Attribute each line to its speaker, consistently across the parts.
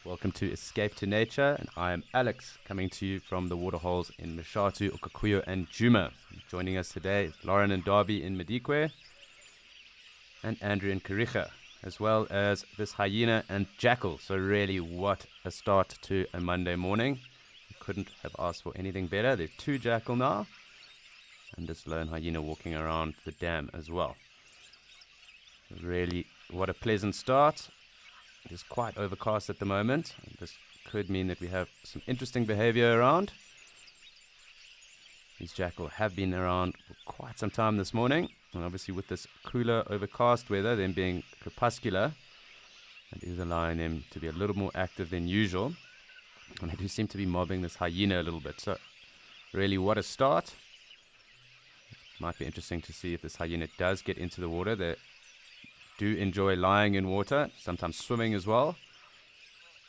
Speaker 1: Welcome to Escape to Nature, and I am Alex, coming to you from the waterholes in Mashatu, Okakuyo, and Juma. Joining us today is Lauren and Darby in Madikwe, and Andrew in Karicha, as well as this hyena and jackal. So really, what a start to a Monday morning. We couldn't have asked for anything better. There's two jackal now, and this lone hyena walking around the dam as well. Really, what a pleasant start. It is quite overcast at the moment. This could mean that we have some interesting behavior around. These jackal have been around for quite some time this morning, and obviously with this cooler, overcast weather, them being crepuscular, it is allowing them to be a little more active than usual. And they do seem to be mobbing this hyena a little bit. So really, what a start. Might be interesting to see if this hyena does get into the water. They do enjoy lying in water, sometimes swimming as well.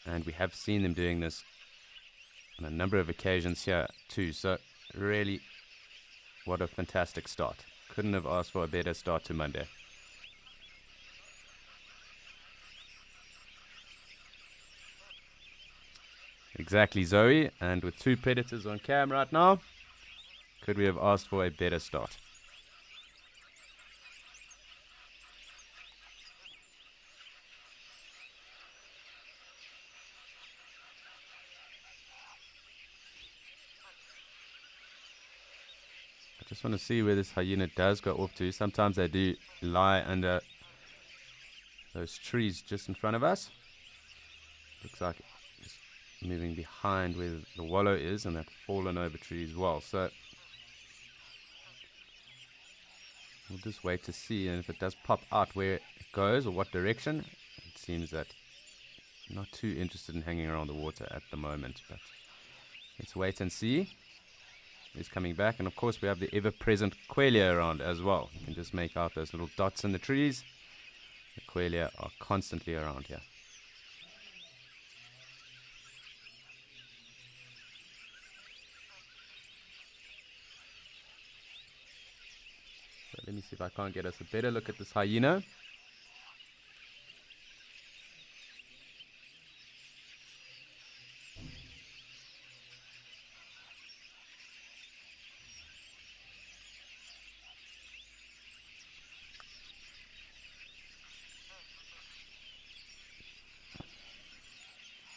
Speaker 1: And we have seen them doing this on a number of occasions here too. So really, what a fantastic start. Couldn't have asked for a better start to Monday. Exactly, Zoe. And with two predators on cam right now, could we have asked for a better start? I just want to see where this hyena does go off to. Sometimes they do lie under those trees just in front of us. Looks like it's moving behind where the wallow is, and that fallen over tree as well. So we'll just wait to see, and if it does pop out where it goes or what direction. It seems that not too interested in hanging around the water at the moment, but let's wait and see. He's coming back, and of course we have the ever-present quelea around as well. You can just make out those little dots in the trees. The quelea are constantly around here. So let me see if I can't get us a better look at this hyena.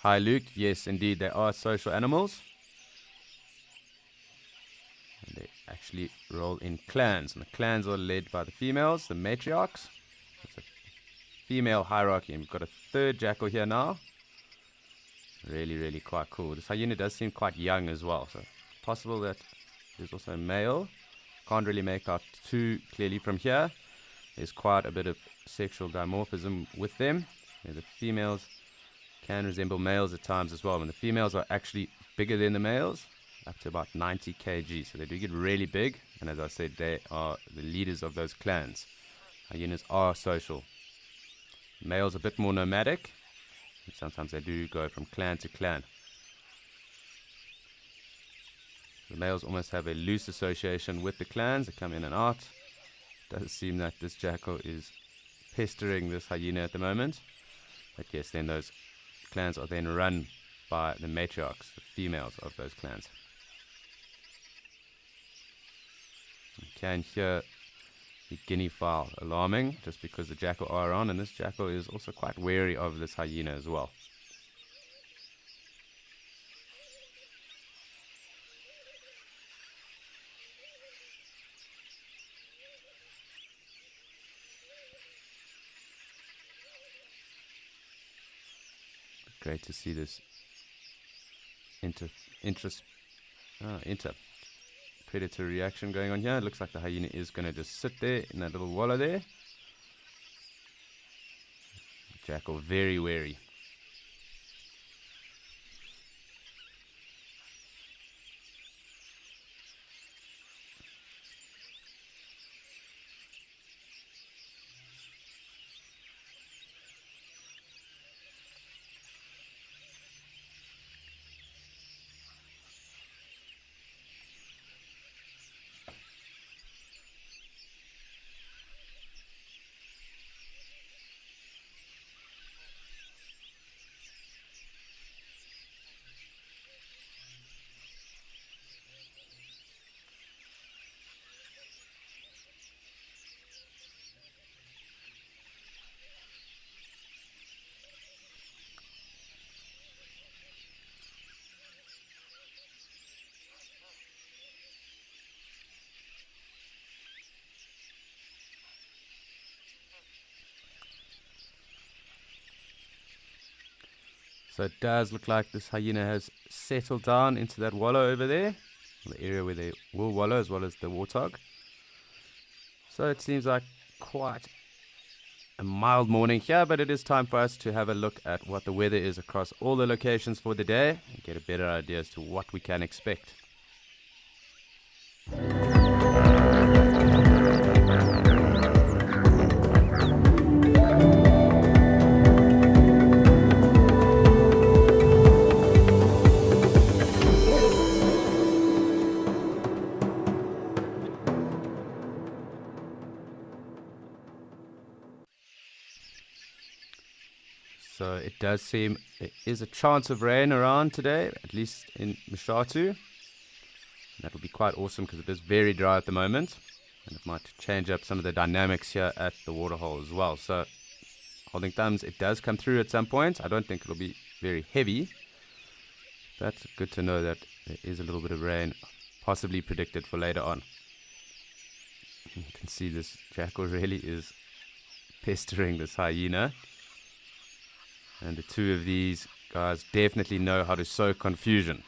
Speaker 1: Hi Luke, yes indeed they are social animals. And they actually roll in clans, and the clans are led by the females, the matriarchs. It's a female hierarchy, and we've got a third jackal here now. Really quite cool. This hyena does seem quite young as well, so possible that there's also a male. Can't really make out too clearly from here. There's quite a bit of sexual dimorphism with them. The females can resemble males at times as well, and the females are actually bigger than the males, up to about 90 kg, so they do get really big, and as I said, they are the leaders of those clans. Hyenas are social. Males a bit more nomadic, and sometimes they do go from clan to clan. The males almost have a loose association with the clans. They come in and out. It does seem that this jackal is pestering this hyena at the moment, but yes, then those clans are then run by the matriarchs, the females of those clans. You can hear the guinea fowl alarming just because the jackal are around, and this jackal is also quite wary of this hyena as well. Great to see this inter predator reaction going on here. It looks like the hyena is going to just sit there in that little wallow there. Jackal very wary. So it does look like this hyena has settled down into that wallow over there, the area where they will wallow, as well as the warthog. So it seems like quite a mild morning here, but it is time for us to have a look at what the weather is across all the locations for the day and get a better idea as to what we can expect. So it does seem there is a chance of rain around today, at least in Mshatu. That will be quite awesome because it is very dry at the moment, and it might change up some of the dynamics here at the waterhole as well. So holding thumbs, it does come through at some point. I don't think it'll be very heavy. That's good to know that there is a little bit of rain possibly predicted for later on. You can see this jackal really is pestering this hyena. And the two of these guys definitely know how to sow confusion.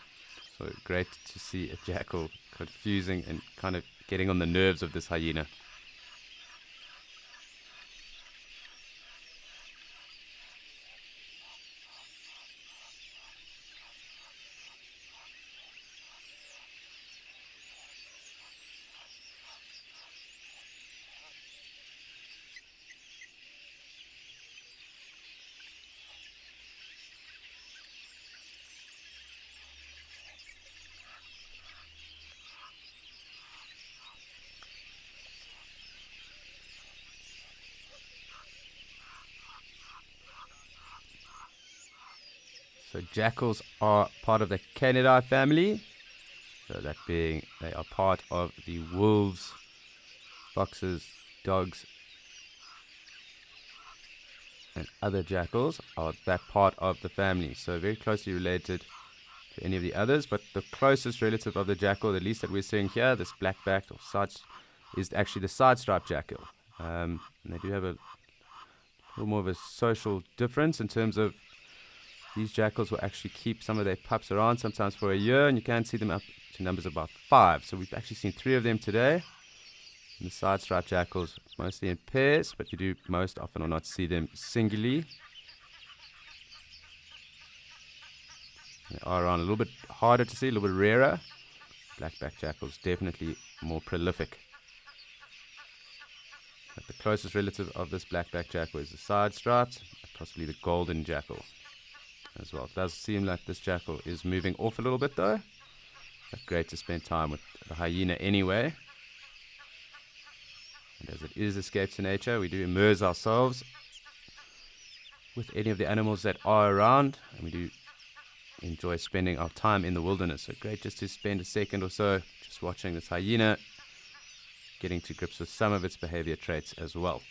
Speaker 1: So great to see a jackal confusing and kind of getting on the nerves of this hyena. So jackals are part of the Canidae family. So that being, they are part of the wolves, foxes, dogs, and other jackals are that part of the family. So very closely related to any of the others, but the closest relative of the jackal, the least that we're seeing here, this black-backed or side, is actually the side-striped jackal. And they do have a little more of a social difference in terms of these jackals will actually keep some of their pups around sometimes for a year, and you can see them up to numbers of about 5. So we've actually seen 3 of them today. And the side-striped jackals mostly in pairs, but you do most often or not see them singly. They are around a little bit harder to see, a little bit rarer. Black-backed jackals definitely more prolific. But the closest relative of this black-backed jackal is the side-striped, possibly the golden jackal as well. It does seem like this jackal is moving off a little bit though. But great to spend time with the hyena anyway. And as it is escape to nature, we do immerse ourselves with any of the animals that are around, and we do enjoy spending our time in the wilderness. So great just to spend a second or so just watching this hyena, getting to grips with some of its behavior traits as well.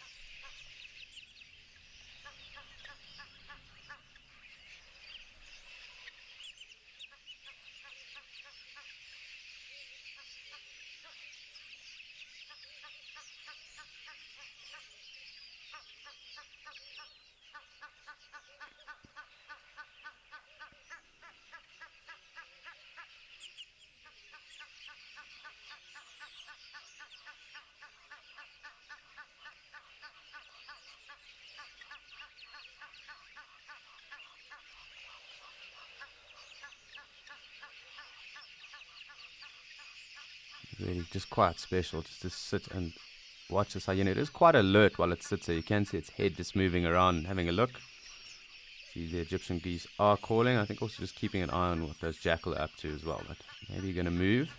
Speaker 1: Really just quite special just to sit and watch this hyena. It is quite alert while it sits there. You can see its head just moving around and having a look. See, the Egyptian geese are calling. I think also just keeping an eye on what those jackal are up to as well. But maybe you're going to move.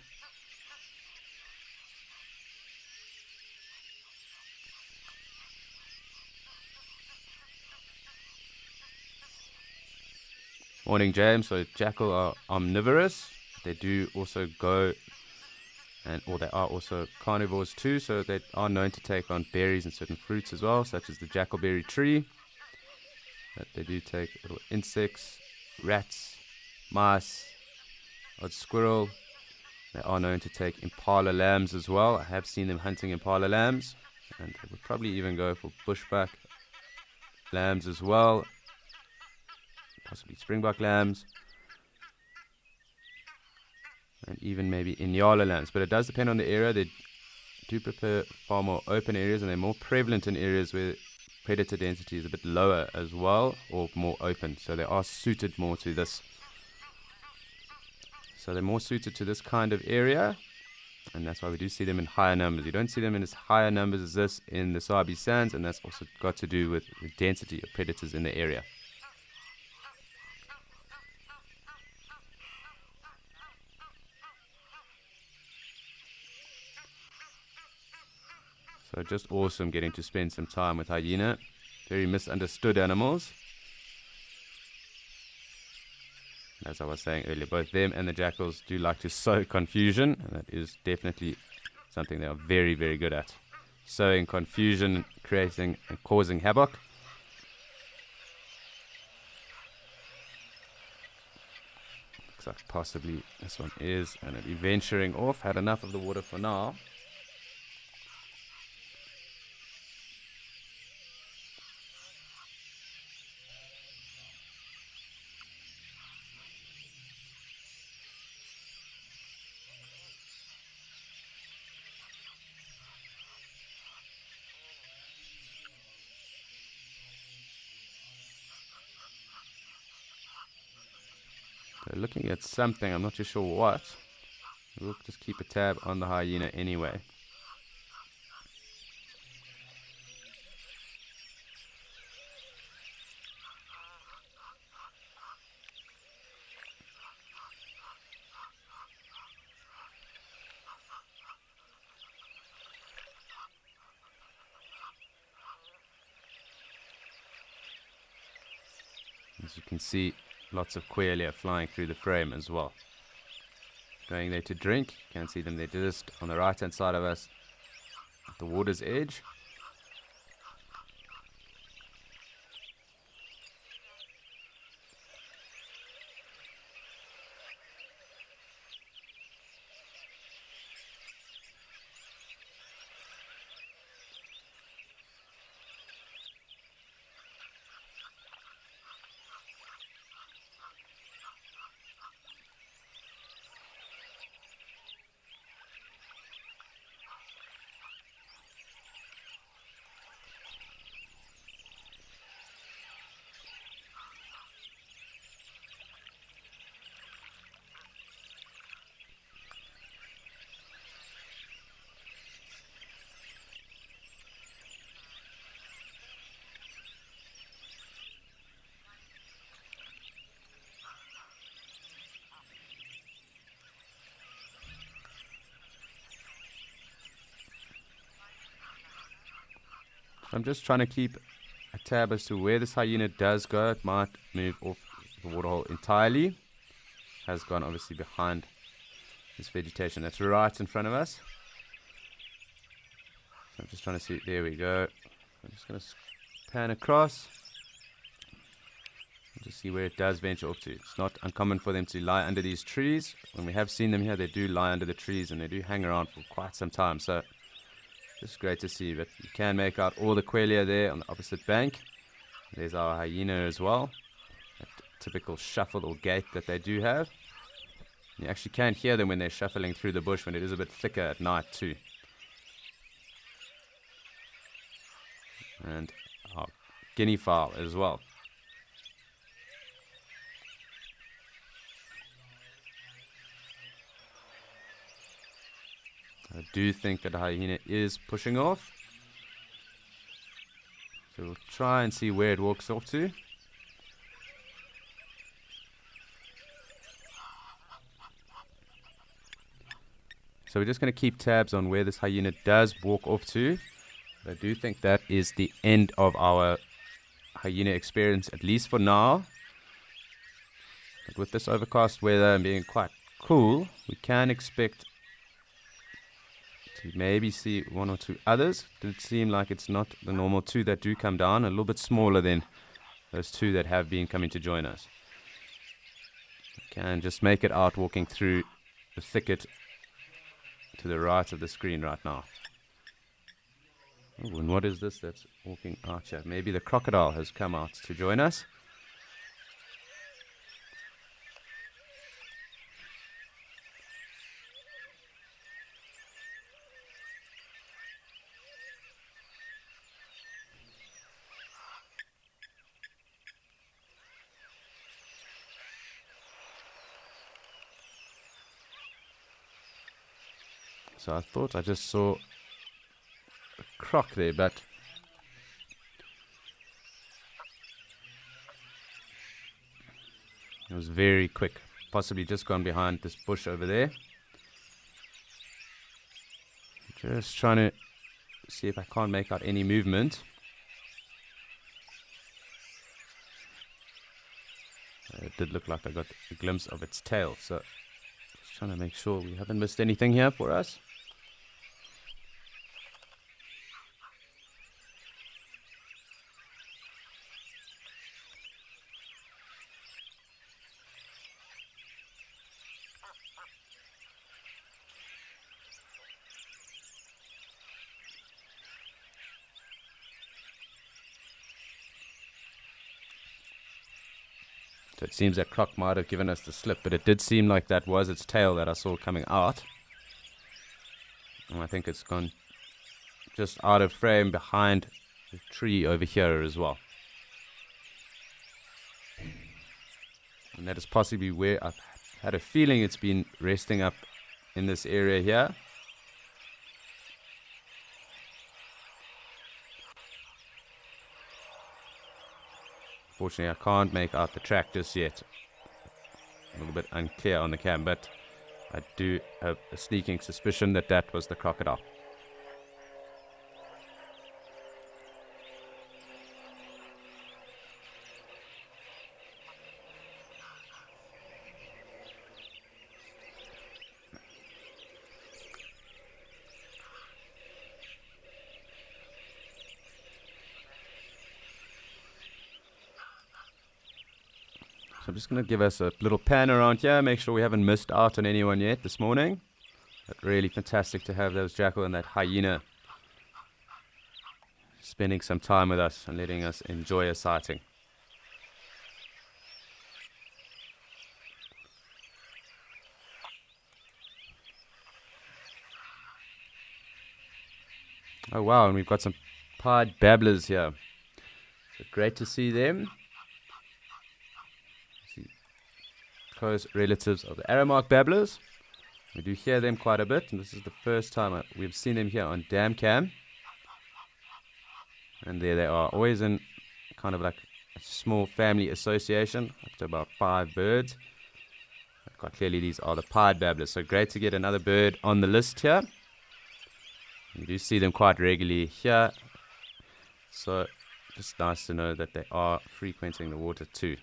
Speaker 1: Morning, James. So jackal are omnivorous. They do also go, or they are also carnivores too. So they are known to take on berries and certain fruits as well, such as the jackalberry tree. But they do take little insects, rats, mice, odd squirrel. They are known to take impala lambs as well. I have seen them hunting impala lambs, and they would probably even go for bushbuck lambs as well. possibly springbok lambs, and even maybe Inyala lambs. But it does depend on the area. They do prefer far more open areas, and they're more prevalent in areas where predator density is a bit lower as well, or more open. So they are suited more to this. So they're more suited to this kind of area, and that's why we do see them in higher numbers. You don't see them in as higher numbers as this in the Sabi Sands, and that's also got to do with the density of predators in the area. So just awesome getting to spend some time with hyena. Very misunderstood animals. As I was saying earlier, both them and the jackals do like to sow confusion, and that is definitely something they are very, very good at. Sowing confusion, creating and causing havoc. Looks like possibly this one is going to be venturing off. Had enough of the water for now. They're looking at something, I'm not too sure what. We'll just keep a tab on the hyena anyway. As you can see, lots of Quelea flying through the frame as well. Going there to drink. You can see them, they're just on the right hand side of us at the water's edge. I'm just trying to keep a tab as to where this hyena does go. It might move off the waterhole entirely. Has gone obviously behind this vegetation that's right in front of us. So I'm just trying to see. There we go. I'm just going to pan across. Just see where it does venture off to. It's not uncommon for them to lie under these trees. When we have seen them here, they do lie under the trees and they do hang around for quite some time. So just great to see, but you can make out all the Quelea there on the opposite bank. There's our hyena as well. That typical shuffle or gait that they do have. You actually can hear them when they're shuffling through the bush when it is a bit thicker at night too. And our guinea fowl as well. I do think that the hyena is pushing off. So we'll try and see where it walks off to. So we're just going to keep tabs on where this hyena does walk off to. But I do think that is the end of our hyena experience, at least for now. But with this overcast weather and being quite cool, we can expect to maybe see one or two others. It did seem like it's not the normal two that do come down, a little bit smaller than those two that have been coming to join us. Can just make it out walking through the thicket to the right of the screen right now. Oh, and what is this that's walking out here? Maybe the crocodile has come out to join us. So I thought I just saw a croc there, but it was very quick. Possibly just gone behind this bush over there. Just trying to see if I can't make out any movement. It did look like I got a glimpse of its tail, so just trying to make sure we haven't missed anything here for us. So it seems that croc might have given us the slip, but it did seem like that was its tail that I saw coming out. And I think it's gone just out of frame behind the tree over here as well. And that is possibly where I've had a feeling it's been resting up in this area here. Unfortunately, I can't make out the track just yet. A little bit unclear on the cam, but I do have a sneaking suspicion that that was the crocodile. So I'm just going to give us a little pan around here, make sure we haven't missed out on anyone yet this morning. But really fantastic to have those jackal and that hyena spending some time with us and letting us enjoy a sighting. Oh wow, and we've got some pied babblers here. So great to see them. Close relatives of the Aramark babblers. We do hear them quite a bit, and this is the first time we've seen them here on Damcam. And there they are, always in kind of like a small family association, up to about 5 birds. Quite clearly these are the pied babblers, so great to get another bird on the list here. You do see them quite regularly here, so just nice to know that they are frequenting the water too.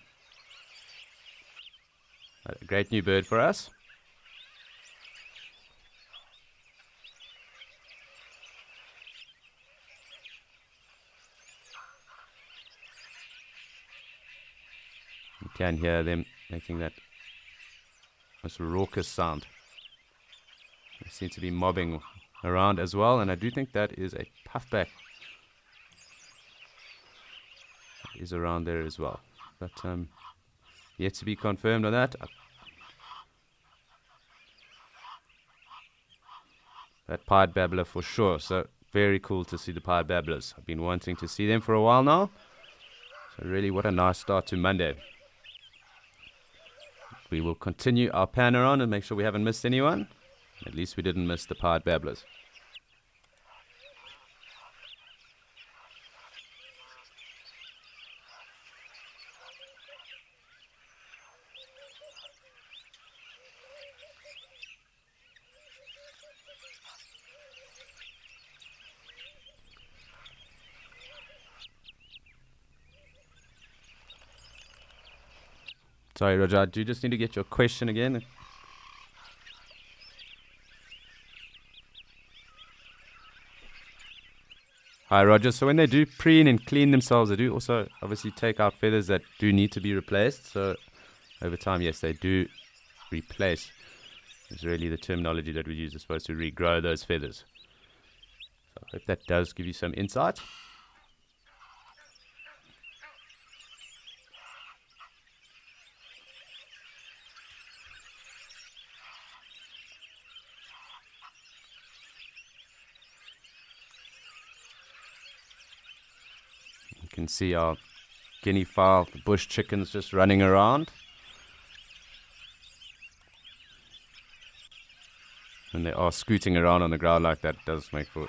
Speaker 1: A great new bird for us. You can hear them making that most raucous sound. They seem to be mobbing around as well, and I do think that is a puffback. That is around there as well, but yet to be confirmed on that. That pied babbler for sure. So very cool to see the pied babblers. I've been wanting to see them for a while now. So really what a nice start to Monday. We will continue our pan around and make sure we haven't missed anyone. At least we didn't miss the pied babblers. Sorry, Roger, do you just need to get your question again? Hi, Roger. So when they do preen and clean themselves, they do also obviously take out feathers that do need to be replaced. So over time, yes, they do replace. It's really the terminology that we use is supposed to regrow those feathers. So I hope that does give you some insight. You can see our guinea fowl, the bush chickens just running around. When they are scooting around on the ground like that, it does make for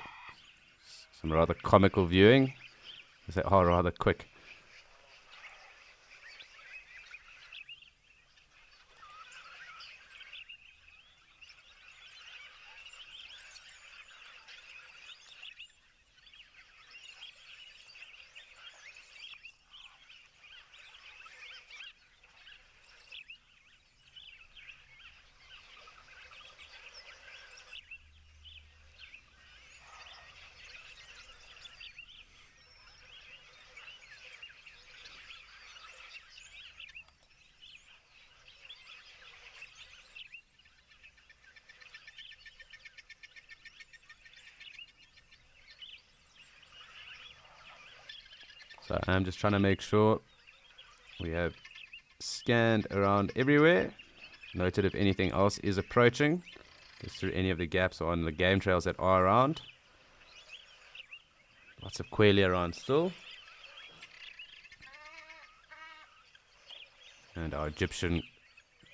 Speaker 1: some rather comical viewing, as they are rather quick. So I'm just trying to make sure we have scanned around everywhere, noted if anything else is approaching, just through any of the gaps or on the game trails that are around. Lots of quelea around still. And our Egyptian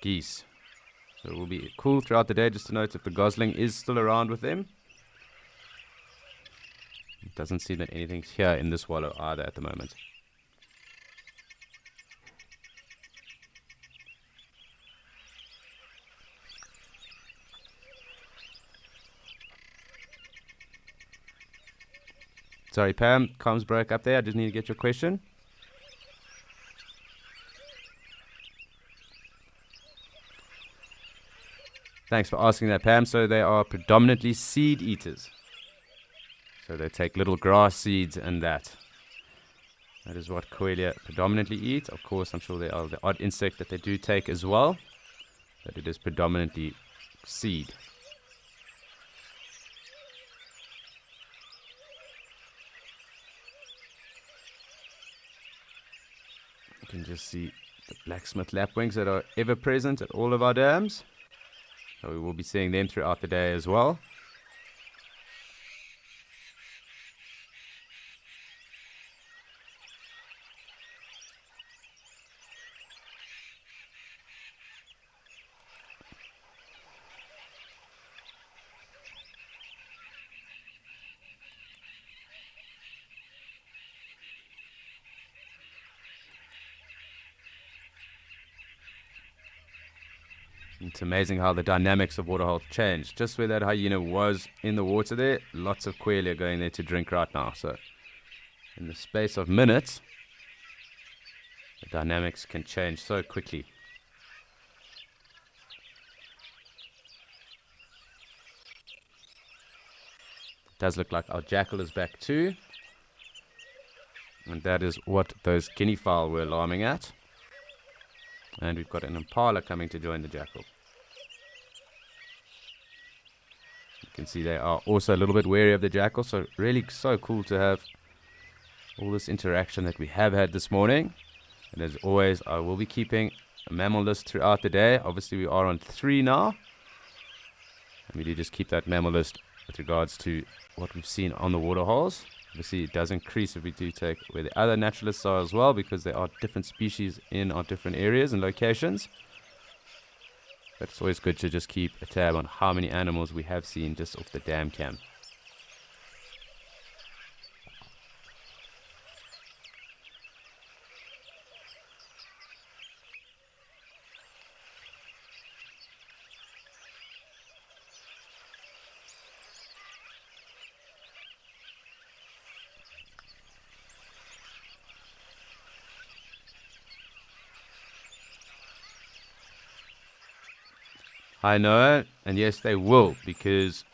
Speaker 1: geese. So it will be cool throughout the day just to note if the gosling is still around with them. It doesn't seem that anything's here in this wallow either at the moment. Sorry, Pam, comms broke up there. I just need to get your question. Thanks for asking that, Pam. So they are predominantly seed eaters. So they take little grass seeds and that. That is what quelea predominantly eat. Of course, I'm sure there are the odd insect that they do take as well. But it is predominantly seed. You can just see the blacksmith lapwings that are ever present at all of our dams. So we will be seeing them throughout the day as well. It's amazing how the dynamics of Waterhole changed. Just where that hyena was in the water there, lots of quelea going there to drink right now. So in the space of minutes, the dynamics can change so quickly. It does look like our jackal is back too. And that is what those guinea fowl were alarming at. And we've got an impala coming to join the jackal. You can see they are also a little bit wary of the jackal. So really so cool to have all this interaction that we have had this morning. And as always, I will be keeping a mammal list throughout the day. Obviously, we are on 3 now. And we do just keep that mammal list with regards to what we've seen on the waterholes. Obviously, it does increase if we do take where the other naturalists are as well, because there are different species in our different areas and locations. But it's always good to just keep a tab on how many animals we have seen just off the dam cam. I know, and yes, they will, because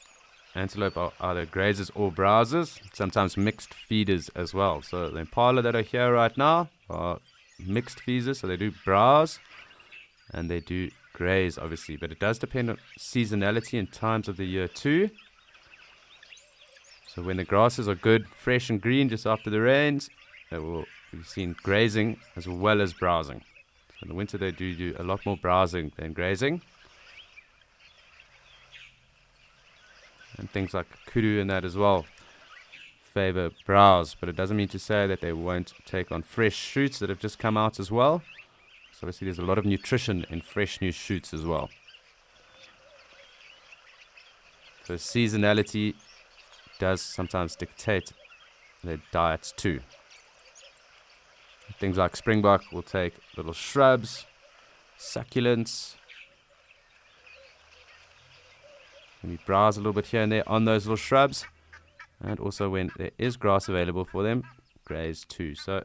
Speaker 1: antelope are either grazers or browsers, sometimes mixed feeders as well. So the impala that are here right now are mixed feeders, so they do browse and they do graze, obviously. But it does depend on seasonality and times of the year too. So when the grasses are good, fresh and green just after the rains, they will be seen grazing as well as browsing. So in the winter they do a lot more browsing than grazing. And things like kudu and that as well favor browse, but it doesn't mean to say that they won't take on fresh shoots that have just come out as well. So obviously there's a lot of nutrition in fresh new shoots as well. So seasonality does sometimes dictate their diets too. Things like springbok will take little shrubs, succulents. Maybe browse a little bit here and there on those little shrubs. And also when there is grass available for them, graze too. So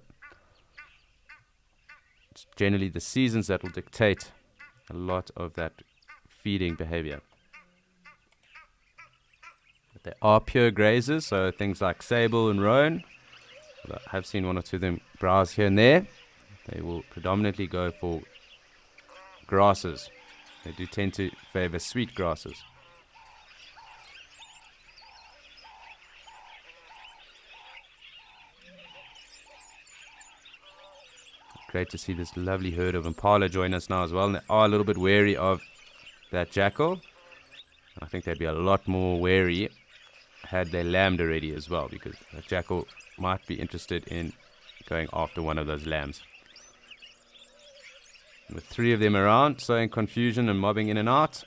Speaker 1: it's generally the seasons that will dictate a lot of that feeding behavior. But they are pure grazers, so things like sable and roan. I have seen one or two of them browse here and there. They will predominantly go for grasses. They do tend to favor sweet grasses. Great to see this lovely herd of impala join us now as well. And they are a little bit wary of that jackal. I think they'd be a lot more wary had they lambed already as well, because that jackal might be interested in going after one of those lambs. With 3 of them around, sowing confusion and mobbing in and out,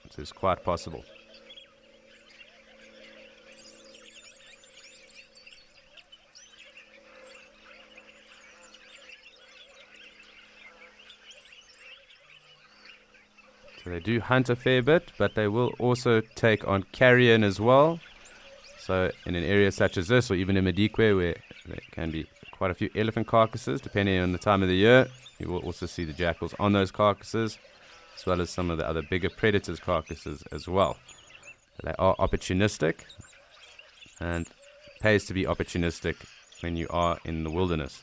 Speaker 1: this is quite possible. So they do hunt a fair bit, but they will also take on carrion as well. So in an area such as this, or even in Madikwe, where there can be quite a few elephant carcasses, depending on the time of the year, you will also see the jackals on those carcasses, as well as some of the other bigger predators' carcasses as well. They are opportunistic, and it pays to be opportunistic when you are in the wilderness.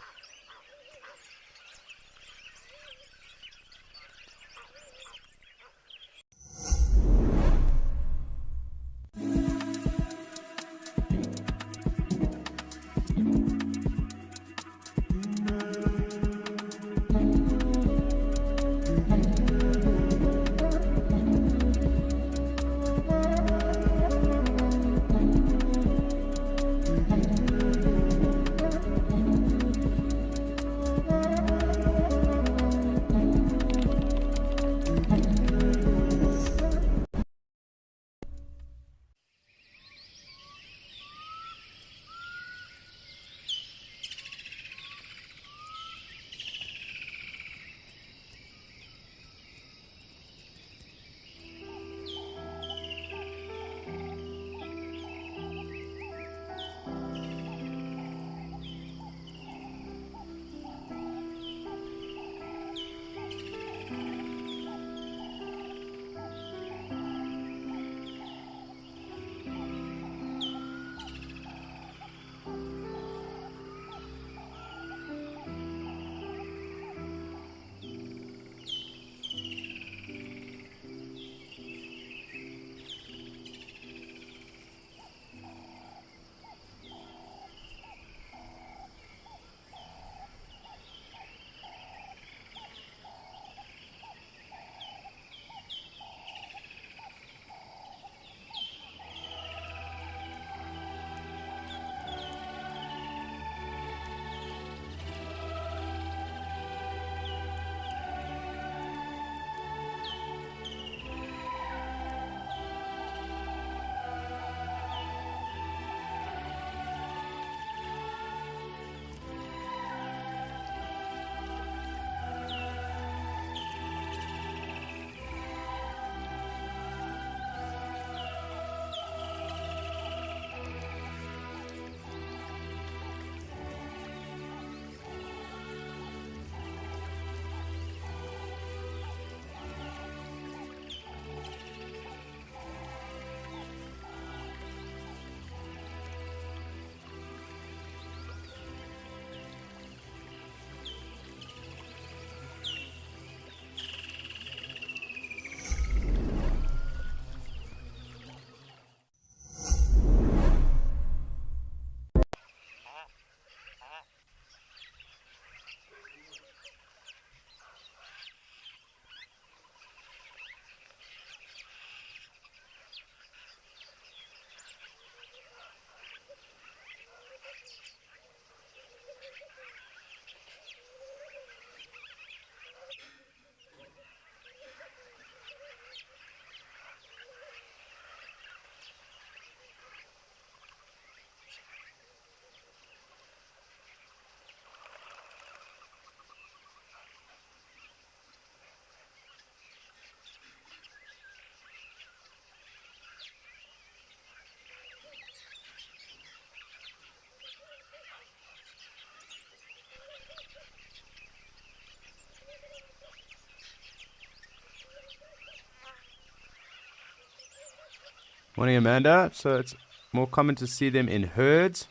Speaker 1: Morning, Amanda. So it's more common to see them in herds,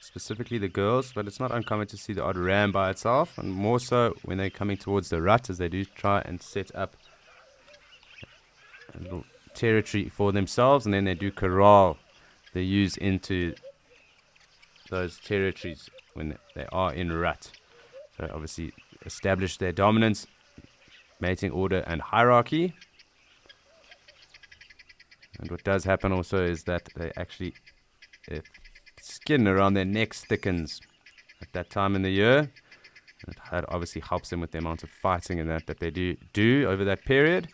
Speaker 1: specifically the girls, but it's not uncommon to see the odd ram by itself, and more so when they're coming towards the rut, as they do try and set up a little territory for themselves, and then they do corral the ewes into those territories when they are in rut. So obviously establish their dominance, mating order, and hierarchy. And what does happen also is that they actually skin around their necks thickens at that time in the year. That obviously helps them with the amount of fighting and that they do over that period.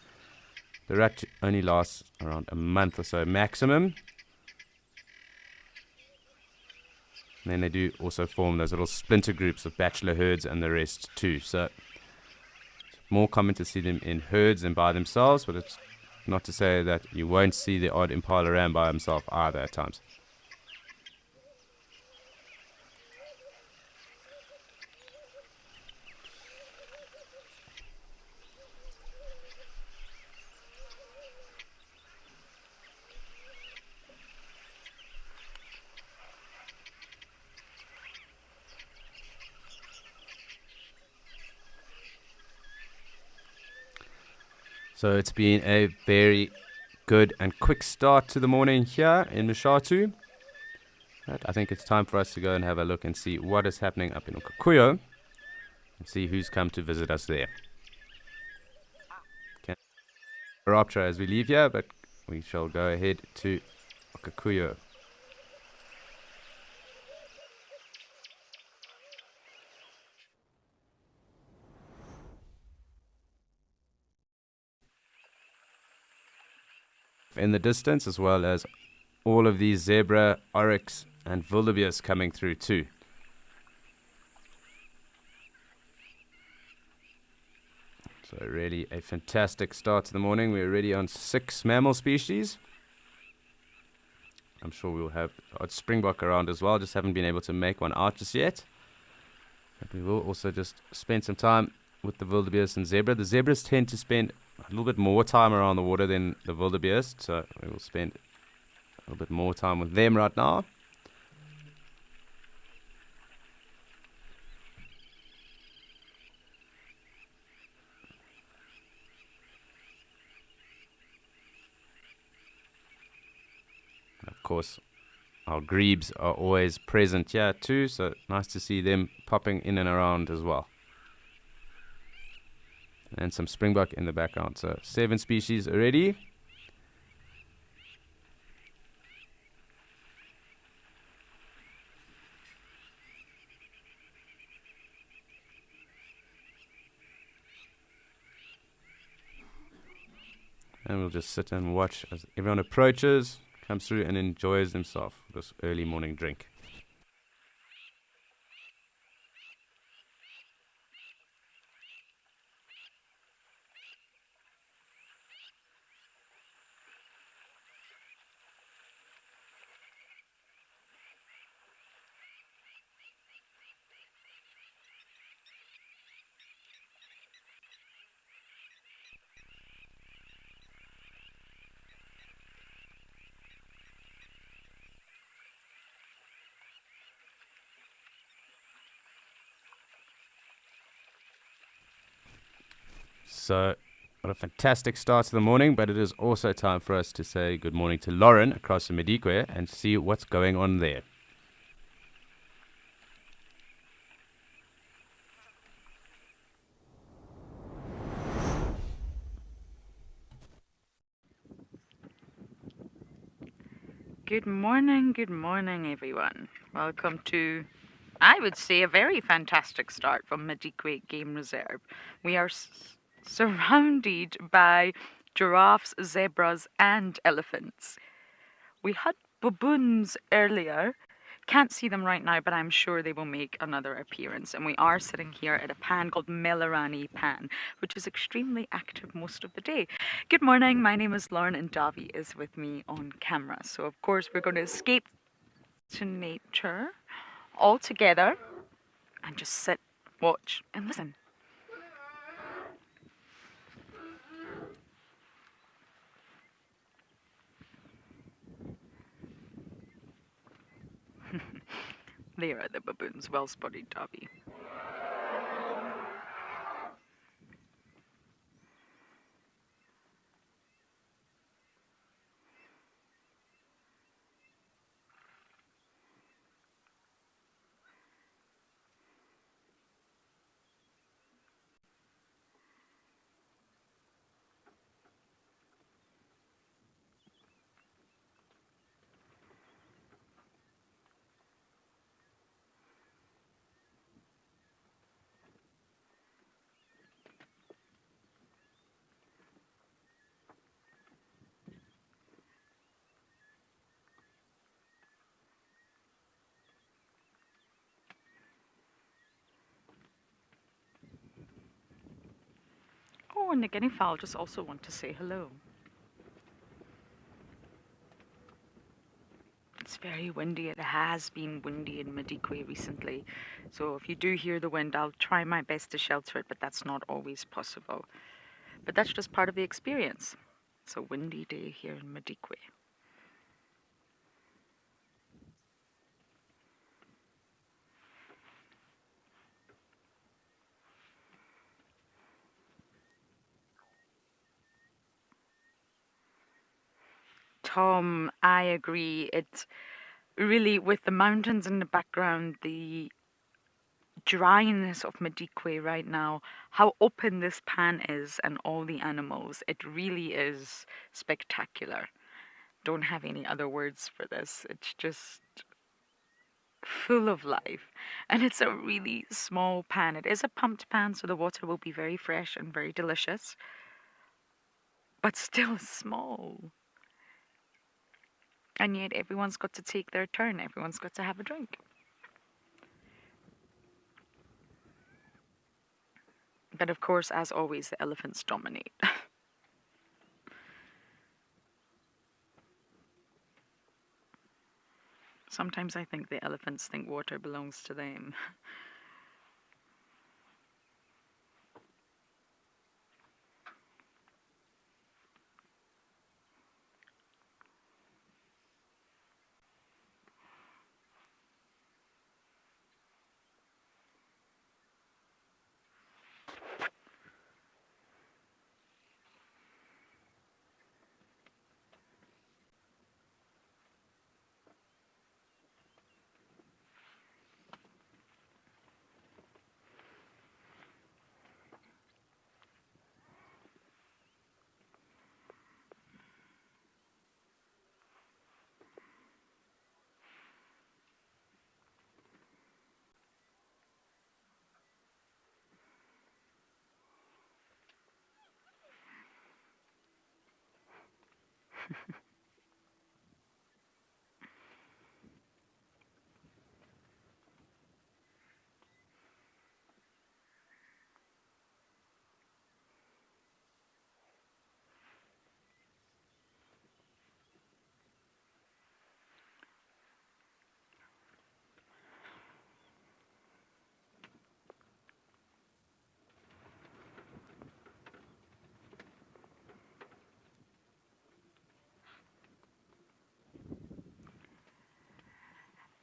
Speaker 1: The rut only lasts around a month or so maximum. And then they do also form those little splinter groups of bachelor herds and the rest too. So it's more common to see them in herds than by themselves, but it's not to say that you won't see the odd impala ram by himself either at times. So it's been a very good and quick start to the morning here in Mashatu. But I think it's time for us to go and have a look and see what is happening up in Okakuyo and see who's come to visit us there. Rapture as we leave here, but we shall go ahead to Okakuyo. In the distance, as well as all of these zebra, oryx, and wildebeest coming through too. So really a fantastic start to the morning. We're already on 6 mammal species. I'm sure we'll have odd springbok around as well. Just haven't been able to make one out just yet. But we will also just spend some time with the wildebeest and zebra. The zebras tend to spend a little bit more time around the water than the wildebeest, so we will spend a little bit more time with them right now. Of course, our grebes are always present here too, so nice to see them popping in and around as well. And some springbok in the background, so 7 species already. And we'll just sit and watch as everyone approaches, comes through and enjoys themselves this early morning drink. So, what a fantastic start to the morning, but it is also time for us to say good morning to Lauren across the Medikwe and see what's going on there.
Speaker 2: Good morning, everyone. Welcome to, I would say, a very fantastic start from Medikwe Game Reserve. We are surrounded by giraffes, zebras, and elephants. We had baboons earlier. Can't see them right now, but I'm sure they will make another appearance. And we are sitting here at a pan called Melarani Pan, which is extremely active most of the day. Good morning, my name is Lauren and Davi is with me on camera. So of course we're going to escape to nature all together and just sit, watch and listen. There are the baboons, well spotted, Darby. Oh, and the guinea fowl just also want to say hello. It's very windy. It has been windy in Madikwe recently. So if you do hear the wind, I'll try my best to shelter it, but that's not always possible. But that's just part of the experience. It's a windy day here in Madikwe. Tom, I agree. It's really, with the mountains in the background, the dryness of Madikwe right now, how open this pan is and all the animals, it really is spectacular. Don't have any other words for this. It's just full of life. And it's a really small pan. It is a pumped pan, so the water will be very fresh and very delicious, but still small. And yet everyone's got to take their turn. Everyone's got to have a drink. But of course, as always, the elephants dominate. Sometimes I think the elephants think water belongs to them.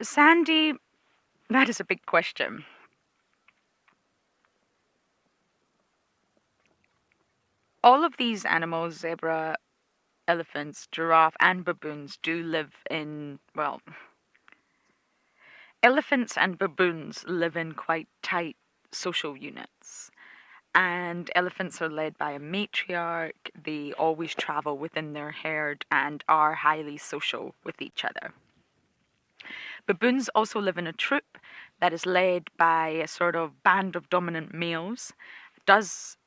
Speaker 2: Sandy, that is a big question. All of these animals, zebra, elephants, giraffe, and baboons, do live in, well, elephants and baboons live in quite tight social units. And elephants are led by a matriarch. They always travel within their herd and are highly social with each other. Baboons also live in a troop that is led by a sort of band of dominant males. The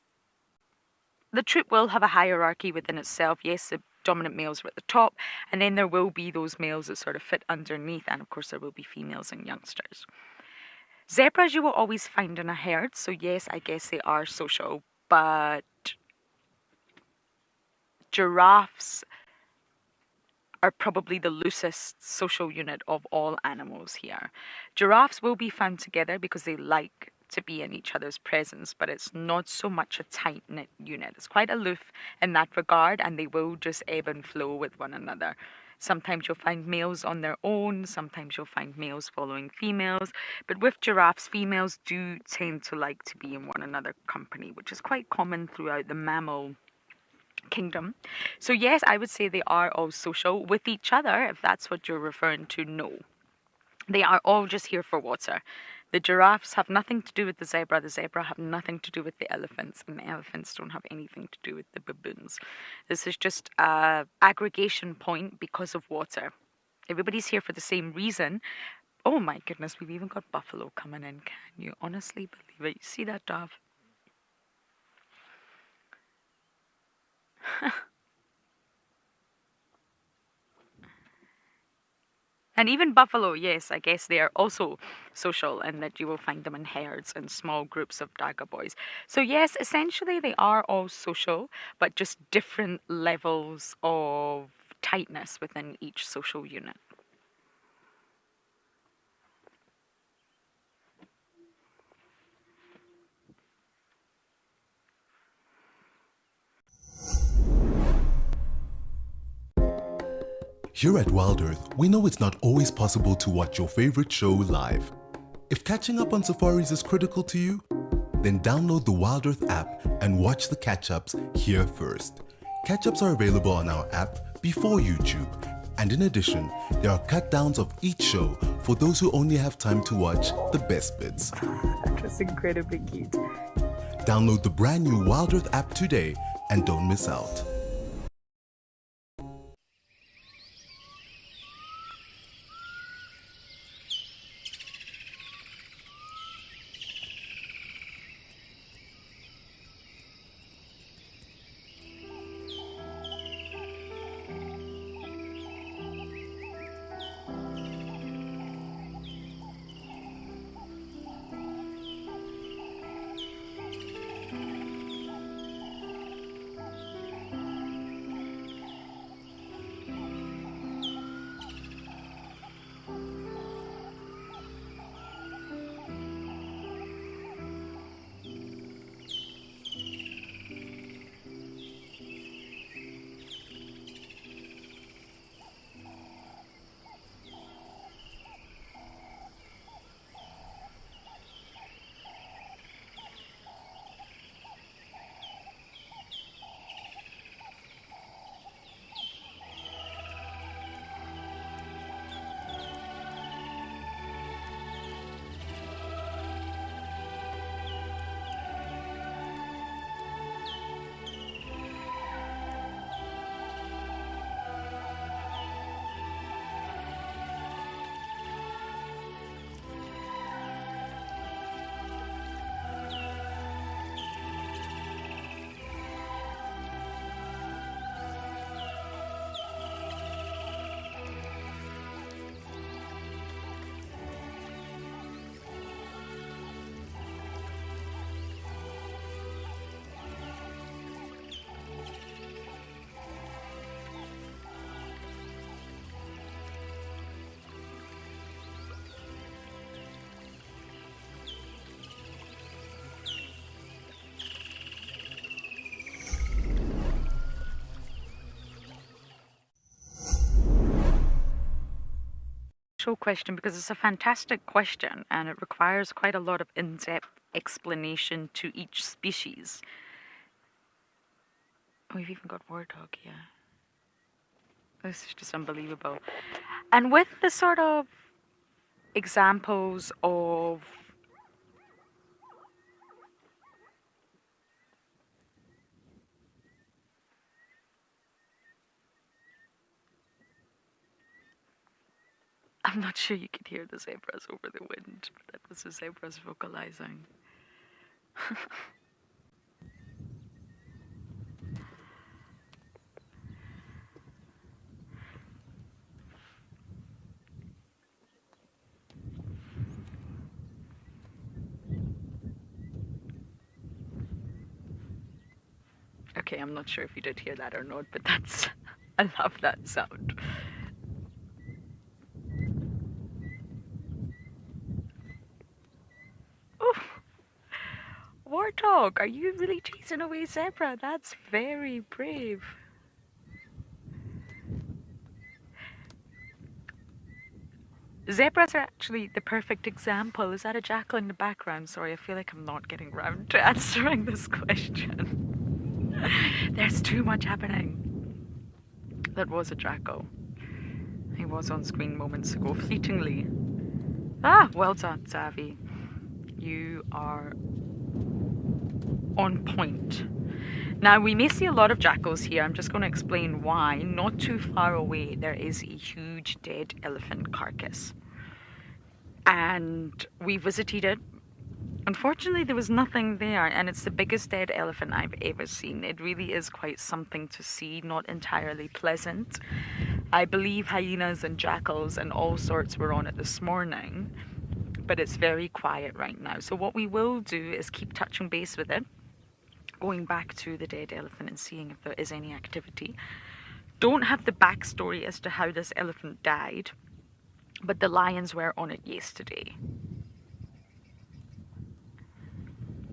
Speaker 2: troop will have a hierarchy within itself. Yes, the dominant males are at the top, and then there will be those males that sort of fit underneath, and of course there will be females and youngsters. Zebras you will always find in a herd, so yes, I guess they are social, but giraffes are probably the loosest social unit of all animals here. Giraffes will be found together because they like to be in each other's presence, but it's not so much a tight-knit unit. It's quite aloof in that regard, and they will just ebb and flow with one another. Sometimes you'll find males on their own, sometimes you'll find males following females. But with giraffes, females do tend to like to be in one another company, which is quite common throughout the mammal kingdom. So yes, I would say they are all social. With each other, if that's what you're referring to, no. They are all just here for water. The giraffes have nothing to do with the zebra have nothing to do with the elephants, and the elephants don't have anything to do with the baboons. This is just a aggregation point because of water. Everybody's here for the same reason. Oh my goodness, we've even got buffalo coming in. Can you honestly believe it? You see that, Dove? And even buffalo, yes, I guess they are also social, and that you will find them in herds and small groups of dagaboys. So yes, essentially they are all social, but just different levels of tightness within each social unit.
Speaker 3: Here at Wild Earth, we know it's not always possible to watch your favorite show live. If catching up on safaris is critical to you, then download the Wild Earth app and watch the catch-ups here first. Catch-ups are available on our app before YouTube, and in addition, there are cut-downs of each show for those who only have time to watch the best bits.
Speaker 2: That's incredibly cute.
Speaker 3: Download the brand new Wild Earth app today and don't miss out.
Speaker 2: Question, because it's a fantastic question and it requires quite a lot of in-depth explanation to each species. Oh, we've even got warthog here. This is just unbelievable. And with the sort of examples of I'm not sure you could hear the zebras over the wind, but that was the zebras vocalizing. Okay, I'm not sure if you did hear that or not, but that's, I love that sound. Warthog, are you really chasing away zebra? That's very brave. Zebras are actually the perfect example. Is that a jackal in the background? Sorry, I feel like I'm not getting round to answering this question. There's too much happening. That was a jackal. He was on screen moments ago, fleetingly. Ah, well done, Zavi. You are on point. Now, we may see a lot of jackals here. I'm just going to explain why. Not too far away, there is a huge dead elephant carcass. And we visited it. Unfortunately, there was nothing there, and it's the biggest dead elephant I've ever seen. It really is quite something to see, not entirely pleasant. I believe hyenas and jackals and all sorts were on it this morning, but it's very quiet right now. So what we will do is keep touching base with it, going back to the dead elephant and seeing if there is any activity. Don't have the backstory as to how this elephant died, but the lions were on it yesterday.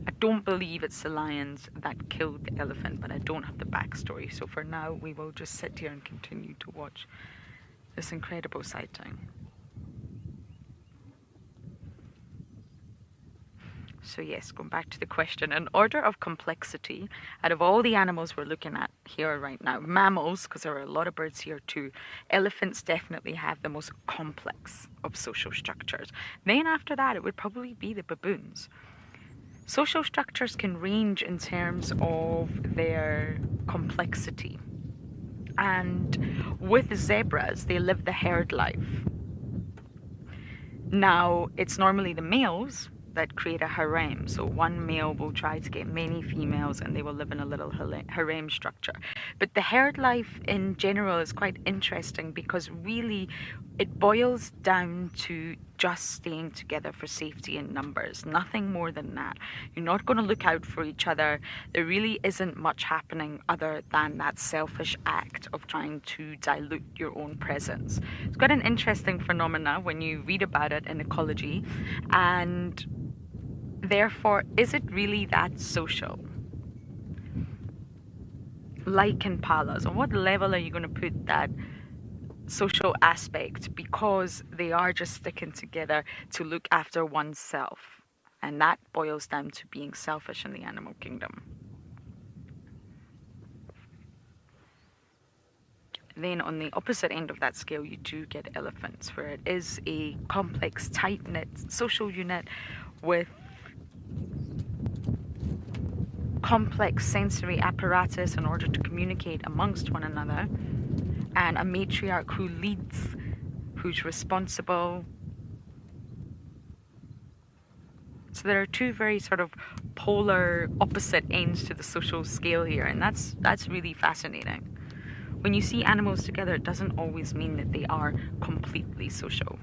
Speaker 2: I don't believe it's the lions that killed the elephant, but I don't have the backstory. So for now, we will just sit here and continue to watch this incredible sighting. So yes, going back to the question, in order of complexity, out of all the animals we're looking at here right now, mammals, because there are a lot of birds here too, elephants definitely have the most complex of social structures. Then after that, it would probably be the baboons. Social structures can range in terms of their complexity. And with zebras, they live the herd life. Now, it's normally the males that create a harem. So one male will try to get many females and they will live in a little harem structure. But the herd life in general is quite interesting because really it boils down to just staying together for safety in numbers, nothing more than that. You're not going to look out for each other. There really isn't much happening other than that selfish act of trying to dilute your own presence. It's quite an interesting phenomena when you read about it in ecology, and therefore, is it really that social? Like impalas, on what level are you going to put that social aspect, because they are just sticking together to look after oneself, and that boils down to being selfish in the animal kingdom. Then on the opposite end of that scale, you do get elephants, where it is a complex, tight-knit social unit with complex sensory apparatus in order to communicate amongst one another, and a matriarch who leads, who's responsible. So there are two very sort of polar opposite ends to the social scale here, and that's really fascinating. When you see animals together, it doesn't always mean that they are completely social.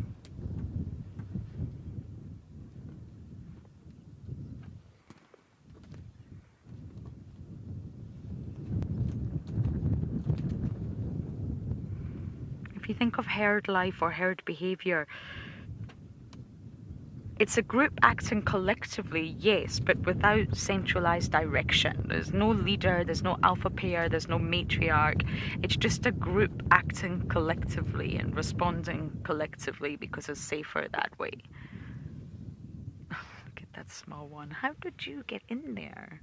Speaker 2: If you think of herd life or herd behavior, it's a group acting collectively, yes, but without centralized direction. There's no leader, there's no alpha pair, there's no matriarch. It's just a group acting collectively and responding collectively because it's safer that way. Look at that small one. How did you get in there?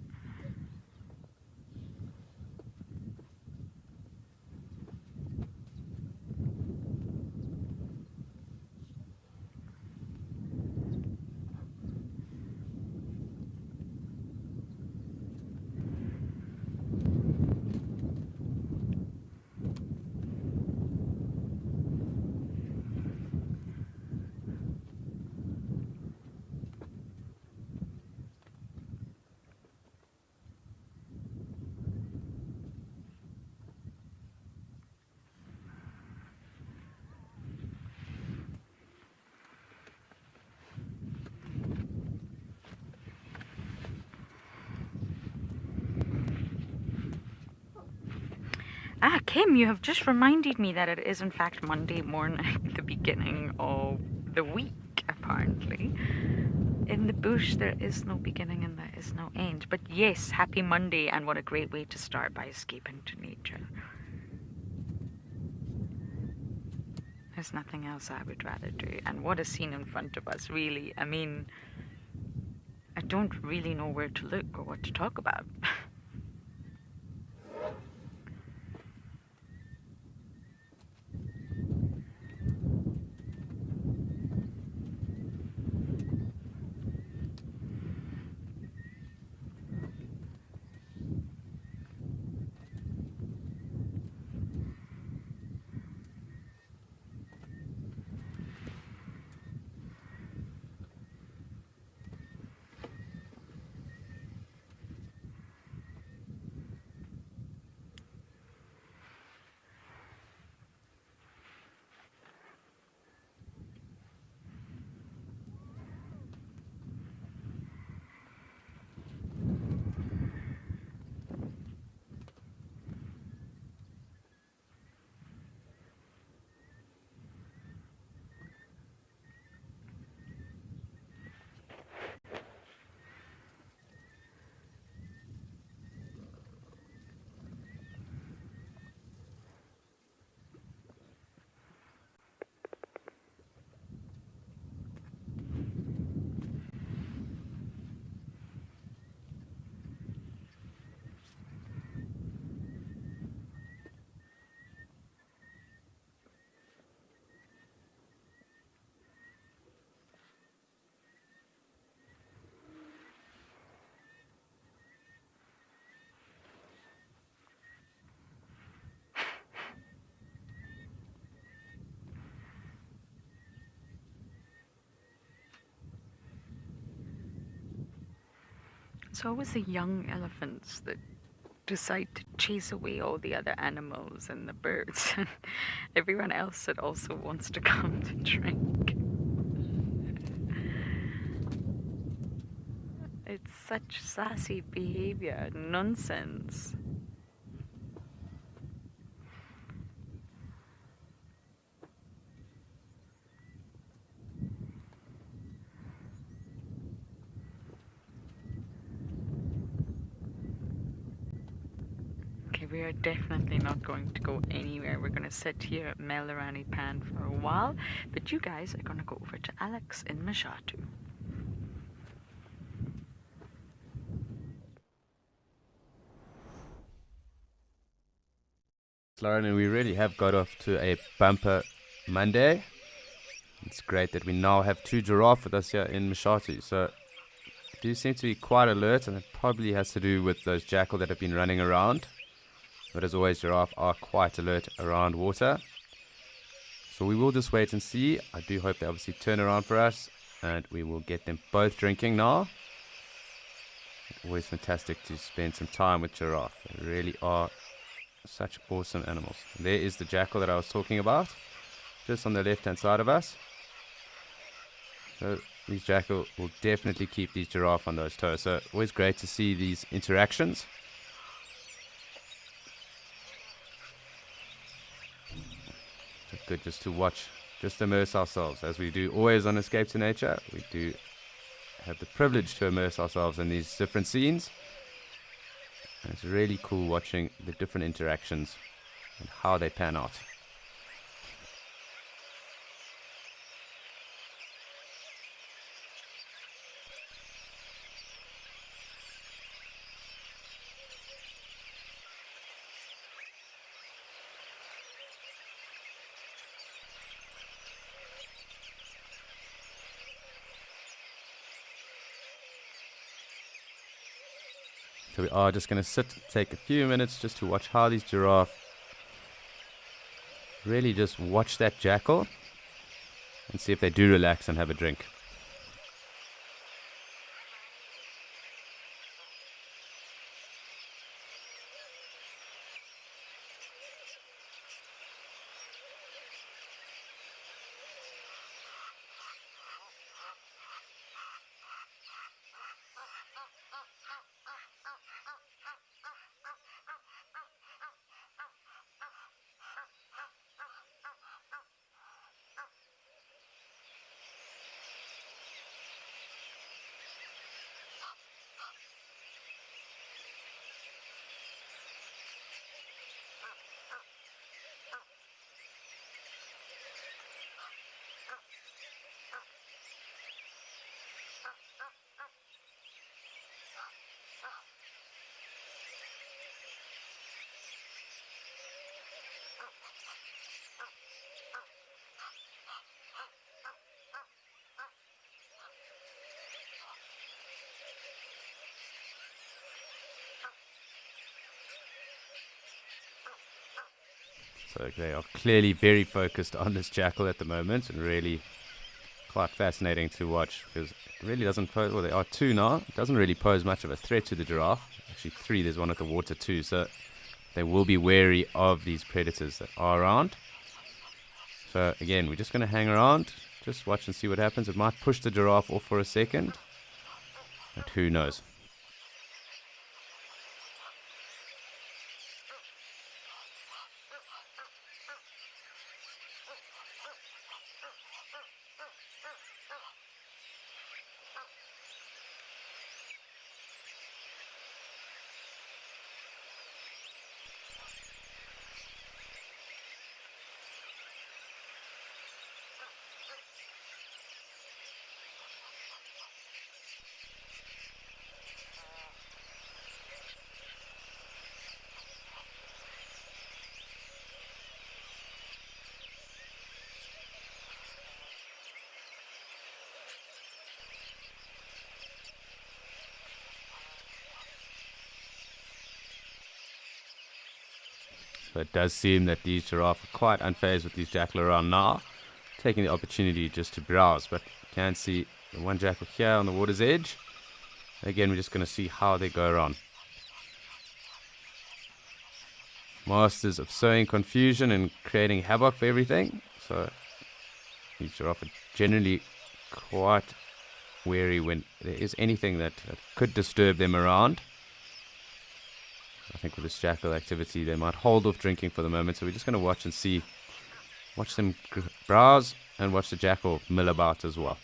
Speaker 2: Ah, Kim, you have just reminded me that it is in fact Monday morning, the beginning of the week, apparently. In the bush, there is no beginning and there is no end. But yes, happy Monday, and what a great way to start by escaping to nature. There's nothing else I would rather do. And what a scene in front of us, really. I mean, I don't really know where to look or what to talk about. It's always the young elephants that decide to chase away all the other animals and the birds and everyone else that also wants to come to drink. It's such sassy behavior, nonsense. Okay, we are definitely not going to go anywhere. We're going to sit here at Melarani Pan for a while, but you guys are going to go over to Alex in Mashatu.
Speaker 1: Lauren, and we really have got off to a bumper Monday. It's great that we now have 2 giraffe with us here in Mashatu. So they do seem to be quite alert, and it probably has to do with those jackal that have been running around. But as always, giraffe are quite alert around water. So we will just wait and see. I do hope they obviously turn around for us, and we will get them both drinking now. Always fantastic to spend some time with giraffe. They really are such awesome animals. There is the jackal that I was talking about, just on the left hand side of us. So these jackal will definitely keep these giraffe on those toes. So always great to see these interactions. So good just to watch, just immerse ourselves as we do always on Escape to Nature. We do have the privilege to immerse ourselves in these different scenes. And it's really cool watching the different interactions and how they pan out. So we are just going to sit, take a few minutes just to watch how these giraffe really just watch that jackal and see if they do relax and have a drink. So they are clearly very focused on this jackal at the moment, and really quite fascinating to watch, because it really doesn't pose, well, there are two now, it doesn't really pose much of a threat to the giraffe. Actually three, there's one at the water too, so they will be wary of these predators that are around. So again, we're just going to hang around, just watch and see what happens. It might push the giraffe off for a second, but who knows. So it does seem that these giraffe are quite unfazed with these jackal around now, taking the opportunity just to browse. But you can see the one jackal here on the water's edge. Again, we're just going to see how they go around. Masters of sowing confusion and creating havoc for everything. So these giraffe are generally quite wary when there is anything that could disturb them around. I think with this jackal activity, they might hold off drinking for the moment. So we're just going to watch and see, watch them browse and watch the jackal mill about as well.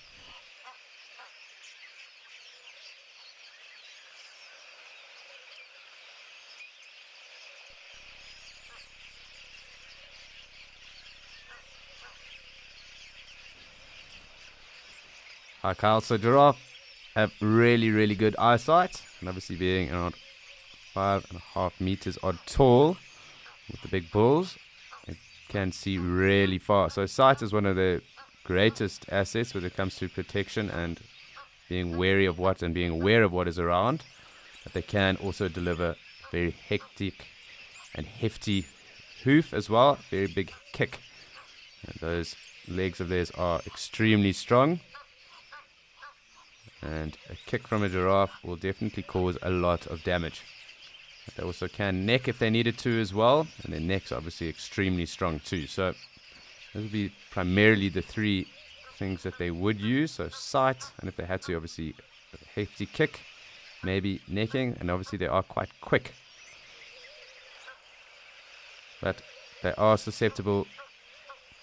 Speaker 1: Hi Kyle, so giraffe have really good eyesight, and obviously being around 5.5 meters odd tall with the big bulls, it can see really far. So sight is one of the greatest assets when it comes to protection and being wary of what and being aware of what is around. But they can also deliver very hectic and hefty hoof as well, very big kick. And those legs of theirs are extremely strong. And a kick from a giraffe will definitely cause a lot of damage. They also can neck if they needed to as well, and their necks are obviously extremely strong too. So those would be primarily the three things that they would use. So sight, and if they had to, obviously a hefty kick, maybe necking, and obviously they are quite quick. But they are susceptible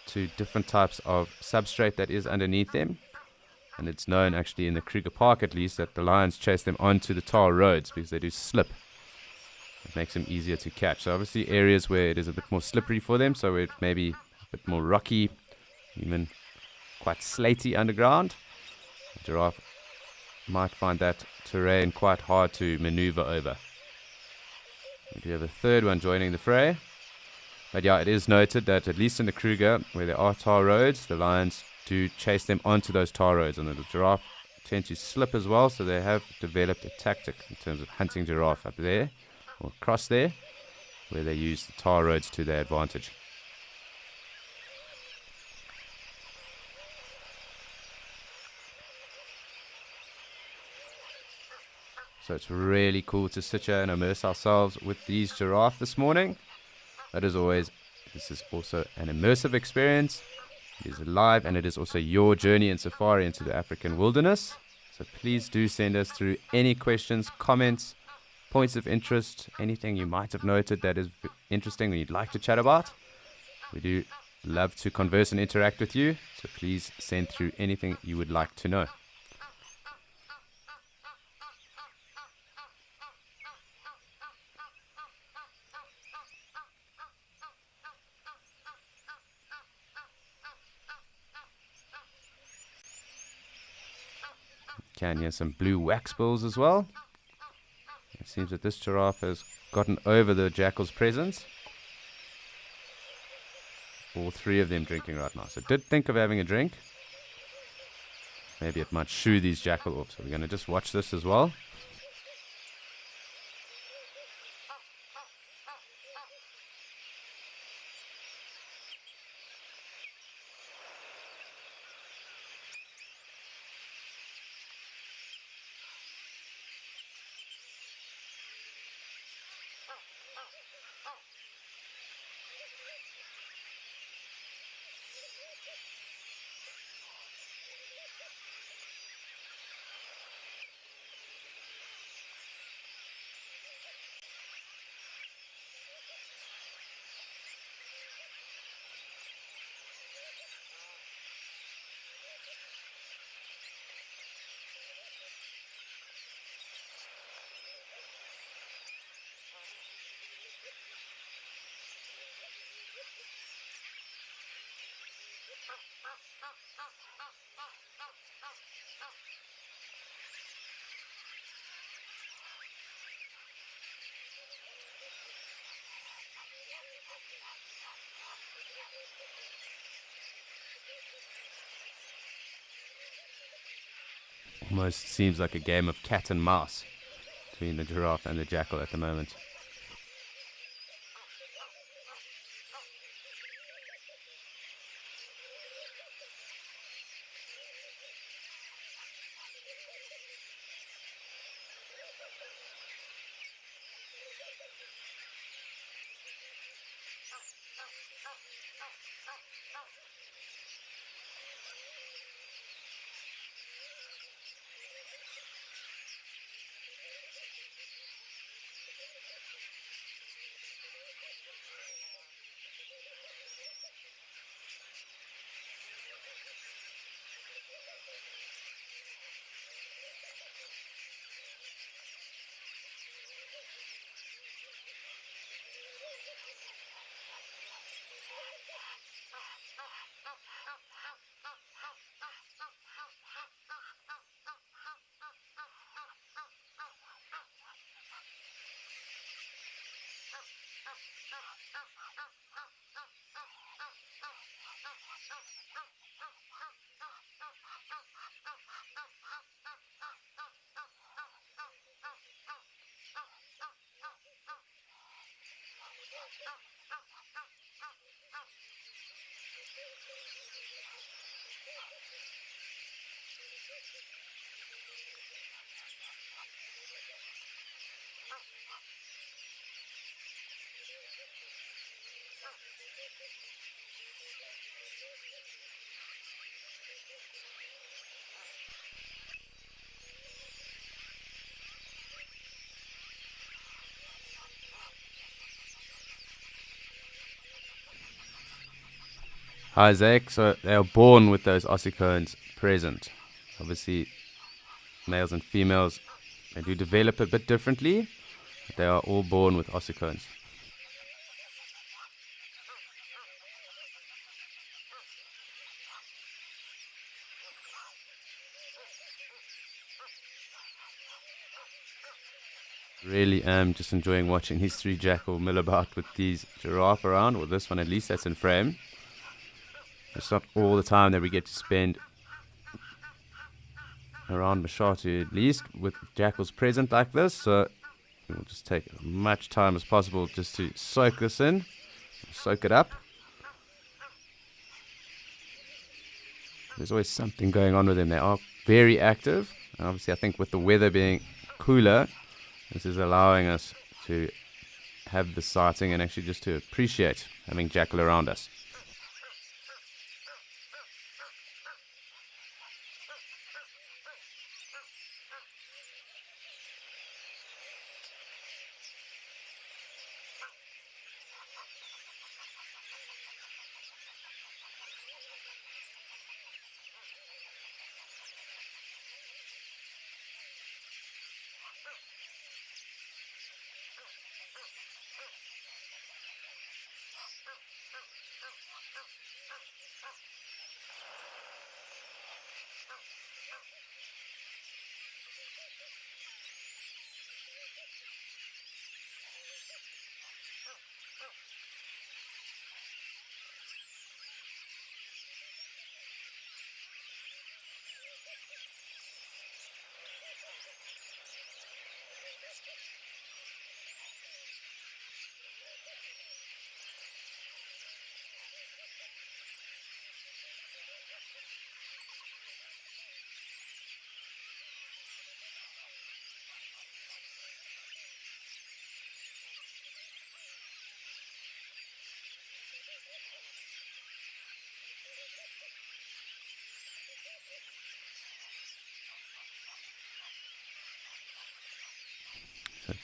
Speaker 1: to different types of substrate that is underneath them. And it's known actually in the Kruger Park at least that the lions chase them onto the tar roads because they do slip. It makes them easier to catch. So obviously areas where it is a bit more slippery for them, so it may be a bit more rocky, even quite slaty underground. The giraffe might find that terrain quite hard to maneuver over. We do have a third one joining the fray. But yeah, it is noted that at least in the Kruger, where there are tar roads, the lions do chase them onto those tar roads, and the giraffe tend to slip as well, so they have developed a tactic in terms of hunting giraffe up there or across there, where they use the tar roads to their advantage. So it's really cool to sit here and immerse ourselves with these giraffe this morning. But as always, this is also an immersive experience. It is live, and it is also your journey in safari into the African wilderness. So please do send us through any questions, comments, points of interest, anything you might have noted that is interesting and you'd like to chat about. We do love to converse and interact with you, so please send through anything you would like to know. Can hear some blue wax bills as well. It seems that this giraffe has gotten over the jackal's presence. All three of them drinking right now. So did think of having a drink. Maybe it might shoo these jackal off. So we're going to just watch this as well. Almost seems like a game of cat and mouse between the giraffe and the jackal at the moment. Isaac, so they are born with those ossicones present. Obviously, males and females, they do develop a bit differently, but they are all born with ossicones. Really am just enjoying watching these three jackal mill about with these giraffe around, or this one at least that's in frame. It's not all the time that we get to spend around Mashatu, at least with jackals present like this, so we'll just take as much time as possible just to soak this in, soak it up. There's always something going on with them. They are very active, and obviously I think with the weather being cooler, this is allowing us to have the sighting and actually just to appreciate having jackal around us.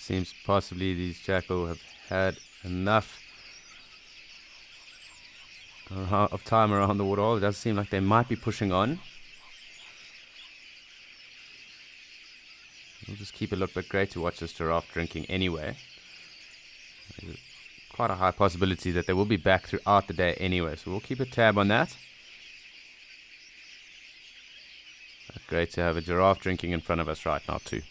Speaker 1: Seems possibly these jackal have had enough of time around the waterhole. It does seem like they might be pushing on. We'll just keep a look, but great to watch this giraffe drinking anyway. There's quite a high possibility that they will be back throughout the day anyway, so we'll keep a tab on that. But great to have a giraffe drinking in front of us right now too.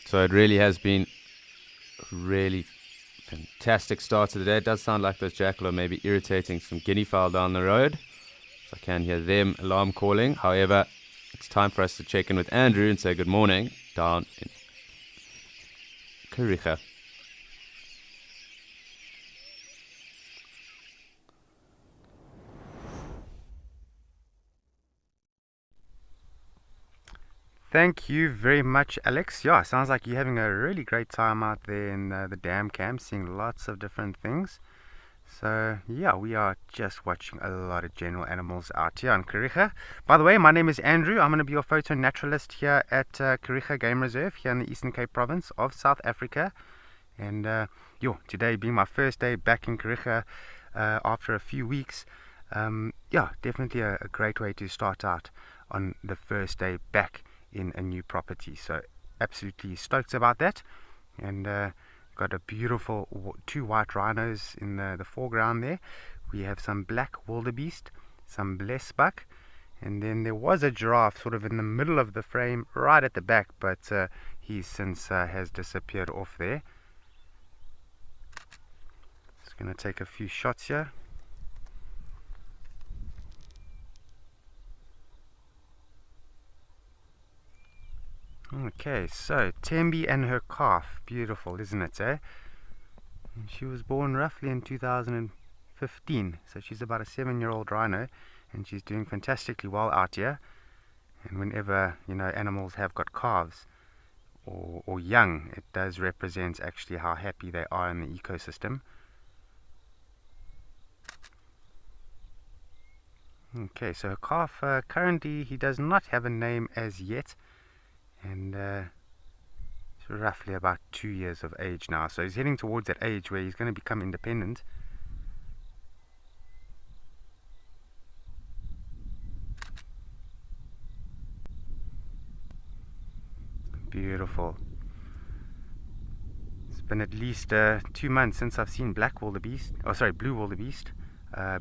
Speaker 1: So it really has been a really fantastic start to the day. It does sound like those jackal are maybe irritating some guinea fowl down the road. So I can hear them alarm calling. However, it's time for us to check in with Andrew and say good morning down in Kariega.
Speaker 4: Thank you very much, Alex. Yeah, sounds like you're having a really great time out there in the dam camp, seeing lots of different things. So, yeah, we are just watching a lot of general animals out here in Kariega. By the way, my name is Andrew. I'm going to be your photo naturalist here at Kariega Game Reserve here in the Eastern Cape province of South Africa. And, today being my first day back in Kariega after a few weeks. Definitely a great way to start out on the first day back in a new property. So absolutely stoked about that. And got a beautiful 2 white rhinos in the foreground there. We have some black wildebeest, some blesbuck, and then there was a giraffe sort of in the middle of the frame right at the back, but he since has disappeared off there. Just going to take a few shots here. Okay, so Tembi and her calf, beautiful, isn't it, eh? And she was born roughly in 2015, so she's about a 7-year-old rhino, and she's doing fantastically well out here. And whenever, animals have got calves or young, it does represent actually how happy they are in the ecosystem. Okay, so her calf, currently he does not have a name as yet. And he's roughly about 2 years of age now, so he's heading towards that age where he's going to become independent. Beautiful. It's been at least 2 months since I've seen blue wildebeest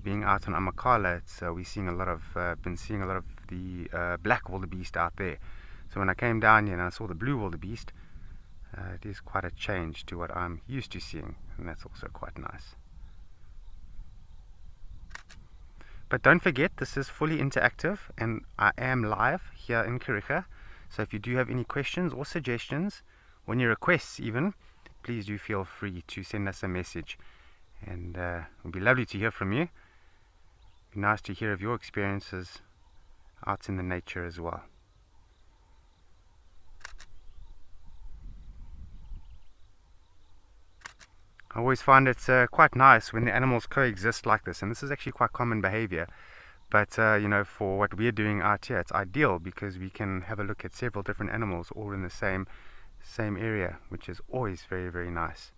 Speaker 4: being out on Amakhala. So we're seeing been seeing a lot of the black wildebeest out there. So when I came down here and I saw the blue wildebeest, it is quite a change to what I'm used to seeing, and that's also quite nice. But don't forget, this is fully interactive, and I am live here in Kariega. So if you do have any questions or suggestions, or any requests even, please do feel free to send us a message, and it would be lovely to hear from you. It'd be nice to hear of your experiences out in the nature as well. I always find it quite nice when the animals coexist like this, and this is actually quite common behavior. But for what we're doing out here, it's ideal because we can have a look at several different animals all in the same area, which is always very, very nice.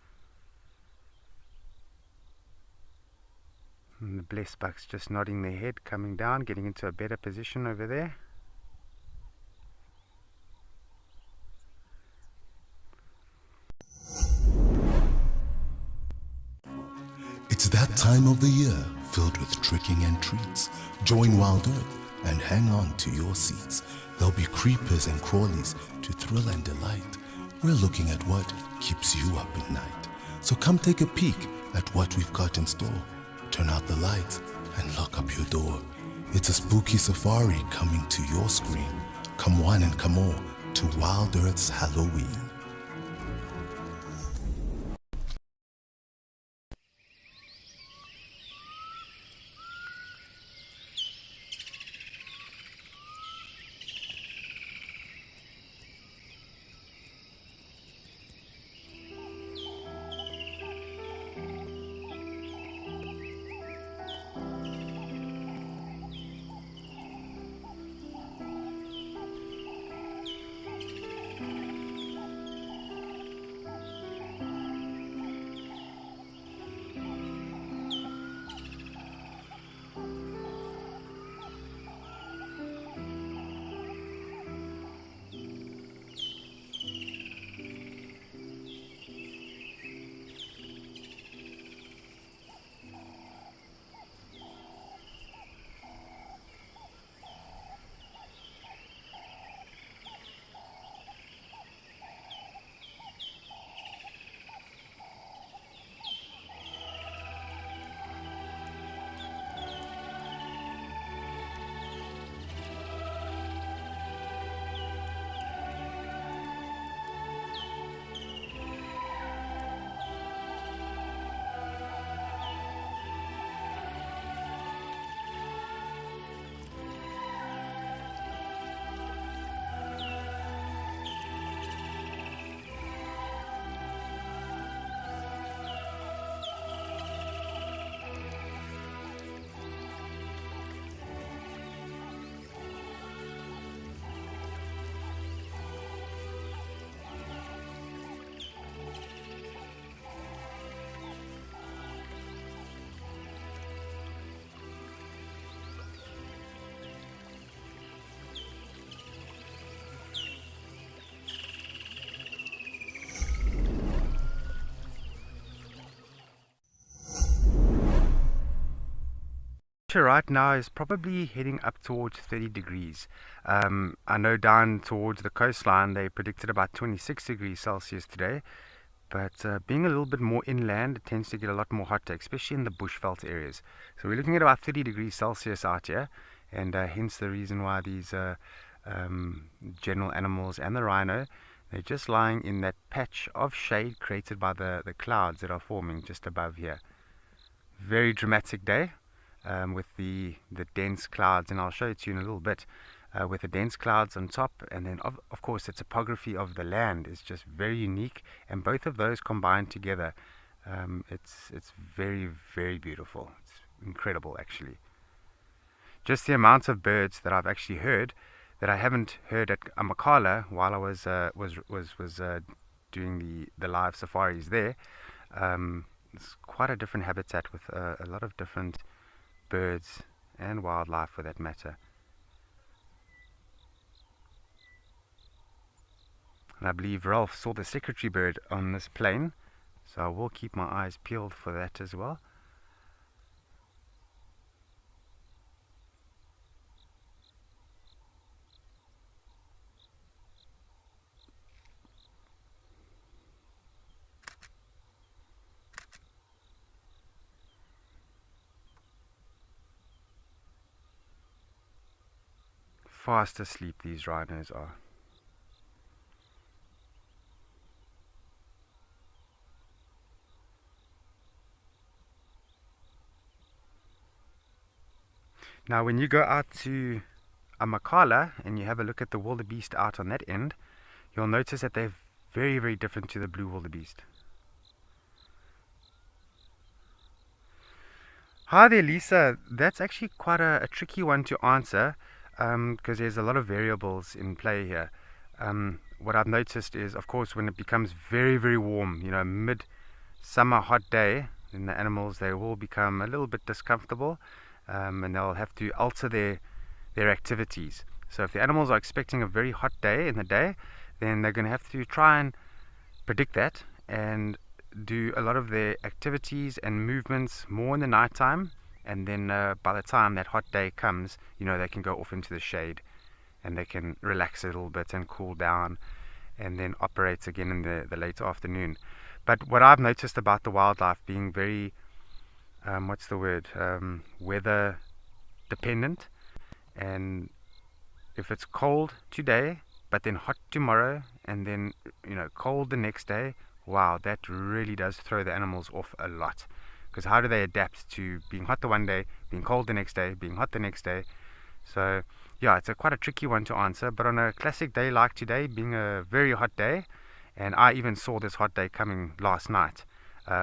Speaker 4: And the blesbuck's just nodding their head, coming down, getting into a better position over there.
Speaker 3: It's that time of the year filled with tricking and treats. Join Wild Earth and hang on to your seats. There'll be creepers and crawlies to thrill and delight. We're looking at what keeps you up at night. So come take a peek at what we've got in store. Turn out the lights and lock up your door. It's a spooky safari coming to your screen. Come one and come all to Wild Earth's Halloween.
Speaker 4: Right now is probably heading up towards 30 degrees. I know down towards the coastline they predicted about 26 degrees Celsius today, but being a little bit more inland, it tends to get a lot more hotter, especially in the bushveld areas. So we're looking at about 30 degrees Celsius out here, and hence the reason why these general animals and the rhino, they're just lying in that patch of shade created by the clouds that are forming just above here. Very dramatic day. With the dense clouds, and I'll show it to you in a little bit, with the dense clouds on top, and then of course the topography of the land is just very unique, and both of those combined together, it's very, very beautiful. It's incredible actually. Just the amount of birds that I've actually heard that I haven't heard at Amakhala while I was doing the live safaris there. It's quite a different habitat with a lot of different birds and wildlife for that matter. And I believe Ralph saw the secretary bird on this plane, so I will keep my eyes peeled for that as well. Fast asleep these rhinos are. Now when you go out to Amakhala and you have a look at the wildebeest out on that end, you'll notice that they're very, very different to the blue wildebeest. Hi there, Lisa. That's actually quite a tricky one to answer, because there's a lot of variables in play here. What I've noticed is, of course, when it becomes very, very warm, you know, mid-summer hot day, then the animals, they will become a little bit discomfortable, and they'll have to alter their activities. So if the animals are expecting a very hot day in the day, then they're going to have to try and predict that and do a lot of their activities and movements more in the night time, and then by the time that hot day comes, you know, they can go off into the shade and they can relax a little bit and cool down and then operate again in the late afternoon. But what I've noticed about the wildlife being very weather dependent, and if it's cold today, but then hot tomorrow, and then cold the next day. Wow, that really does throw the animals off a lot. Because how do they adapt to being hot the one day, being cold the next day, being hot the next day? So yeah, it's quite a tricky one to answer. But on a classic day like today, being a very hot day, and I even saw this hot day coming last night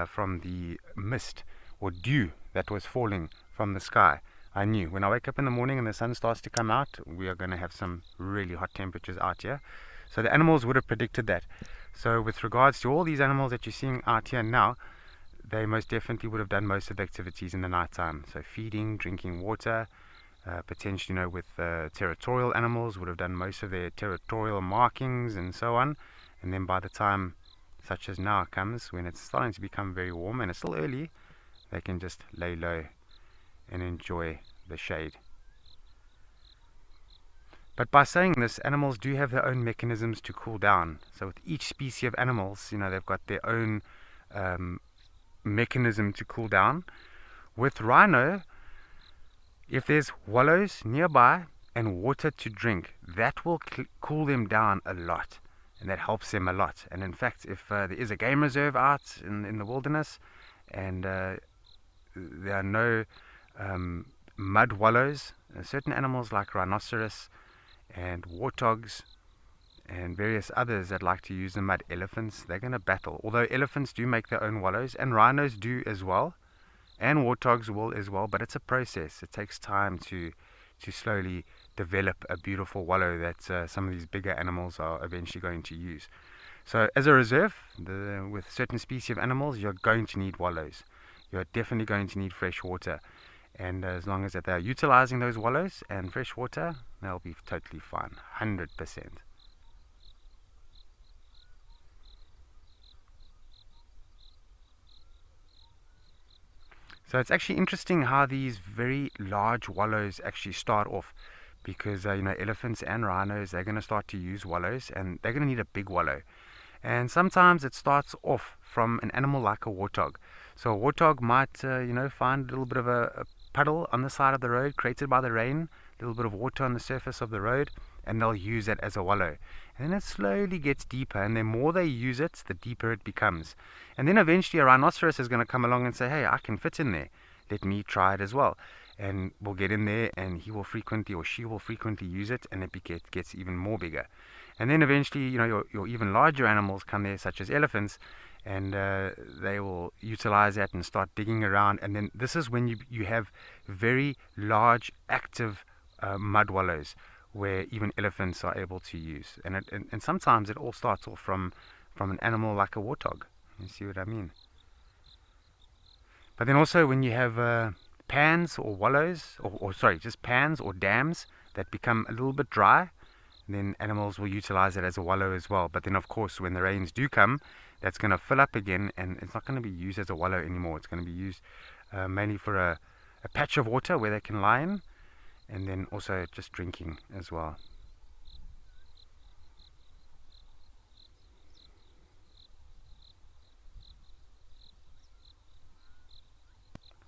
Speaker 4: from the mist or dew that was falling from the sky. I knew when I wake up in the morning and the sun starts to come out, we are going to have some really hot temperatures out here. So the animals would have predicted that. So with regards to all these animals that you're seeing out here now, they most definitely would have done most of the activities in the night time. So feeding, drinking water, potentially, with territorial animals would have done most of their territorial markings and so on. And then by the time such as now comes, when it's starting to become very warm and it's still early, they can just lay low and enjoy the shade. But by saying this, animals do have their own mechanisms to cool down. So with each species of animals, they've got their own mechanism to cool down. With rhino, if there's wallows nearby and water to drink, that will cool them down a lot, and that helps them a lot. And in fact, if there is a game reserve out in the wilderness and there are no mud wallows, certain animals like rhinoceros and warthogs and various others that like to use the mud, elephants, they're going to battle. Although elephants do make their own wallows, and rhinos do as well, and warthogs will as well, but it's a process. It takes time to slowly develop a beautiful wallow that some of these bigger animals are eventually going to use. So as a reserve, with certain species of animals, you're going to need wallows. You're definitely going to need fresh water. And as long as that they're utilizing those wallows and fresh water, they'll be totally fine, 100%. So it's actually interesting how these very large wallows actually start off, because elephants and rhinos, they're going to start to use wallows, and they're going to need a big wallow. And sometimes it starts off from an animal like a warthog. So a warthog might find a little bit of a puddle on the side of the road created by the rain, a little bit of water on the surface of the road, and they'll use it as a wallow. And then it slowly gets deeper, and the more they use it, the deeper it becomes. And then eventually a rhinoceros is going to come along and say, hey, I can fit in there. Let me try it as well. And we'll get in there, and he will frequently, or she will frequently use it, and it gets even more bigger. And then eventually, your even larger animals come there, such as elephants, and they will utilize that and start digging around. And then this is when you have very large, active mud wallows, where even elephants are able to use. And sometimes it all starts off from an animal like a warthog. You see what I mean? But then also when you have pans or wallows, or sorry, just pans or dams that become a little bit dry, then animals will utilize it as a wallow as well. But then of course when the rains do come, that's going to fill up again, and it's not going to be used as a wallow anymore. It's going to be used mainly for a patch of water where they can lie in, and then also just drinking as well.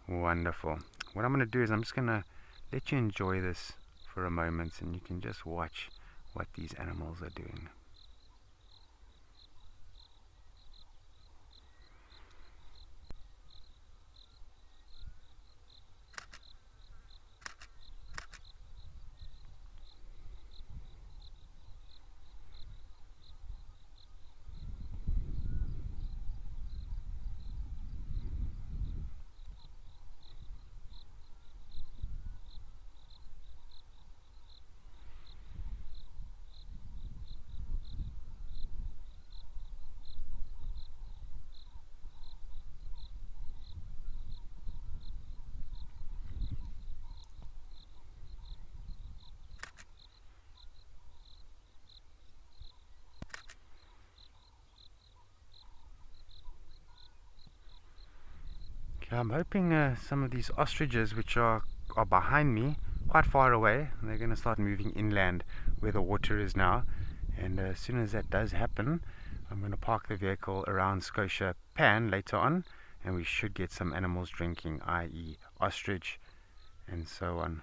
Speaker 4: Wonderful. What I'm going to do is I'm just going to let you enjoy this for a moment, and you can just watch what these animals are doing. I'm hoping some of these ostriches, which are behind me, quite far away, they're going to start moving inland where the water is now. And as soon as that does happen, I'm going to park the vehicle around Scotia Pan later on, and we should get some animals drinking, i.e. ostrich and so on.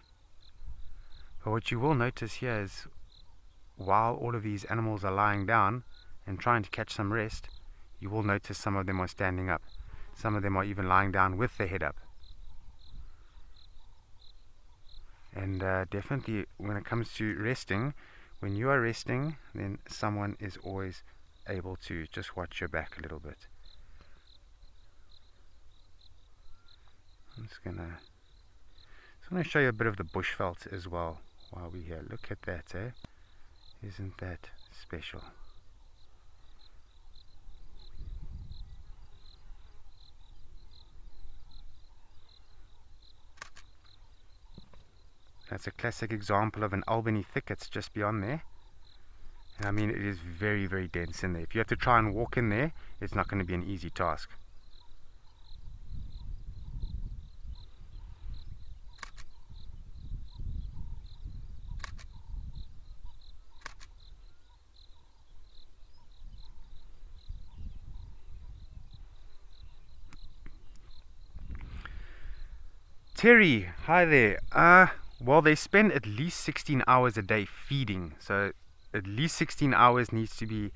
Speaker 4: But what you will notice here is while all of these animals are lying down and trying to catch some rest, you will notice some of them are standing up. Some of them are even lying down with their head up. And definitely when it comes to resting, when you are resting, then someone is always able to just watch your back a little bit. I'm just gonna show you a bit of the bushveld as well while we're here. Look at that, eh? Isn't that special? That's a classic example of an Albany thicket just beyond there. And I mean, it is very, very dense in there. If you have to try and walk in there, it's not going to be an easy task. Terry, hi there. Well, they spend at least 16 hours a day feeding, so at least 16 hours needs to be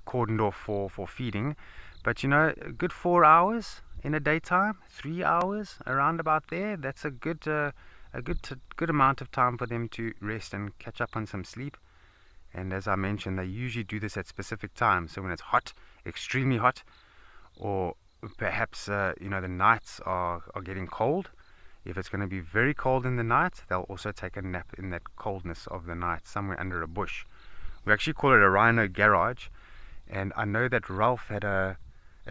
Speaker 4: cordoned off for feeding. But you know, a good 4 hours in a daytime, 3 hours around about there. That's a good amount of time for them to rest and catch up on some sleep. And as I mentioned, they usually do this at specific times. So when it's hot, extremely hot, or perhaps you know, the nights are getting cold. If it's going to be very cold in the night, they'll also take a nap in that coldness of the night, somewhere under a bush. We actually call it a rhino garage. And I know that Ralph had a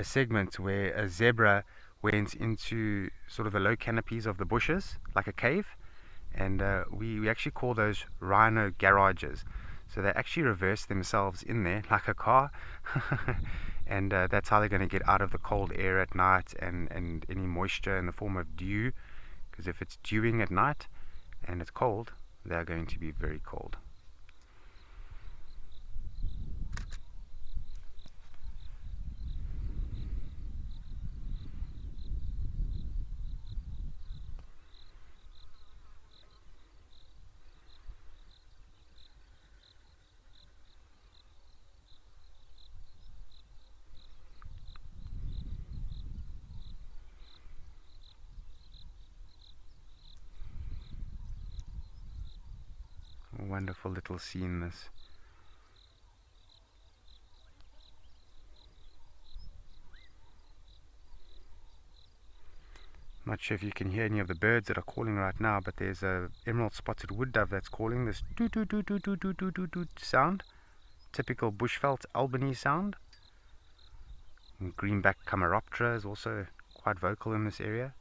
Speaker 4: segment where a zebra went into sort of the low canopies of the bushes, like a cave. And we actually call those rhino garages. So they actually reverse themselves in there like a car. And that's how they're going to get out of the cold air at night and any moisture in the form of dew. Because if it's dewing at night and it's cold, they're going to be very cold. Wonderful little scene, this. Not sure if you can hear any of the birds that are calling right now, but there's a emerald spotted wood dove that's calling this toot toot toot toot toot toot toot toot toot sound. Typical bushveld Albany sound. And greenback Camaroptera is also quite vocal in this area.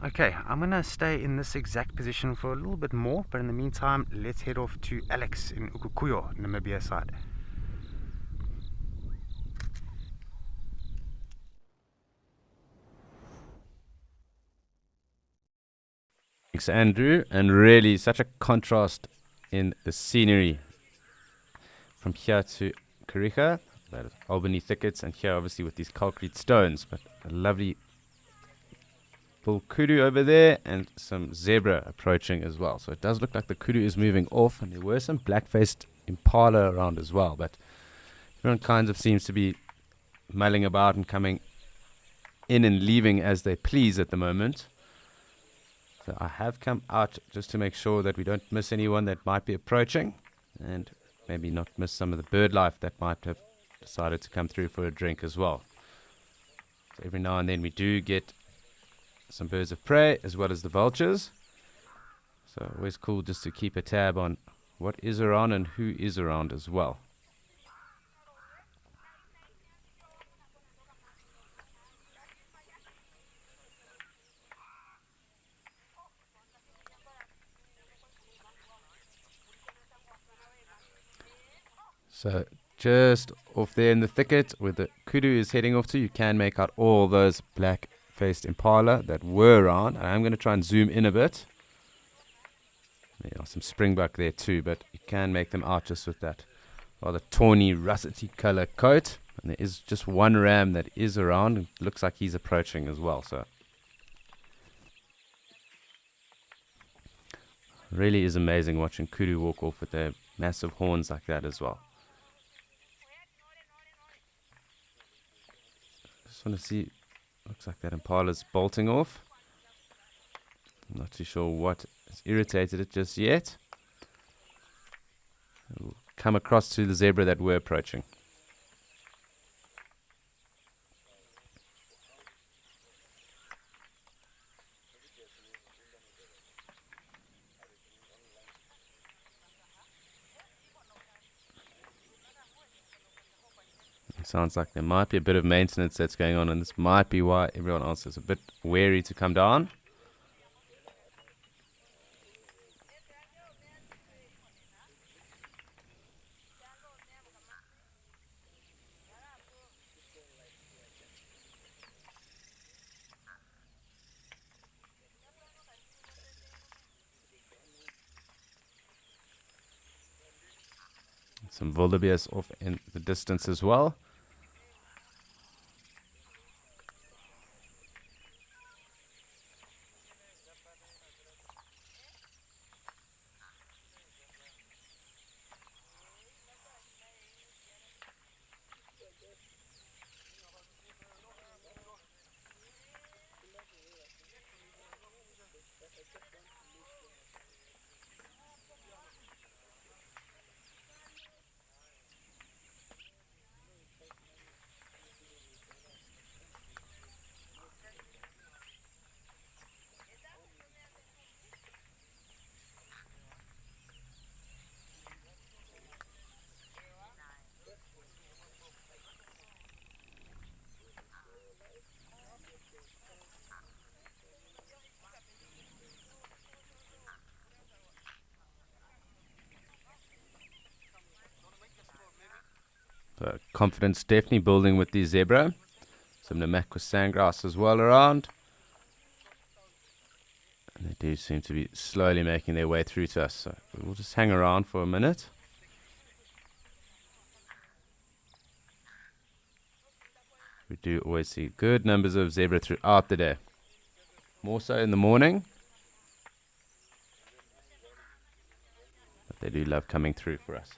Speaker 4: Okay, I'm going to stay in this exact position for a little bit more, but in the meantime, let's head off to Alex in Ukukuyo, Namibia side.
Speaker 1: Thanks, Andrew. And really, such a contrast in the scenery from here to Kariga, that is Albany thickets, and here obviously with these concrete stones, but a lovely bull kudu over there and some zebra approaching as well. So it does look like the kudu is moving off, and there were some black-faced impala around as well, but everyone kind of seems to be mulling about and coming in and leaving as they please at the moment. So I have come out just to make sure that we don't miss anyone that might be approaching, and maybe not miss some of the bird life that might have decided to come through for a drink as well. So every now and then we do get some birds of prey as well as the vultures. So always cool just to keep a tab on what is around and who is around as well. So just off there in the thicket where the kudu is heading off to, you can make out all those black-faced impala that were around. And I'm going to try and zoom in a bit. There are some springbuck there too, but you can make them out just with that rather tawny, russety color coat. And there is just one ram that is around. It looks like he's approaching as well. So Really is amazing watching kudu walk off with their massive horns like that as well. Just want to see, looks like that impala's bolting off. I'm not too sure what has irritated it just yet. We'll come across to the zebra that we're approaching. It sounds like there might be a bit of maintenance that's going on, and this might be why everyone else is a bit wary to come down. Some wildebeest off in the distance as well. So confidence definitely building with the zebra. Some Namakwa sandgrass as well around. And they do seem to be slowly making their way through to us. So we'll just hang around for a minute. We do always see good numbers of zebra throughout the day. More so in the morning. But they do love coming through for us.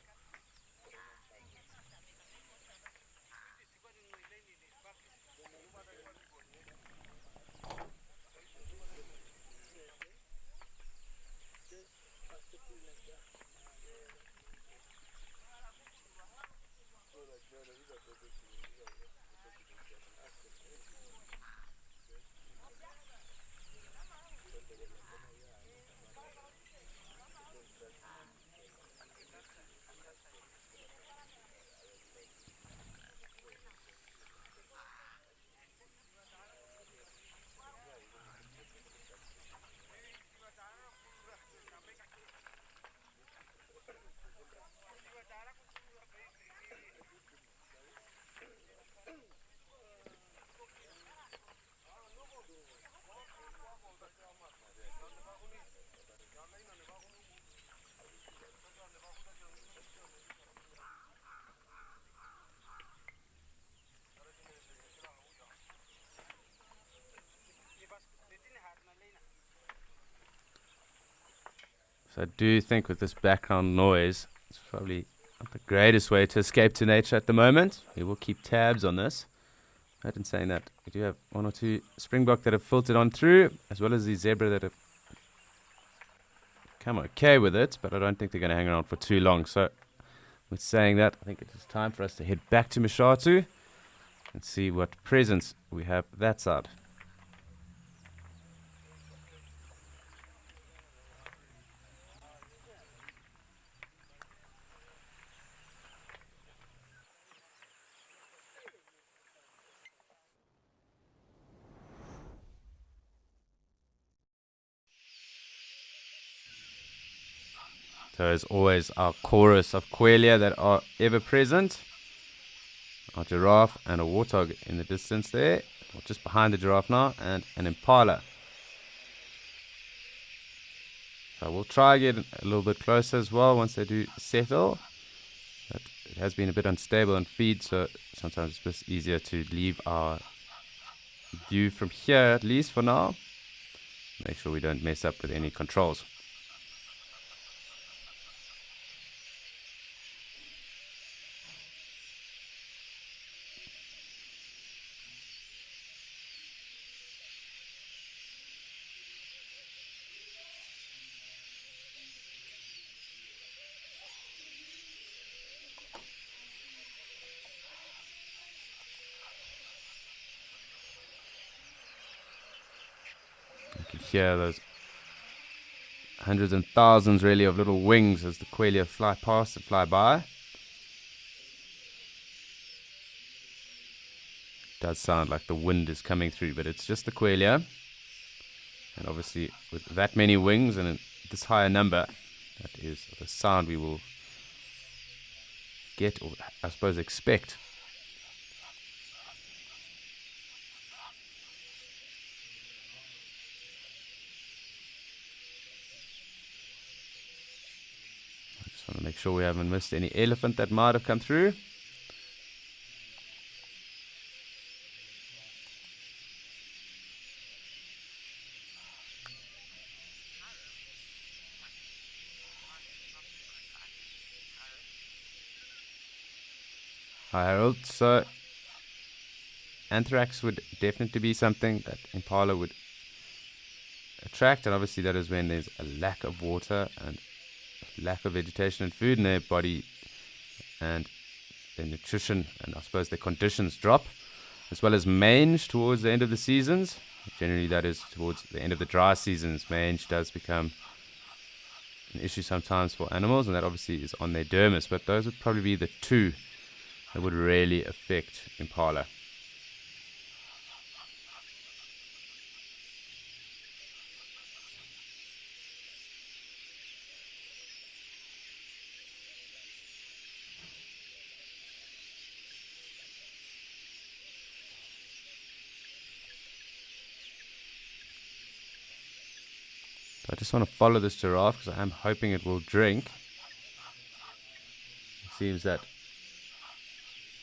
Speaker 1: So I do think with this background noise, it's probably not the greatest way to escape to nature at the moment. We will keep tabs on this. Right, in saying that, we do have one or two springbok that have filtered on through, as well as the zebra that have come okay with it, but I don't think they're going to hang around for too long. So with saying that, I think it is time for us to head back to Mashatu and see what presents we have that side. So as always, our chorus of Quelea that are ever present. Our giraffe and a warthog in the distance there, or just behind the giraffe now, and an impala. So we'll try get a little bit closer as well once they do settle. But it has been a bit unstable on feed, so sometimes it's just easier to leave our view from here, at least for now. Make sure we don't mess up with any controls. hear those hundreds and thousands, really, of little wings as the quail fly past and fly by. It does sound like the wind is coming through, but it's just the quail. And obviously, with that many wings and this higher number, that is the sound we will get, or I suppose expect. I just want to make sure we haven't missed any elephant that might have come through. Hi Harold. So anthrax would definitely be something that impala would attract, and obviously that is when there's a lack of water and lack of vegetation and food in their body, and their nutrition and I suppose their conditions drop, as well as mange towards the end of the seasons. Generally that is towards the end of the dry seasons. Mange does become an issue sometimes for animals, and that obviously is on their dermis, but those would probably be the two that would really affect impala. I just want to follow this giraffe because I'm hoping it will drink. It seems that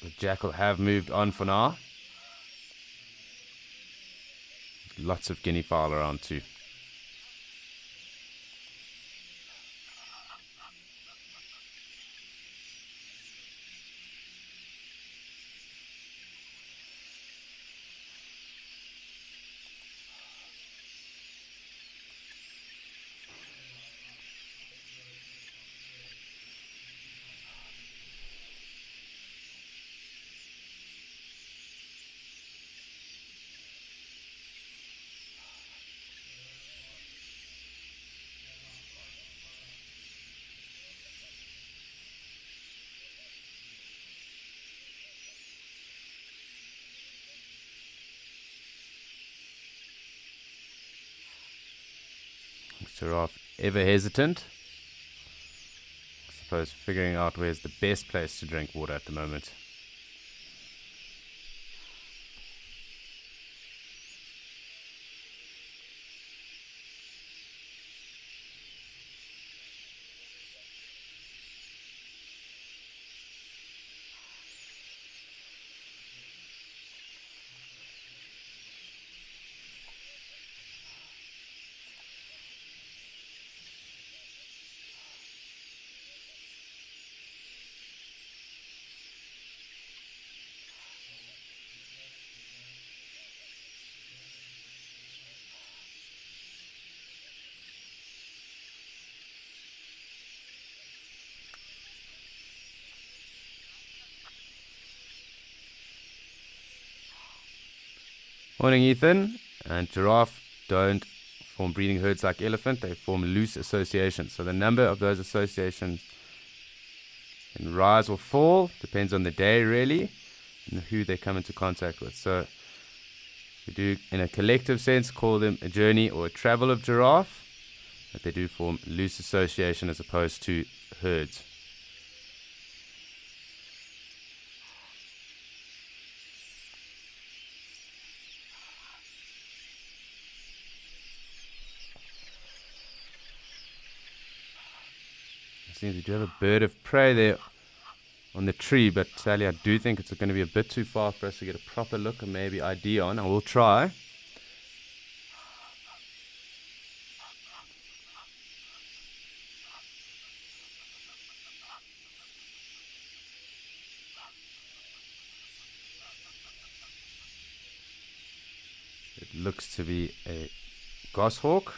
Speaker 1: the jackal have moved on for now. Lots of guinea fowl around too. Giraffe ever hesitant. I suppose figuring out where's the best place to drink water at the moment. Morning, Ethan. And giraffe don't form breeding herds like elephant. They form loose associations. So the number of those associations can rise or fall. Depends on the day, really, and who they come into contact with. So we do, in a collective sense, call them a journey or a travel of giraffe. But they do form loose association as opposed to herds. Seems we do have a bird of prey there on the tree, but Sally, I do think it's going to be a bit too far for us to get a proper look and maybe ID on. I will try. It looks to be a goshawk.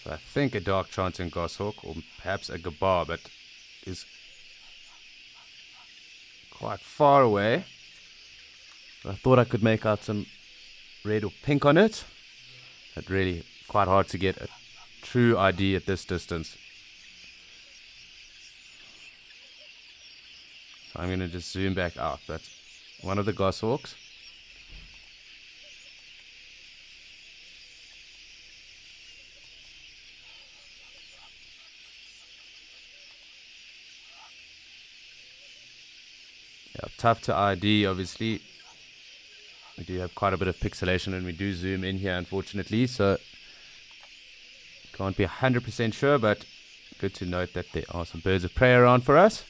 Speaker 1: So I think a dark chanting goshawk, or perhaps a gabar, but is quite far away. I thought I could make out some red or pink on it, but really quite hard to get a true ID at this distance. So I'm going to just zoom back out. That's one of the goshawks. Yeah, tough to ID, obviously. We do have quite a bit of pixelation and we do zoom in here, unfortunately, so can't be 100% sure, but good to note that there are some birds of prey around for us.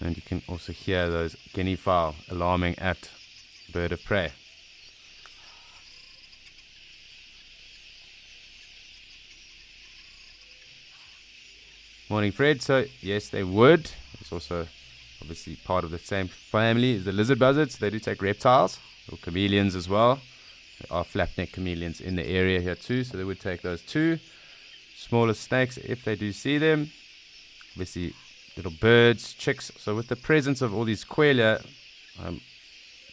Speaker 1: And you can also hear those guinea fowl alarming at bird of prey. Morning, Fred. So, yes, they would. It's also obviously part of the same family as the lizard buzzards. They do take reptiles or chameleons as well. There are flapneck chameleons in the area here too, so they would take those too. Smaller snakes, if they do see them. Obviously, little birds, chicks. So with the presence of all these quelea, I'm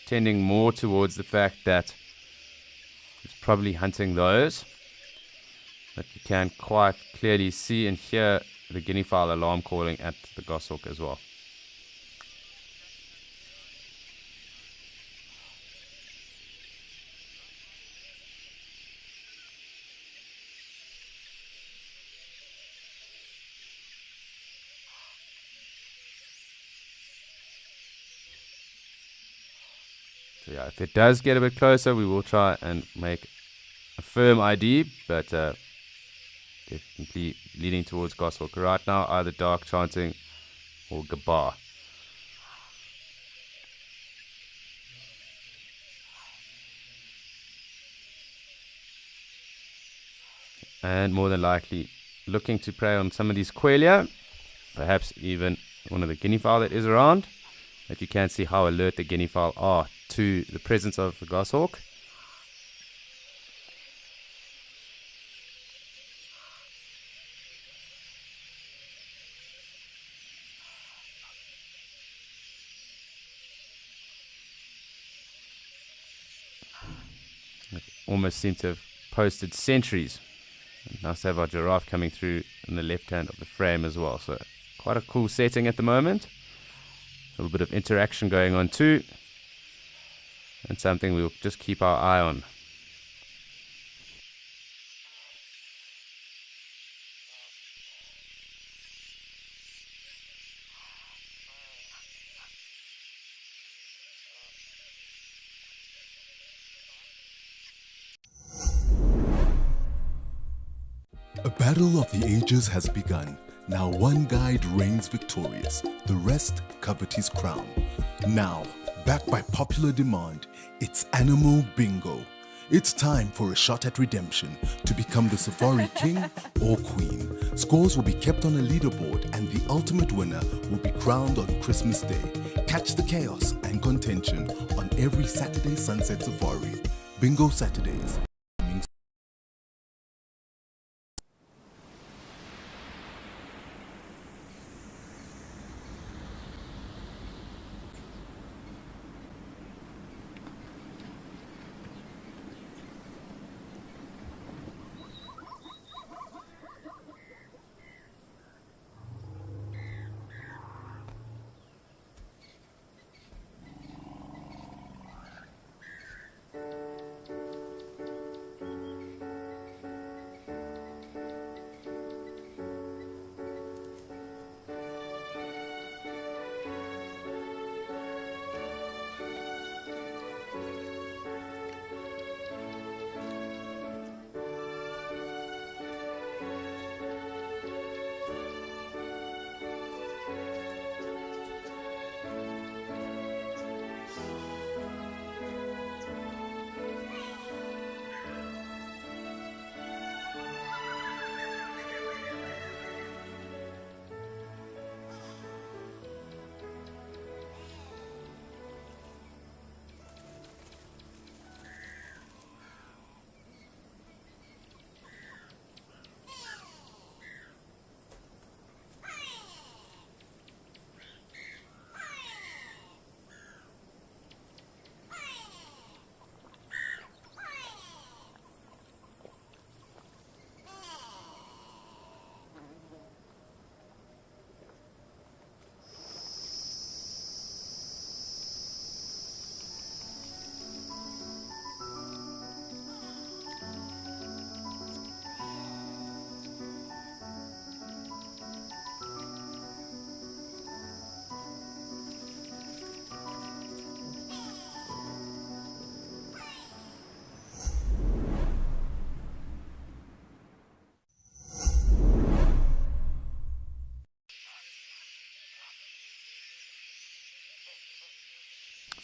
Speaker 1: tending more towards the fact that it's probably hunting those. But you can quite clearly see and hear the guinea fowl alarm calling at the goshawk as well. So yeah, if it does get a bit closer, we will try and make a firm ID, but definitely leaning towards goshawk right now, either dark chanting or gabar. And more than likely looking to prey on some of these quelea, perhaps even one of the guinea fowl that is around. But you can see how alert the guinea fowl are to the presence of the goshawk. Almost seem to have posted sentries. Nice to have our giraffe coming through in the left hand of the frame as well. So quite a cool setting at the moment. A little bit of interaction going on too. And something we'll just keep our eye on.
Speaker 3: A battle of the ages has begun. Now one guide reigns victorious. The rest covet his crown. Now, backed by popular demand, it's Animal Bingo. It's time for a shot at redemption to become the safari king or queen. Scores will be kept on a leaderboard and the ultimate winner will be crowned on Christmas Day. Catch the chaos and contention on every Saturday Sunset Safari. Bingo Saturdays.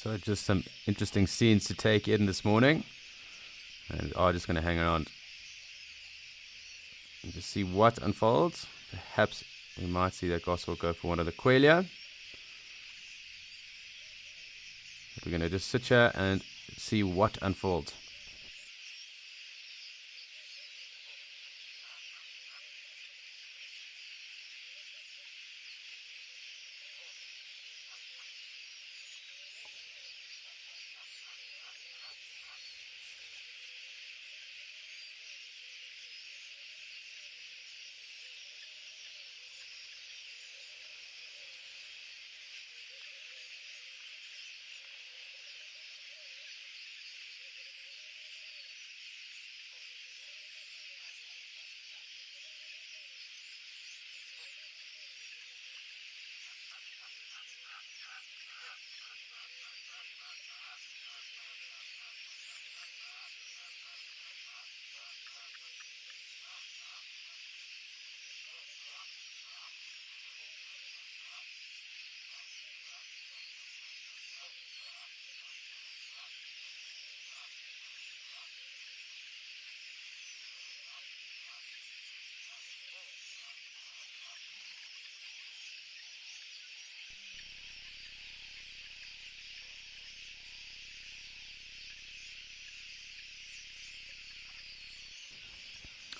Speaker 1: So just some interesting scenes to take in this morning. And we are just going to hang around and just see what unfolds. Perhaps we might see that Goss will go for one of the Quelia. We're going to just sit here and see what unfolds.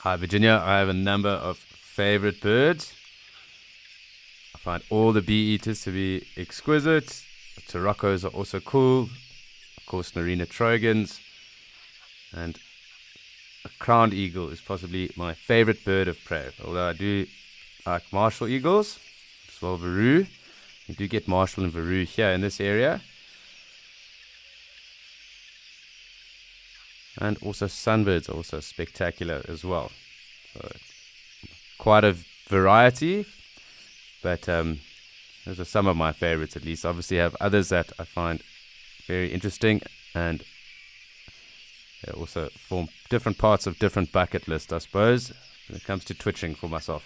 Speaker 1: Hi Virginia, I have a number of favorite birds. I find all the bee eaters to be exquisite. The Toroccos are also cool. Of course, Narina trogons. And a crowned eagle is possibly my favorite bird of prey. Although I do like martial eagles, as well Veru. You do get martial and Veru here in this area. And also sunbirds are also spectacular as well. So quite a variety, but those are some of my favorites at least. Obviously I have others that I find very interesting, and they also form different parts of different bucket lists, I suppose, when it comes to twitching for myself.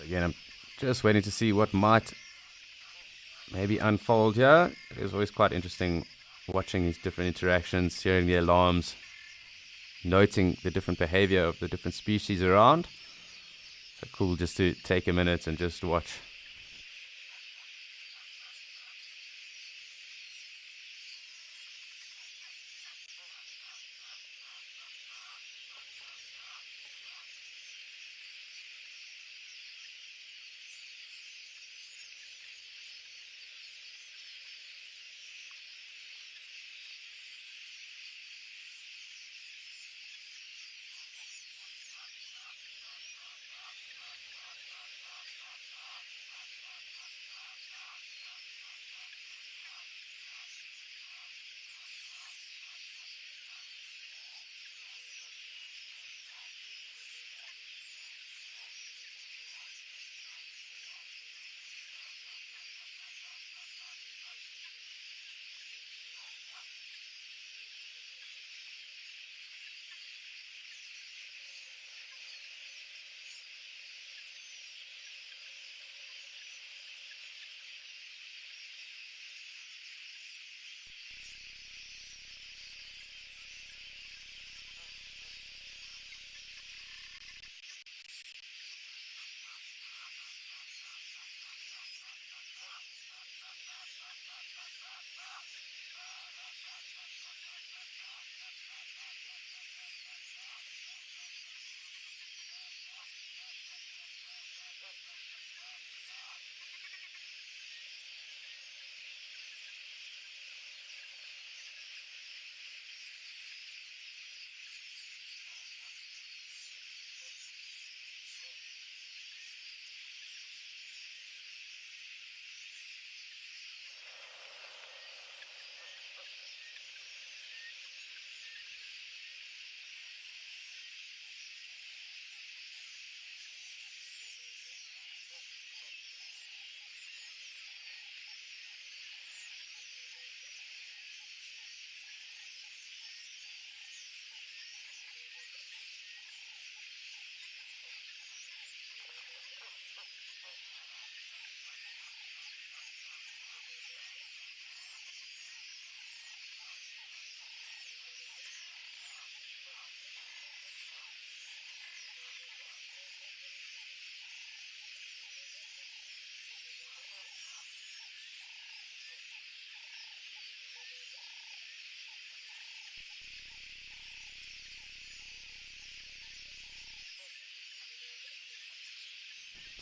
Speaker 1: Again, I'm just waiting to see what might maybe unfold here. It is always quite interesting watching these different interactions, hearing the alarms, noting the different behavior of the different species around. So cool just to take a minute and just watch.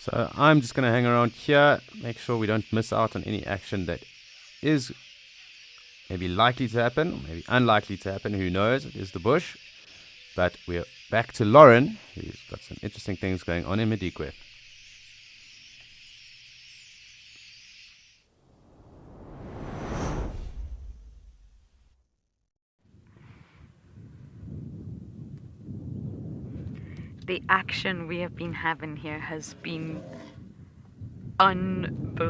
Speaker 1: So I'm just going to hang around here, make sure we don't miss out on any action that is maybe likely to happen, maybe unlikely to happen, who knows, it is the bush. But we're back to Lauren, who's got some interesting things going on in Madikwe.
Speaker 2: The action we have been having here has been unbelievable.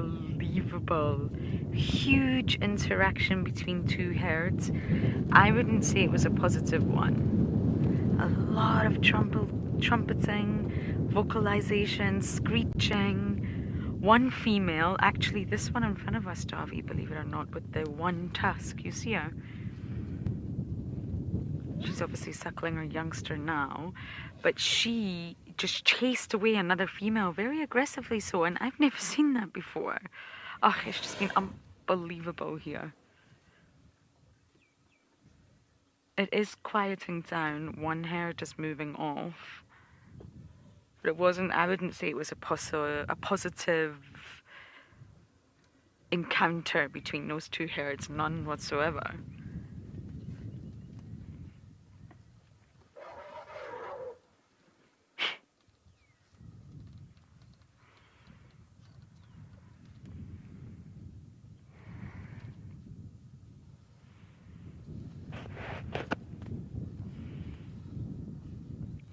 Speaker 2: Huge interaction between two herds. I wouldn't say it was a positive one. A lot of trumpeting, vocalization, screeching. One female, actually this one in front of us, Davi, believe it or not, with the one tusk. You see her? She's obviously suckling her youngster now, but she just chased away another female very aggressively so, and I've never seen that before. Oh, it's just been unbelievable here. It is quieting down, one herd is moving off, but it wasn't, I wouldn't say it was a positive encounter between those two herds, none whatsoever.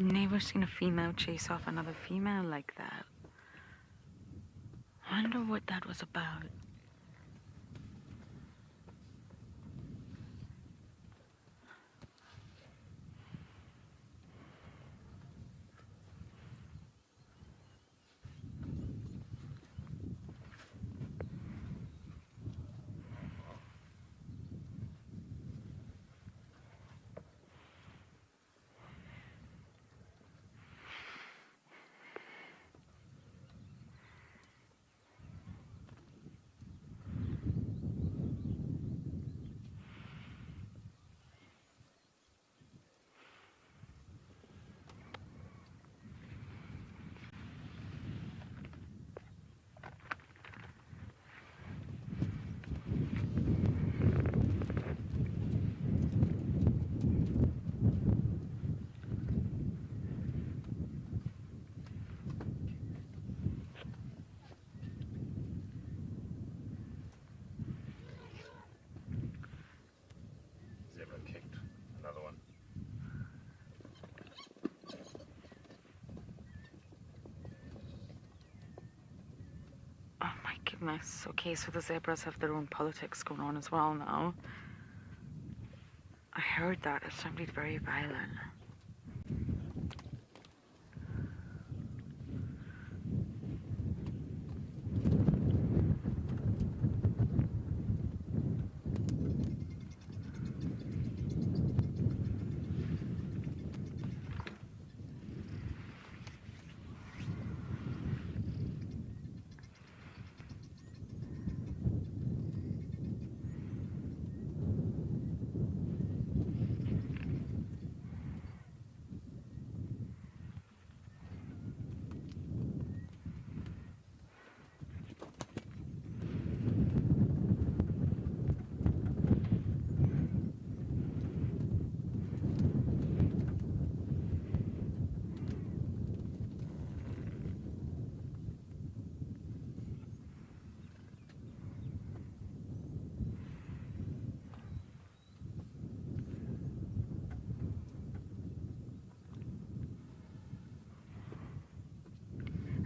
Speaker 2: Never seen a female chase off another female like that. I wonder what that was about. Oh my goodness. Okay, so the zebras have their own politics going on as well now. I heard that. It sounded very violent.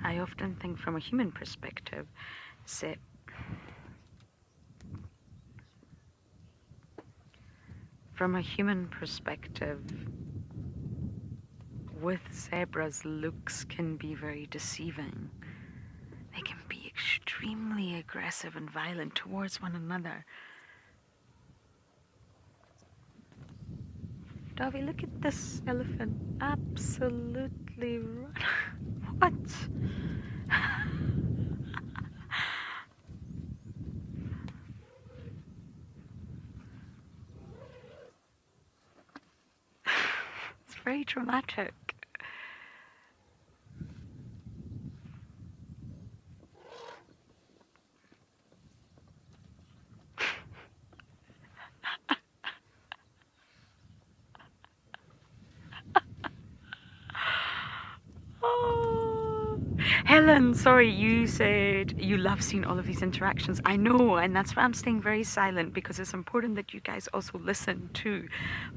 Speaker 2: I often think from a human perspective, with zebras, looks can be very deceiving. They can be extremely aggressive and violent towards one another. Davi, look at this elephant. Absolutely run. What? It's very dramatic. Helen, sorry, you said you love seeing all of these interactions. I know, and that's why I'm staying very silent, because it's important that you guys also listen too.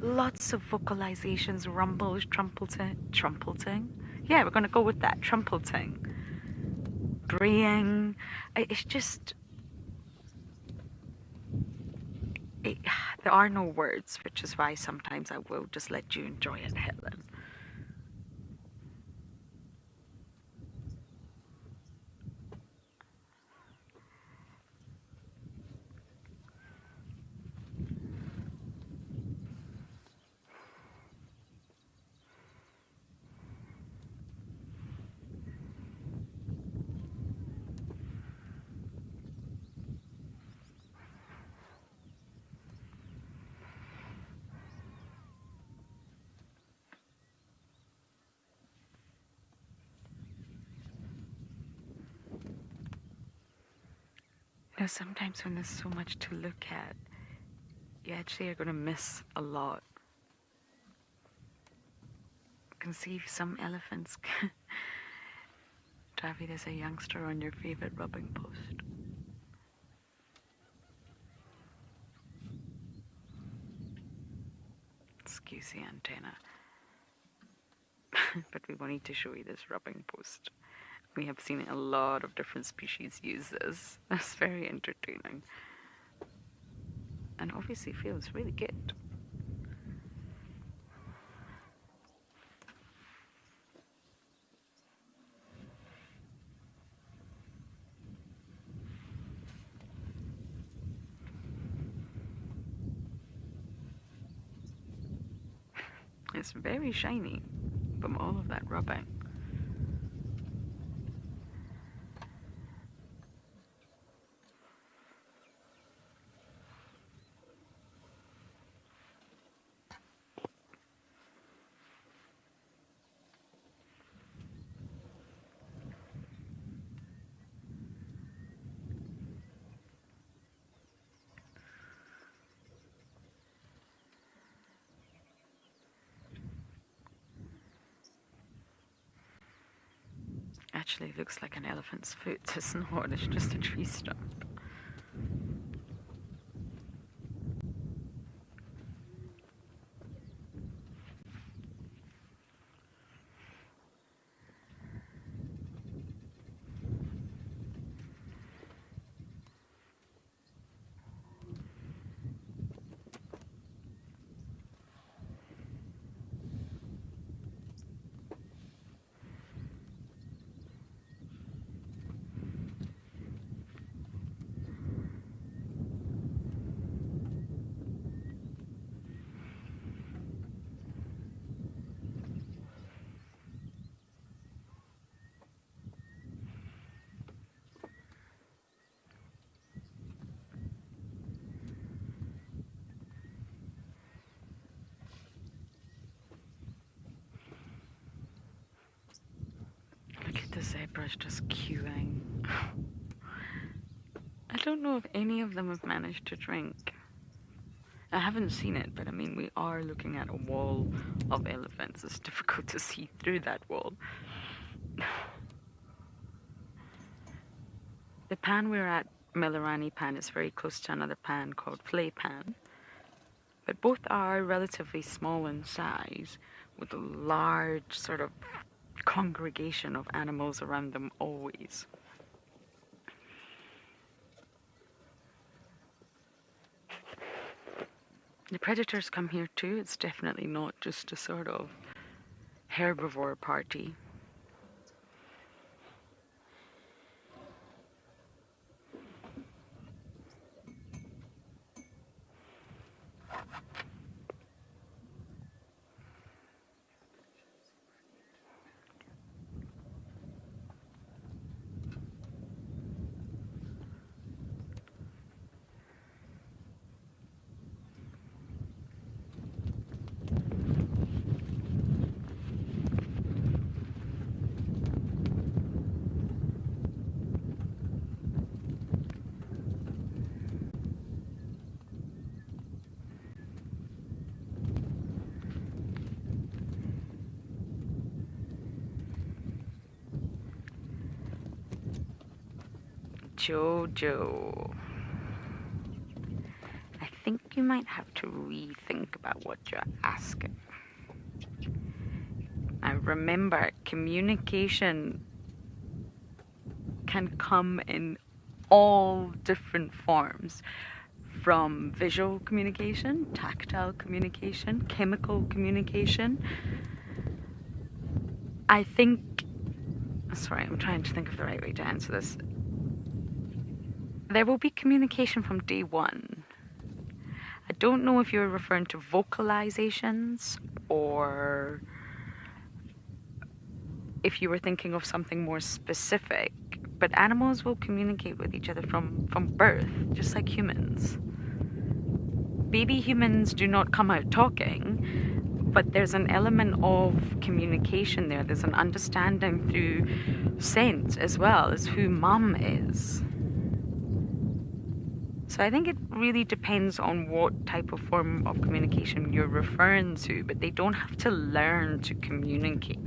Speaker 2: Lots of vocalizations, rumbles, trumpleting. Yeah, we're gonna go with that, trumpleting. Braying. It's just, it, there are no words, which is why sometimes I will just let you enjoy it, Helen. You know, sometimes when there's so much to look at, you actually are going to miss a lot. You can see some elephants. David is a youngster on your favorite rubbing post. Excuse the antenna. But we wanted to show you this rubbing post. We have seen a lot of different species use this. It's very entertaining. And obviously feels really good. It's very shiny from all of that rubbing. Actually, it looks like an elephant's foot. It's not, it's just a tree stump. Look at the zebras just queuing. I don't know if any of them have managed to drink. I haven't seen it, but I mean, we are looking at a wall of elephants. It's difficult to see through that wall. The pan we're at, Melarani pan, is very close to another pan called Flay pan. But both are relatively small in size, with a large sort of congregation of animals around them always. The predators come here too. It's definitely not just a sort of herbivore party. Jojo. I think you might have to rethink about what you're asking. Now remember, communication can come in all different forms. From visual communication, tactile communication, chemical communication. I think, sorry, I'm trying to think of the right way to answer this. There will be communication from day one. I don't know if you're referring to vocalizations or if you were thinking of something more specific, but animals will communicate with each other from birth, just like humans. Baby humans do not come out talking, but there's an element of communication there. There's an understanding through scent as well as who mum is. So I think it really depends on what type of form of communication you're referring to, but they don't have to learn to communicate.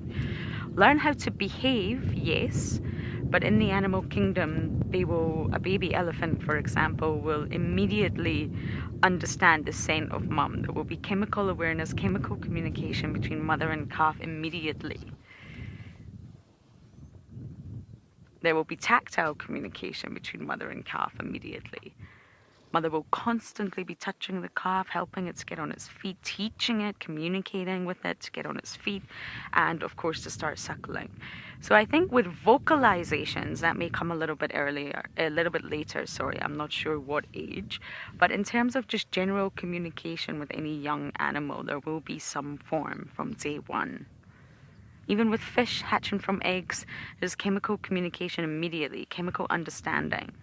Speaker 2: Learn how to behave, yes, but in the animal kingdom, a baby elephant, for example, will immediately understand the scent of mum. There will be chemical awareness, chemical communication between mother and calf immediately. There will be tactile communication between mother and calf immediately. Mother will constantly be touching the calf, helping it to get on its feet, teaching it, communicating with it to get on its feet, and of course to start suckling. So I think with vocalizations, that may come a little bit later, I'm not sure what age. But in terms of just general communication with any young animal, there will be some form from day one. Even with fish hatching from eggs, there's chemical communication immediately, chemical understanding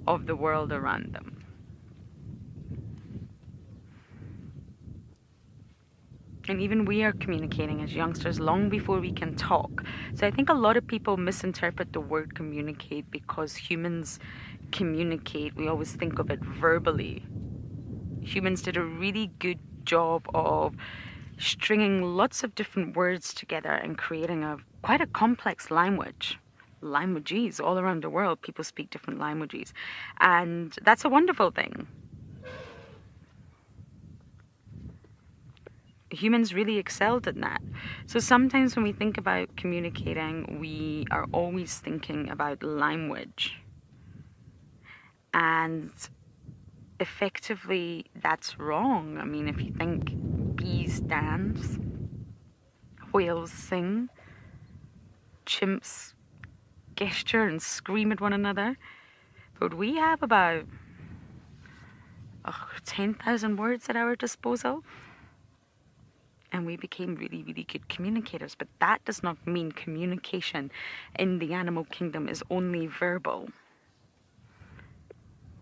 Speaker 2: of the world around them. And even we are communicating as youngsters long before we can talk. So I think a lot of people misinterpret the word communicate because humans communicate. We always think of it verbally. Humans did a really good job of stringing lots of different words together and creating quite a complex language. Languages all around the world, people speak different languages, and that's a wonderful thing. Humans really excelled in that. So sometimes when we think about communicating, we are always thinking about language, and effectively that's wrong. I mean, if you think bees dance, whales sing, chimps gesture and scream at one another, but we have about 10,000 words at our disposal, and we became really, really good communicators. But that does not mean communication in the animal kingdom is only verbal.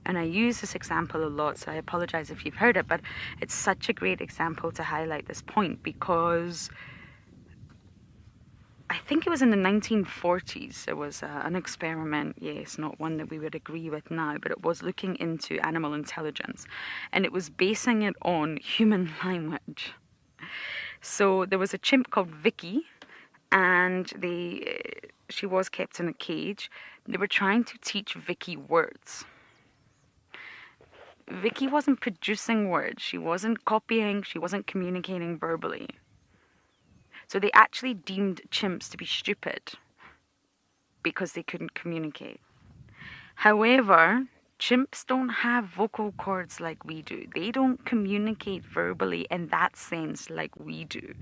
Speaker 2: And I use this example a lot, so I apologize if you've heard it, but it's such a great example to highlight this point, because I think it was in the 1940s, there was an experiment, yes, not one that we would agree with now, but it was looking into animal intelligence, and it was basing it on human language. So there was a chimp called Vicky, and she was kept in a cage. They were trying to teach Vicky words. Vicky wasn't producing words, she wasn't copying, she wasn't communicating verbally. So they actually deemed chimps to be stupid because they couldn't communicate. However, chimps don't have vocal cords like we do. They don't communicate verbally in that sense like we do.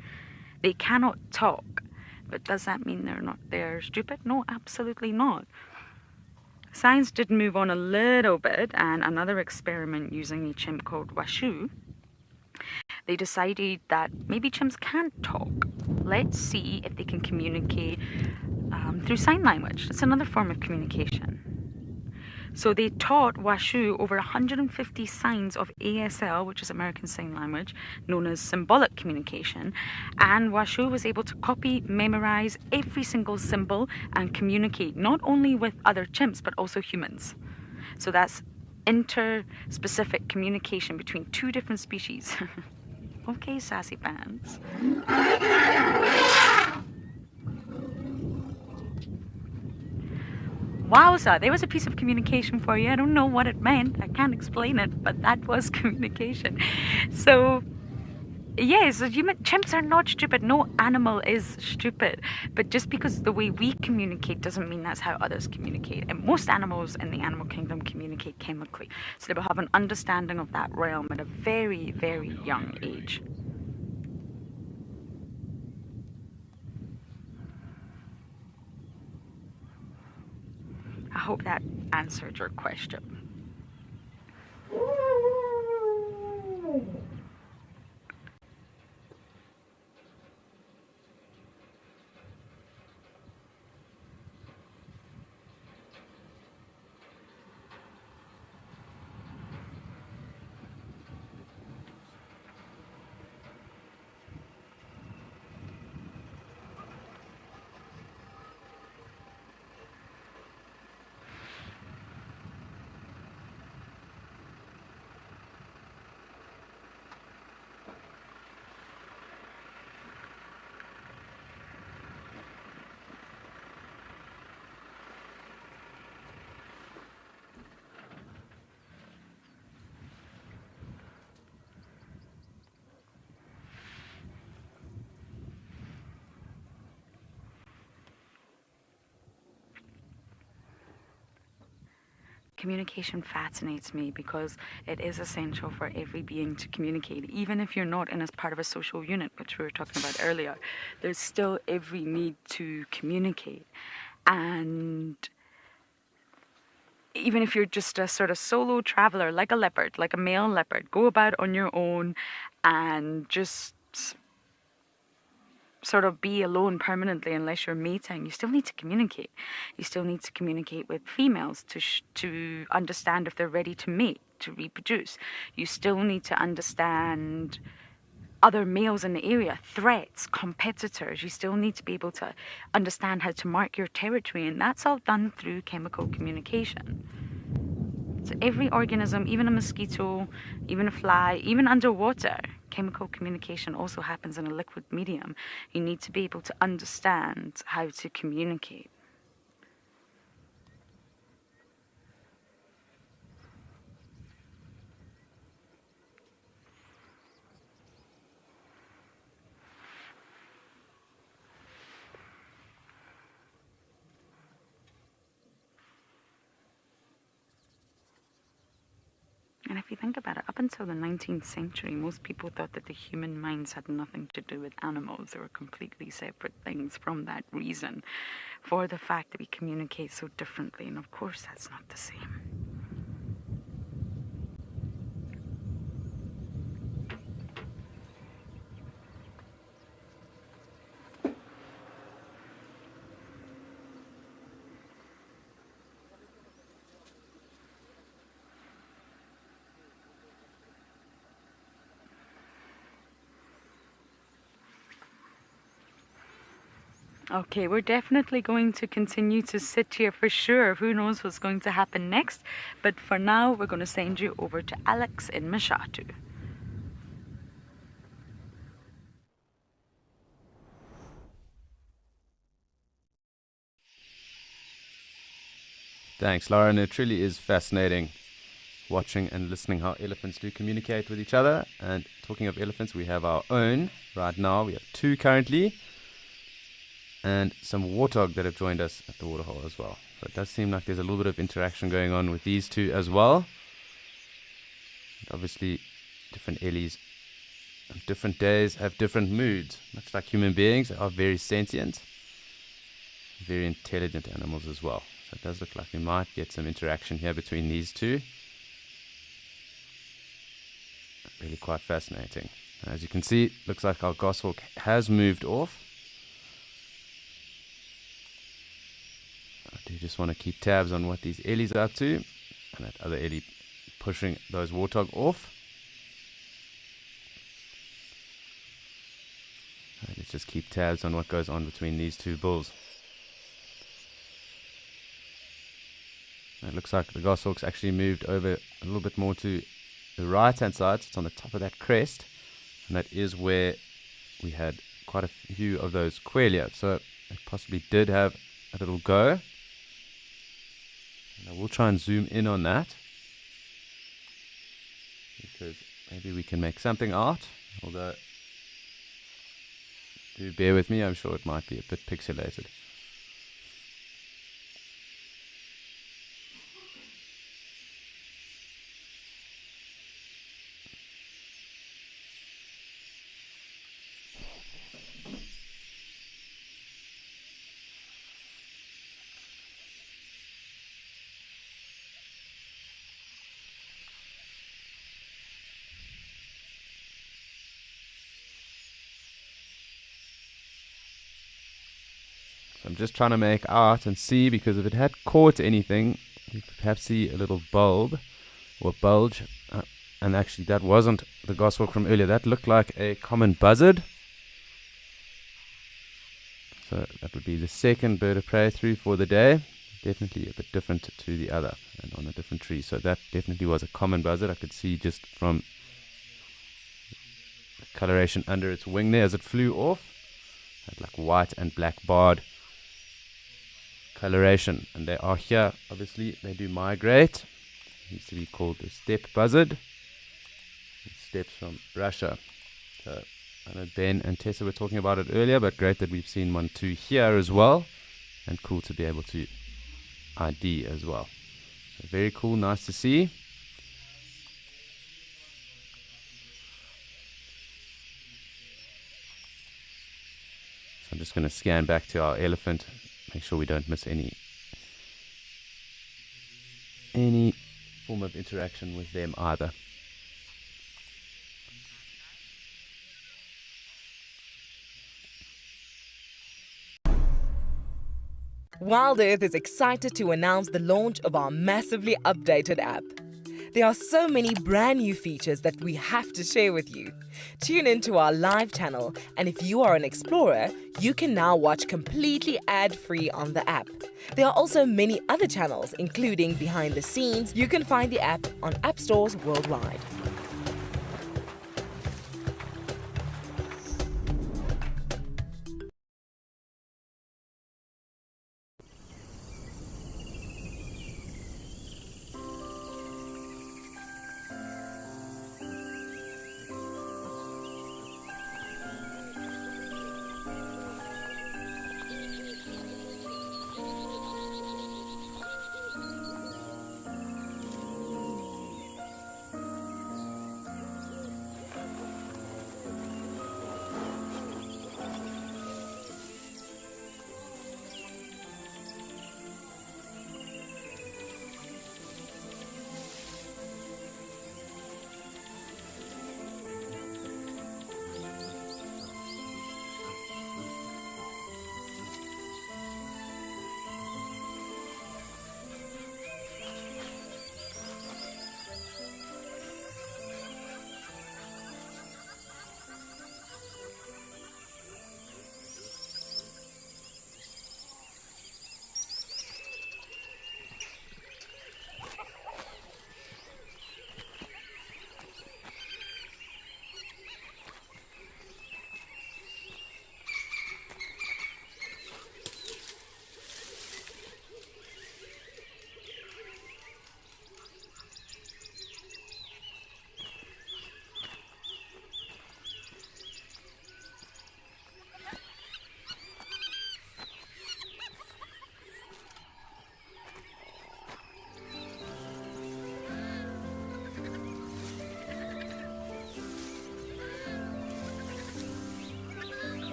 Speaker 2: They cannot talk. But does that mean they're stupid? No, absolutely not. Science did move on a little bit, and another experiment using a chimp called Washoe, they decided that maybe chimps can't talk. Let's see if they can communicate through sign language. It's another form of communication. So they taught Washoe over 150 signs of ASL, which is American Sign Language, known as symbolic communication. And Washoe was able to copy, memorize every single symbol and communicate not only with other chimps, but also humans. So that's interspecific communication between two different species. Okay, sassy pants. Wowza, there was a piece of communication for you. I don't know what it meant. I can't explain it, but that was communication. So, yes, chimps are not stupid. No animal is stupid. But just because the way we communicate doesn't mean that's how others communicate. And most animals in the animal kingdom communicate chemically. So they will have an understanding of that realm at a very, very young age. I hope that answered your question. Communication fascinates me because it is essential for every being to communicate. Even if you're not in as part of a social unit, which we were talking about earlier, there's still every need to communicate. And even if you're just a sort of solo traveler, like a leopard, like a male leopard, go about on your own and just sort of be alone permanently unless you're mating, you still need to communicate. You still need to communicate with females to understand if they're ready to mate, to reproduce. You still need to understand other males in the area, threats, competitors. You still need to be able to understand how to mark your territory, and that's all done through chemical communication. So every organism, even a mosquito, even a fly, even underwater, chemical communication also happens in a liquid medium. You need to be able to understand how to communicate. And if you think about it, up until the 19th century, most people thought that the human minds had nothing to do with animals. They were completely separate things from that reason, for the fact that we communicate so differently. And of course, that's not the same. Okay, we're definitely going to continue to sit here for sure. Who knows what's going to happen next? But for now, we're going to send you over to Alex in Mashatu.
Speaker 1: Thanks, Lauren. It truly is fascinating watching and listening how elephants do communicate with each other. And talking of elephants, we have our own right now. We have two currently, and some warthog that have joined us at the waterhole as well. So it does seem like there's a little bit of interaction going on with these two as well. And obviously, different ellies on different days have different moods. Much like human beings, they are very sentient, very intelligent animals as well. So it does look like we might get some interaction here between these two. Really quite fascinating. As you can see, looks like our goshawk has moved off. I do just want to keep tabs on what these ellies are up to, and that other ellie pushing those warthog off. Right, let's just keep tabs on what goes on between these two bulls. It looks like the goshawk's actually moved over a little bit more to the right hand side. So it's on the top of that crest, and that is where we had quite a few of those quelea. So it possibly did have a little go. And I will try and zoom in on that, because maybe we can make something out, although do bear with me, I'm sure it might be a bit pixelated. So I'm just trying to make out and see, because if it had caught anything, you could perhaps see a little bulb or bulge. And actually, that wasn't the goshawk from earlier. That looked like a common buzzard. So that would be the second bird of prey through for the day. Definitely a bit different to the other and on a different tree. So that definitely was a common buzzard. I could see just from the coloration under its wing there as it flew off. Had like white and black barred coloration. And they are here, obviously, they do migrate. It used to be called the steppe buzzard. Steppes from Russia. So I know Ben and Tessa were talking about it earlier, but great that we've seen one too here as well, and cool to be able to ID as well. So very cool, nice to see. So I'm just going to scan back to our elephant, make sure we don't miss any form of interaction with them either.
Speaker 5: Wild Earth is excited to announce the launch of our massively updated app. There are so many brand new features that we have to share with you. Tune into our live channel, and if you are an explorer, you can now watch completely ad-free on the app. There are also many other channels, including behind the scenes. You can find the app on app stores worldwide.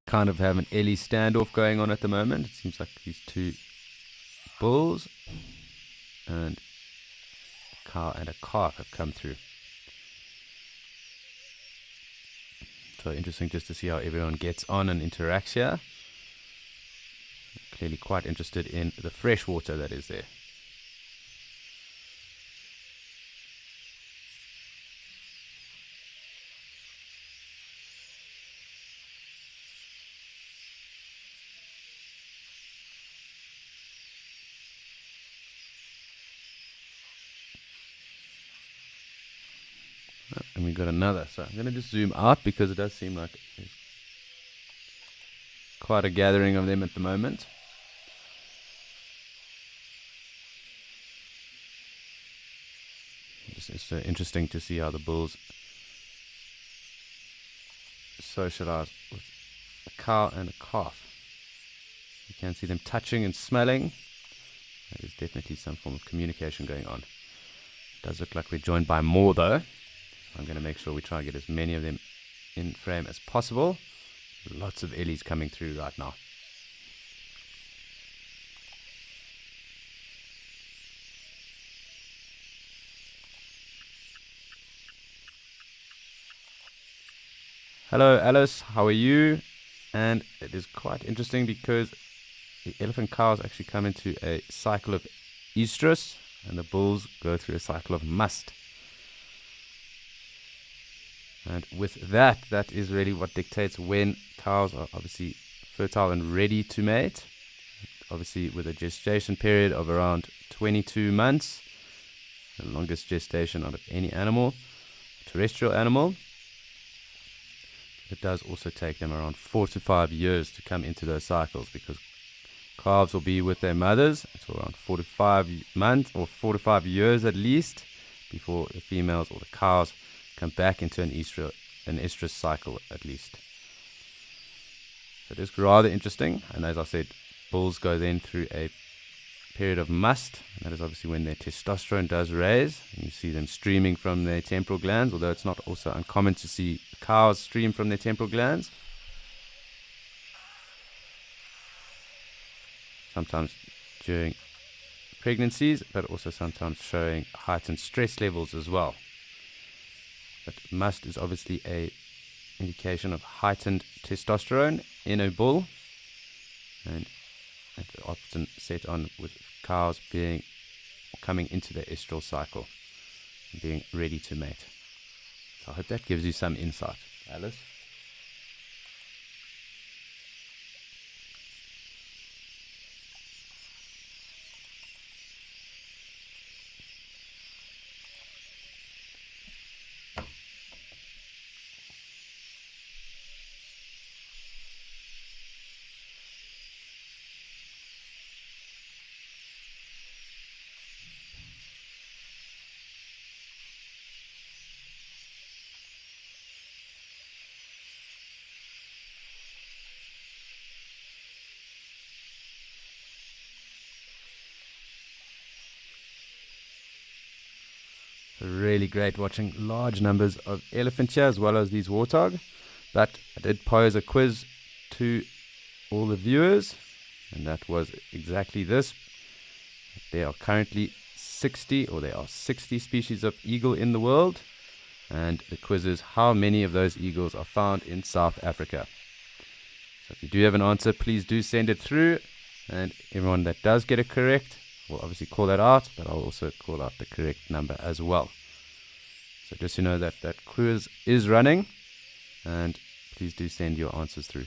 Speaker 1: Kind of have an Ellie standoff going on at the moment. It seems like these two bulls and a cow and a calf have come through. So interesting just to see how everyone gets on and interacts here. Clearly quite interested in the fresh water that is there. And we got another. So I'm going to just zoom out because it does seem like there's quite a gathering of them at the moment. It's interesting to see how the bulls socialize with a cow and a calf. You can see them touching and smelling. There is definitely some form of communication going on. It does look like we're joined by more though. I'm going to make sure we try and get as many of them in frame as possible. Lots of ellies coming through right now. Hello Alice, how are you? And it is quite interesting because the elephant cows actually come into a cycle of estrus and the bulls go through a cycle of must. And with that, that is really what dictates when cows are obviously fertile and ready to mate. Obviously with a gestation period of around 22 months, the longest gestation out of any animal, terrestrial animal. It does also take them around 4 to 5 years to come into those cycles because calves will be with their mothers until around 4 to 5 months or 4 to 5 years at least before the females or the cows come back into an estrus cycle at least. So it is rather interesting, and as I said, bulls go then through a period of must. That is obviously when their testosterone does raise, and you see them streaming from their temporal glands, although it's not also uncommon to see cows stream from their temporal glands. Sometimes during pregnancies, but also sometimes showing heightened stress levels as well. But must is obviously a indication of heightened testosterone in a bull, and it's often set on with cows coming into their estrous cycle and being ready to mate. So I hope that gives you some insight, Alice. Really great watching large numbers of elephant here as well as these warthog. But I did pose a quiz to all the viewers, and that was exactly this. There are currently 60 species of eagle in the world, and the quiz is how many of those eagles are found in South Africa. So if you do have an answer, please do send it through, and everyone that does get it correct, we'll obviously call that out, but I'll also call out the correct number as well. So just so you know that that quiz is running, and please do send your answers through.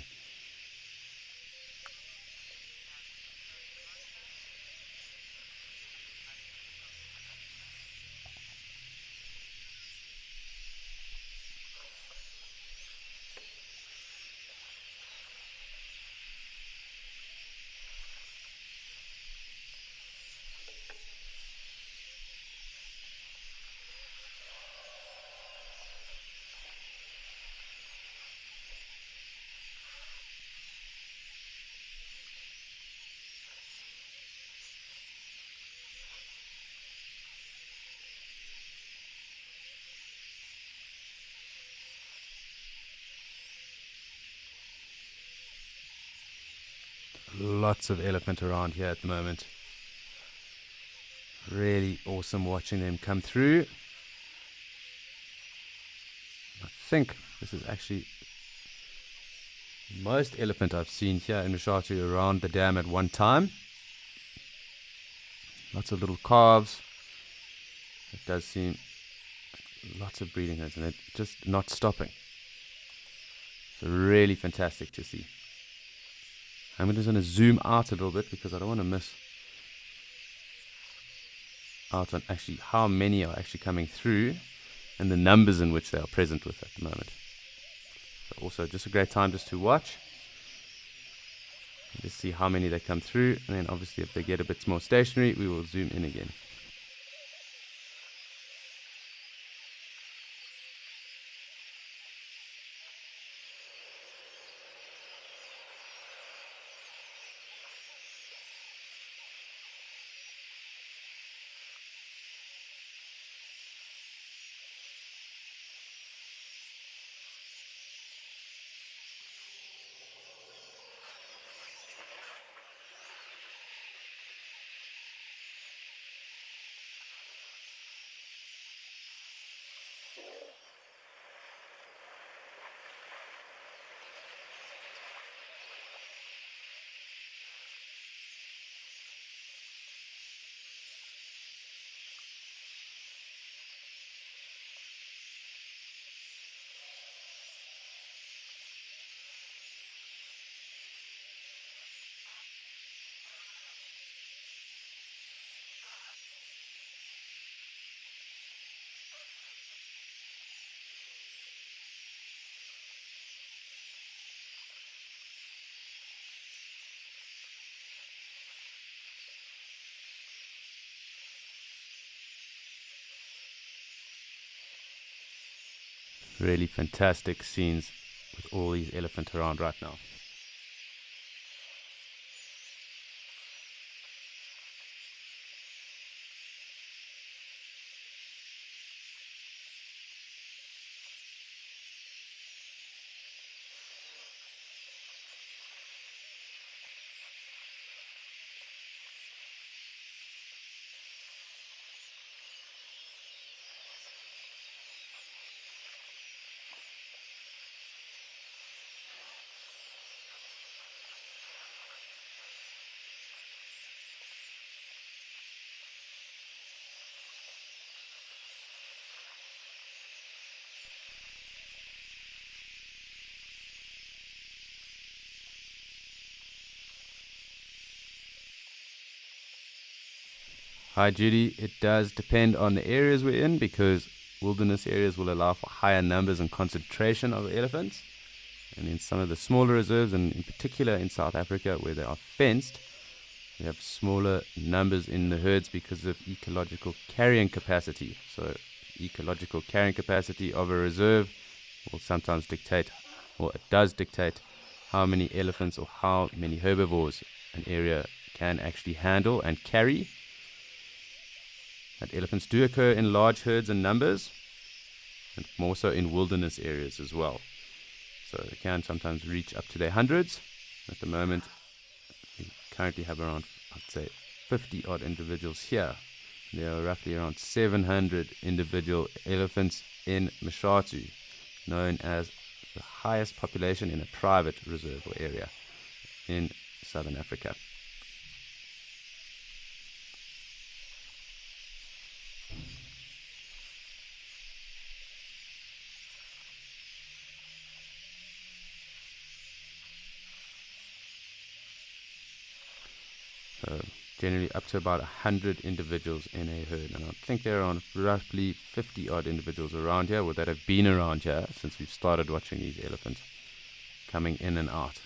Speaker 1: Lots of elephant around here at the moment. Really awesome watching them come through. I think this is actually most elephant I've seen here in Mshathu around the dam at one time. Lots of little calves. It does seem lots of breeding herds, and they're just not stopping. So really fantastic to see. I'm just going to zoom out a little bit because I don't want to miss out on actually how many are actually coming through. and the numbers in which they are present with at the moment. So also just a great time just to watch. Just see how many they come through, and then obviously if they get a bit more stationary, we will zoom in again. Really fantastic scenes with all these elephants around right now. Hi Judy, it does depend on the areas we're in, because wilderness areas will allow for higher numbers and concentration of elephants. And in some of the smaller reserves, and in particular in South Africa where they are fenced, we have smaller numbers in the herds because of ecological carrying capacity. So ecological carrying capacity of a reserve will sometimes dictate, or it does dictate, how many elephants or how many herbivores an area can actually handle and carry. That elephants do occur in large herds and numbers, and more so in wilderness areas as well. So they can sometimes reach up to their hundreds. At the moment, we currently have around, I'd say, 50 odd individuals here. There are roughly around 700 individual elephants in Mshathu, known as the highest population in a private reserve or area in southern Africa. So generally up to about 100 individuals in a herd. And I think there are around roughly 50 odd individuals around here, or that have been around here since we've started watching these elephants coming in and out.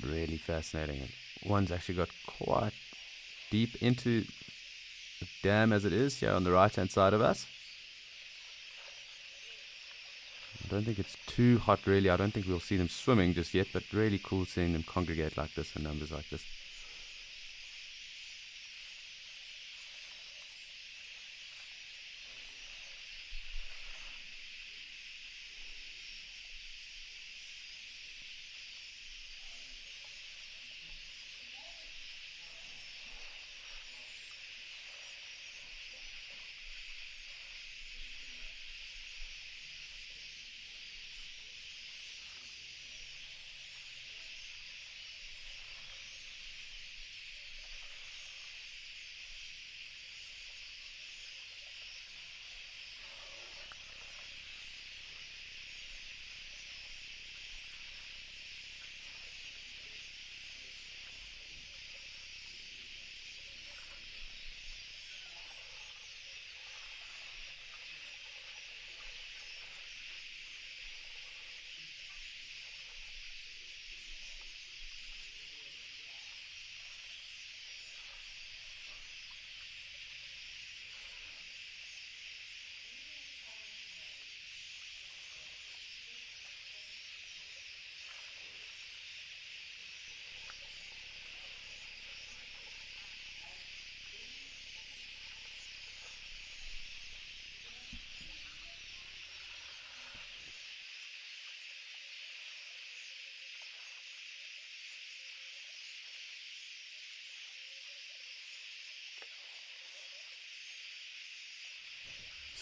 Speaker 1: Really fascinating. And one's actually got quite deep into the dam as it is here on the right hand side of us. I don't think it's too hot really. I don't think we'll see them swimming just yet, but really cool seeing them congregate like this in numbers like this.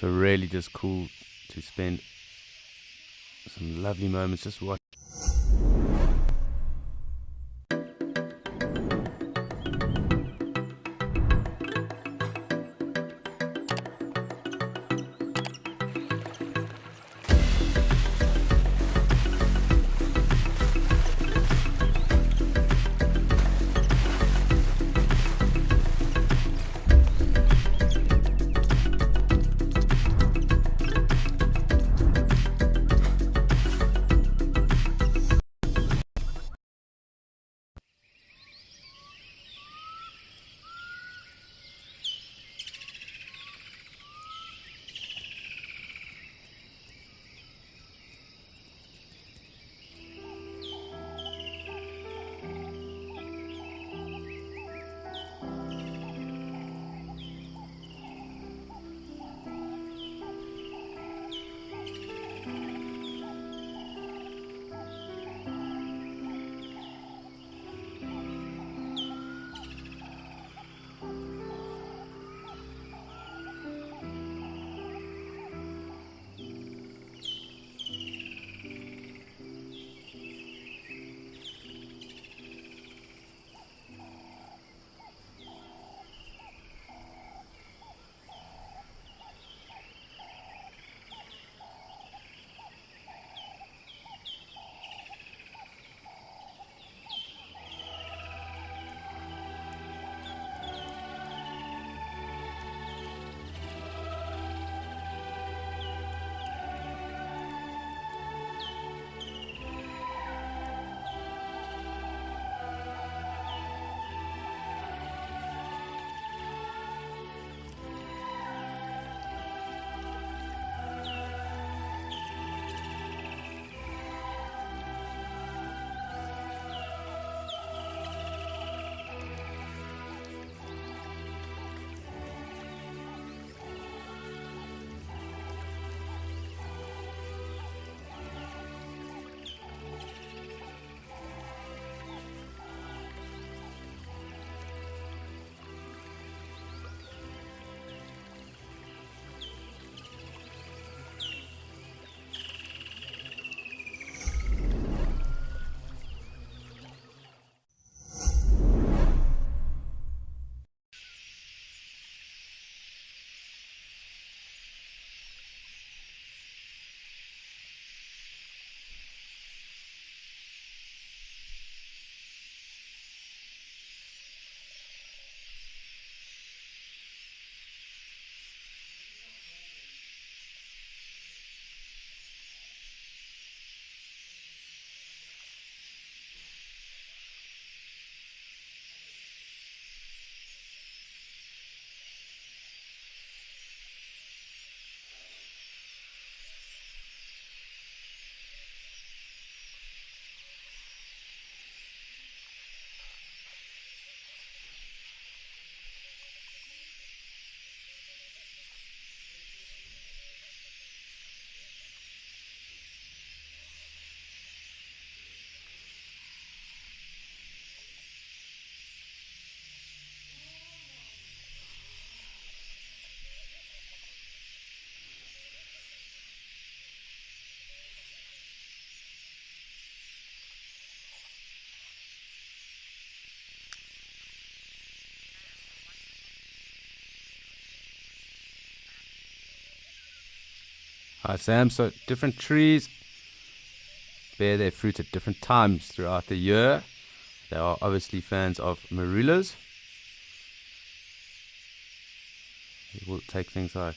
Speaker 1: So really just cool to spend some lovely moments just watching. Hi Sam, so different trees bear their fruit at different times throughout the year. They are obviously fans of marulas. We will take things like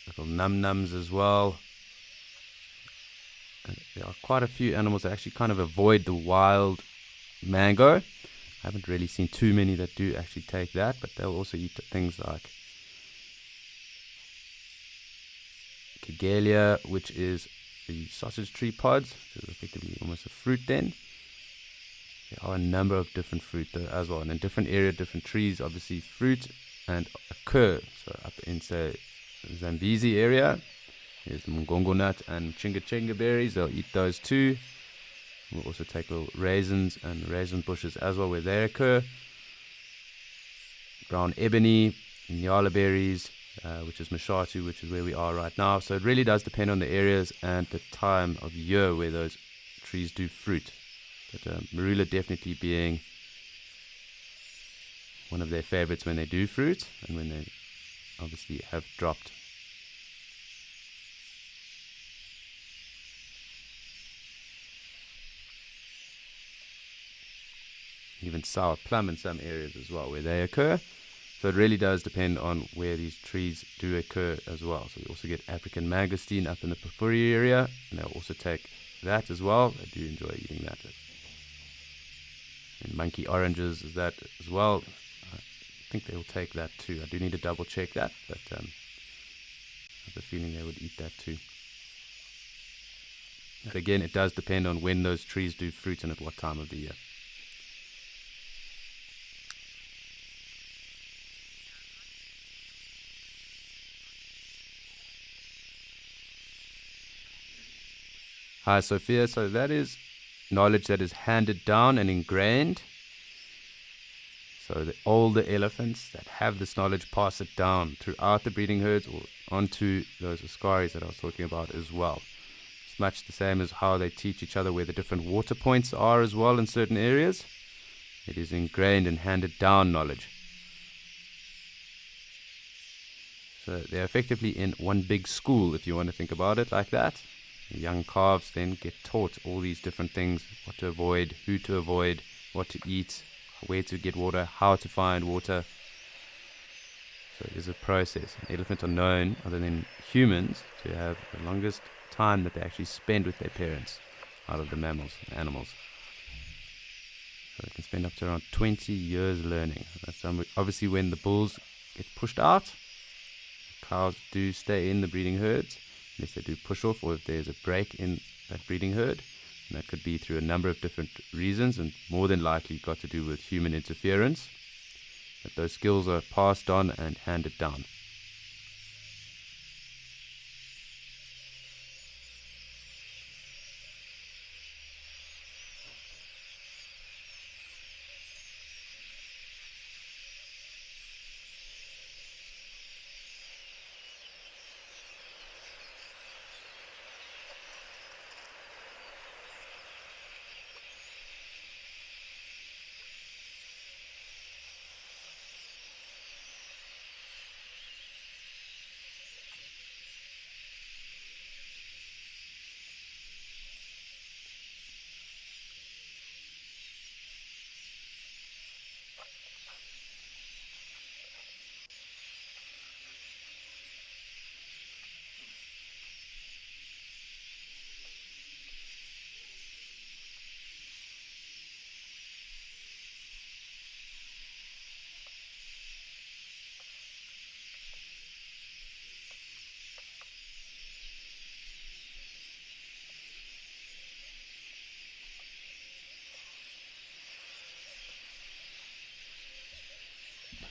Speaker 1: little num-nums as well. And there are quite a few animals that actually kind of avoid the wild mango. I haven't really seen too many that do actually take that, but they'll also eat things like Kigelia, which is the sausage tree pods, which is effectively almost a fruit then. There are a number of different fruit though as well, and in different area, different trees obviously fruit and occur. So up in say Zambezi area, there's mgongo nut and chinga chinga berries, they'll eat those too. We'll also take little raisins and raisin bushes as well where they occur. Brown ebony, nyala berries, which is Mashatu, which is where we are right now. So it really does depend on the areas and the time of year where those trees do fruit. But marula definitely being one of their favorites when they do fruit and when they obviously have dropped. Even sour plum in some areas as well where they occur. So it really does depend on where these trees do occur as well. So we also get African mangosteen up in the Pafuri area, and they'll also take that as well. I do enjoy eating that. And monkey oranges is that as well. I think they will take that too. I do need to double check that, but I have a feeling they would eat that too. But again, it does depend on when those trees do fruit and at what time of the year. Hi Sophia, so that is knowledge that is handed down and ingrained. So the older elephants that have this knowledge pass it down throughout the breeding herds or onto those Askaris that I was talking about as well. It's much the same as how they teach each other where the different water points are as well in certain areas. It is ingrained and handed down knowledge. So they're effectively in one big school if you want to think about it like that. The young calves then get taught all these different things, what to avoid, who to avoid, what to eat, where to get water, how to find water. So it is a process. Elephants are known, other than humans, to have the longest time that they actually spend with their parents out of the mammals and animals. So they can spend up to around 20 years learning. That's obviously when the bulls get pushed out, cows do stay in the breeding herds, unless they do push off or if there's a break in that breeding herd. And that could be through a number of different reasons and more than likely got to do with human interference. But those skills are passed on and handed down.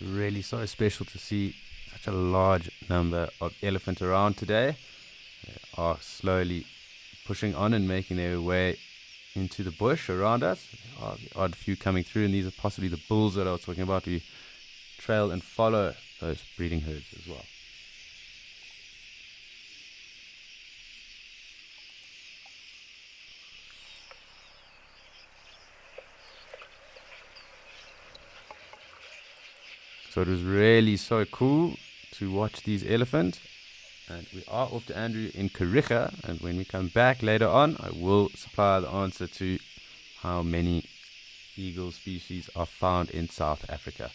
Speaker 1: Really so special to see such a large number of elephants around today. They are slowly pushing on and making their way into the bush around us. There are the odd few coming through, and these are possibly the bulls that I was talking about. We trail and follow those breeding herds as well. So it was really so cool to watch these elephants. And we are off to Andrew in Kariga. And when we come back later on, I will supply the answer to how many eagle species are found in South Africa.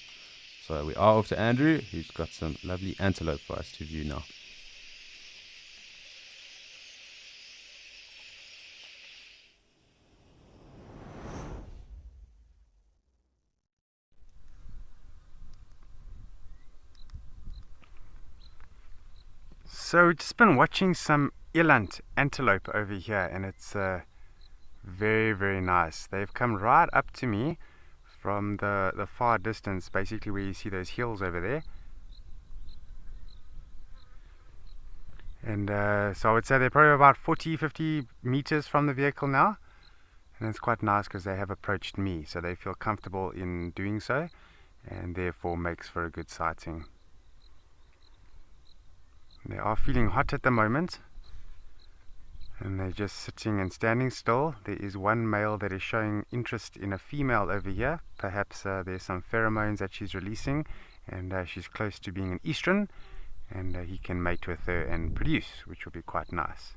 Speaker 1: So we are off to Andrew, who's got some lovely antelope for us to view now.
Speaker 4: So we've just been watching some eland antelope over here, and it's very, very nice. They've come right up to me from the far distance, basically where you see those hills over there. And so I would say they're probably about 40-50 meters from the vehicle now. And it's quite nice because they have approached me, so they feel comfortable in doing so, and therefore makes for a good sighting. They are feeling hot at the moment, and they're just sitting and standing still. There is one male that is showing interest in a female over here. Perhaps there's some pheromones that she's releasing, and she's close to being an estrus, and he can mate with her and produce, which will be quite nice.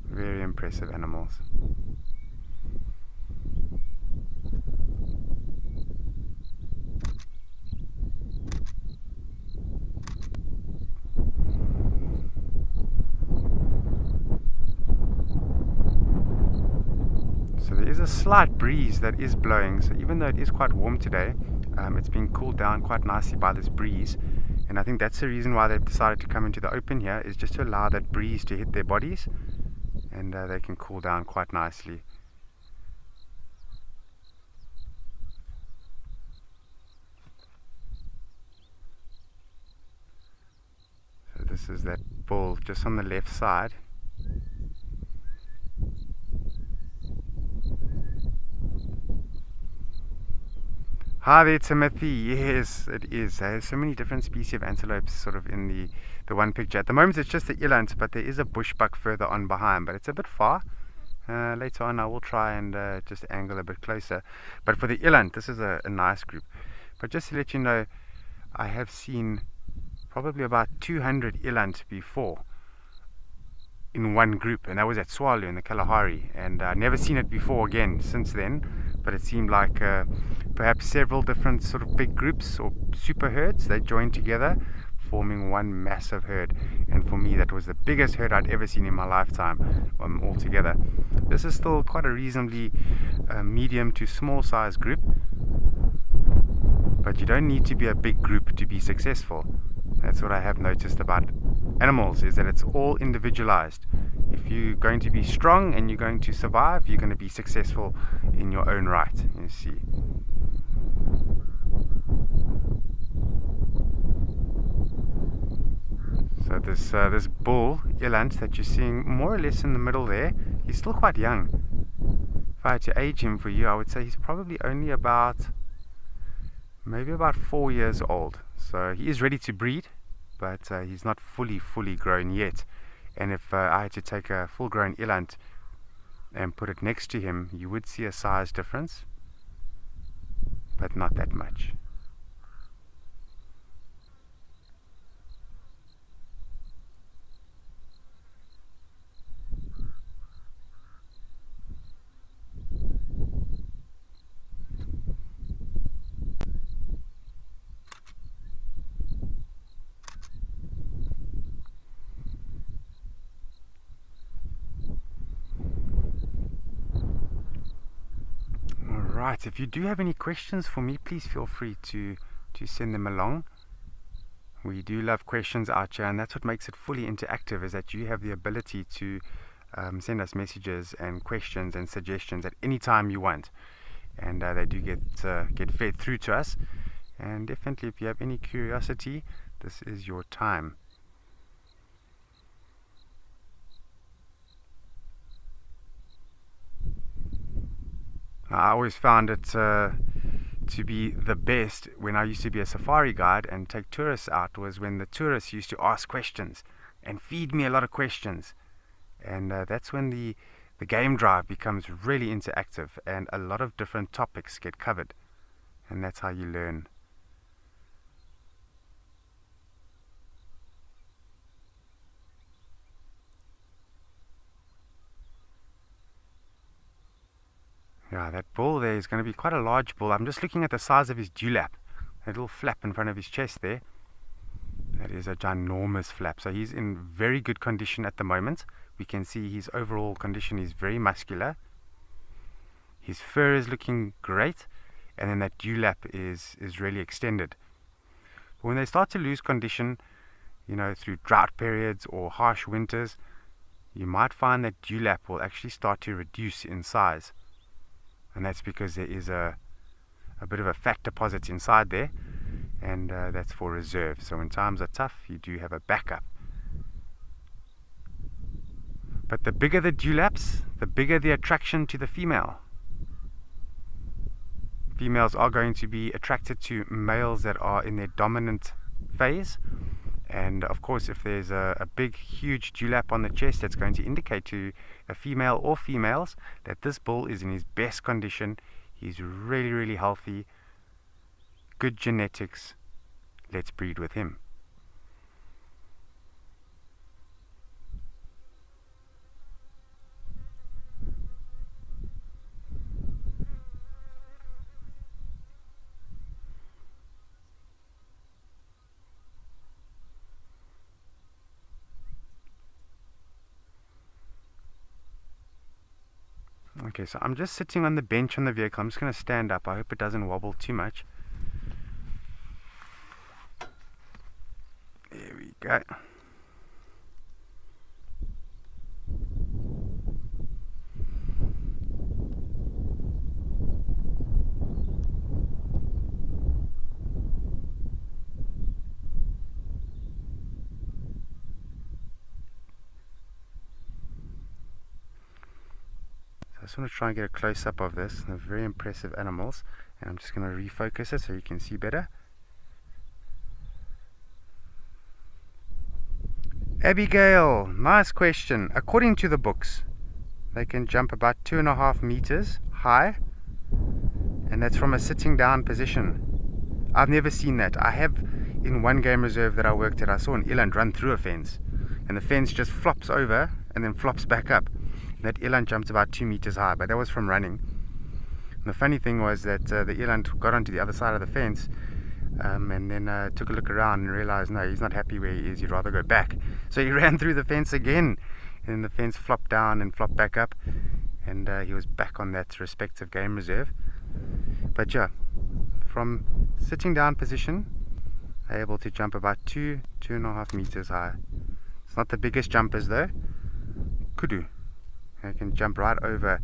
Speaker 4: Very impressive animals. So there is a slight breeze that is blowing, so even though it is quite warm today, it's been cooled down quite nicely by this breeze, and I think that's the reason why they've decided to come into the open here, is just to allow that breeze to hit their bodies, and they can cool down quite nicely. So this is that bull just on the left side. Hi there, Timothy. Yes, it is. There's so many different species of antelopes sort of in the one picture. At the moment it's just the eland, but there is a bushbuck further on behind, but it's a bit far. Later on I will try and just angle a bit closer. But for the eland, this is a nice group. But just to let you know, I have seen probably about 200 eland before in one group, and that was at Swallow in the Kalahari, and I've never seen it before again since then. But it seemed like perhaps several different sort of big groups or super herds, they joined together forming one massive herd, and for me that was the biggest herd I'd ever seen in my lifetime altogether. This is still quite a reasonably medium to small size group, but you don't need to be a big group to be successful. That's what I have noticed about animals, is that it's all individualized. If you're going to be strong and you're going to survive, you're going to be successful in your own right, you see. So this bull, eland, that you're seeing more or less in the middle there, he's still quite young. If I had to age him for you, I would say he's probably only maybe about 4 years old. So he is ready to breed, but he's not fully grown yet. And if I had to take a full grown eland and put it next to him, you would see a size difference, but not that much. Right, if you do have any questions for me, please feel free to send them along. We do love questions out here, and that's what makes it fully interactive, is that you have the ability to send us messages and questions and suggestions at any time you want, and they do get fed through to us. And definitely, if you have any curiosity, this is your time. I always found it to be the best when I used to be a safari guide and take tourists out, was when the tourists used to ask questions and feed me a lot of questions, and that's when the game drive becomes really interactive and a lot of different topics get covered, and that's how you learn. Yeah, that bull there is going to be quite a large bull. I'm just looking at the size of his dewlap, that little flap in front of his chest there. That is a ginormous flap. So he's in very good condition at the moment. We can see his overall condition is very muscular. His fur is looking great, and then that dewlap is really extended. But when they start to lose condition, you know, through drought periods or harsh winters, you might find that dewlap will actually start to reduce in size. And that's because there is a bit of a fat deposit inside there, and that's for reserve. So when times are tough, you do have a backup. But the bigger the dewlaps, the bigger the attraction to the female. Females are going to be attracted to males that are in their dominant phase. And of course, if there's a big, huge dewlap on the chest, that's going to indicate to a female or females that this bull is in his best condition. He's really, really healthy, good genetics. Let's breed with him. Okay, so I'm just sitting on the bench on the vehicle. I'm just going to stand up. I hope it doesn't wobble too much. There we go. I just want to try and get a close-up of this. They're very impressive animals, and I'm just going to refocus it so you can see better. Abigail, nice question. According to the books, they can jump about 2.5 meters high, and that's from a sitting down position. I've never seen that. I have, in one game reserve that I worked at, I saw an eland run through a fence, and the fence just flops over and then flops back up. That eland jumped about 2 meters high, but that was from running. And the funny thing was that the eland got onto the other side of the fence, and then took a look around and realized, no, he's not happy where he is, he'd rather go back. So he ran through the fence again, and the fence flopped down and flopped back up, and he was back on that respective game reserve. But yeah, from sitting down position, they're able to jump about 2.5 meters high. It's not the biggest jumpers though. Kudu. They can jump right over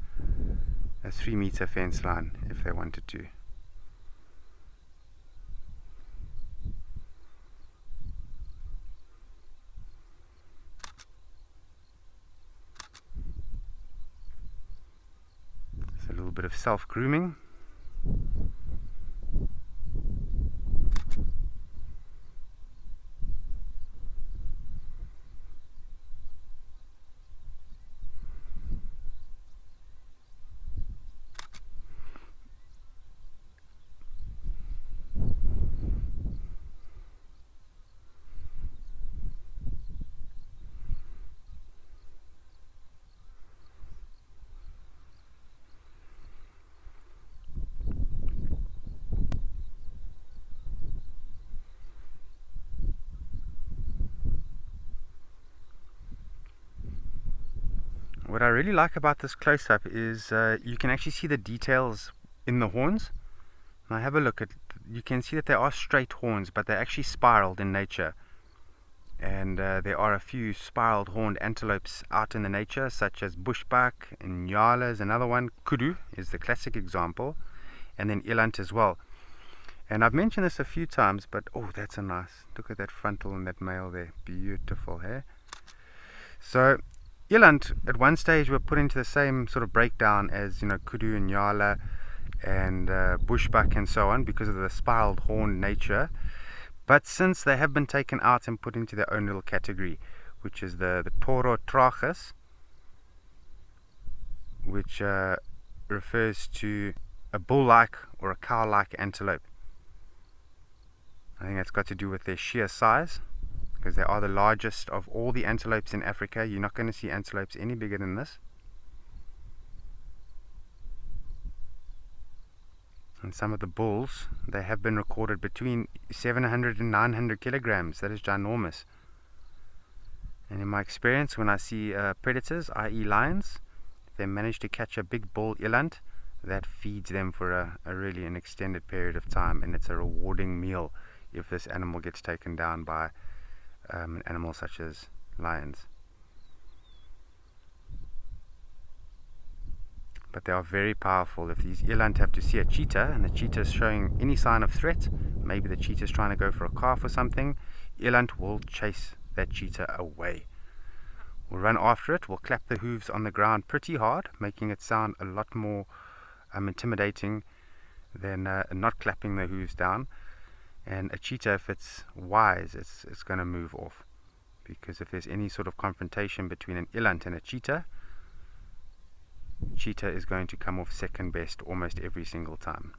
Speaker 4: a 3-meter fence line if they wanted to. It's a little bit of self-grooming. What I really like about this close-up is you can actually see the details in the horns. Now have a look at, you can see that they are straight horns, but they're actually spiraled in nature. And there are a few spiraled horned antelopes out in the nature, such as bushbuck, and nyala is another one. Kudu is the classic example, and then eland as well. And I've mentioned this a few times, but oh, that's a nice, look at that frontal and that male there, beautiful hair. So eland at one stage were put into the same sort of breakdown as, you know, kudu and nyala and bushbuck and so on, because of the spiraled horn nature. But since they have been taken out and put into their own little category, which is the toro trachus, which refers to a bull-like or a cow-like antelope. I think that's got to do with their sheer size, because they are the largest of all the antelopes in Africa. You're not going to see antelopes any bigger than this. And some of the bulls, they have been recorded between 700 and 900 kilograms. That is ginormous. And in my experience, when I see predators, i.e. lions, if they manage to catch a big bull eland, that feeds them for a really an extended period of time, and it's a rewarding meal if this animal gets taken down by an animal such as lions. But they are very powerful. If these eland have to see a cheetah and the cheetah is showing any sign of threat, maybe the cheetah is trying to go for a calf or something, eland will chase that cheetah away. We'll run after it, we'll clap the hooves on the ground pretty hard, making it sound a lot more intimidating then not clapping the hooves down. And a cheetah, if it's wise, it's going to move off, because if there's any sort of confrontation between an eland and a cheetah is going to come off second best almost every single time.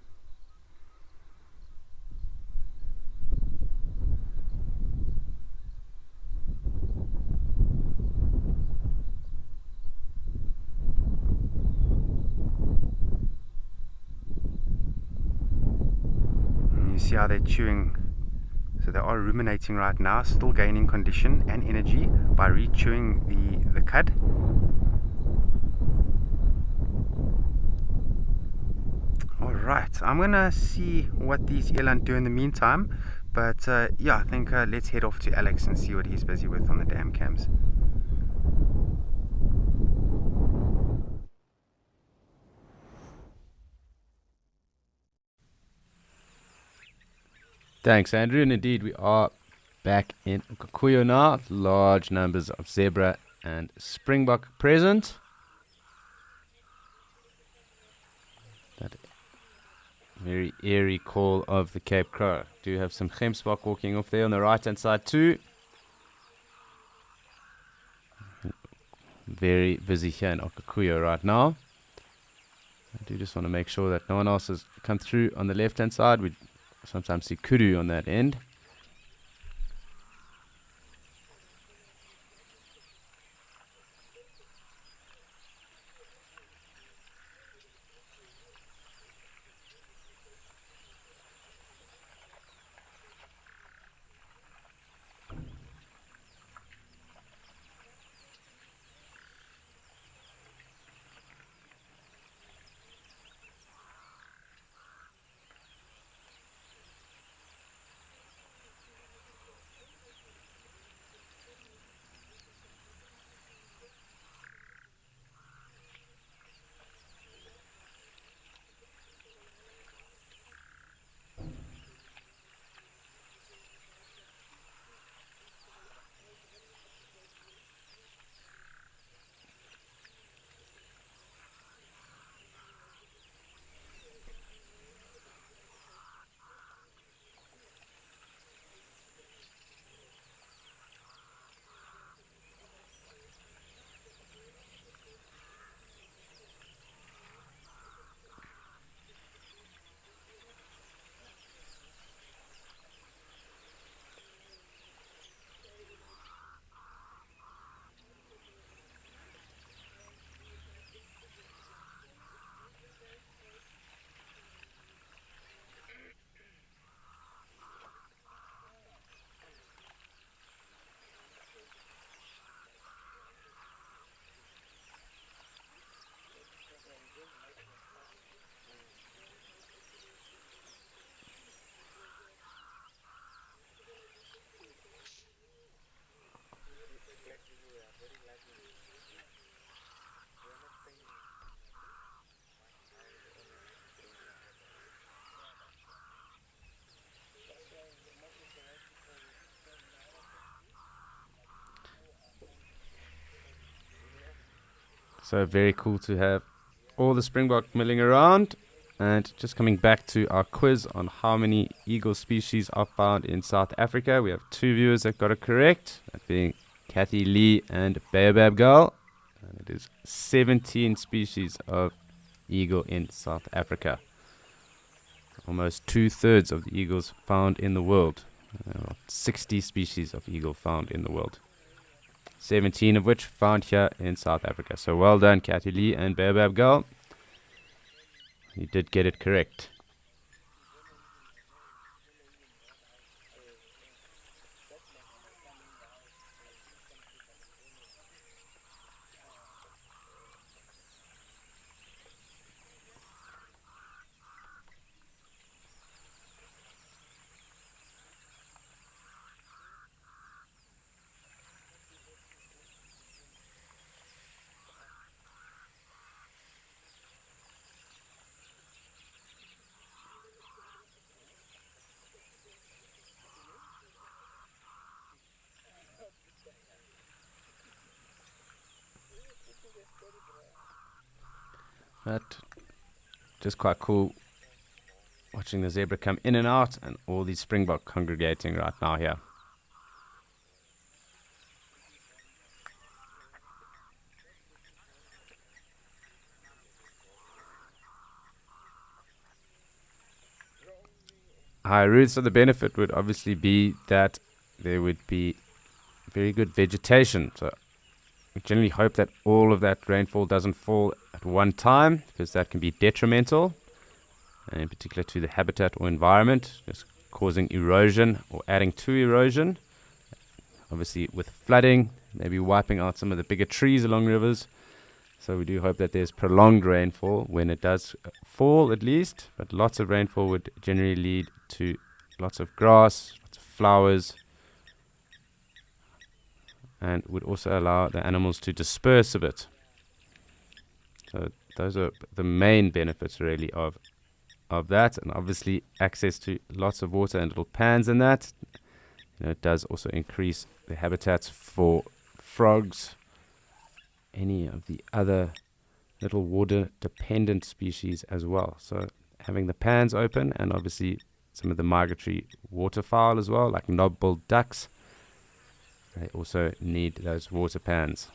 Speaker 4: And you see how they're chewing. So they are ruminating right now, still gaining condition and energy by re-chewing the cud. Alright, I'm gonna see what these eland do in the meantime, but yeah, I think let's head off to Alex and see what he's busy with on the dam cams.
Speaker 1: Thanks, Andrew. And indeed, we are back in Kikuyu now. Large numbers of zebra and springbok present. That very eerie call of the Cape Crow. Do have some gemsbok walking off there on the right-hand side too. Very busy here in Kikuyu right now. I do just want to make sure that no one else has come through on the left-hand side. We sometimes see kudu on that end. So very cool to have all the springbok milling around. And just coming back to our quiz on how many eagle species are found in South Africa. We have 2 viewers that got it correct, that being Kathy Lee and Baobab Girl. And it is 17 species of eagle in South Africa. Almost 2/3 of the eagles found in the world. 60 species of eagle found in the world. 17 of which found here in South Africa. So well done, Kathy Lee and Baobab Girl. You did get it correct. But just quite cool watching the zebra come in and out, and all these springbok congregating right now here. High roots, so the benefit would obviously be that there would be very good vegetation. So we generally hope that all of that rainfall doesn't fall at one time, because that can be detrimental, and in particular to the habitat or environment, just causing erosion or adding to erosion. Obviously with flooding, maybe wiping out some of the bigger trees along rivers. So we do hope that there's prolonged rainfall when it does fall at least, but lots of rainfall would generally lead to lots of grass, lots of flowers, and would also allow the animals to disperse a bit. So those are the main benefits really of that, and obviously access to lots of water and little pans in that. It does also increase the habitats for frogs, any of the other little water dependent species as well. So having the pans open, and obviously some of the migratory waterfowl as well, like knob-billed ducks, they also need those water pans.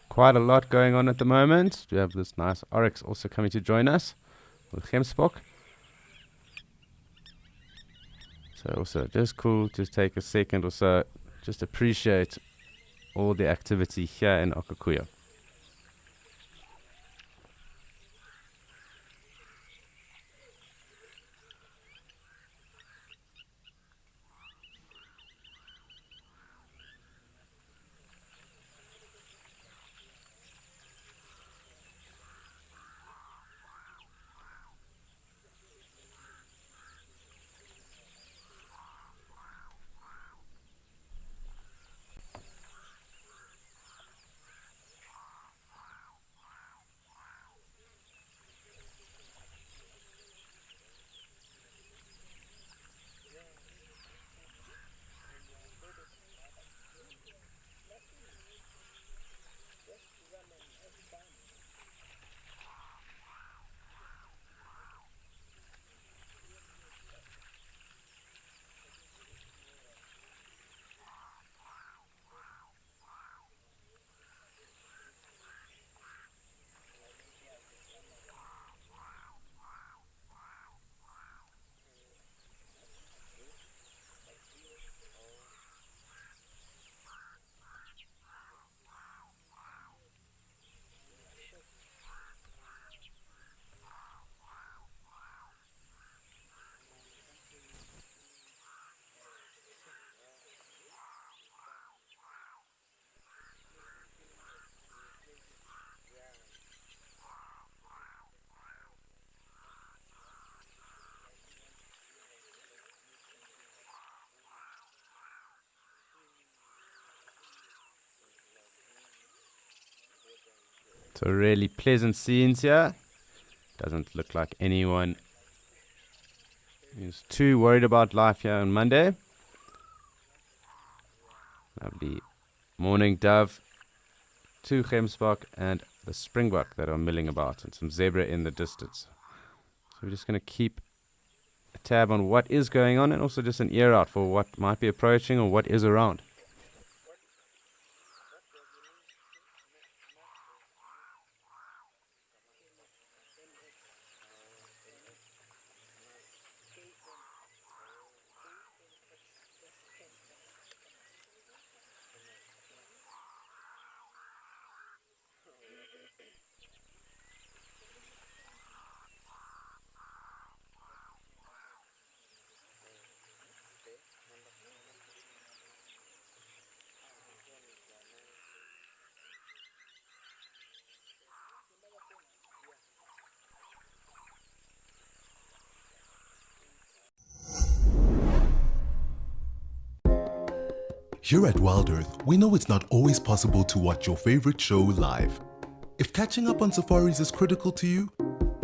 Speaker 1: Quite a lot going on at the moment. We have this nice oryx also coming to join us with Gemsbok. So also just cool to take a second or so, just appreciate all the activity here in Okakuya. So really pleasant scenes here. Doesn't look like anyone is too worried about life here on Monday. Lovely morning dove, 2 gemsbok and the springbok that are milling about, and some zebra in the distance. So we're just going to keep tab on what is going on and also just an ear out for what might be approaching or what is around.
Speaker 3: Here at Wild Earth, we know it's not always possible to watch your favorite show live. If catching up on safaris is critical to you,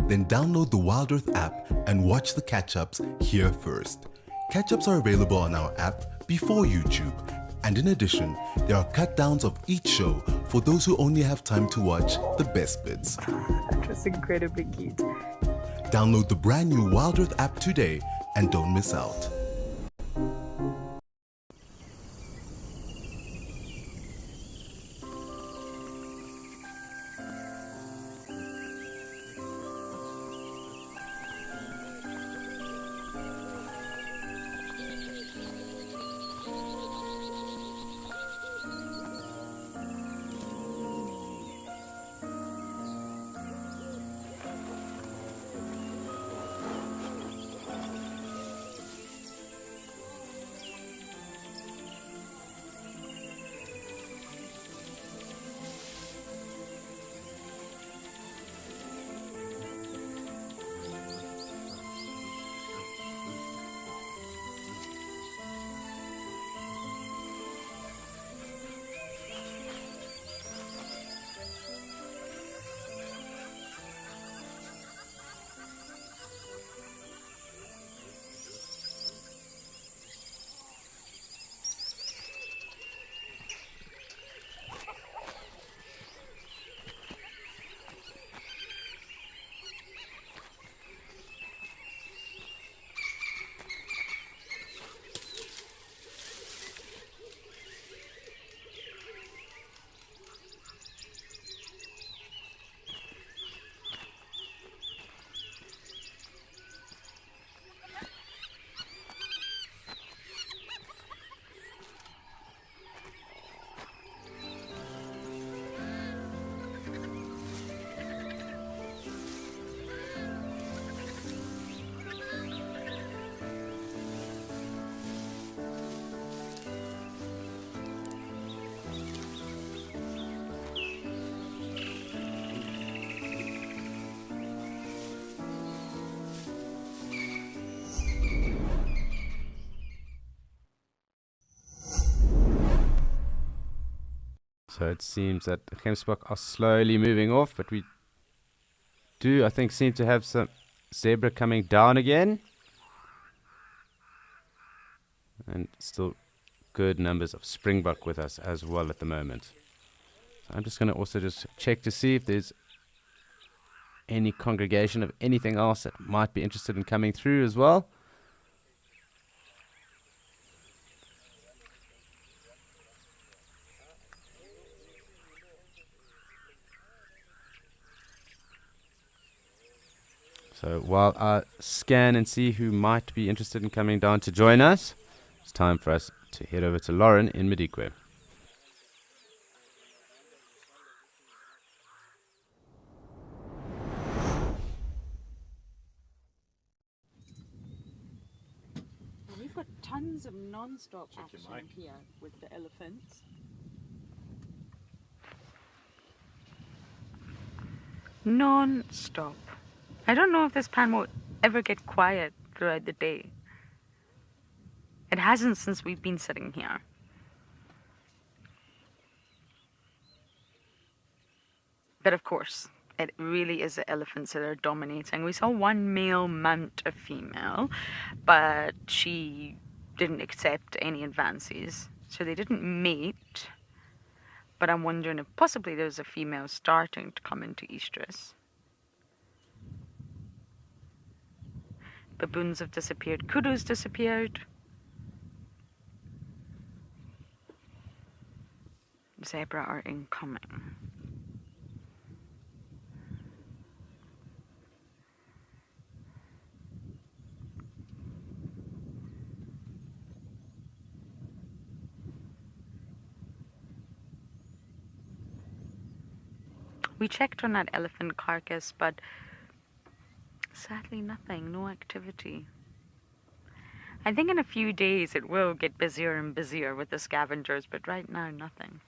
Speaker 3: then download the Wild Earth app and watch the catch-ups here first. Catch-ups are available on our app before YouTube, and in addition, there are cut-downs of each show for those who only have time to watch the best bits.
Speaker 2: That was incredibly cute.
Speaker 3: Download the brand new Wild Earth app today and don't miss out.
Speaker 1: So it seems that the Gemsbok are slowly moving off, but we do, I think, seem to have some zebra coming down again. And still good numbers of springbok with us as well at the moment. So I'm just going to also just check to see if there's any congregation of anything else that might be interested in coming through as well. So while I scan and see who might be interested in coming down to join us, it's time for us to head over to Lauren in Madikwe.
Speaker 2: We've got tons of non-stop action here with the elephants. Non-stop. I don't know if this pan will ever get quiet throughout the day. It hasn't since we've been sitting here. But of course, it really is the elephants that are dominating. We saw one male mount a female, but she didn't accept any advances. So they didn't mate. But I'm wondering if possibly there's a female starting to come into estrus. Baboons have disappeared. Kudu's disappeared. Zebra are incoming. We checked on that elephant carcass, but sadly nothing, no activity. I think in a few days it will get busier and busier with the scavengers, but right now nothing.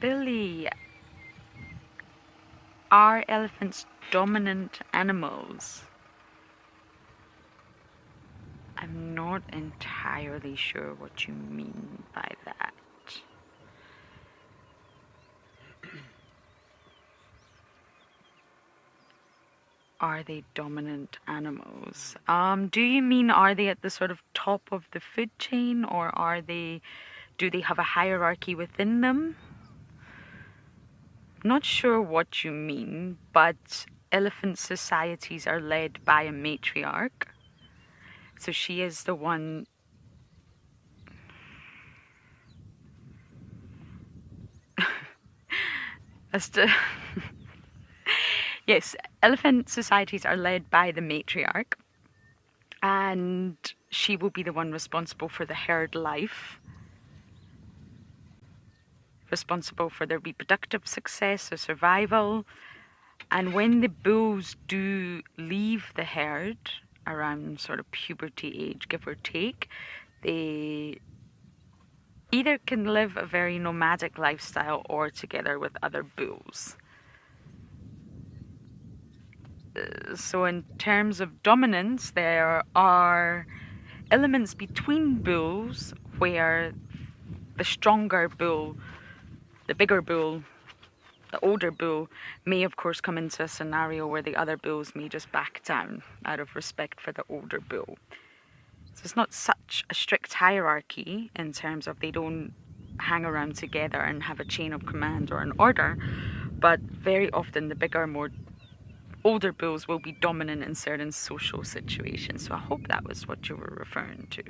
Speaker 2: Billy, are elephants dominant animals? I'm not entirely sure what you mean by that. Are they dominant animals? Do you mean are they at the sort of top of the food chain, or do they have a hierarchy within them? Not sure what you mean, but elephant societies are led by a matriarch. So she is the one. Yes, elephant societies are led by the matriarch, and she will be the one responsible for the herd life, responsible for their reproductive success or survival. And when the bulls do leave the herd around sort of puberty age, give or take, they either can live a very nomadic lifestyle or together with other bulls. So in terms of dominance, there are elements between bulls where the stronger bull, the bigger bull, the older bull may of course come into a scenario where the other bulls may just back down out of respect for the older bull. So it's not such a strict hierarchy in terms of they don't hang around together and have a chain of command or an order, but very often the bigger, more older bulls will be dominant in certain social situations. So I hope that was what you were referring to.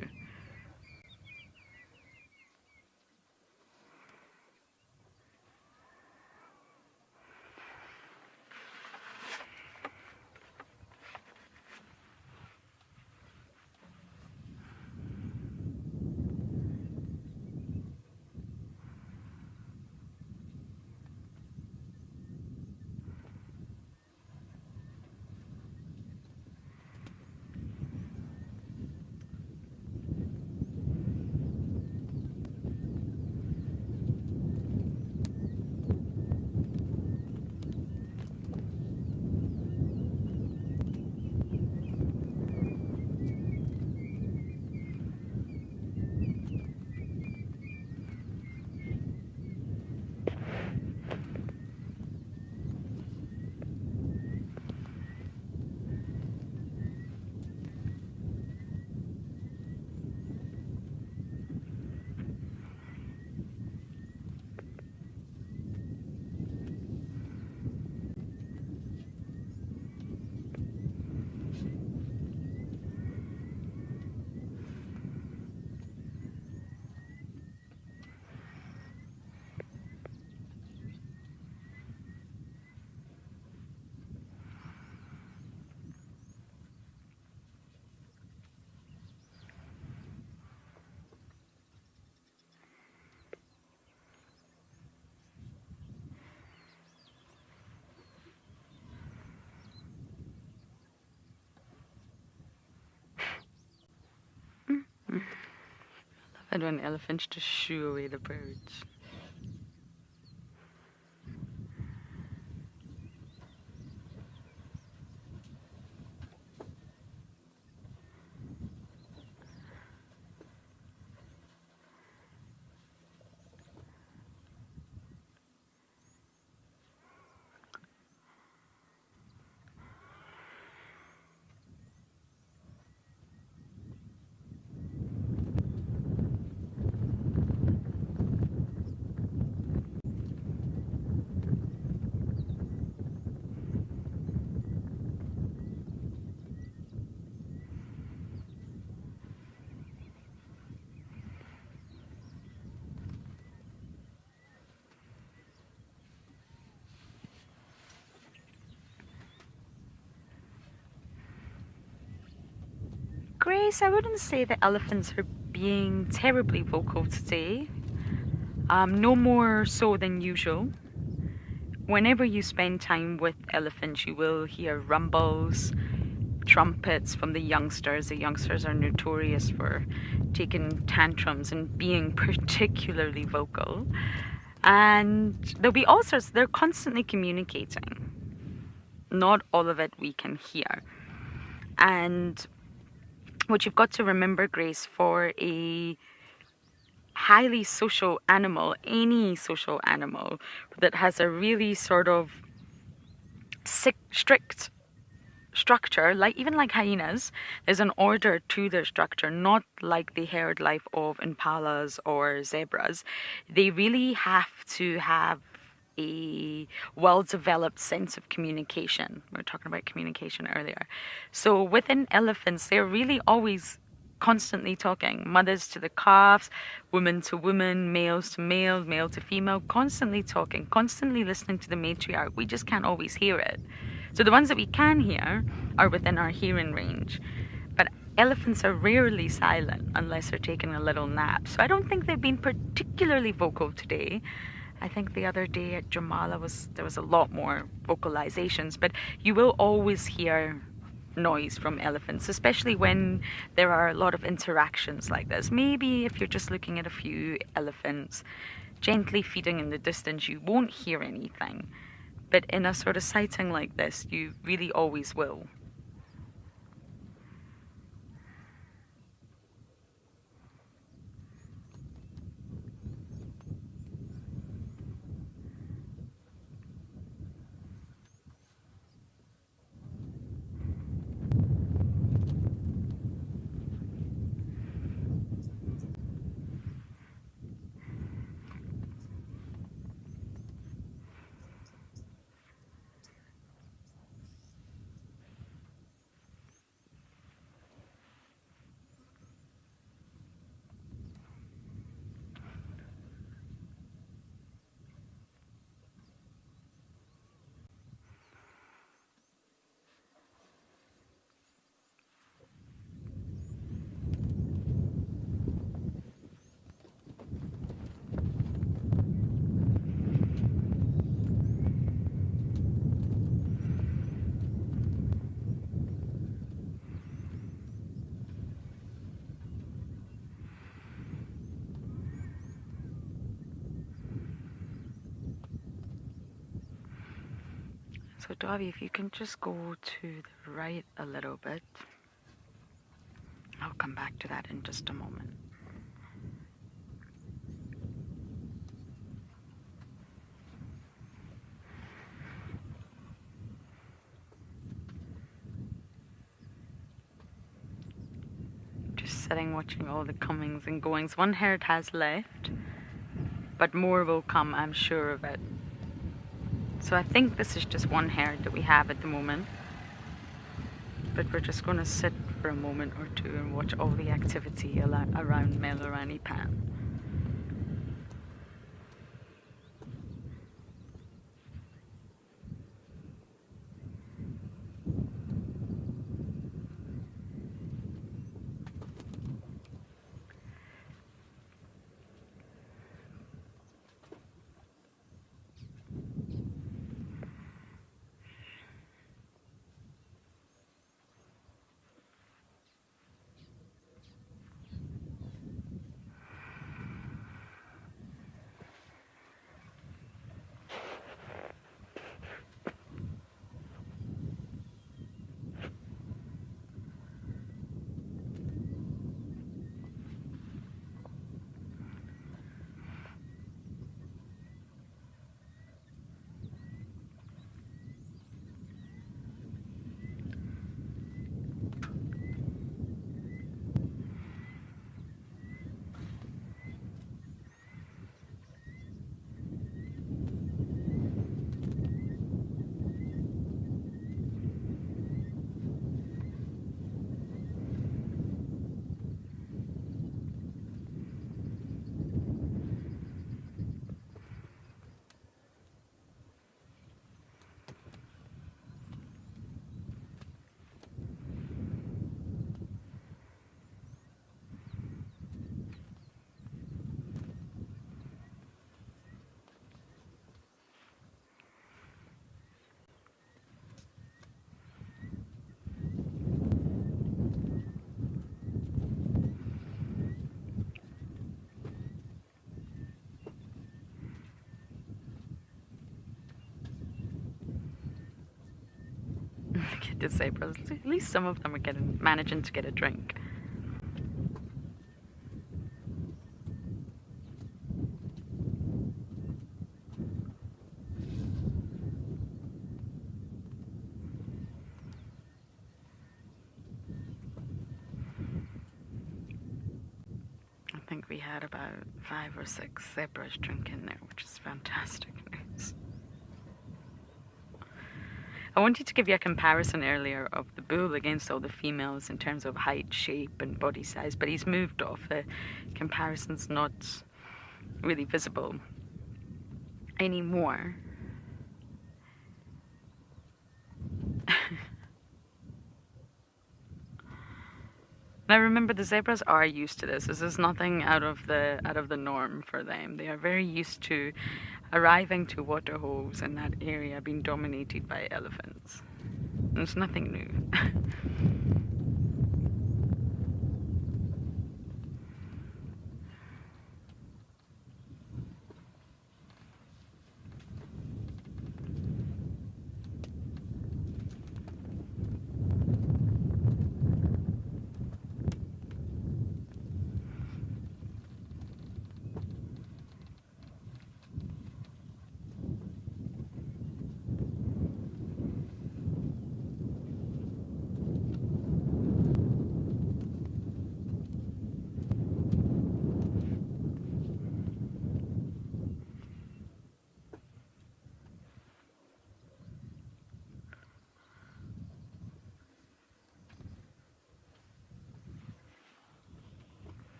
Speaker 2: And when elephants just shoo away the birds. Grace, I wouldn't say the elephants are being terribly vocal today. No more so than usual. Whenever you spend time with elephants, you will hear rumbles, trumpets from the youngsters. The youngsters are notorious for taking tantrums and being particularly vocal. And there'll be all sorts, they're constantly communicating. Not all of it we can hear. And what you've got to remember, Grace, for a highly social animal, any social animal that has a really sort of strict structure, like even like hyenas, there's an order to their structure, not like the herd life of impalas or zebras. They really have to have a well-developed sense of communication. We were talking about communication earlier. So within elephants, they're really always constantly talking, mothers to the calves, woman to woman, males to male, male to female, constantly talking, constantly listening to the matriarch. We just can't always hear it. So the ones that we can hear are within our hearing range. But elephants are rarely silent unless they're taking a little nap. So I don't think they've been particularly vocal today. I think the other day at Jamala there was a lot more vocalizations, but you will always hear noise from elephants, especially when there are a lot of interactions like this. Maybe if you're just looking at a few elephants gently feeding in the distance, you won't hear anything. But in a sort of sighting like this, you really always will. So Davi, if you can just go to the right a little bit. I'll come back to that in just a moment. Just sitting watching all the comings and goings. One herd has left, but more will come, I'm sure of it. So I think this is just one herd that we have at the moment. But we're just going to sit for a moment or two and watch all the activity around Melarani Pan. the zebras. At least some of them are managing to get a drink. I think we had about 5 or 6 zebras drinking there, which is fantastic news. I wanted to give you a comparison earlier of the bull against all the females in terms of height, shape and body size, but he's moved off. The comparison's not really visible anymore. Now remember, the zebras are used to this. This is nothing out of the norm for them. They are very used to arriving to water holes in that area being dominated by elephants. It's nothing new.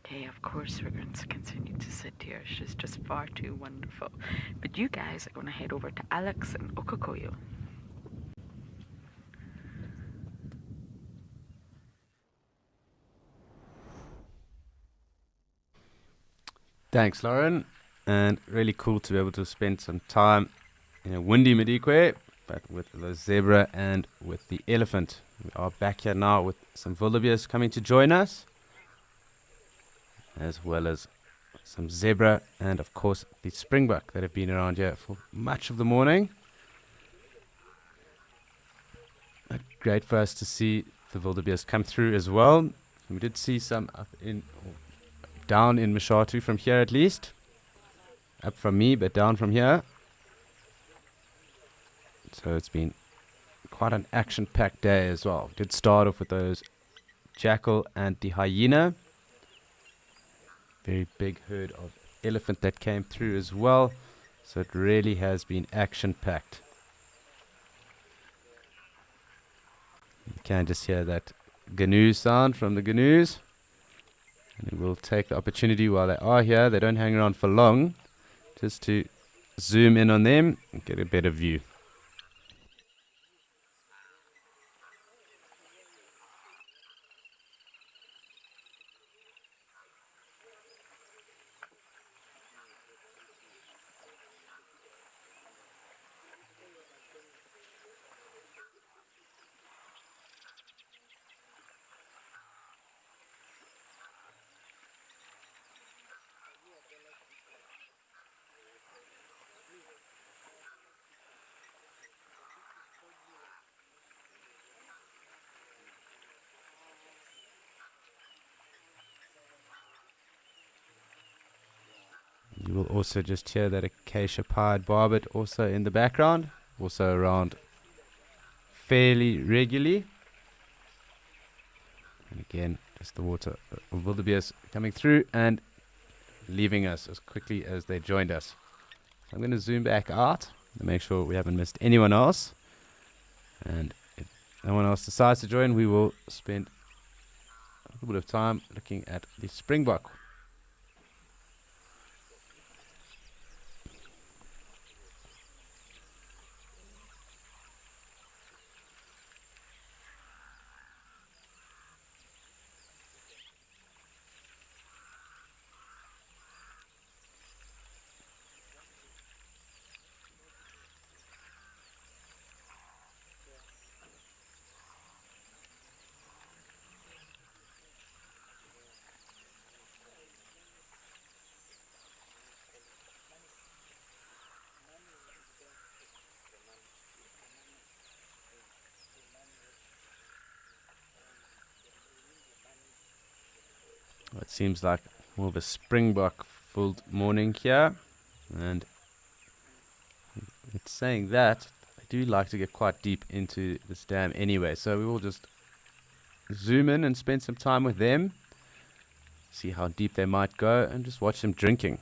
Speaker 2: Okay, of course we're going to continue to sit here. She's just far too wonderful. But you guys are going to head over to Alex and Okokoyo.
Speaker 1: Thanks, Lauren. And really cool to be able to spend some time in a windy Madikwe, but with the zebra and with the elephant. We are back here now with some wildebeest coming to join us, as well as some zebra and, of course, the springbok that have been around here for much of the morning. But great for us to see the wildebeest come through as well. We did see some down in Mashatu from here at least. Up from me, but down from here. So it's been quite an action-packed day as well. We did start off with those jackal and the hyena. Very big herd of elephant that came through as well. So it really has been action-packed. You can just hear that gnu sound from the gnus. And we'll take the opportunity while they are here. They don't hang around for long. Just to zoom in on them and get a better view. You will also just hear that acacia-pied barbet also in the background, also around fairly regularly. And again, just the water of wildebeest coming through and leaving us as quickly as they joined us. So I'm going to zoom back out to make sure we haven't missed anyone else. And if no one else decides to join, we will spend a little bit of time looking at the springbok. It seems like more of a springbok filled morning here, and it's saying that I do like to get quite deep into this dam anyway, so we will just zoom in and spend some time with them, see how deep they might go, and just watch them drinking.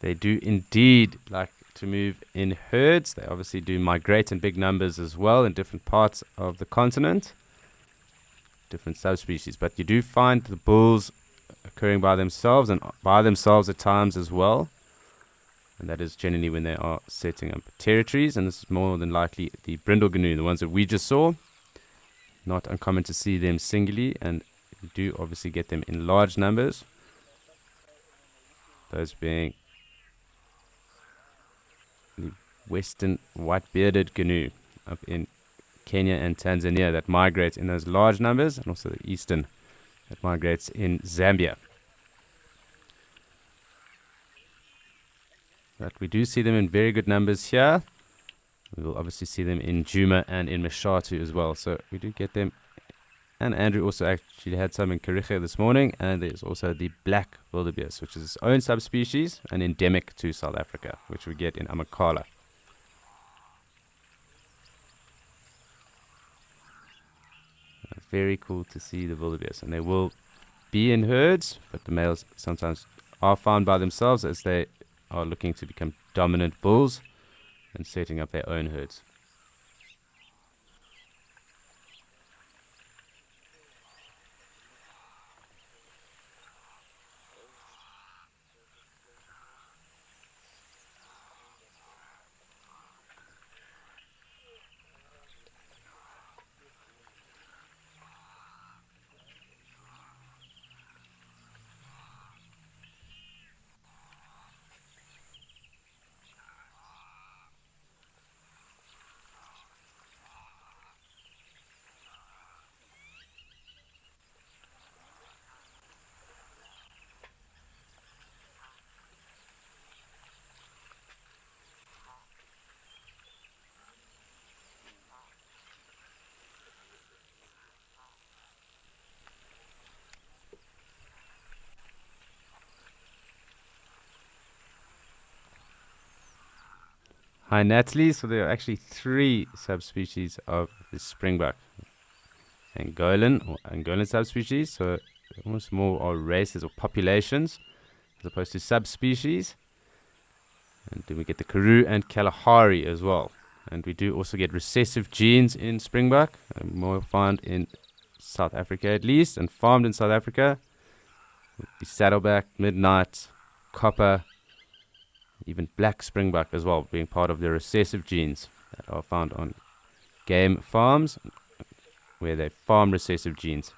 Speaker 1: They do indeed like to move in herds. They obviously do migrate in big numbers as well in different parts of the continent, different subspecies. But you do find the bulls occurring by themselves and by themselves at times as well. And that is generally when they are setting up territories. And this is more than likely the brindle gnu, the ones that we just saw. Not uncommon to see them singly, and you do obviously get them in large numbers. Those being the western white-bearded gnu up in Kenya and Tanzania that migrates in those large numbers, and also the eastern that migrates in Zambia. But we do see them in very good numbers here. We will obviously see them in Djuma and in Mashatu as well. So we do get them. And Andrew also actually had some in Kariga this morning. And there's also the black wildebeest, which is its own subspecies and endemic to South Africa, which we get in Amakhala. Very cool to see the wildebeest. And they will be in herds, but the males sometimes are found by themselves as they are looking to become dominant bulls and setting up their own herds. Hi Natalie, so there are actually 3 subspecies of the springbuck. Angolan subspecies, so almost more are races or populations as opposed to subspecies. And then we get the Karoo and Kalahari as well. And we do also get recessive genes in springbuck, more found in South Africa at least, and farmed in South Africa. With the saddleback, midnight, copper, even black springbuck as well, being part of the recessive genes that are found on game farms where they farm recessive genes.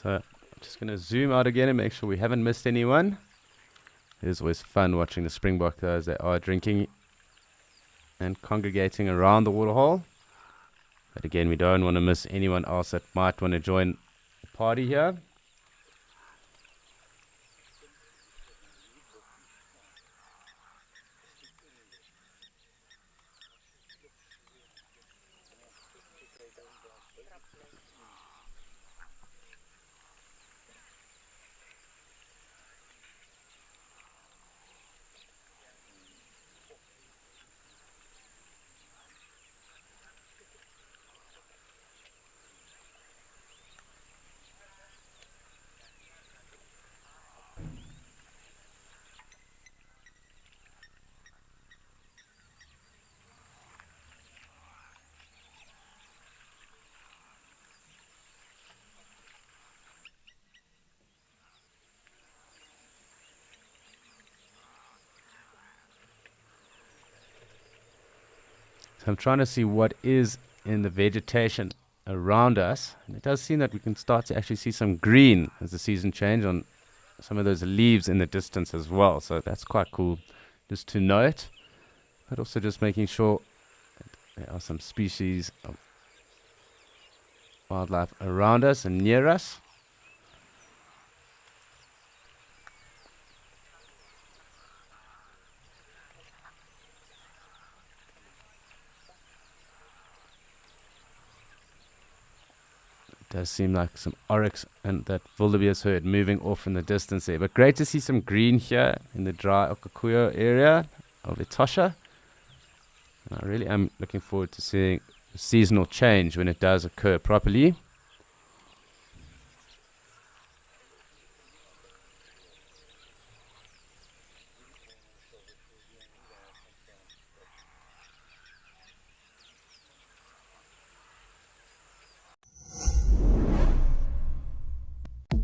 Speaker 1: So I'm just going to zoom out again and make sure we haven't missed anyone. It is always fun watching the springbok though, as they are drinking and congregating around the waterhole. But again, we don't want to miss anyone else that might want to join the party here. I'm trying to see what is in the vegetation around us. And it does seem that we can start to actually see some green as the season changes on some of those leaves in the distance as well. So that's quite cool just to note. But also just making sure that there are some species of wildlife around us and near us. Does seem like some oryx and that wildebeest herd moving off in the distance there. But great to see some green here in the dry Okakuyo area of Etosha. And I really am looking forward to seeing the seasonal change when it does occur properly.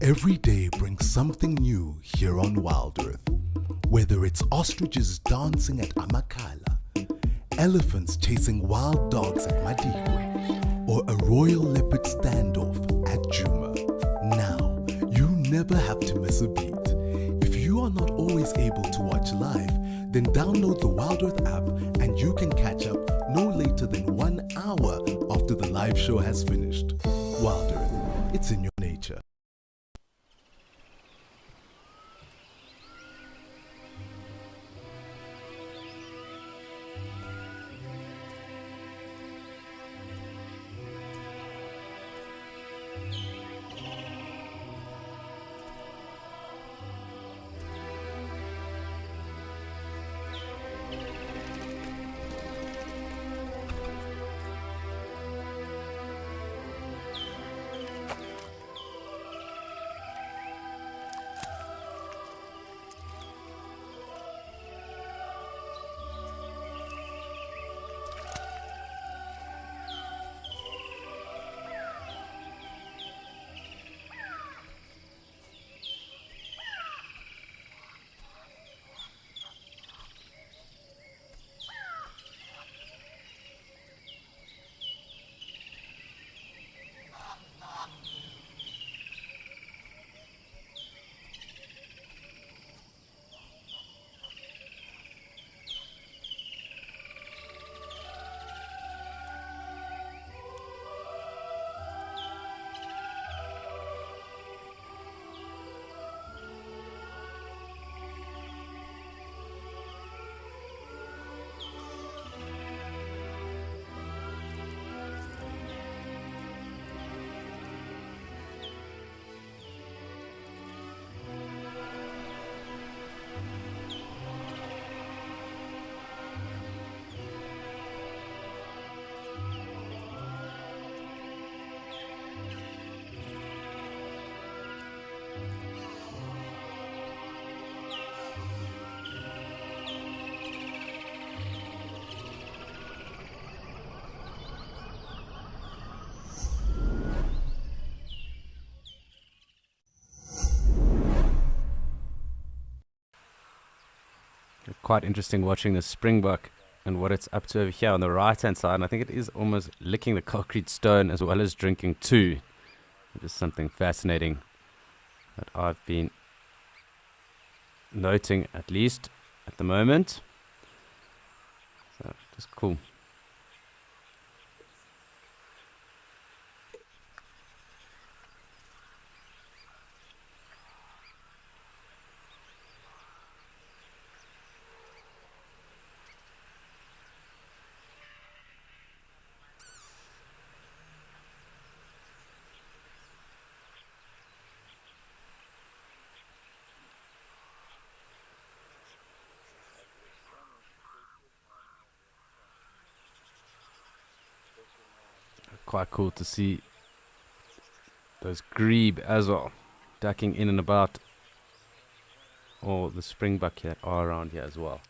Speaker 3: Every day brings something new here on Wild Earth. Whether it's ostriches dancing at Amakala, elephants chasing wild dogs at Madikwe, or a royal leopard standoff at Juma. Now, you never have to miss a beat. If you are not always able to watch live, then download the Wild Earth app and you can catch up no later than 1 hour after the live show has finished. Wild Earth, it's in your nature.
Speaker 1: Quite interesting watching the springbok and what it's up to over here on the right hand side. And I think it is almost licking the concrete stone as well as drinking too. It is something fascinating that I've been noting, at least at the moment. So just cool. Quite cool to see those grebe as well, ducking in and about all the springbok that are around here as well.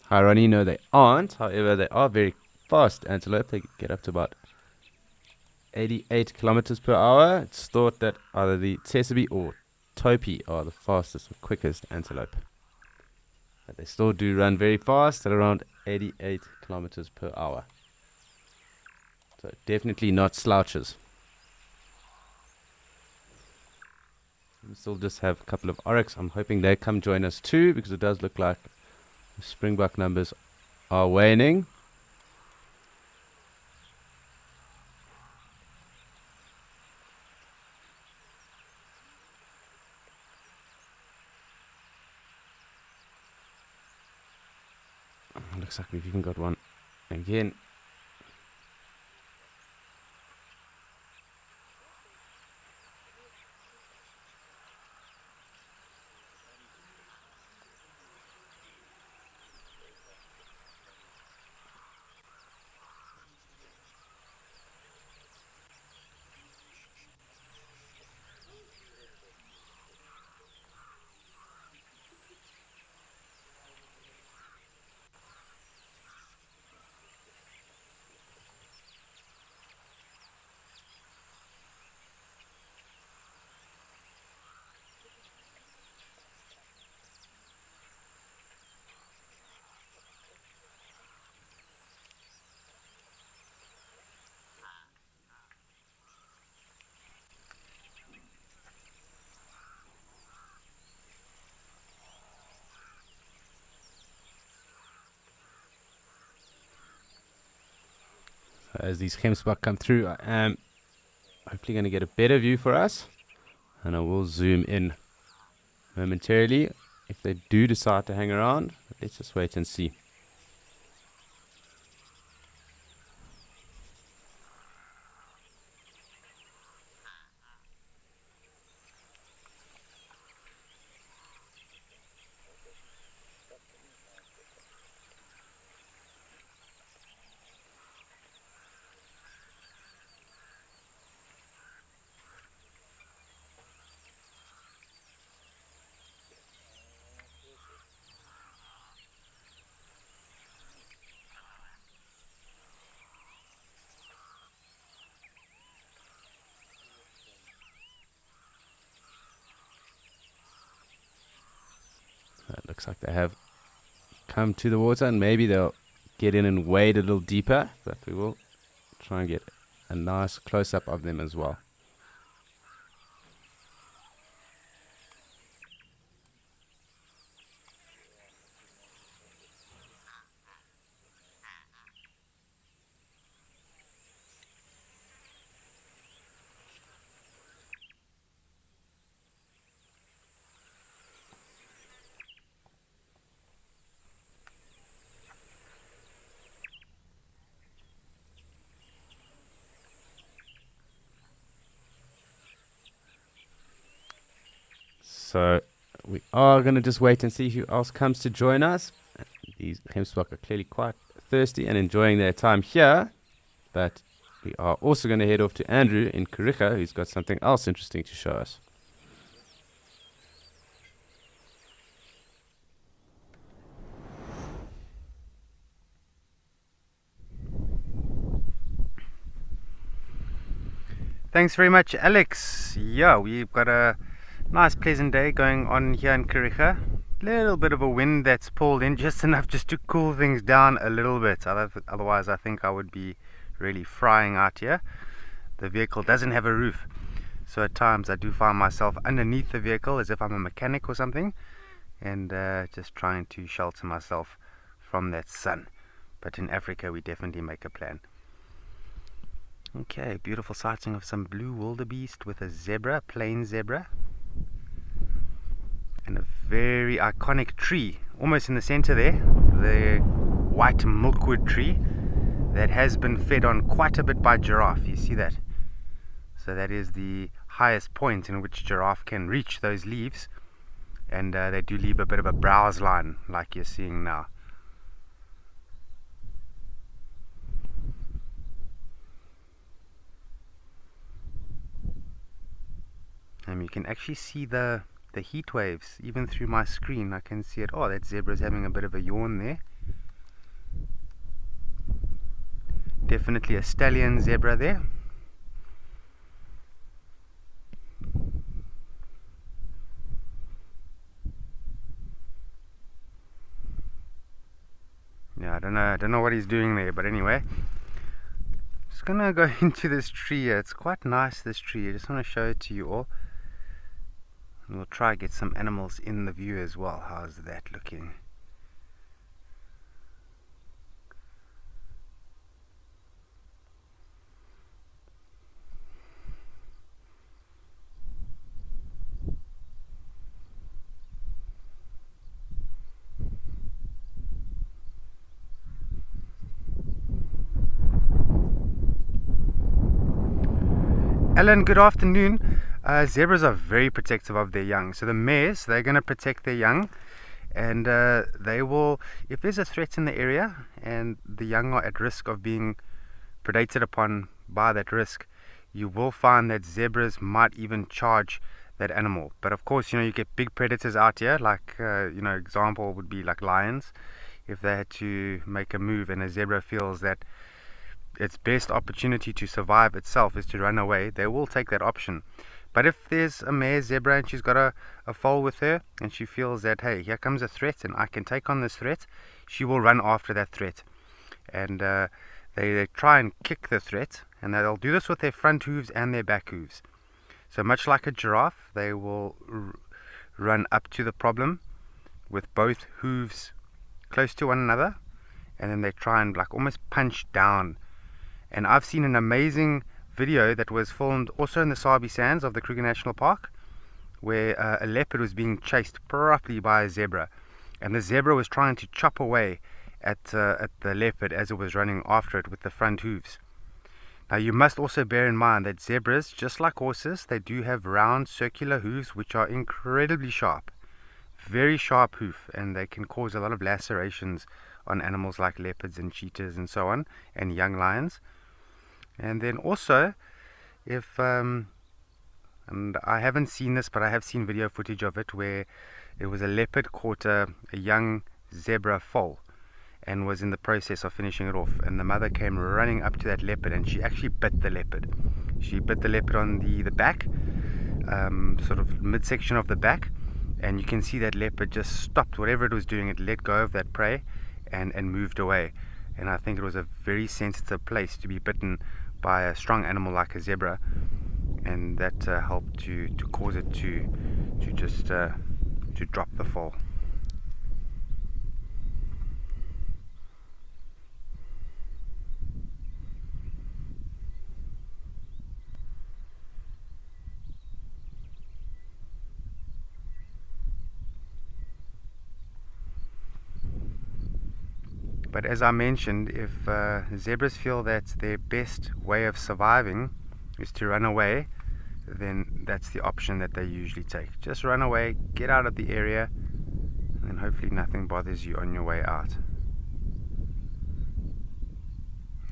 Speaker 1: Hairani, no, they aren't. However, they are very fast antelope. They get up to about 88 kilometers per hour. It's thought that either the Tsesebe or Topi are the fastest or quickest antelope. But they still do run very fast at around 88 kilometers per hour. So definitely not slouches. We still just have a couple of oryx. I'm hoping they come join us too, because it does look like the springbok numbers are waning. Looks like we've even got one again. As these Gemsbok come through, I am hopefully going to get a better view for us, and I will zoom in momentarily if they do decide to hang around. But let's just wait and see. It looks like they have come to the water, and maybe they'll get in and wade a little deeper, but we will try and get a nice close-up of them as well. So we are going to just wait and see who else comes to join us. These Gemsbok are clearly quite thirsty and enjoying their time here. But we are also going to head off to Andrew in Kariega, who's got something else interesting to show us.
Speaker 4: Thanks very much, Alex. Yeah, we've got a nice pleasant day going on here in Kariega. Little bit of a wind that's pulled in, just enough just to cool things down a little bit. Otherwise I think I would be really frying out here. The vehicle doesn't have a roof, so at times I do find myself underneath the vehicle as if I'm a mechanic or something, and just trying to shelter myself from that sun. But in Africa we definitely make a plan. Okay, beautiful sighting of some blue wildebeest with a zebra, plain zebra, and a very iconic tree almost in the center there, the white milkwood tree that has been fed on quite a bit by giraffe. You see that? So that is the highest point in which giraffe can reach those leaves, and they do leave a bit of a browse line like you're seeing now. And you can actually see the heat waves even through my screen. I can see it. Oh, that zebra's having a bit of a yawn there. Definitely a stallion zebra there. Yeah, I don't know what he's doing there, but anyway. Just gonna go into this tree here. It's quite nice, this tree. I just want to show it to you all. And we'll try get some animals in the view as well. How's that looking? Alan, good afternoon. Zebras are very protective of their young. So the mares, they're going to protect their young, and they will, if there's a threat in the area and the young are at risk of being predated upon by that risk, you will find that zebras might even charge that animal. But of course, you get big predators out here, like example would be like lions. If they had to make a move and a zebra feels that its best opportunity to survive itself is to run away, they will take that option. But if there's a mare zebra and she's got a foal with her and she feels that, hey, here comes a threat and I can take on this threat, she will run after that threat. And they try and kick the threat, and they'll do this with their front hooves and their back hooves. So much like a giraffe, they will run up to the problem with both hooves close to one another, and then they try and like almost punch down. And I've seen an amazing video that was filmed also in the Sabi Sands of the Kruger National Park, where a leopard was being chased properly by a zebra, and the zebra was trying to chop away at the leopard as it was running after it with the front hooves. Now you must also bear in mind that zebras, just like horses, they do have round circular hooves which are incredibly sharp, very sharp hoof, and they can cause a lot of lacerations on animals like leopards and cheetahs and so on, and young lions. And then also, if and I haven't seen this, but I have seen video footage of it where it was a leopard caught a young zebra foal and was in the process of finishing it off, and the mother came running up to that leopard and she actually bit the leopard. She bit the leopard on the back, sort of midsection of the back, and you can see that leopard just stopped whatever it was doing. It let go of that prey and moved away. And I think it was a very sensitive place to be bitten by a strong animal like a zebra, and that helped to cause it to just to drop the foal. But as I mentioned, if zebras feel that their best way of surviving is to run away, then that's the option that they usually take. Just run away, get out of the area, and then hopefully nothing bothers you on your way out.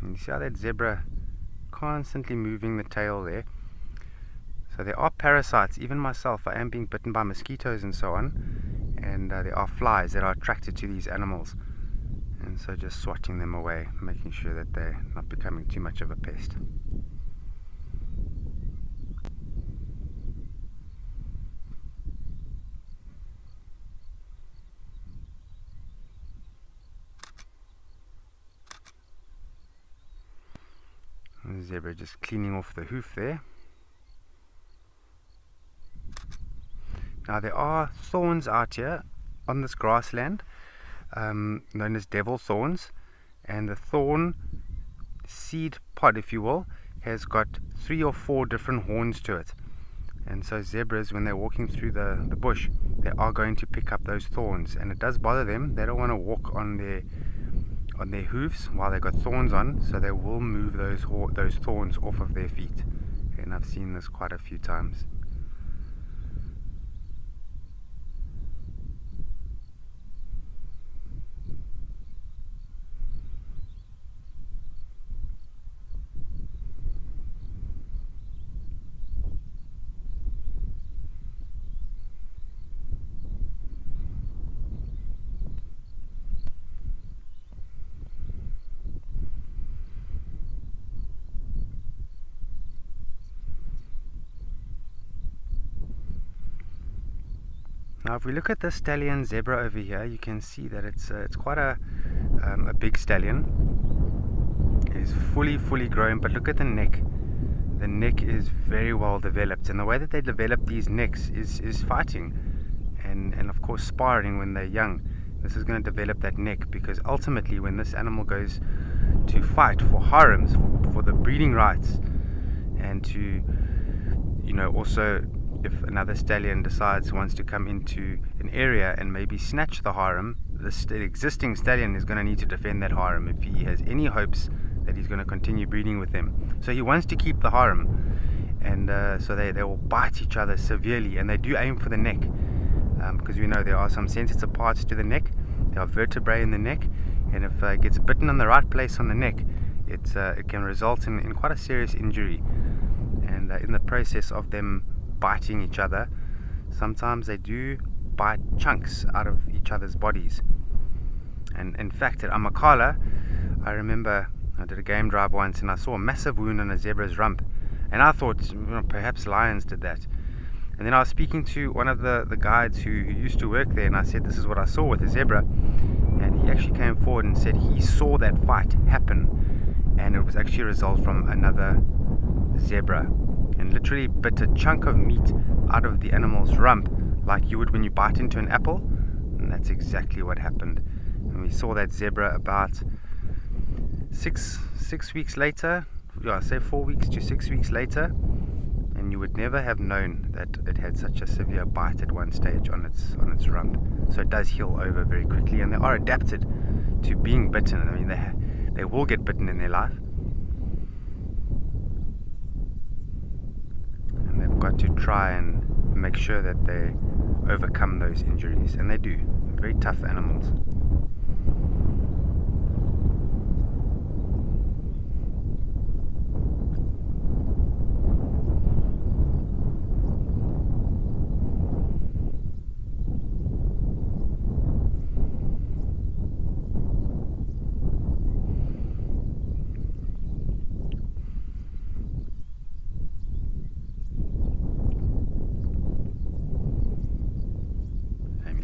Speaker 4: And you see how that zebra constantly moving the tail there? So there are parasites. Even myself, I am being bitten by mosquitoes and so on, and there are flies that are attracted to these animals. And so just swatting them away, making sure that they're not becoming too much of a pest. The zebra just cleaning off the hoof there. Now there are thorns out here on this grassland, known as devil thorns, and the thorn seed pod, if you will, has got 3 or 4 different horns to it. And so zebras, when they're walking through the bush, they are going to pick up those thorns, and it does bother them. They don't want to walk on their hooves while they've got thorns on, so they will move those thorns off of their feet. And I've seen this quite a few times. Now, if we look at the stallion zebra over here, you can see that it's quite a big stallion. It is fully grown, but look at the neck. The neck is very well developed, and the way that they develop these necks is fighting and of course sparring when they're young. This is going to develop that neck, because ultimately when this animal goes to fight for harems, for the breeding rights, and to, you know, also if another stallion wants to come into an area and maybe snatch the harem, the existing stallion is going to need to defend that harem if he has any hopes that he's going to continue breeding with them. So he wants to keep the harem, and so they will bite each other severely, and they do aim for the neck, because we know there are some sensitive parts to the neck. There are vertebrae in the neck, and if it gets bitten on the right place on the neck, it can result in quite a serious injury. And in the process of them biting each other, sometimes they do bite chunks out of each other's bodies. And in fact, at Amakhala, I remember I did a game drive once and I saw a massive wound on a zebra's rump, and I thought, you know, perhaps lions did that. And then I was speaking to one of the guides who used to work there, and I said, this is what I saw with the zebra, and he actually came forward and said he saw that fight happen, and it was actually a result from another zebra, and literally bit a chunk of meat out of the animal's rump like you would when you bite into an apple. And that's exactly what happened. And we saw that zebra about six weeks later, say 4 weeks to 6 weeks later, and you would never have known that it had such a severe bite at one stage on its rump. So it does heal over very quickly, and they are adapted to being bitten. I mean, they will get bitten in their life, and they've got to try and make sure that they overcome those injuries, and they do. They're very tough animals.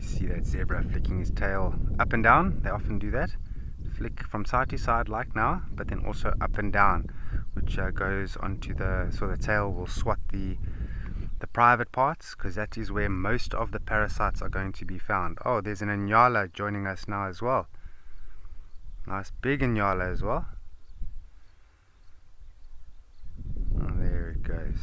Speaker 4: See that zebra flicking his tail up and down. They often do that, flick from side to side like now, but then also up and down, which goes onto so the tail will swat the private parts, because that is where most of the parasites are going to be found. Oh, there's an Inyala joining us now as well. Nice big Inyala as well. Oh, there it goes.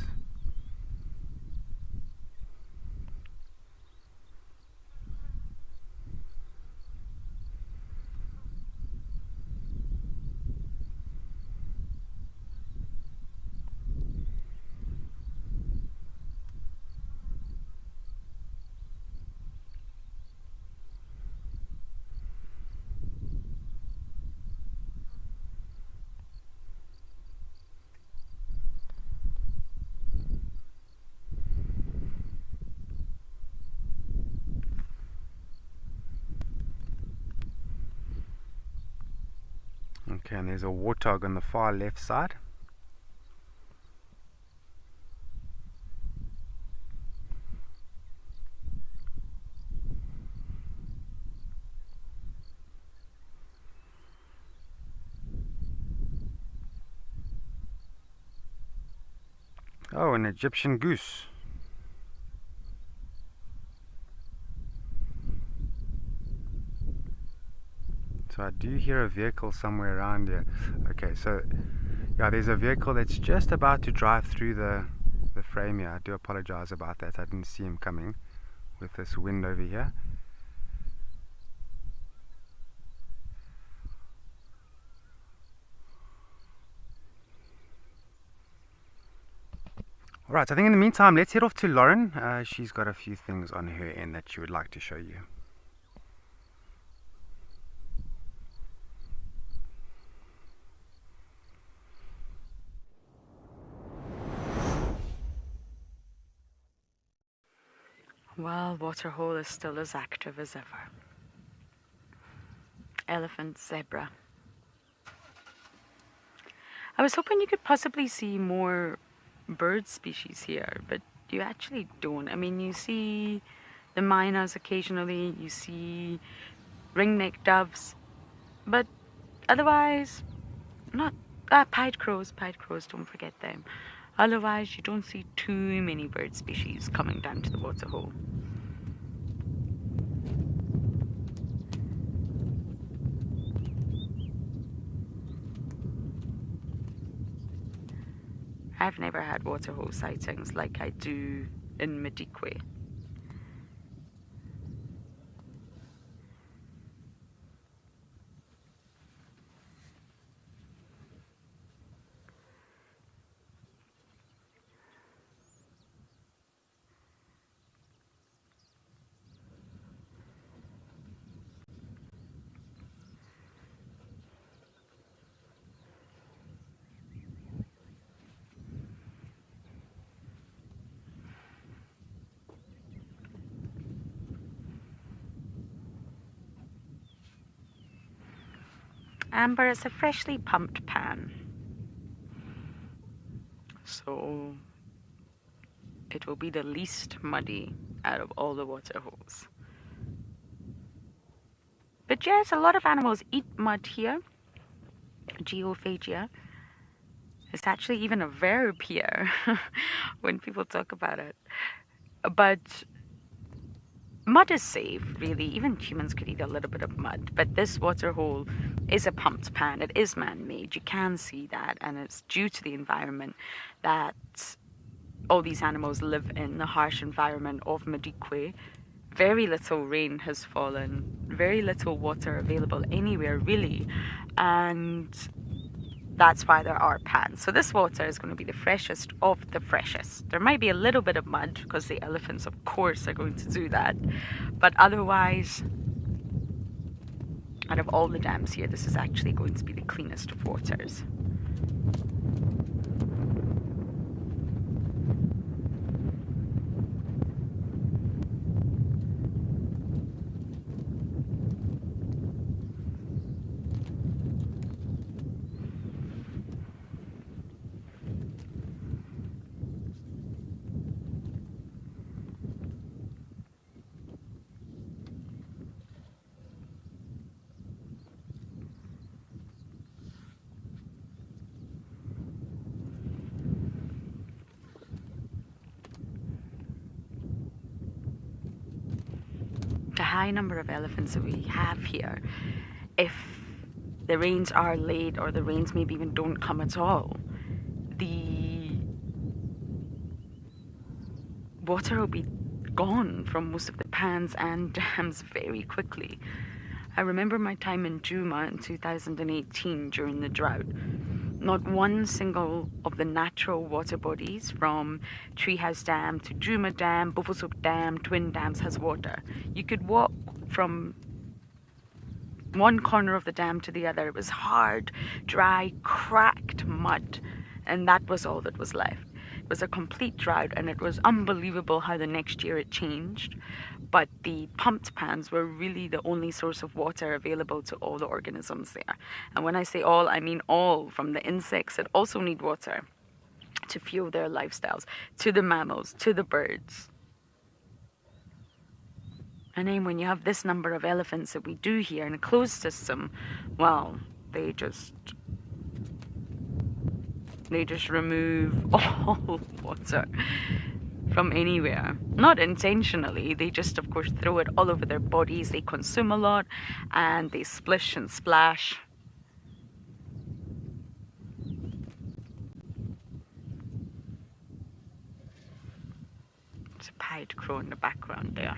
Speaker 4: Okay, and there's a warthog on the far left side. Oh, an Egyptian goose. So I do hear a vehicle somewhere around here. Okay, so yeah, there's a vehicle that's just about to drive through the frame here. I do apologize about that. I didn't see him coming with this wind over here. Alright, I think in the meantime, let's head off to Lauren. She's got a few things on her end that she would like to show you.
Speaker 2: Well, Waterhole is still as active as ever. Elephant, zebra. I was hoping you could possibly see more bird species here, but you actually don't. I mean, you see the mynas occasionally, you see ringneck doves, but otherwise, not pied crows, don't forget them. Otherwise, you don't see too many bird species coming down to the waterhole. I've never had waterhole sightings like I do in Madikwe. Amber is a freshly pumped pan, so it will be the least muddy out of all the water holes. But yes, a lot of animals eat mud here. Geophagia is actually even a verb here when people talk about it. But mud is safe, really. Even humans could eat a little bit of mud. But this water hole is a pumped pan. It is man-made. You can see that. And it's due to the environment that all these animals live in, the harsh environment of Madikwe. Very little rain has fallen. Very little water available anywhere, really. And that's why there are pans. So this water is going to be the freshest of the freshest. There might be a little bit of mud because the elephants, of course, are going to do that. But otherwise, out of all the dams here, this is actually going to be the cleanest of waters. The high number of elephants that we have here, if the rains are late or the rains maybe even don't come at all, the water will be gone from most of the pans and dams very quickly. I remember my time in Djuma in 2018 during the drought. Not one single of the natural water bodies, from Treehouse Dam to Djuma Dam, Buffelshoek Dam, Twin Dams, has water. You could walk from one corner of the dam to the other. It was hard, dry, cracked mud, and that was all that was left. It was a complete drought, and it was unbelievable how the next year it changed. But the pumped pans were really the only source of water available to all the organisms there. And when I say all, I mean all, from the insects that also need water to fuel their lifestyles, to the mammals, to the birds. And then when you have this number of elephants that we do here in a closed system, well, they just remove all water from anywhere. Not intentionally, they just of course throw it all over their bodies. They consume a lot and they splish and splash. There's a pied crow in the background there.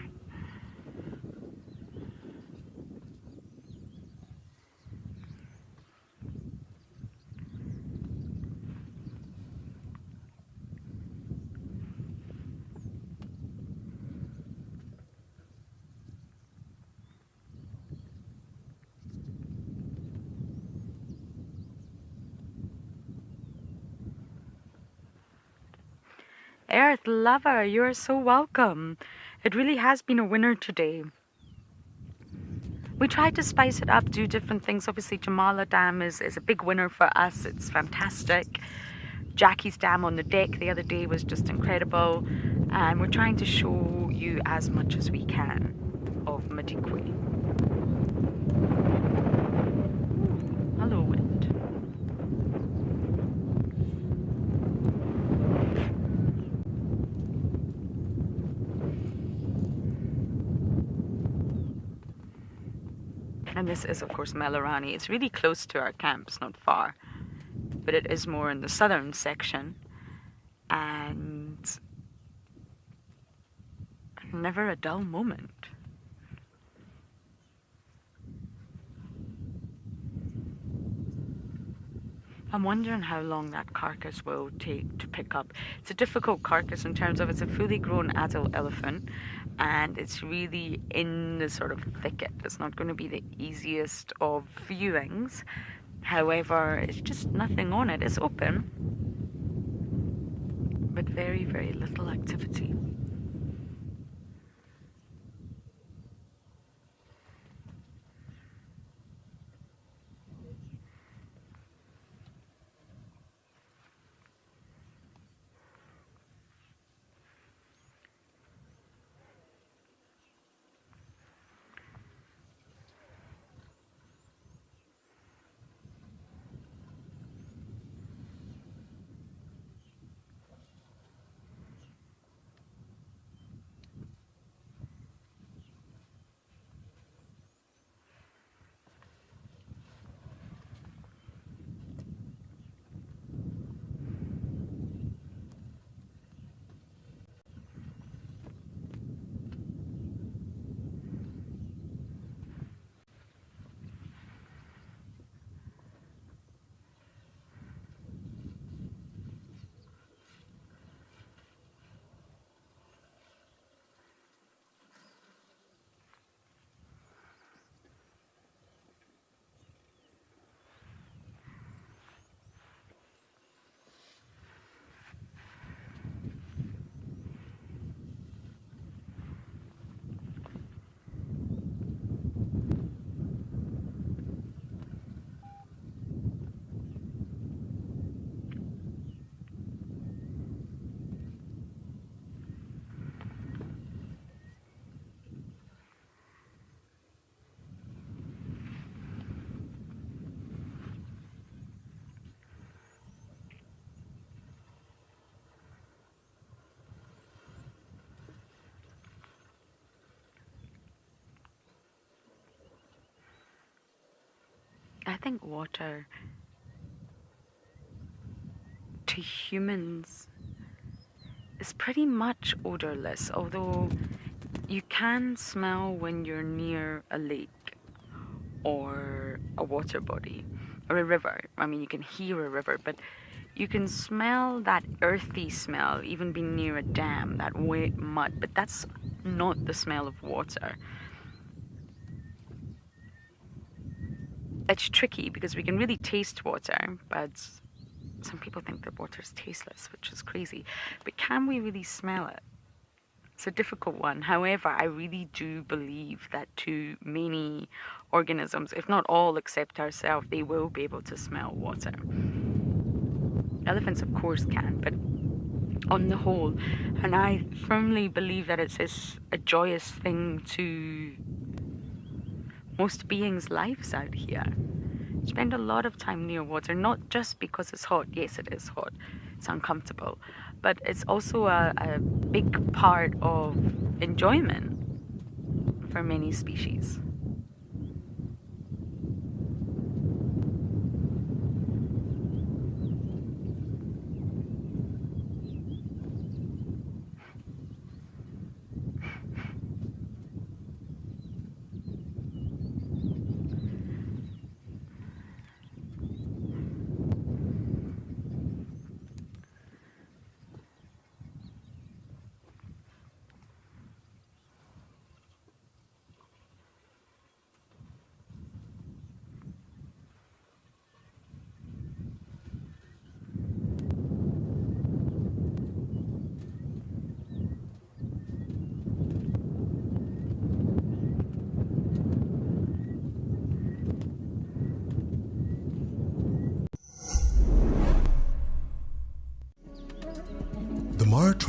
Speaker 2: Earth Lover, you are so welcome. It really has been a winner today. We tried to spice it up, do different things. Obviously, Jamala Dam is a big winner for us. It's fantastic. Jackie's Dam on the deck the other day was just incredible, and we're trying to show you as much as we can of Madikwe. Hello, wind. And this is, of course, Melarani. It's really close to our camp, it's not far, but it is more in the southern section, and never a dull moment. I'm wondering how long that carcass will take to pick up. It's a difficult carcass in terms of it's a fully grown adult elephant, and it's really in the sort of thicket. It's not going to be the easiest of viewings. However, it's just nothing on it. It's open, but very, very little activity. I think water to humans is pretty much odorless, although you can smell when you're near a lake or a water body or a river. I mean, you can hear a river, but you can smell that earthy smell even being near a dam, that wet mud, but that's not the smell of water. It's tricky because we can really taste water, but some people think that water is tasteless, which is crazy. But can we really smell it? It's a difficult one. However, I really do believe that to many organisms, if not all except ourselves, they will be able to smell water. Elephants, of course, can, but on the whole, and I firmly believe that it's a joyous thing to most beings' lives out here. Spend a lot of time near water, not just because it's hot. Yes, it is hot. It's uncomfortable. But it's also a big part of enjoyment for many species.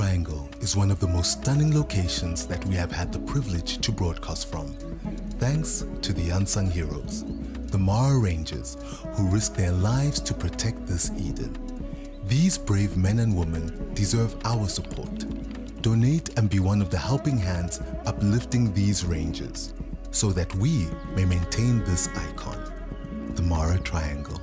Speaker 3: Triangle is one of the most stunning locations that we have had the privilege to broadcast from, thanks to the unsung heroes, the Mara Rangers, who risk their lives to protect this Eden. These brave men and women deserve our support. Donate and be one of the helping hands uplifting these Rangers, so that we may maintain this icon, the Mara Triangle.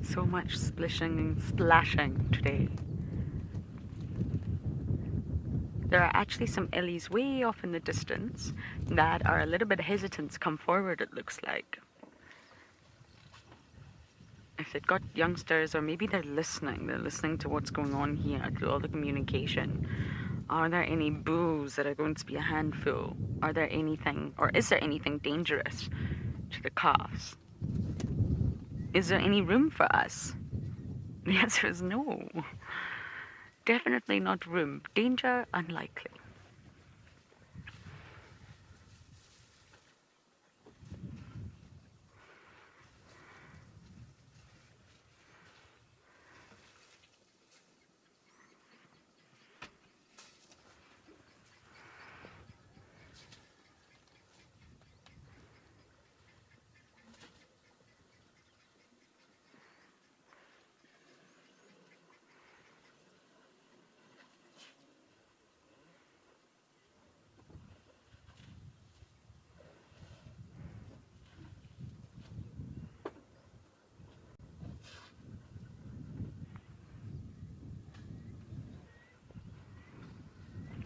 Speaker 2: So much splishing and splashing today. There are actually some ellies way off in the distance that are a little bit hesitant to come forward, it looks like. If they've got youngsters, or maybe they're listening to what's going on here through all the communication. Are there any bulls that are going to be a handful? Are there anything, or is there anything dangerous to the calves? Is there any room for us? The answer is no. Definitely not room. Danger, unlikely.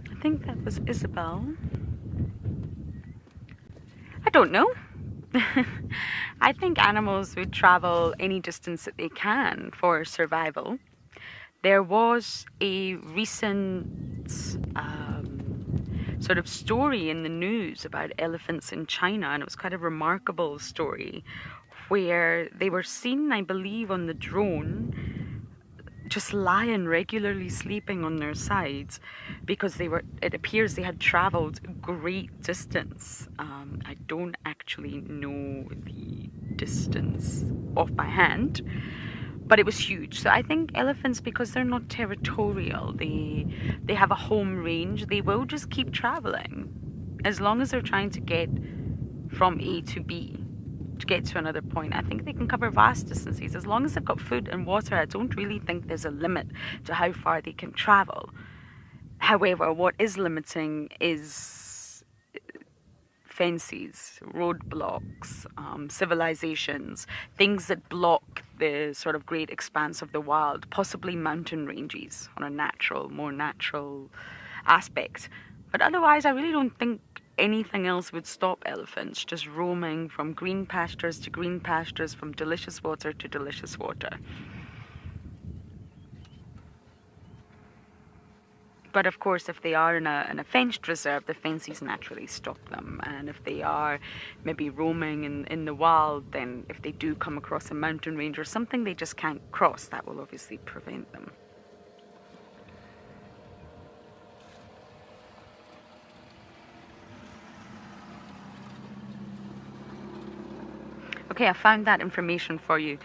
Speaker 2: I think that was Isabel. I don't know. I think animals would travel any distance that they can for survival. There was a recent sort of story in the news about elephants in China, and it was quite a remarkable story where they were seen, I believe, on the drone just lying regularly sleeping on their sides because it appears they had traveled great distance. I don't actually know the distance off by hand, but it was huge. So I think elephants, because they're not territorial, they have a home range, they will just keep traveling as long as they're trying to get from A to B, to get to another point. I think they can cover vast distances. As long as they've got food and water, I don't really think there's a limit to how far they can travel. However, what is limiting is fences, roadblocks, civilizations, things that block the sort of great expanse of the wild, possibly mountain ranges on a more natural aspect. But otherwise, I really don't think anything else would stop elephants just roaming from green pastures to green pastures, from delicious water to delicious water. But of course, if they are in a fenced reserve, the fences naturally stop them. And if they are maybe roaming in the wild, then if they do come across a mountain range or something they just can't cross, that will obviously prevent them. Okay, I found that information for you.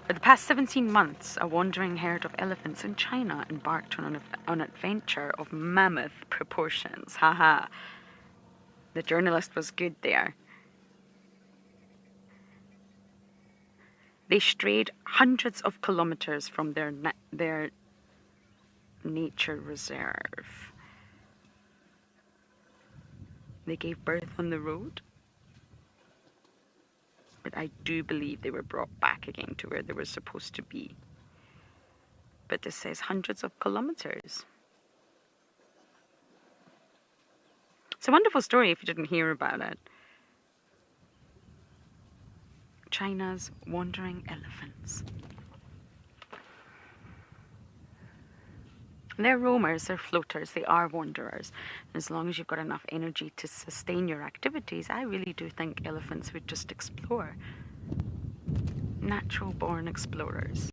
Speaker 2: For the past 17 months, a wandering herd of elephants in China embarked on an adventure of mammoth proportions. Haha. The journalist was good there. They strayed hundreds of kilometers from their nature reserve. They gave birth on the road. But I do believe they were brought back again to where they were supposed to be. But this says hundreds of kilometers. It's a wonderful story if you didn't hear about it. China's wandering elephants. They're roamers, they're floaters, they are wanderers. As long as you've got enough energy to sustain your activities, I really do think elephants would just explore. Natural born explorers.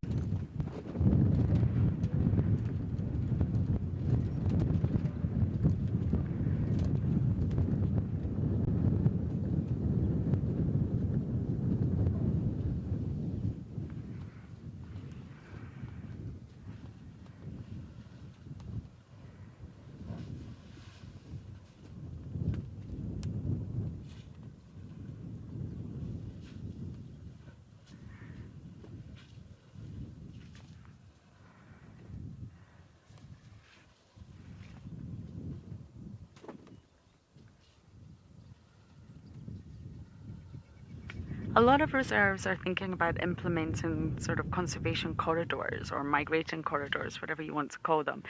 Speaker 2: A lot of reserves are thinking about implementing sort of conservation corridors or migrating corridors, whatever you want to call them.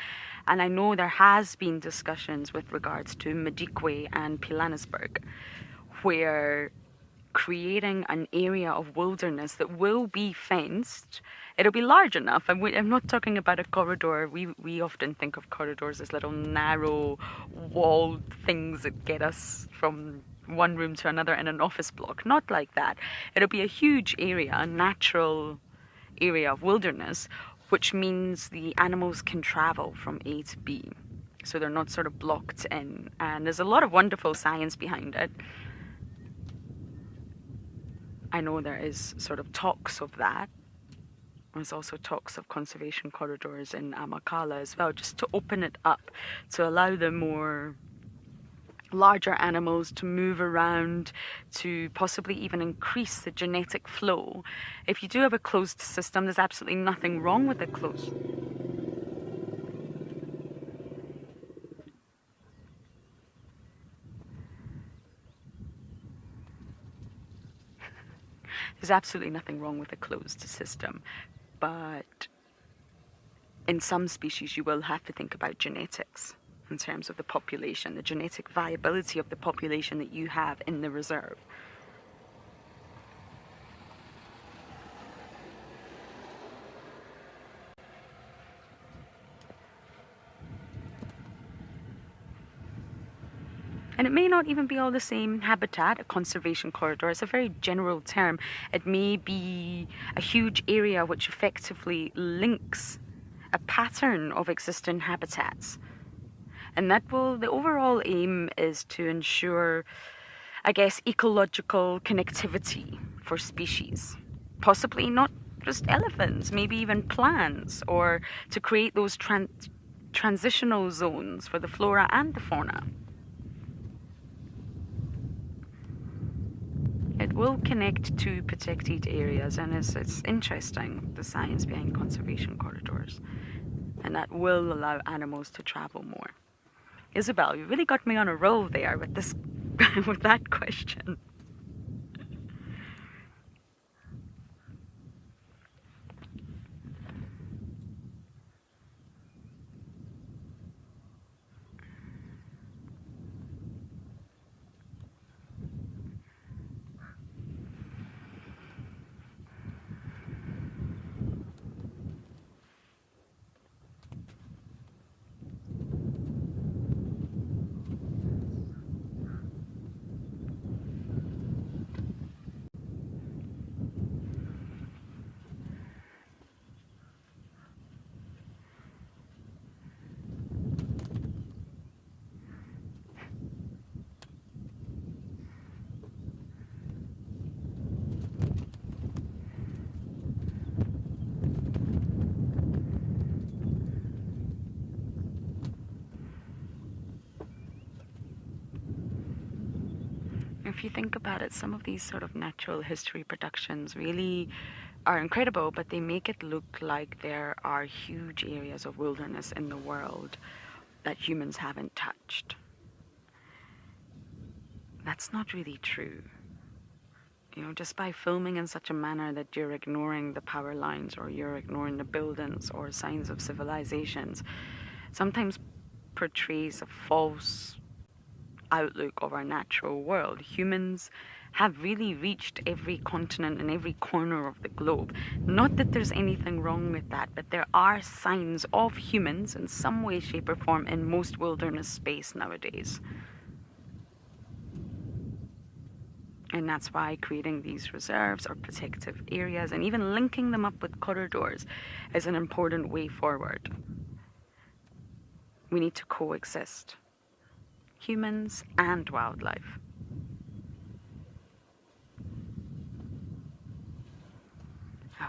Speaker 2: And I know there has been discussions with regards to Madikwe and Pilanesberg, where creating an area of wilderness that will be fenced. It'll be large enough. I'm not talking about a corridor. We often think of corridors as little narrow walled things that get us from one room to another in an office block. Not like that. It'll be a huge area, a natural area of wilderness, which means the animals can travel from A to B. So they're not sort of blocked in. And there's a lot of wonderful science behind it. I know there is sort of talks of that. There's also talks of conservation corridors in Amakala as well, just to open it up, to allow the more larger animals to move around, to possibly even increase the genetic flow. If you do have a closed system, there's absolutely nothing wrong with a closed. There's absolutely nothing wrong with a closed system, but in some species you will have to think about genetics in terms of the population, the genetic viability of the population that you have in the reserve. And it may not even be all the same habitat. A conservation corridor is a very general term. It may be a huge area which effectively links a pattern of existing habitats. And the overall aim is to ensure, I guess, ecological connectivity for species. Possibly not just elephants, maybe even plants, or to create those transitional zones for the flora and the fauna. It will connect to protected areas, and it's interesting, the science behind conservation corridors. And that will allow animals to travel more. Isabel, you really got me on a roll there with this with that question. If you think about it, some of these sort of natural history productions really are incredible, but they make it look like there are huge areas of wilderness in the world that humans haven't touched. That's not really true. You know, just by filming in such a manner that you're ignoring the power lines or you're ignoring the buildings or signs of civilizations, sometimes portrays a false outlook of our natural world. Humans have really reached every continent and every corner of the globe. Not that there's anything wrong with that, but there are signs of humans in some way, shape, or form in most wilderness space nowadays. And that's why creating these reserves or protective areas and even linking them up with corridors is an important way forward. We need to coexist, humans and wildlife.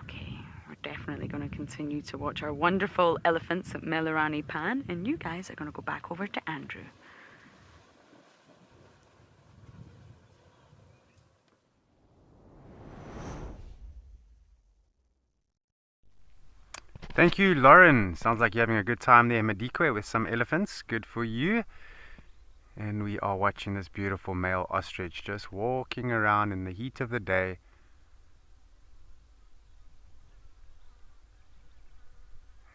Speaker 2: Okay, we're definitely going to continue to watch our wonderful elephants at Melarani Pan, and you guys are going to go back over to Andrew.
Speaker 4: Thank you, Lauren. Sounds like you're having a good time there in Madikwe with some elephants. Good for you. And we are watching this beautiful male ostrich just walking around in the heat of the day.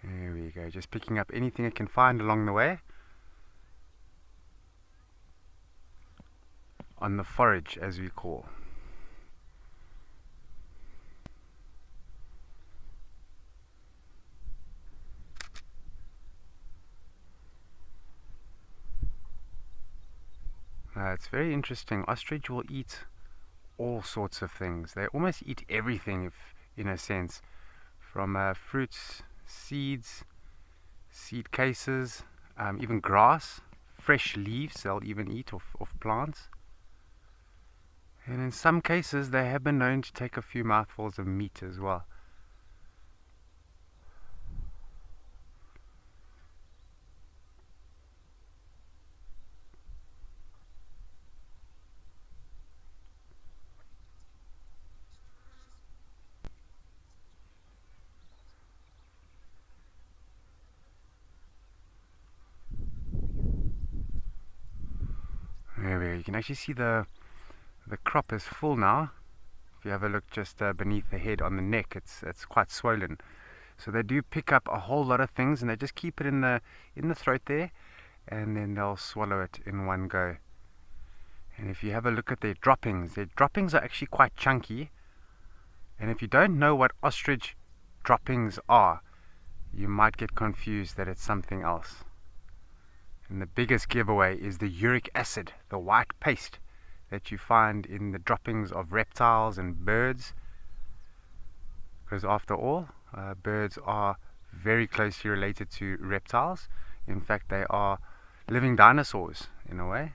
Speaker 4: There we go, just picking up anything it can find along the way. On the forage, as we call. It's very interesting. Ostrich will eat all sorts of things. They almost eat everything, if in a sense, from fruits, seeds, seed cases, even grass, fresh leaves they'll even eat of plants. And in some cases they have been known to take a few mouthfuls of meat as well. There we go. You can actually see the crop is full now. If you have a look just beneath the head on the neck, it's quite swollen. So they do pick up a whole lot of things, and they just keep it in the throat there, and then they'll swallow it in one go. And if you have a look at their droppings are actually quite chunky. And if you don't know what ostrich droppings are, you might get confused that it's something else. And the biggest giveaway is the uric acid, the white paste that you find in the droppings of reptiles and birds. Because after all, birds are very closely related to reptiles. In fact, they are living dinosaurs in a way.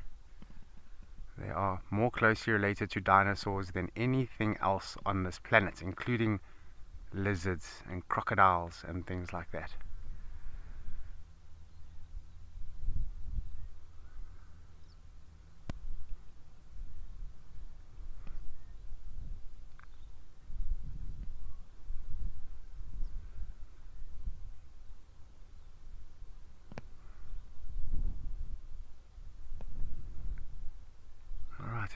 Speaker 4: They are more closely related to dinosaurs than anything else on this planet, including lizards and crocodiles and things like that.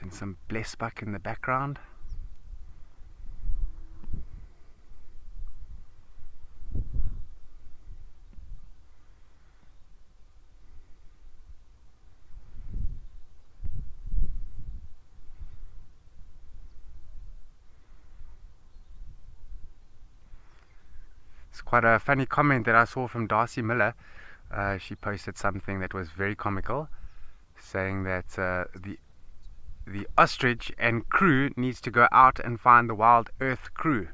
Speaker 4: And some blesbuck in the background. It's quite a funny comment that I saw from Darcy Miller. She posted something that was very comical, saying that the ostrich and crew needs to go out and find the wild earth crew.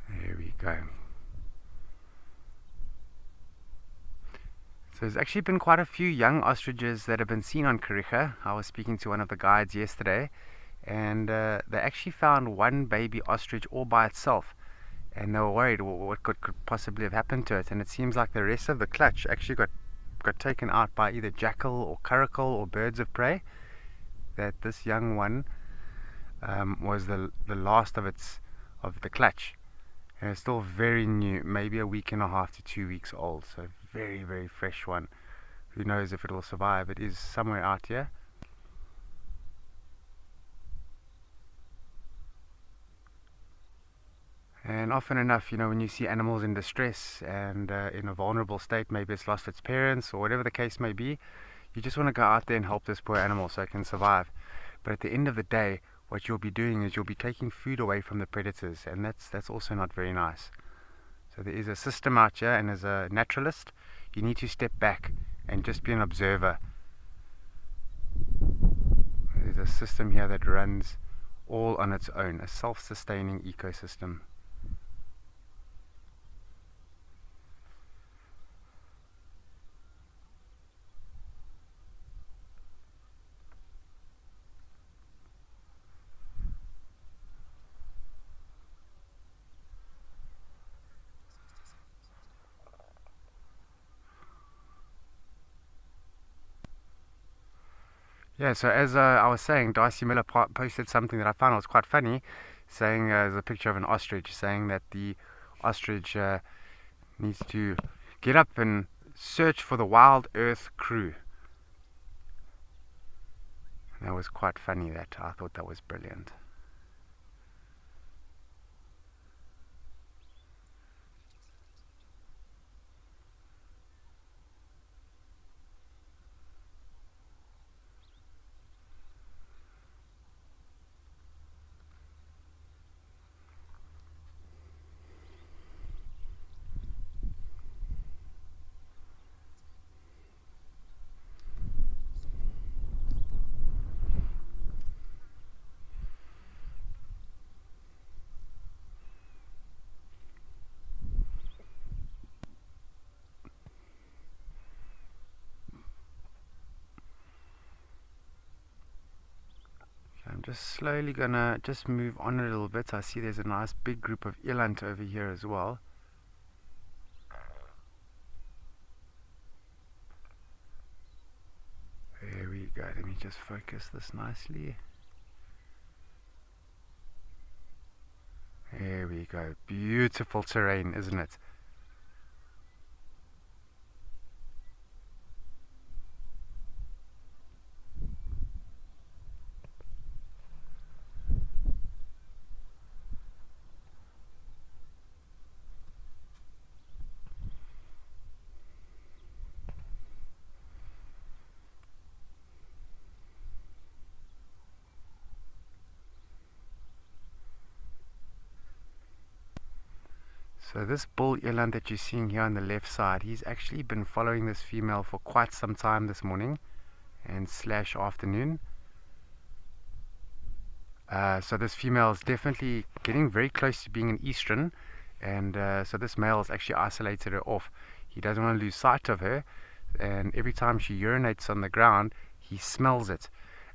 Speaker 4: There we go. So there's actually been quite a few young ostriches that have been seen on Kariega. I was speaking to one of the guides yesterday, and they actually found one baby ostrich all by itself, and they were worried what could possibly have happened to it. And it seems like the rest of the clutch actually got taken out by either jackal or caracal or birds of prey. That this young one was the last of the clutch. And it's still very new, maybe a week and a half to 2 weeks old, so very, very fresh one. Who knows if it will survive? It is somewhere out here. And often enough, you know, when you see animals in distress and in a vulnerable state, maybe it's lost its parents or whatever the case may be, you just want to go out there and help this poor animal so it can survive. But at the end of the day, what you'll be doing is you'll be taking food away from the predators, and that's also not very nice. So there is a system out here, and as a naturalist, you need to step back and just be an observer. There's a system here that runs all on its own, a self-sustaining ecosystem. Yeah, so as I was saying, Darcy Miller posted something that I found was quite funny, saying there's a picture of an ostrich, saying that the ostrich needs to get up and search for the wild earth crew. And that was quite funny. That I thought that was brilliant. I'm just slowly gonna just move on a little bit. I see there's a nice big group of eland over here as well. There we go. Let me just focus this nicely. There we go. Beautiful terrain, isn't it? So this bull eland that you're seeing here on the left side, he's actually been following this female for quite some time this morning and slash afternoon. So this female is definitely getting very close to being an estrus, and so this male has actually isolated her off. He doesn't want to lose sight of her, and every time she urinates on the ground, he smells it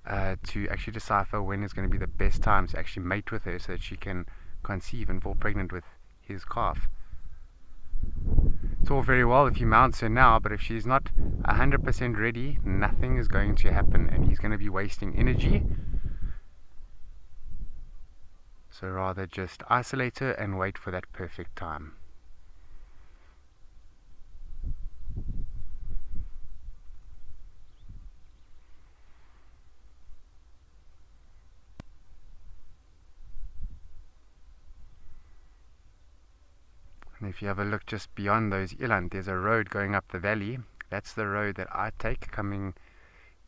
Speaker 4: to actually decipher when is going to be the best time to actually mate with her so that she can conceive and fall pregnant with his calf. It's all very well if he mounts her now, but if she's not 100% ready, nothing is going to happen, and he's going to be wasting energy. So rather just isolate her and wait for that perfect time. And if you have a look just beyond those eland, there's a road going up the valley. That's the road that I take, coming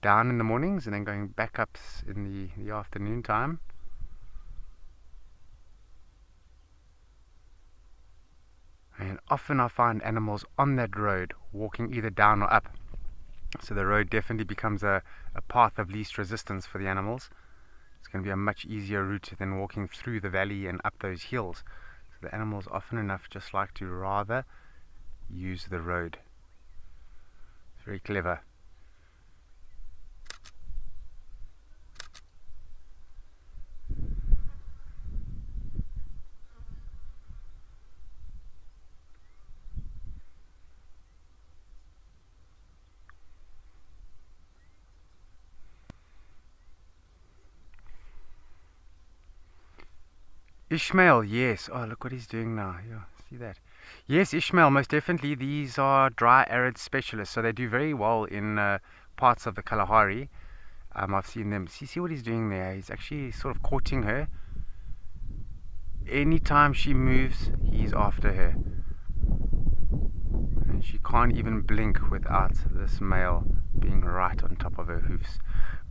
Speaker 4: down in the mornings and then going back up in the afternoon time. And often I find animals on that road walking either down or up. So the road definitely becomes a path of least resistance for the animals. It's going to be a much easier route than walking through the valley and up those hills. So the animals often enough just like to rather use the road. It's very clever. Ishmael, yes. Oh, look what he's doing now. Yeah, see that? Yes, Ishmael, most definitely. These are dry arid specialists, so they do very well in parts of the Kalahari. I've seen them. See what he's doing there? He's actually sort of courting her. Anytime she moves, he's after her. And she can't even blink without this male being right on top of her hoofs.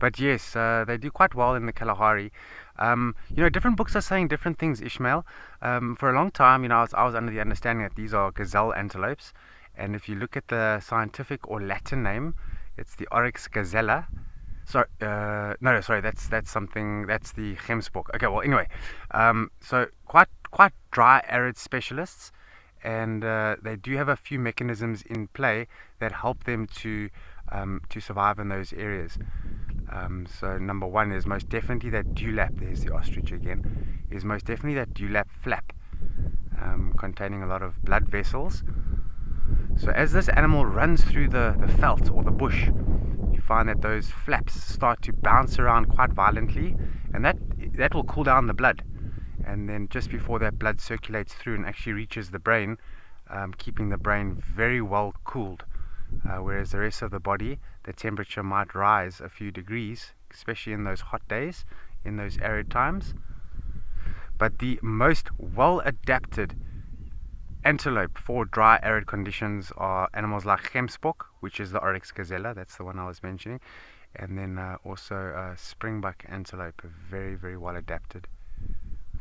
Speaker 4: But yes, they do quite well in the Kalahari. Different books are saying different things, Ishmael. For a long time, I was under the understanding that these are gazelle antelopes. And if you look at the scientific or Latin name, it's the Oryx gazella. Sorry, that's the Gemsbok. Okay, well, anyway, so quite dry arid specialists, and they do have a few mechanisms in play that help them to survive in those areas. So number one is most definitely that dewlap. There's the ostrich again. Is most definitely that dewlap flap, containing a lot of blood vessels. So as this animal runs through the veld or the bush, you find that those flaps start to bounce around quite violently, and that will cool down the blood. And then just before that blood circulates through and actually reaches the brain, keeping the brain very well cooled. Whereas the rest of the body, the temperature might rise a few degrees, especially in those hot days, in those arid times. But the most well adapted antelope for dry arid conditions are animals like Gemsbok, which is the Oryx gazella, that's the one I was mentioning, and then also springbuck antelope, very, very well adapted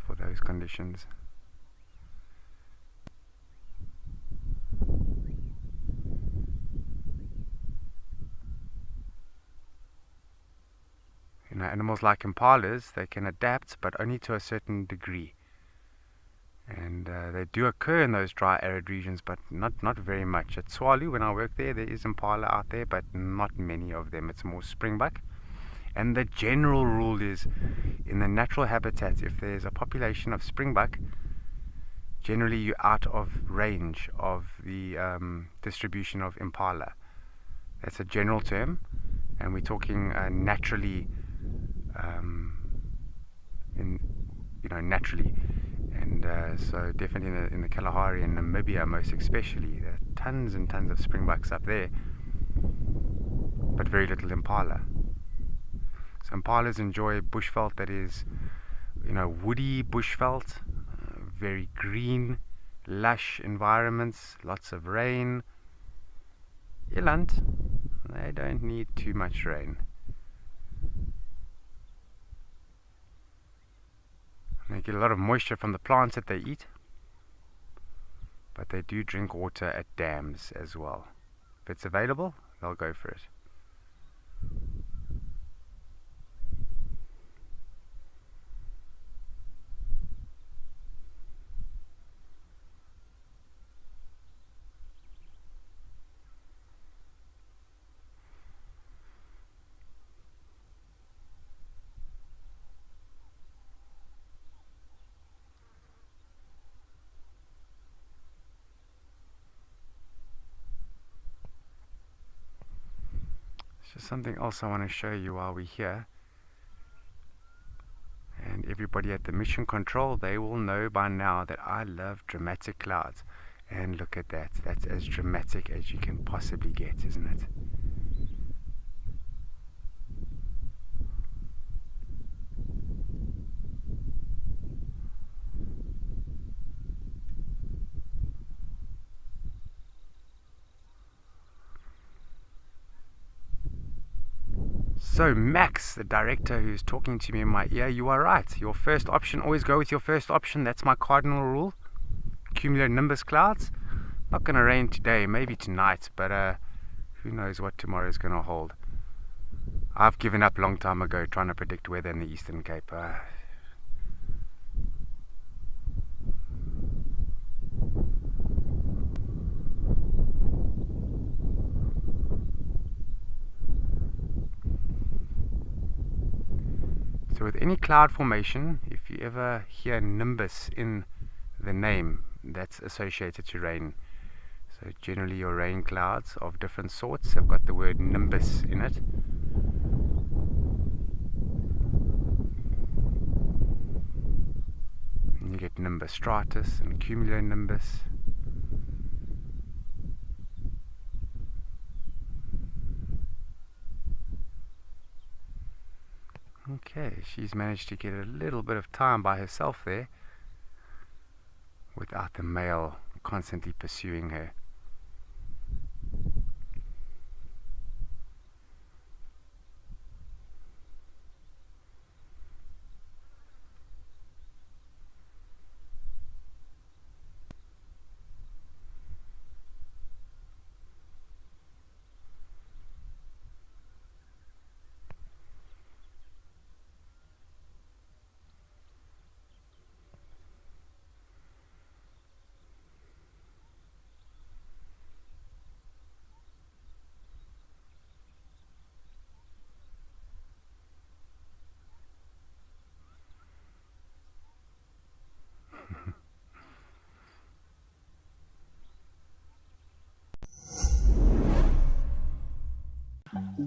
Speaker 4: for those conditions. Animals like impalas, they can adapt, but only to a certain degree. And they do occur in those dry arid regions, but not very much. At Tswalu, when I work there is impala out there, but not many of them. It's more springbuck. And the general rule is, in the natural habitat, if there's a population of springbuck, generally you're out of range of the distribution of impala. That's a general term, and we're talking naturally, naturally. And so definitely in the Kalahari and Namibia most especially, there are tons and tons of springbucks up there, but very little impala. So impalas enjoy bushveld that is, woody bushveld, very green, lush environments, lots of rain. Eland, they don't need too much rain. They get a lot of moisture from the plants that they eat, but they do drink water at dams as well. If it's available, they'll go for it. Just something else I want to show you while we're here. And everybody at the mission control, they will know by now that I love dramatic clouds. And look at that. That's as dramatic as you can possibly get, isn't it? So Max, the director who's talking to me in my ear, you are right. Your first option, always go with your first option. That's my cardinal rule. Cumulonimbus clouds. Not going to rain today, maybe tonight, but who knows what tomorrow is going to hold. I've given up a long time ago trying to predict weather in the Eastern Cape. So with any cloud formation, if you ever hear nimbus in the name, that's associated to rain. So generally your rain clouds of different sorts have got the word nimbus in it. And you get nimbus stratus and cumulonimbus. Okay, she's managed to get a little bit of time by herself there without the male constantly pursuing her.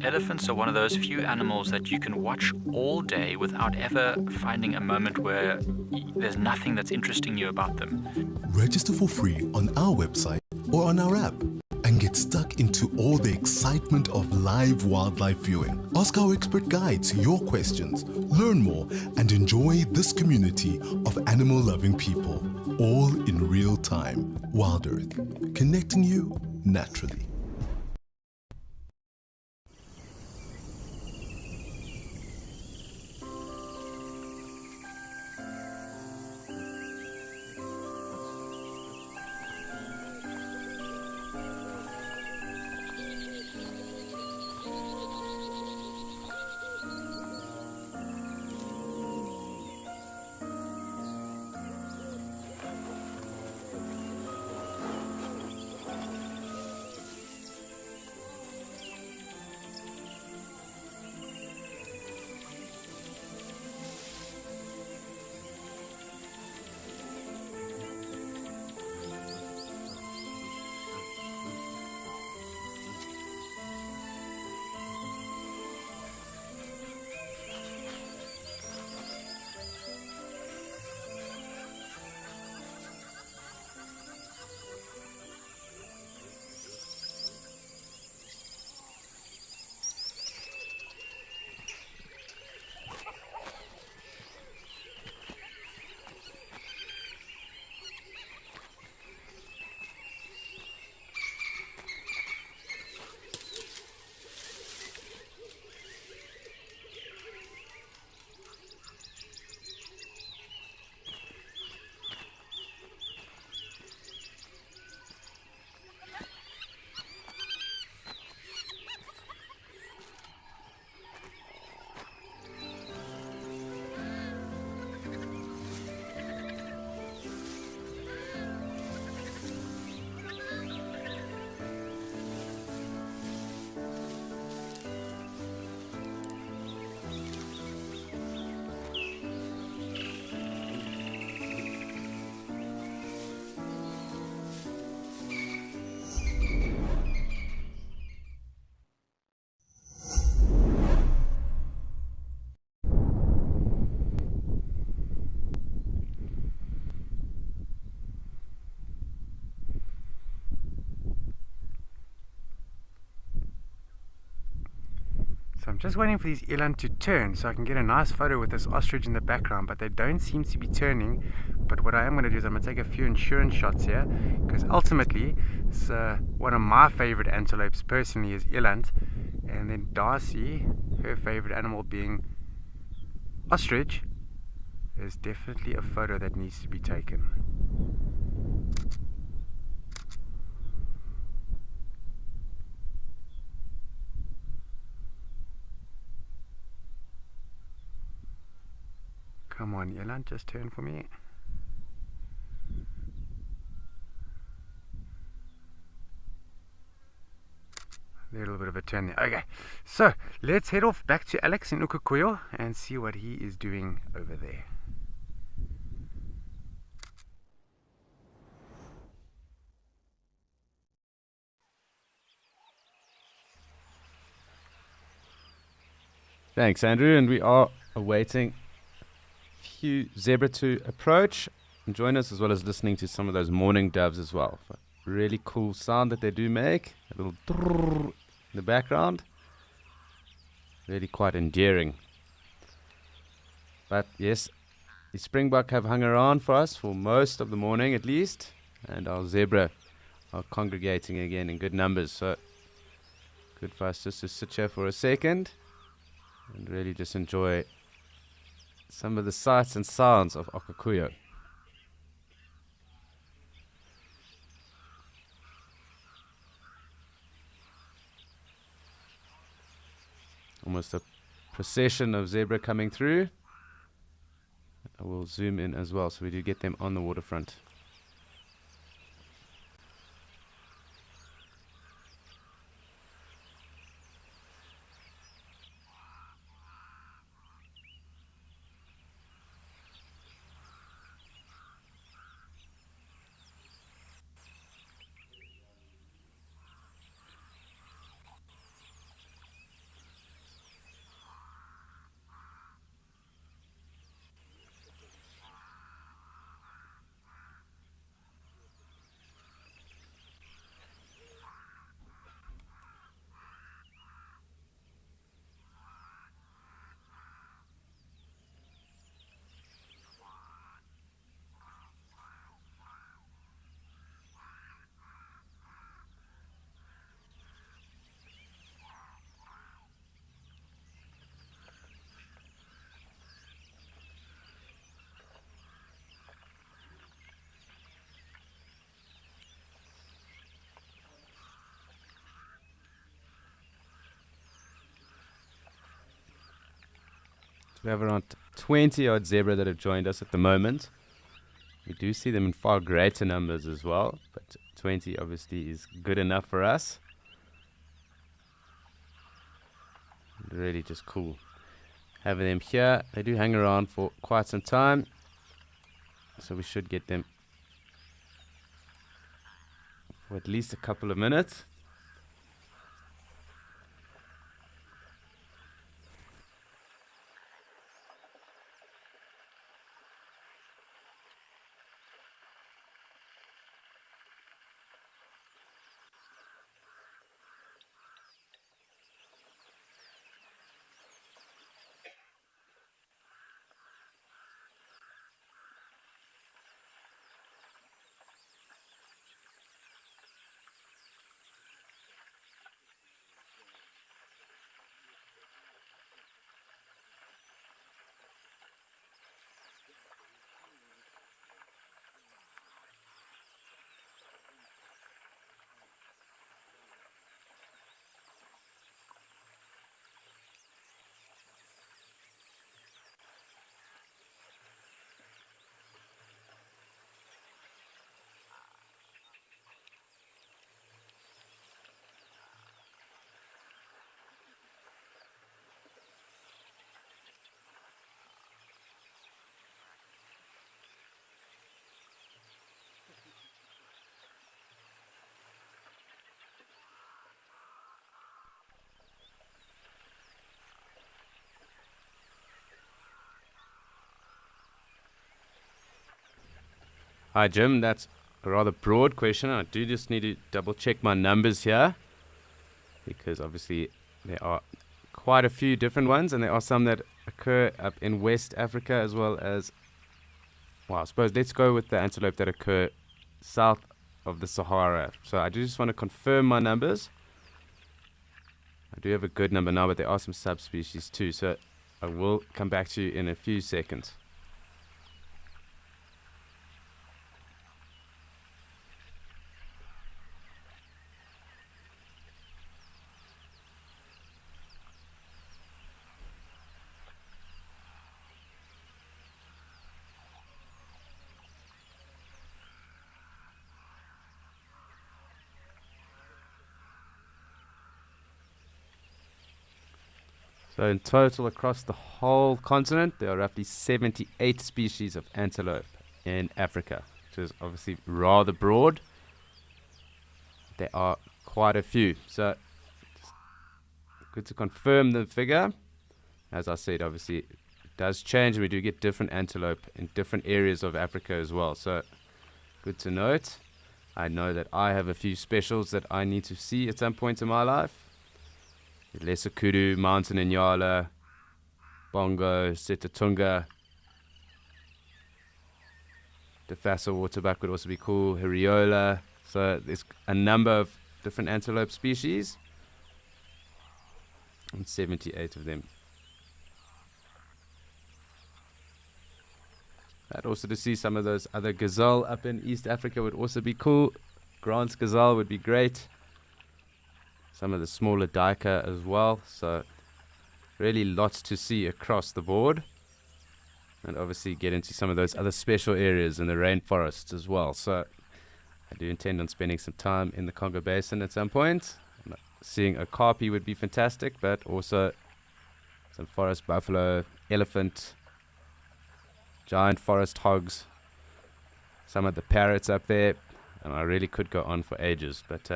Speaker 6: Elephants are one of those few animals that you can watch all day without ever finding a moment where there's nothing that's interesting you about them.
Speaker 3: Register for free on our website or on our app and get stuck into all the excitement of live wildlife viewing. Ask our expert guides your questions, learn more, and enjoy this community of animal-loving people, all in real time. Wild Earth, connecting you naturally.
Speaker 4: So I'm just waiting for these eland to turn so I can get a nice photo with this ostrich in the background, but they don't seem to be turning. But what I am going to do is I'm going to take a few insurance shots here, because ultimately it's one of my favorite antelopes personally is eland, and then Darcy, her favorite animal being ostrich. There's definitely a photo that needs to be taken. Come on, eland, just turn for me. There, a little bit of a turn there. Okay, so let's head off back to Alex in Ukukuyo and see what he is doing over there.
Speaker 1: Thanks, Andrew. And we are awaiting a few zebra to approach and join us, as well as listening to some of those mourning doves as well. But really cool sound that they do make. A little drrrr in the background. Really quite endearing. But yes, the springbok have hung around for us for most of the morning at least. And our zebra are congregating again in good numbers. So good for us just to sit here for a second and really just enjoy some of the sights and sounds of Okukuyo. Almost a procession of zebra coming through. I will zoom in as well so we do get them on the waterfront. We have around 20 odd zebra that have joined us at the moment. We do see them in far greater numbers as well, but 20 obviously is good enough for us. Really just cool having them here. They do hang around for quite some time, so we should get them for at least a couple of minutes. Hi Jim, that's a rather broad question. I do just need to double check my numbers here, because obviously there are quite a few different ones, and there are some that occur up in West Africa as well as, well, I suppose let's go with the antelope that occur south of the Sahara. So I just want to confirm my numbers. I do have a good number now, but there are some subspecies too, so I will come back to you in a few seconds. So in total across the whole continent, there are roughly 78 species of antelope in Africa, which is obviously rather broad. There are quite a few. So good to confirm the figure. As I said, obviously it does change, and we do get different antelope in different areas of Africa as well. So good to note. I know that I have a few specials that I need to see at some point in my life. Lesser Kudu, Mountain Inyala, Bongo, Setatunga. The Fassa waterbuck would also be cool, Hiriola. So there's a number of different antelope species, and 78 of them. I'd also to see some of those other gazelle up in East Africa would also be cool. Grant's gazelle would be great. Some of the smaller duiker as well. So really lots to see across the board. And obviously get into some of those other special areas in the rainforests as well. So I do intend on spending some time in the Congo Basin at some point. Seeing okapi would be fantastic, but also some forest buffalo, elephant, giant forest hogs, some of the parrots up there. And I really could go on for ages, but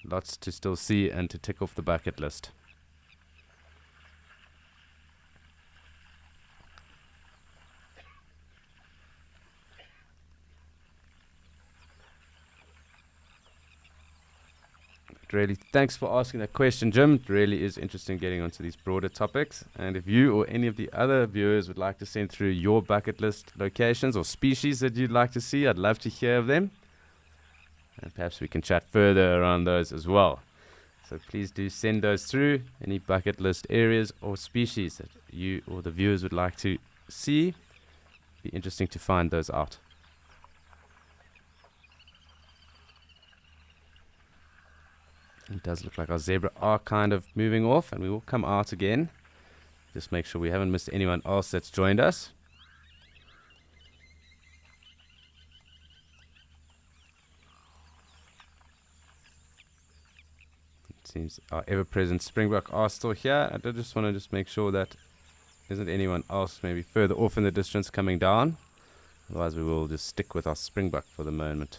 Speaker 1: lots to still see and to tick off the bucket list. But really, thanks for asking that question, Jim. It really is interesting getting onto these broader topics. And if you or any of the other viewers would like to send through your bucket list locations or species that you'd like to see, I'd love to hear of them. And perhaps we can chat further around those as well. So please do send those through, any bucket list areas or species that you or the viewers would like to see. Be interesting to find those out. It does look like our zebra are kind of moving off, and we will come out again. Just make sure we haven't missed anyone else that's joined us. Seems our ever-present Springbok are still here. I just want to make sure that isn't anyone else maybe further off in the distance coming down. Otherwise we will just stick with our Springbok for the moment.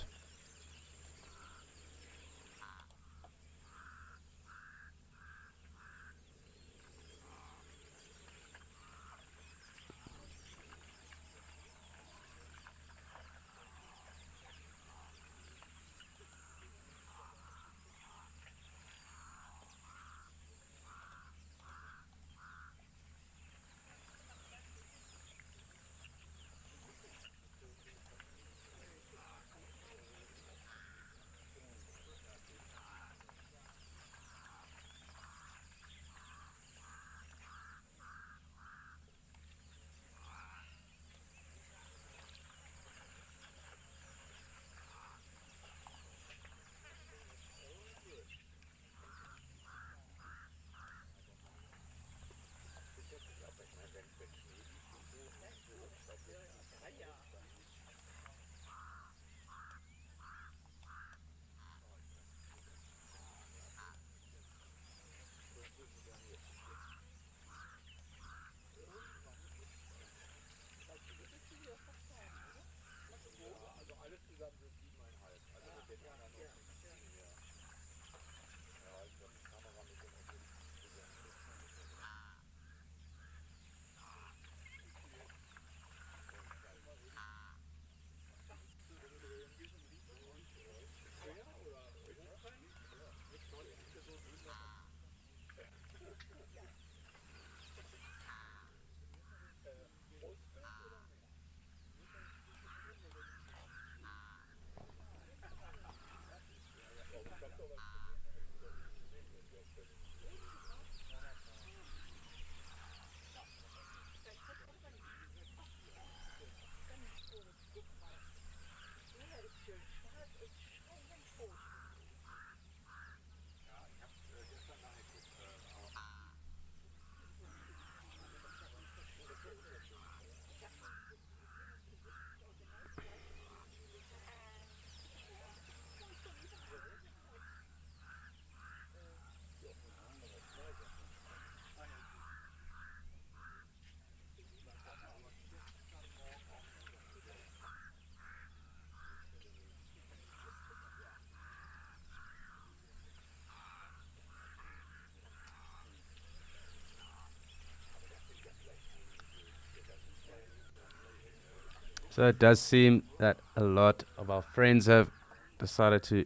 Speaker 1: So it does seem that a lot of our friends have decided to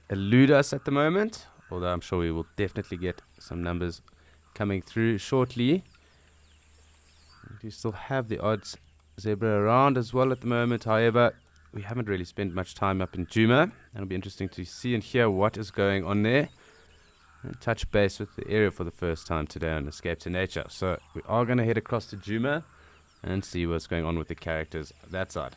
Speaker 1: elude us at the moment, although I'm sure we will definitely get some numbers coming through shortly. We do still have the odds zebra around as well at the moment. However, we haven't really spent much time up in Djuma. It'll be interesting to see and hear what is going on there. And touch base with the area for the first time today on Escape to Nature. So we are going to head across to Djuma and see what's going on with the characters that side.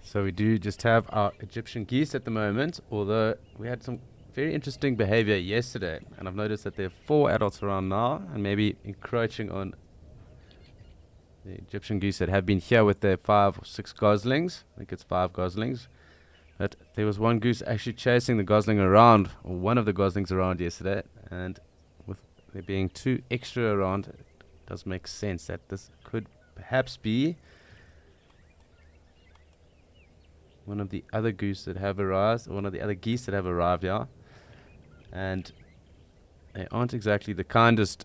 Speaker 1: So we do just have our Egyptian geese at the moment, although we had some very interesting behavior yesterday. And I've noticed that there are 4 adults around now and maybe encroaching on the Egyptian geese that have been here with their 5 or 6 goslings. I think it's 5 goslings. But there was one goose actually chasing the gosling around, or one of the goslings around yesterday. And with there being 2 extra around, it does make sense that this could perhaps be one of the other geese that have arrived, yeah. And they aren't exactly the kindest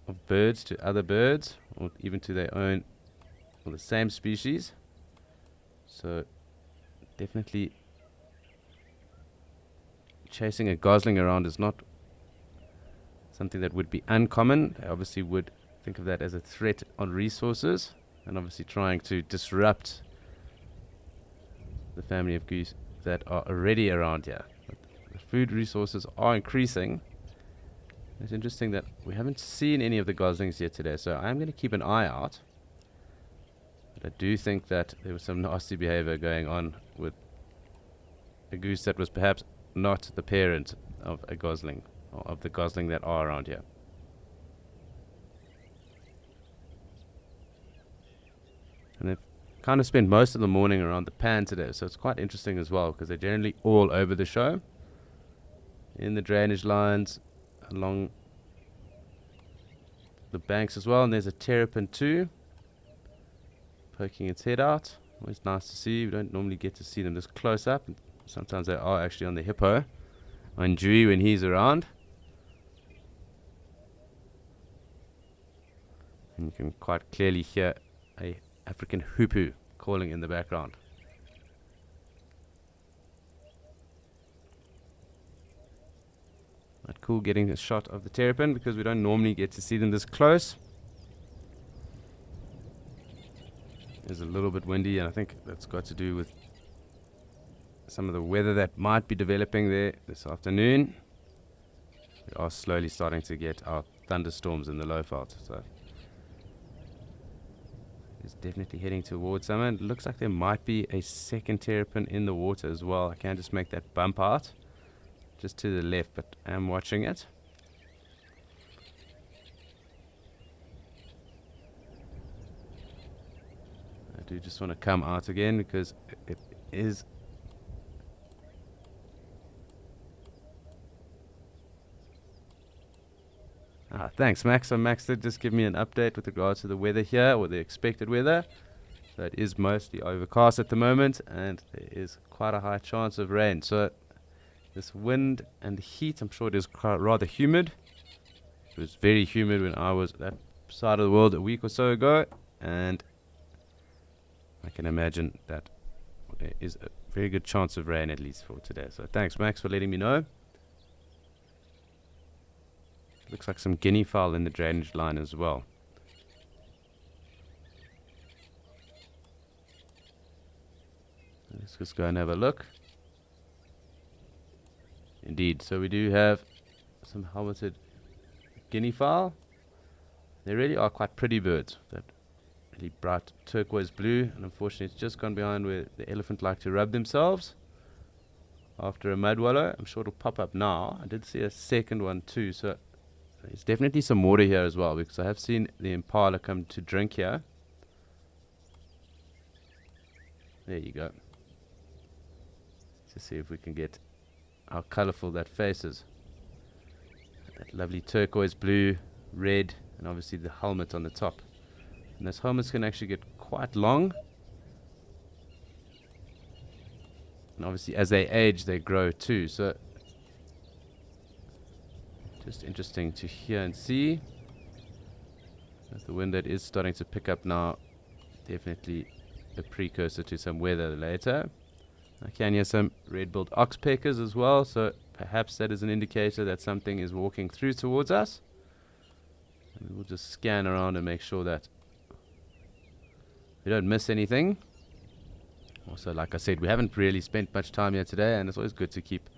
Speaker 1: of birds to other birds, or even to their own, or the same species. So definitely chasing a gosling around is not something that would be uncommon. They obviously would think of that as a threat on resources, and obviously trying to disrupt the family of geese that are already around here. But the food resources are increasing. It's interesting that we haven't seen any of the goslings yet today, so I'm going to keep an eye out. But I do think that there was some nasty behavior going on with a goose that was perhaps not the parent of a gosling, or of the gosling that are around here. And they've kind of spent most of the morning around the pan today, so it's quite interesting as well, because they're generally all over the show, in the drainage lines, along the banks as well. And there's a terrapin too, poking its head out. Always nice to see. We don't normally get to see them this close up. Sometimes they are actually on the hippo, on Dewey when he's around. And you can quite clearly hear a African hoopoe calling in the background. Quite cool getting a shot of the terrapin, because we don't normally get to see them this close. It's a little bit windy, and I think that's got to do with some of the weather that might be developing there this afternoon. We are slowly starting to get our thunderstorms in the Lowveld, so it's definitely heading towards summer. It looks like there might be a second terrapin in the water as well. I can't just make that bump out just to the left, but I'm watching it. I do just want to come out again, because it is thanks, Max. So Max did just give me an update with regards to the weather here, or the expected weather. So it is mostly overcast at the moment, and there is quite a high chance of rain. So this wind and the heat, I'm sure it is rather humid. It was very humid when I was that side of the world a week or so ago, and I can imagine that there is a very good chance of rain, at least for today. So thanks, Max, for letting me know. Looks like some guinea fowl in the drainage line as well. Let's just go and have a look. Indeed, so we do have some helmeted guinea fowl. They really are quite pretty birds. That really bright turquoise blue, and unfortunately it's just gone behind where the elephant like to rub themselves. after a mud wallow. I'm sure it'll pop up now. I did see a second one too, so there's definitely some water here as well, because I have seen the impala come to drink here. There you go. Let's see if we can get how colourful that face is. That lovely turquoise blue, red, and obviously the helmet on the top. And those helmets can actually get quite long. And obviously as they age, they grow too. So just interesting to hear and see. With the wind that is starting to pick up now, definitely a precursor to some weather later. I can hear some red-billed oxpeckers as well, so perhaps that is an indicator that something is walking through towards us. And we'll just scan around and make sure that we don't miss anything. Also, like I said, we haven't really spent much time here today, and it's always good to keep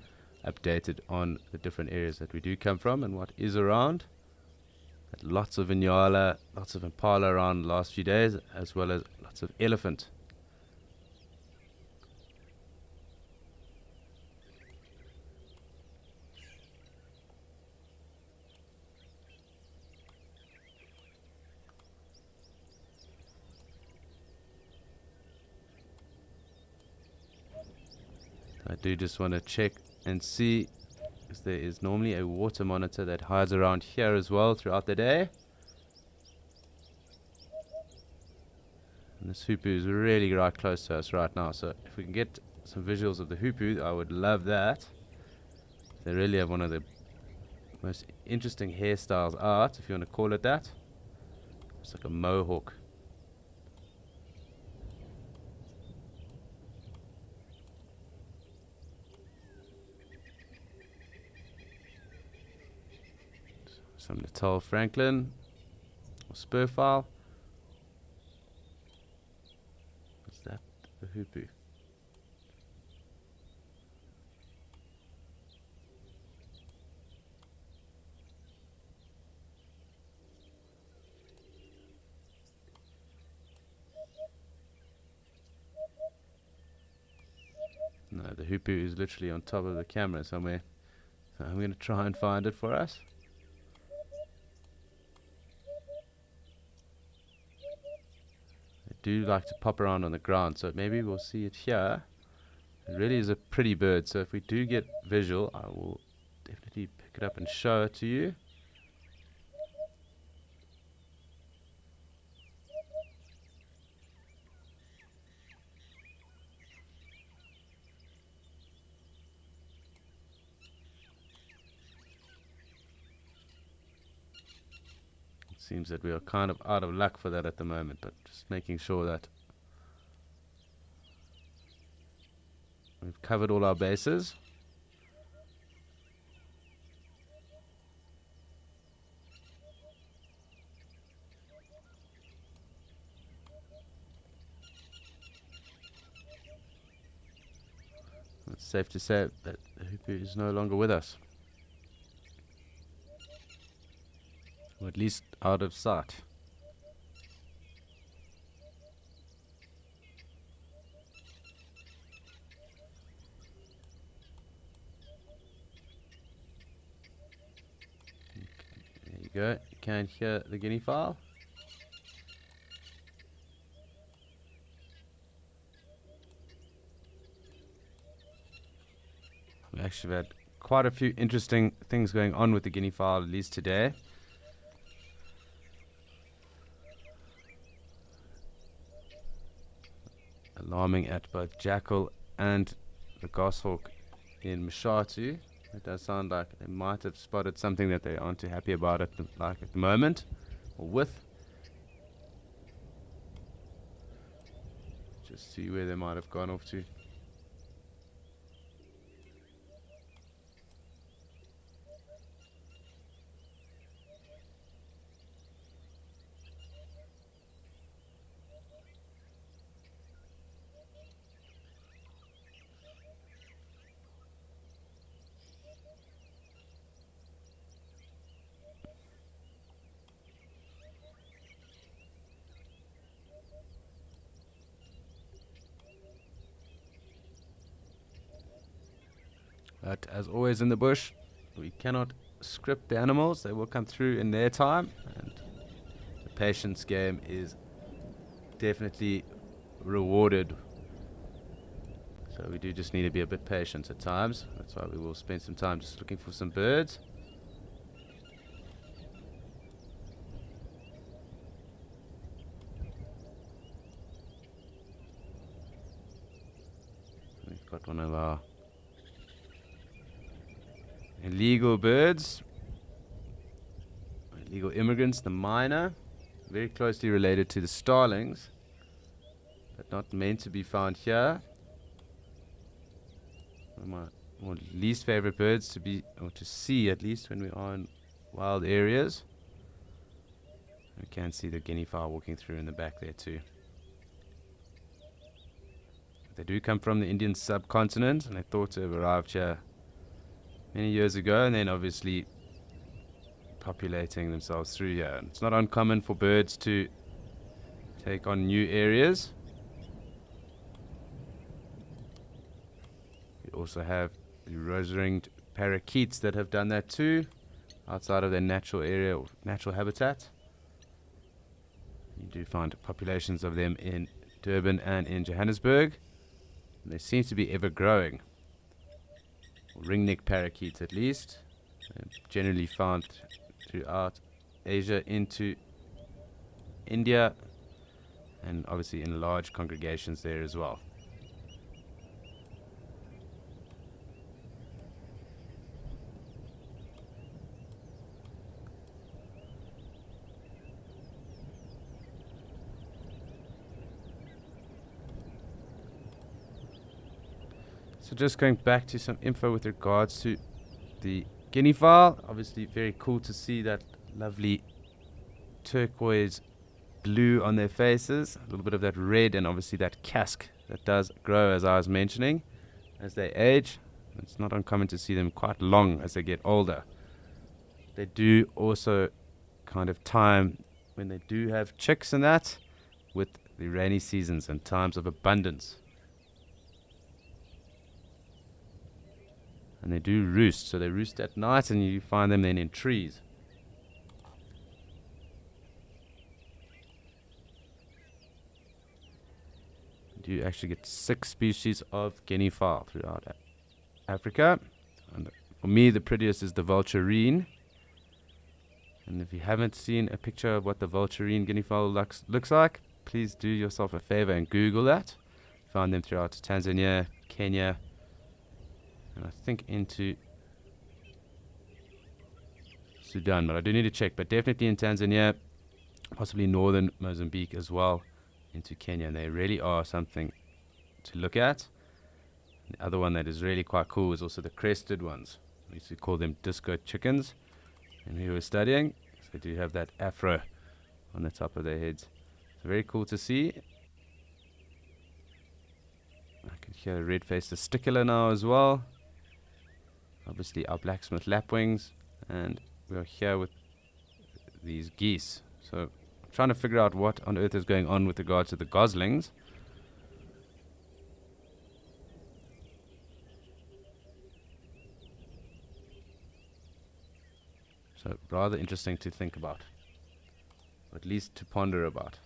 Speaker 1: updated on the different areas that we do come from and what is around. Had lots of Inyala, lots of impala around the last few days, as well as lots of elephant. I do just want to check and see, because there is normally a water monitor that hides around here as well throughout the day. And this hoopoe is really right close to us right now, so if we can get some visuals of the hoopoe, I would love that. They really have one of the most interesting hairstyles out, if you want to call it that. It's like a mohawk. Some Natal Franklin or Spurfile. What's that? The hoopoe. No, the hoopoe is literally on top of the camera somewhere. So I'm going to try and find it for us. Do like to pop around on the ground, so maybe we'll see it here. It really is a pretty bird, so if we do get visual, I will definitely pick it up and show it to you. Seems that we are kind of out of luck for that at the moment, but just making sure that we've covered all our bases. It's safe to say that the hoopoe is no longer with us. Or at least out of sight. There you go. You can hear the guinea fowl. We actually had quite a few interesting things going on with the guinea fowl, at least today. Alarming at both jackal and the goshawk in Mshatu. It does sound like they might have spotted something that they aren't too happy about at the moment, or with. Just see where they might have gone off to. But as always in the bush, we cannot script the animals. They will come through in their time, and the patience game is definitely rewarded. So we do just need to be a bit patient at times. That's why we will spend some time just looking for some birds. We've got one of our illegal birds, illegal immigrants, the myna, very closely related to the starlings, but not meant to be found here. One of my least favorite birds to be, or to see at least, when we are in wild areas. We can see the guinea fowl walking through in the back there too. They do come from the Indian subcontinent, and they thought to have arrived here many years ago, and then obviously populating themselves through here. And it's not uncommon for birds to take on new areas. We also have the rose-ringed parakeets that have done that too, outside of their natural area or natural habitat. You do find populations of them in Durban and in Johannesburg. And they seem to be ever growing. Ringneck parakeets at least. They're generally found throughout Asia into India, and obviously in large congregations there as well. So just going back to some info with regards to the guinea fowl. Obviously very cool to see that lovely turquoise blue on their faces. A little bit of that red, and obviously that casque that does grow, as I was mentioning, as they age. It's not uncommon to see them quite long as they get older. They do also kind of time when they do have chicks and that with the rainy seasons and times of abundance. And they do roost, so they roost at night, and you find them then in trees. You do actually get 6 species of guinea fowl throughout Africa. And for me, the prettiest is the vulturine. And if you haven't seen a picture of what the vulturine guinea fowl looks like, please do yourself a favor and Google that. Find them throughout Tanzania, Kenya, and I think into Sudan, but I do need to check. But definitely in Tanzania, possibly northern Mozambique as well, into Kenya. And they really are something to look at. And the other one that is really quite cool is also the crested ones. We used to call them disco chickens. And we were studying, so they do have that afro on the top of their heads. So very cool to see. I can hear the red-faced testicular now as well. Obviously our blacksmith lapwings, and we are here with these geese. So I'm trying to figure out what on earth is going on with regards to the goslings. So rather interesting to think about, or at least to ponder about.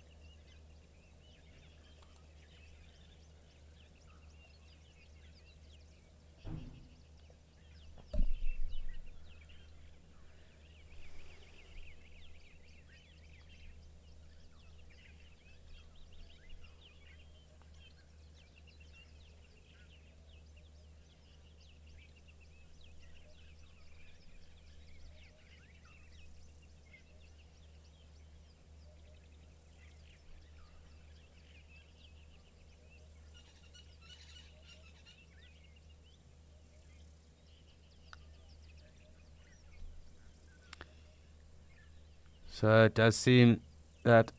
Speaker 1: So it does seem that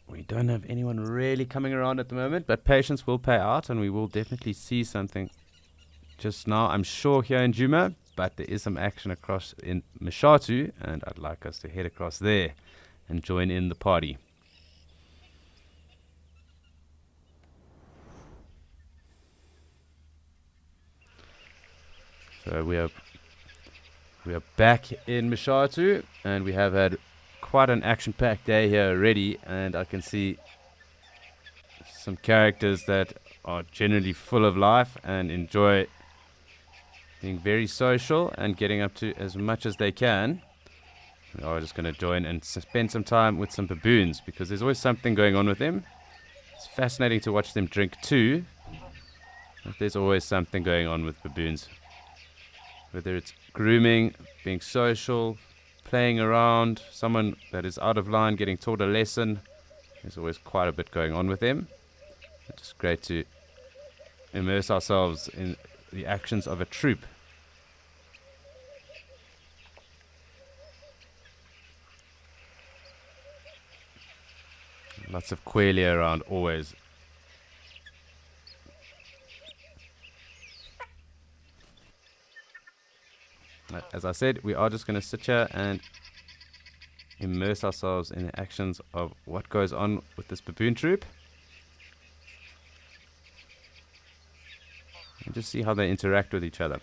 Speaker 1: we don't have anyone really coming around at the moment, but patience will pay out, and we will definitely see something just now, I'm sure, here in Djuma, but there is some action across in Mashatu, and I'd like us to head across there and join in the party. So So we are back in Mshatu, and we have had quite an action-packed day here already, and I can see some characters that are generally full of life and enjoy being very social and getting up to as much as they can. We are just going to join and spend some time with some baboons, because there's always something going on with them. It's fascinating to watch them drink too, but there's always something going on with baboons. Whether it's grooming, being social, playing around, someone that is out of line getting taught a lesson, there's always quite a bit going on with them. It's just great to immerse ourselves in the actions of a troop. Lots of quelea around always. As I said, we are just going to sit here and immerse ourselves in the actions of what goes on with this baboon troop. And just see how they interact with each other.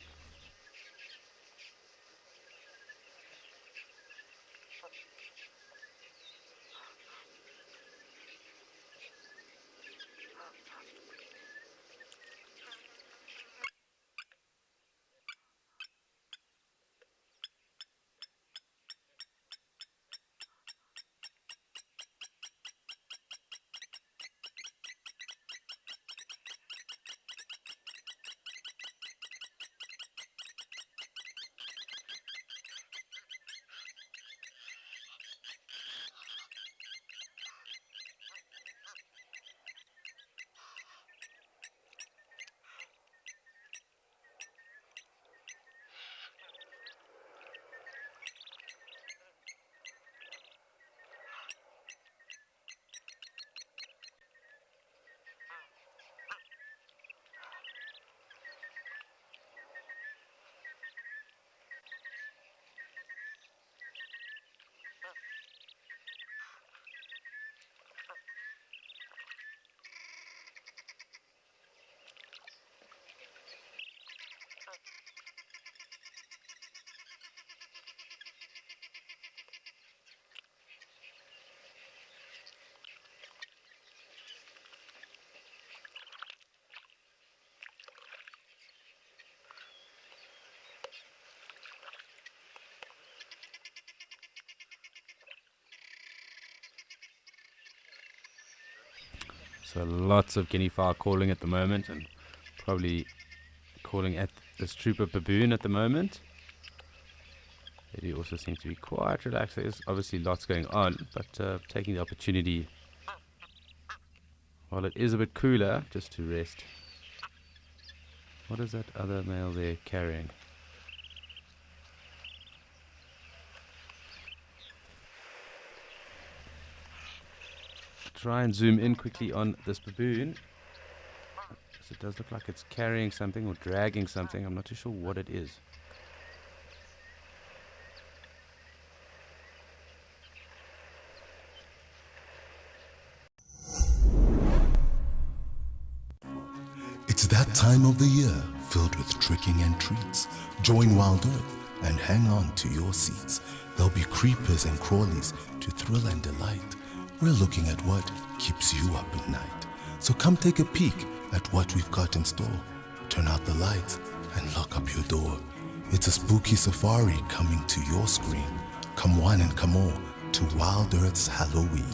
Speaker 1: So lots of guinea fowl calling at the moment, and probably calling at this troop of baboon at the moment. They do also seem to be quite relaxed. There's obviously lots going on, but taking the opportunity while it is a bit cooler just to rest. What is that other male there carrying? Try and zoom in quickly on this baboon. So it does look like it's carrying something or dragging something. I'm not too sure what it is.
Speaker 3: It's that time of the year filled with tricking and treats. Join Wild Earth and hang on to your seats. There'll be creepers and crawlies to thrill and delight. We're looking at what keeps you up at night. So come take a peek at what we've got in store. Turn out the lights and lock up your door. It's a spooky safari coming to your screen. Come one and come all to Wild Earth's Halloween.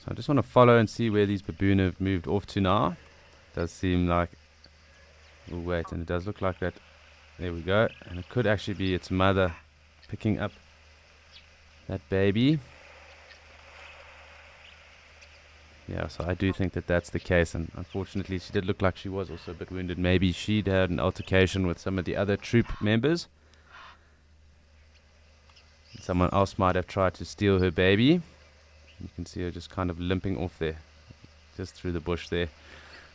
Speaker 1: So I just want to follow and see where these baboon have moved off to now. Does seem like... We'll wait, and it does look like that. There we go. And it could actually be its mother picking up that baby. Yeah, so I do think that that's the case, and unfortunately she did look like she was also a bit wounded. Maybe she'd had an altercation with some of the other troop members. Someone else might have tried to steal her baby. You can see her just kind of limping off there, just through the bush there.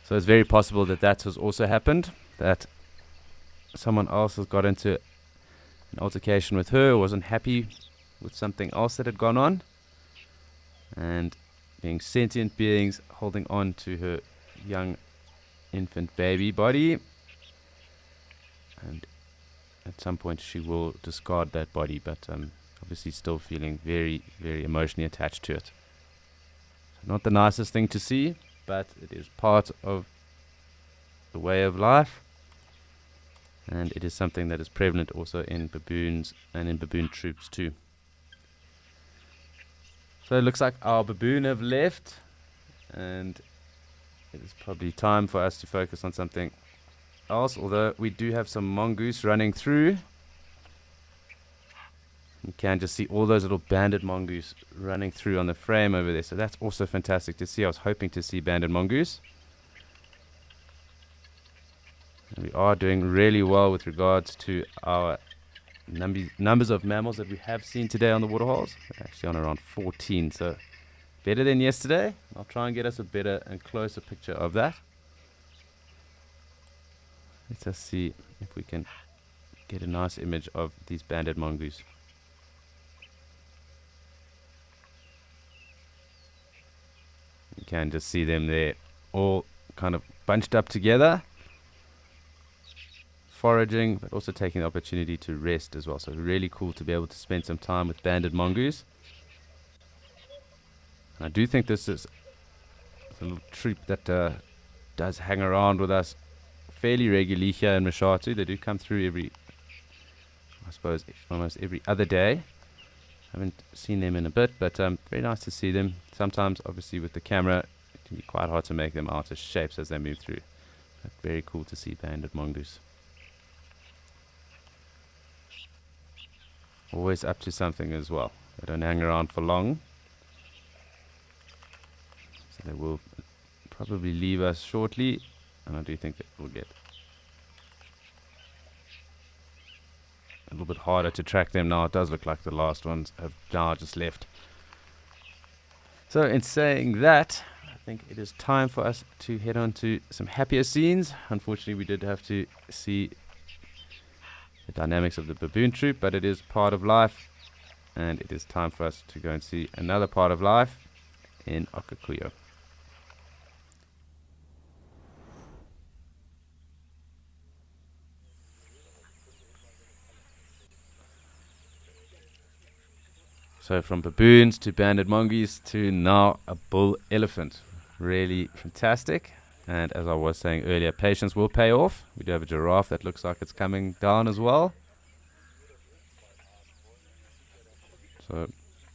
Speaker 1: So it's very possible that that has also happened, that someone else has got into an altercation with her, wasn't happy with something else that had gone on, and being sentient beings holding on to her young infant baby body, and at some point she will discard that body, but obviously still feeling very, very emotionally attached to it. Not the nicest thing to see, but it is part of the way of life, and it is something that is prevalent also in baboons and in baboon troops too. So it looks like our baboon have left, and it is probably time for us to focus on something else, although we do have some mongoose running through. You can just see all those little banded mongoose running through on the frame over there, so that's also fantastic to see. I was hoping to see banded mongoose. And we are doing really well with regards to our numbers of mammals that we have seen today on the waterholes. We're actually on around 14, so better than yesterday. I'll try and get us a better and closer picture of that. Let's just see if we can get a nice image of these banded mongoose. You can just see them there, all kind of bunched up together, foraging, but also taking the opportunity to rest as well. So really cool to be able to spend some time with banded mongoose. And I do think this is a little troop that does hang around with us fairly regularly here in Mashatu. They do come through I suppose almost every other day. Haven't seen them in a bit, but very nice to see them. Sometimes, obviously, with the camera, it can be quite hard to make them out as shapes as they move through. But very cool to see banded mongoose. Always up to something as well. They don't hang around for long. So they will probably leave us shortly, and I do think that we'll get a little bit harder to track them now. It does look like the last ones have now just left. So in saying that, I think it is time for us to head on to some happier scenes. Unfortunately, we did have to see the dynamics of the baboon troop, but it is part of life, and it is time for us to go and see another part of life in Okakuyo. So from baboons to banded mongoose to now a bull elephant. Really fantastic. And as I was saying earlier, patience will pay off. We do have a giraffe that looks like it's coming down as well. So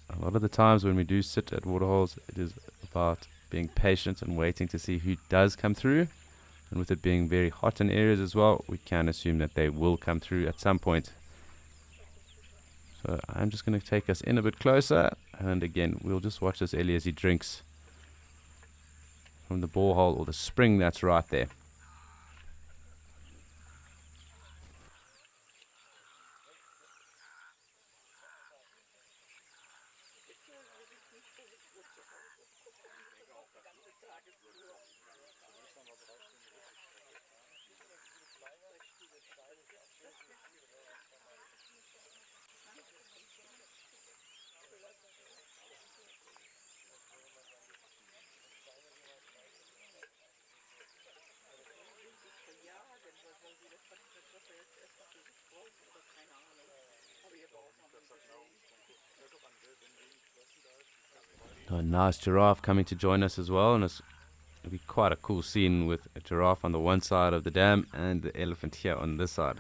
Speaker 1: a lot of the times when we do sit at waterholes, it is about being patient and waiting to see who does come through. And with it being very hot in areas as well, we can assume that they will come through at some point. So I'm just going to take us in a bit closer, and again we'll just watch this Ellie as he drinks from the borehole or the spring that's right there. A nice giraffe coming to join us as well, and it'll be quite a cool scene with a giraffe on the one side of the dam and the elephant here on this side.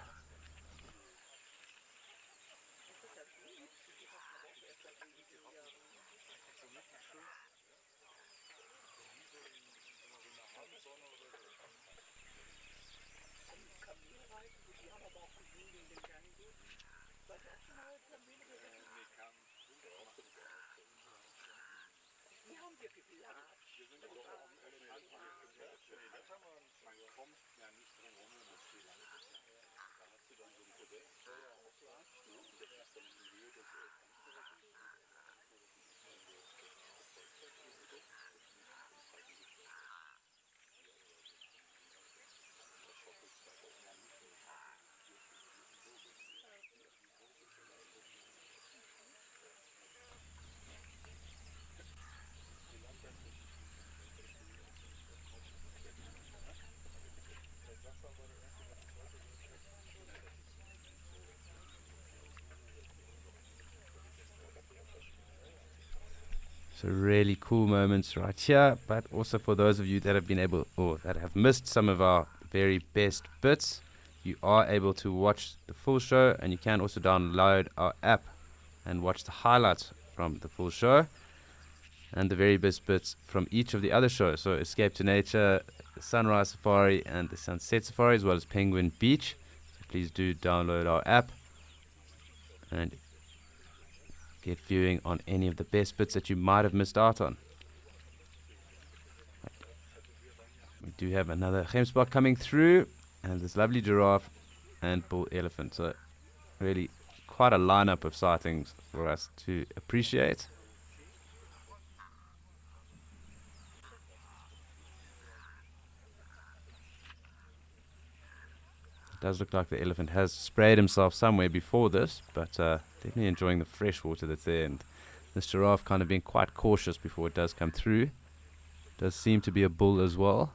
Speaker 1: So really cool moments right here, but also for those of you that have been able or that have missed some of our very best bits, you are able to watch the full show, and you can also download our app and watch the highlights from the full show and the very best bits from each of the other shows. So Escape to Nature, the Sunrise Safari and the Sunset Safari, as well as Penguin Beach. So please do download our app and get viewing on any of the best bits that you might have missed out on. We do have another Gemsbok coming through, and this lovely giraffe and bull elephant. So really quite a lineup of sightings for us to appreciate. It does look like the elephant has sprayed himself somewhere before this, but definitely enjoying the fresh water that's there, and this giraffe kind of being quite cautious before it does come through. Does seem to be a bull as well.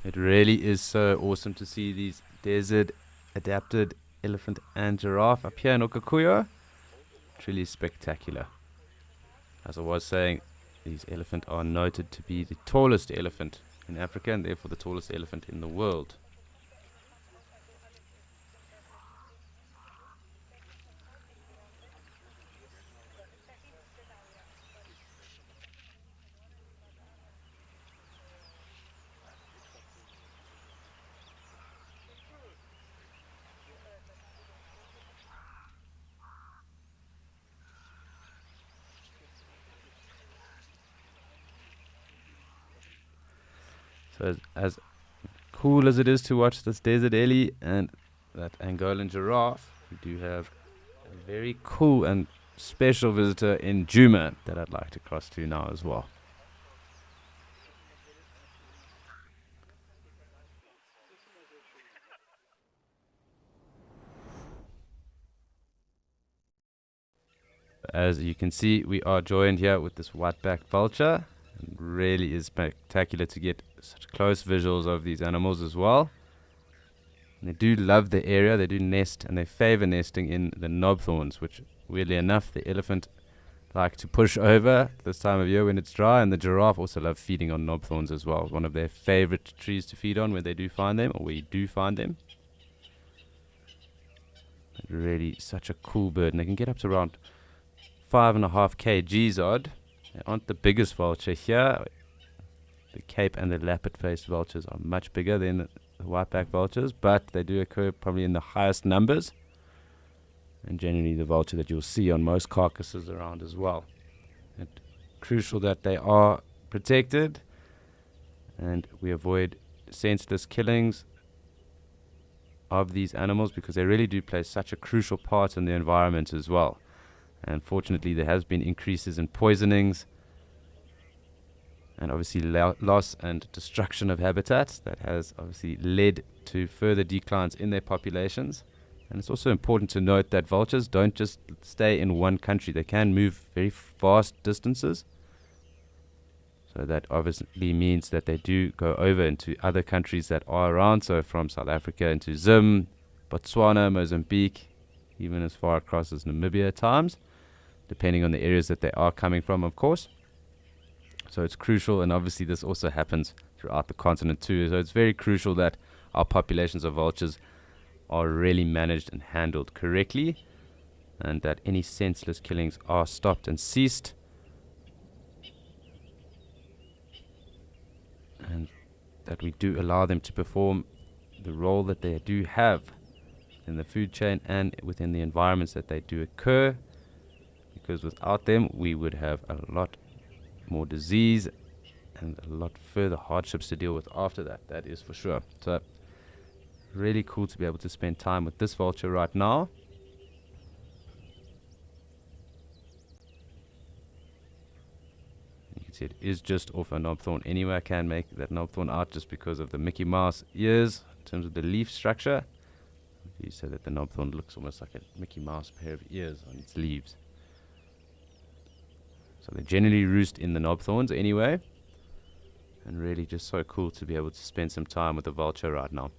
Speaker 1: It really is so awesome to see these desert adapted elephant and giraffe up here in Okakuyo. Truly spectacular. As I was saying, these elephant are noted to be the tallest elephant in Africa, and therefore the tallest elephant in the world. So as cool as it is to watch this desert ellie and that Angolan giraffe, we do have a very cool and special visitor in Djuma that I'd like to cross to now as well. As you can see, we are joined here with this white-backed vulture. It really is spectacular to get such close visuals of these animals as well. And they do love the area, they do nest, and they favor nesting in the knobthorns, which weirdly enough the elephant like to push over this time of year when it's dry, and the giraffe also love feeding on knobthorns as well. One of their favorite trees to feed on when they do find them, or where you do find them. But really such a cool bird, and they can get up to around 5.5 kgs odd. They aren't the biggest vulture here. The Cape and the lappet-faced vultures are much bigger than the whiteback vultures, but they do occur probably in the highest numbers, and generally the vulture that you'll see on most carcasses around as well. And crucial that they are protected and we avoid senseless killings of these animals, because they really do play such a crucial part in the environment as well. And fortunately there has been increases in poisonings and obviously loss and destruction of habitat that has obviously led to further declines in their populations. And it's also important to note that vultures don't just stay in one country. They can move very vast distances. So that obviously means that they do go over into other countries that are around. So from South Africa into Zim, Botswana, Mozambique, even as far across as Namibia at times, depending on the areas that they are coming from, of course. So it's crucial, and obviously this also happens throughout the continent too. So it's very crucial that our populations of vultures are really managed and handled correctly, and that any senseless killings are stopped and ceased, and that we do allow them to perform the role that they do have in the food chain and within the environments that they do occur, because without them we would have a lot more disease and a lot further hardships to deal with after that is for sure. So really cool to be able to spend time with this vulture right now. You can see it is just off a knobthorn anyway. I can make that knobthorn out just because of the Mickey Mouse ears in terms of the leaf structure. You say that the knobthorn looks almost like a Mickey Mouse pair of ears on its leaves. So they generally roost in the knobthorns anyway, and really just so cool to be able to spend some time with the vulture right now.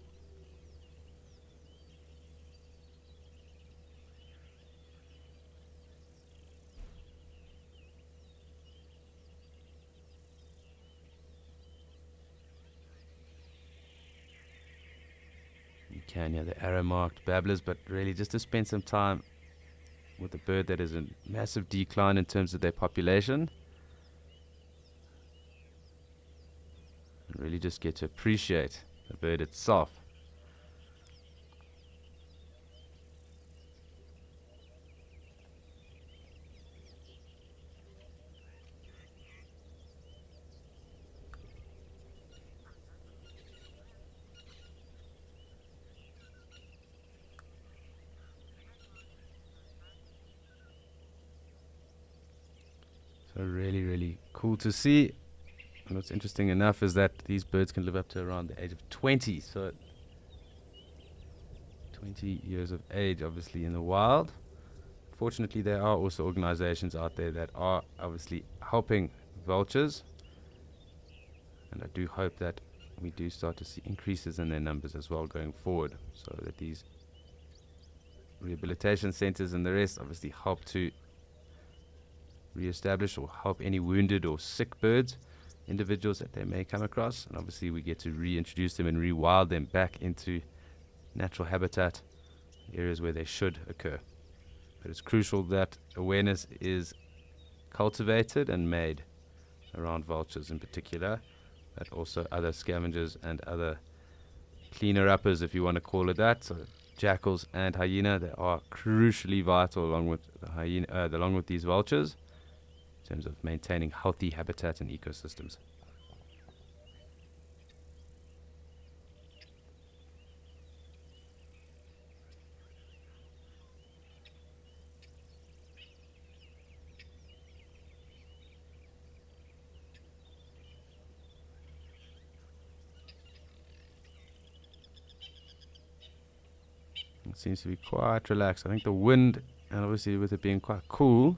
Speaker 1: You can hear the arrow-marked babblers, but really just to spend some time with a bird that is in massive decline in terms of their population, and really just get to appreciate the bird itself. So really cool to see. And what's interesting enough is that these birds can live up to around the age of 20. So 20 years of age, obviously, in the wild. Fortunately, there are also organizations out there that are obviously helping vultures. And I do hope that we do start to see increases in their numbers as well going forward, so that these rehabilitation centers and the rest obviously help to re-establish or help any wounded or sick birds, individuals that they may come across, and obviously we get to reintroduce them and rewild them back into natural habitat areas where they should occur. But it's crucial that awareness is cultivated and made around vultures in particular, but also other scavengers and other cleaner uppers, if you want to call it that. So jackals and hyena, they are crucially vital along with the hyena, along with these vultures, in terms of maintaining healthy habitat and ecosystems. It seems to be quite relaxed. I think the wind, and obviously with it being quite cool,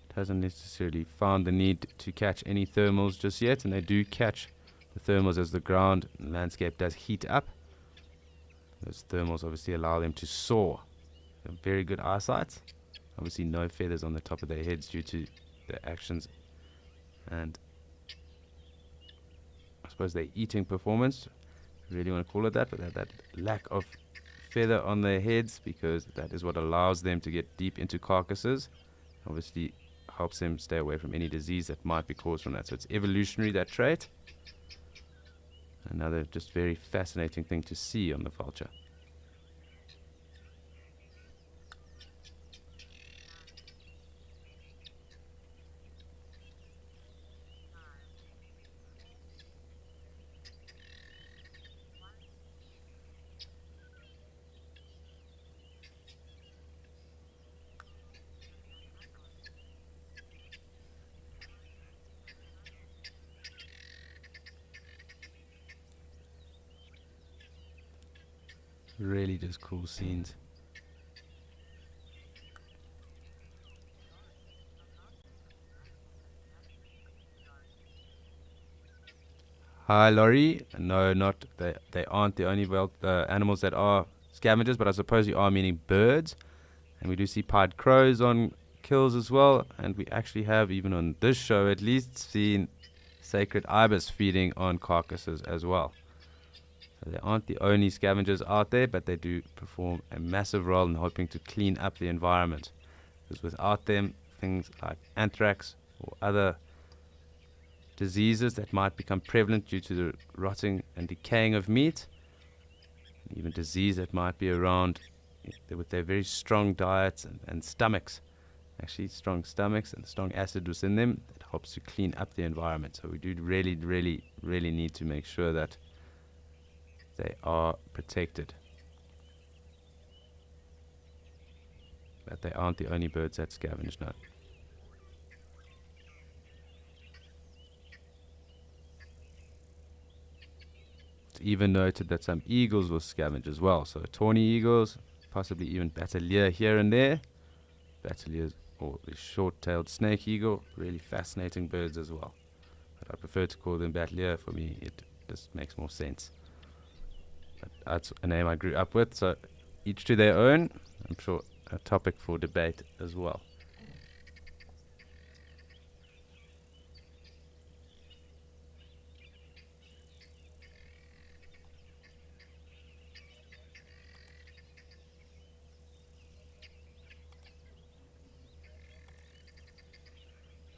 Speaker 1: it hasn't necessarily found the need to catch any thermals just yet, and they do catch the thermals as the ground and landscape does heat up. Those thermals obviously allow them to soar. They have very good eyesight. Obviously no feathers on the top of their heads due to their actions and I suppose their eating performance, if you really want to call it that, but that lack of feather on their heads, because that is what allows them to get deep into carcasses. Obviously helps them stay away from any disease that might be caused from that. So it's evolutionary, that trait. Another just very fascinating thing to see on the vulture. Really just cool scenes. Hi, Laurie. No, not they aren't the only animals that are scavengers, but I suppose you are meaning birds. And we do see pied crows on kills as well. And we actually have, even on this show at least, seen sacred ibis feeding on carcasses as well. So they aren't the only scavengers out there, but they do perform a massive role in helping to clean up the environment. Because without them, things like anthrax or other diseases that might become prevalent due to the rotting and decaying of meat, and even disease that might be around with their very strong diets and stomachs, actually strong stomachs and strong acid within them, that helps to clean up the environment. So we do really, really, really need to make sure that they are protected. But they aren't the only birds that scavenge, no. It's even noted that some eagles will scavenge as well. So tawny eagles, possibly even batelier here and there. Bateliers, or the short-tailed snake eagle, really fascinating birds as well. But I prefer to call them batelier. For me, it just makes more sense. But that's a name I grew up with, so each to their own. I'm sure a topic for debate as well.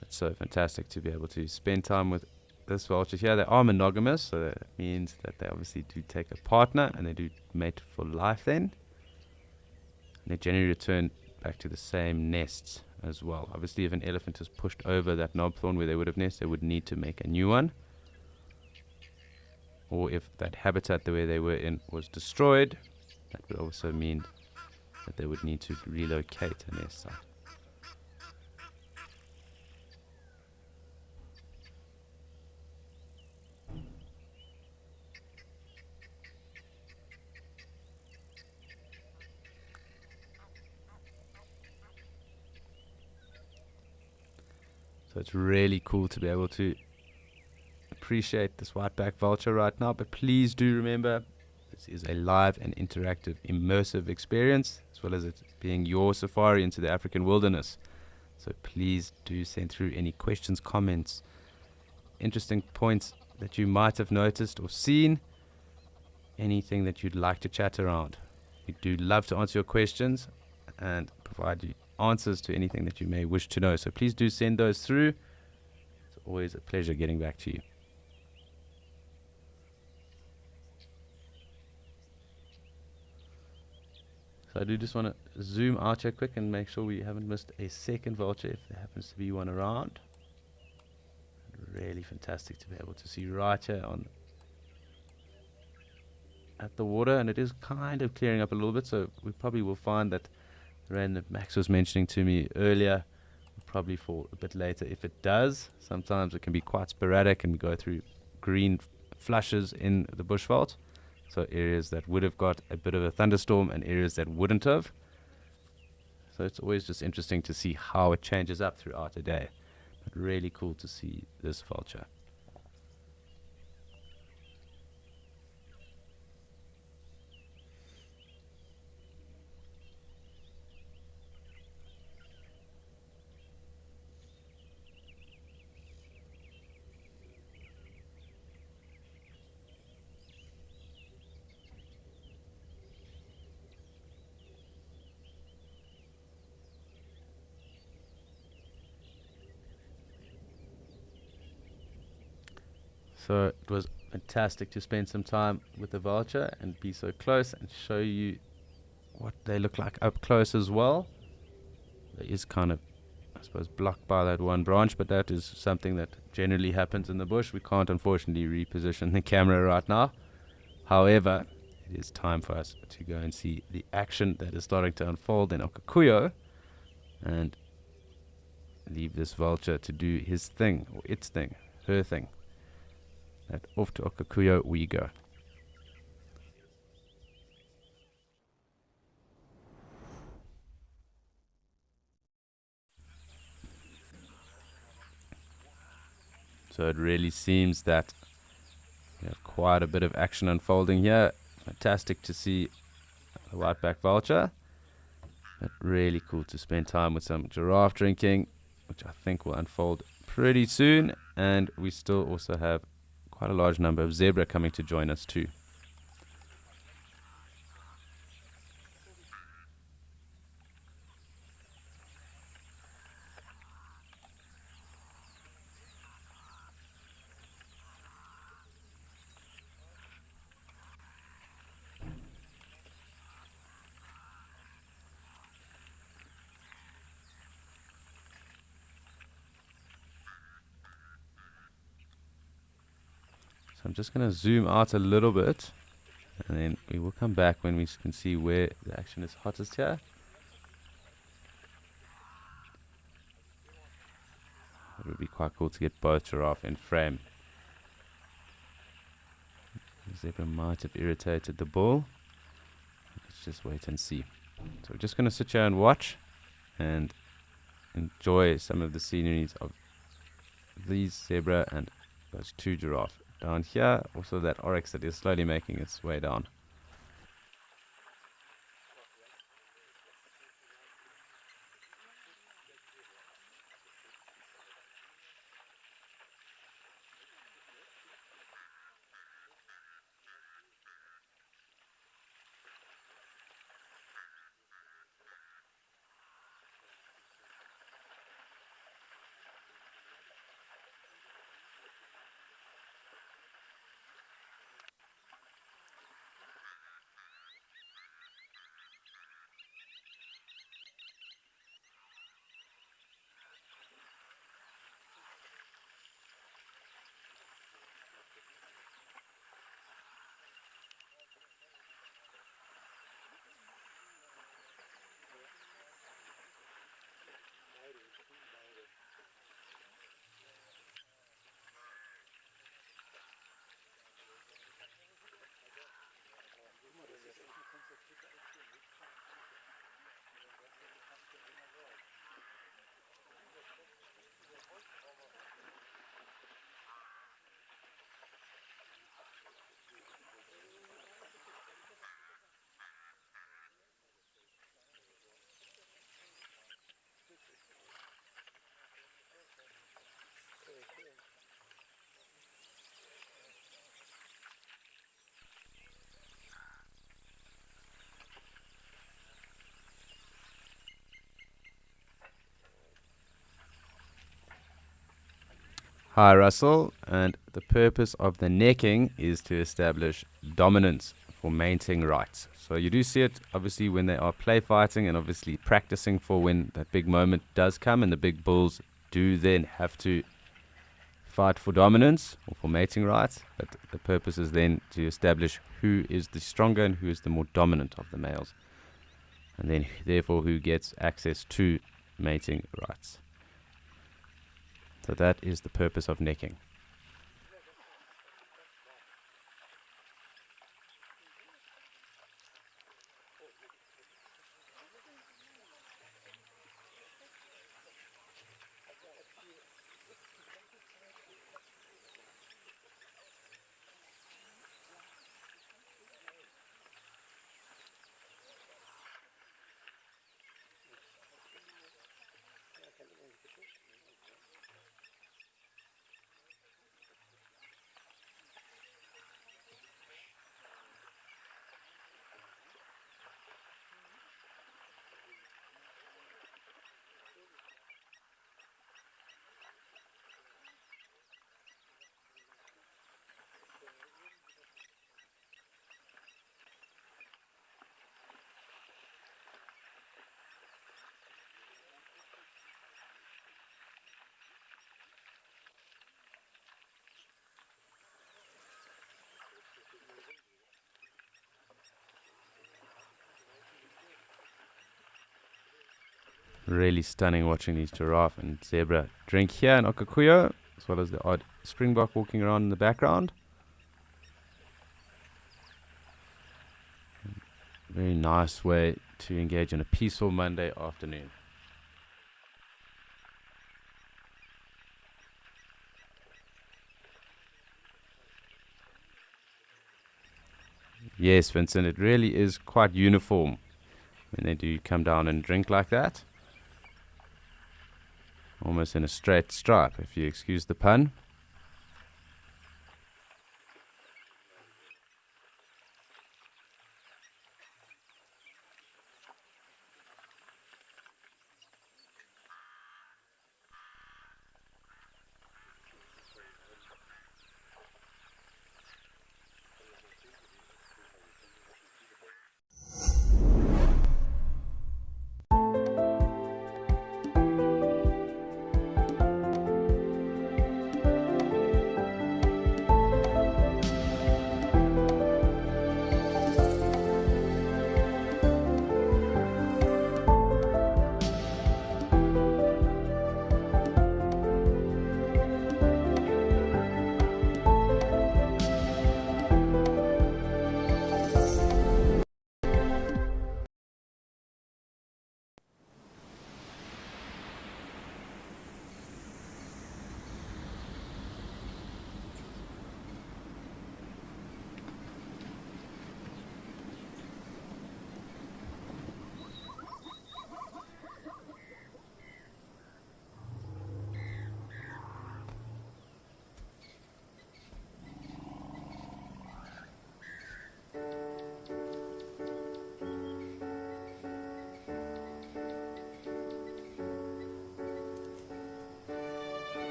Speaker 1: It's so fantastic to be able to spend time with this vulture here. They are monogamous, so that means that they obviously do take a partner and they do mate for life then. And they generally return back to the same nests as well. Obviously, if an elephant has pushed over that knob thorn where they would have nested, they would need to make a new one. Or if that habitat the way they were in was destroyed, that would also mean that they would need to relocate a nest site. So it's really cool to be able to appreciate this whiteback vulture right now. But please do remember, this is a live and interactive, immersive experience, as well as it being your safari into the African wilderness. So please do send through any questions, comments, interesting points that you might have noticed or seen, anything that you'd like to chat around. We do love to answer your questions and provide you answers to anything that you may wish to know. So please do send those through. It's always a pleasure getting back to you. So I do just want to zoom out here quick and make sure we haven't missed a second vulture if there happens to be one around. Really fantastic to be able to see right here at the water, and it is kind of clearing up a little bit, so we probably will find that the rain that Max was mentioning to me earlier will probably fall a bit later. If it does, sometimes it can be quite sporadic and we go through green flushes in the bushveld. So areas that would have got a bit of a thunderstorm and areas that wouldn't have. So it's always just interesting to see how it changes up throughout the day. But really cool to see this vulture. So it was fantastic to spend some time with the vulture and be so close and show you what they look like up close as well. It is kind of, I suppose, blocked by that one branch, but that is something that generally happens in the bush. We can't unfortunately reposition the camera right now. However, it is time for us to go and see the action that is starting to unfold in Okakuyo and leave this vulture to do his thing, or its thing, her thing. And off to Okakuyo we go. So it really seems that we have quite a bit of action unfolding here. Fantastic to see the whiteback vulture. But really cool to spend time with some giraffe drinking, which I think will unfold pretty soon. And we still also have quite a large number of zebra coming to join us too. So I'm just going to zoom out a little bit, and then we will come back when we can see where the action is hottest here. It would be quite cool to get both giraffe in frame. The zebra might have irritated the bull. Let's just wait and see. So we're just going to sit here and watch and enjoy some of the sceneries of these zebra and those two giraffe. Down here, also that oryx that is slowly making its way down. Hi Russell, and the purpose of the necking is to establish dominance for mating rights. So you do see it obviously when they are play fighting and obviously practicing for when that big moment does come and the big bulls do then have to fight for dominance or for mating rights. But the purpose is then to establish who is the stronger and who is the more dominant of the males, and then therefore who gets access to mating rights. So that is the purpose of necking. Really stunning watching these giraffe and zebra drink here in Okakuyo, as well as the odd springbok walking around in the background. Very nice way to engage in a peaceful Monday afternoon. Yes, Vincent, it really is quite uniform when they do come down and drink like that. Almost in a straight stripe, if you excuse the pun.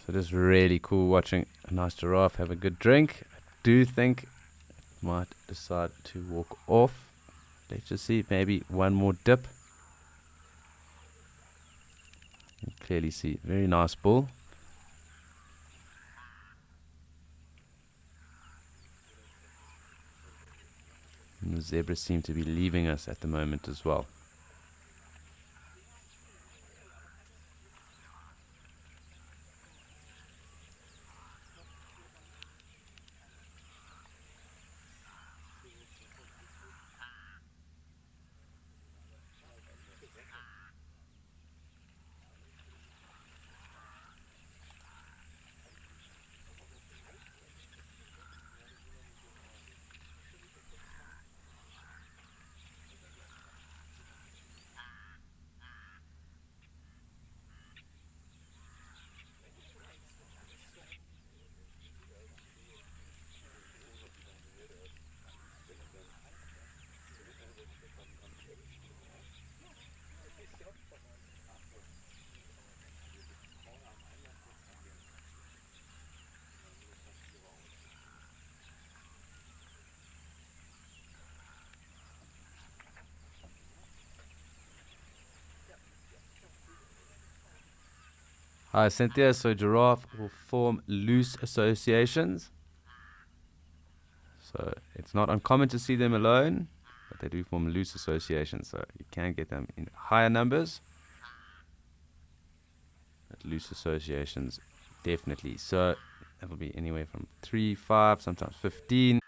Speaker 1: So it is really cool watching a nice giraffe have a good drink. I do think it might decide to walk off. Let's just see, maybe one more dip. You can clearly see, very nice bull. And the zebras seem to be leaving us at the moment as well. Hi, Cynthia. So giraffe will form loose associations. So it's not uncommon to see them alone, but they do form loose associations. So you can get them in higher numbers, but loose associations definitely. So that will be anywhere from 3, 5, sometimes 15.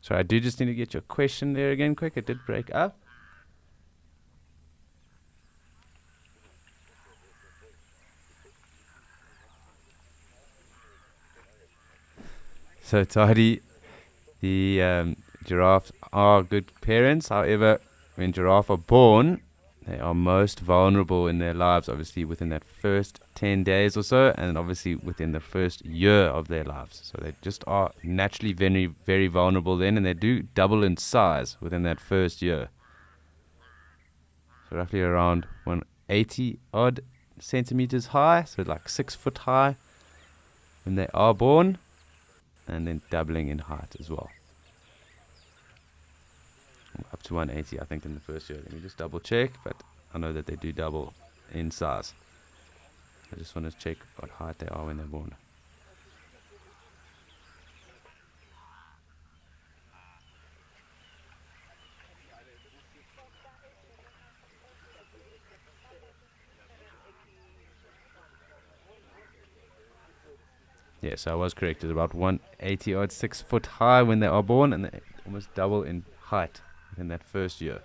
Speaker 1: So I do just need to get your question there again quick. It did break up. So Tadi, the giraffes are good parents. However, when giraffes are born, they are most vulnerable in their lives, obviously within that first 10 days or so, and obviously within the first year of their lives. So they just are naturally very, very vulnerable then, and they do double in size within that first year. So roughly around 180 odd centimeters high, so like 6 foot high when they are born, and then doubling in height as well. Up to 180, I think, in the first year. Let me just double check, but I know that they do double in size. I just want to check what height they are when they're born. Yes, I was correct. It's about 180 odd, 6 foot high when they are born, and they almost double in height in that first year.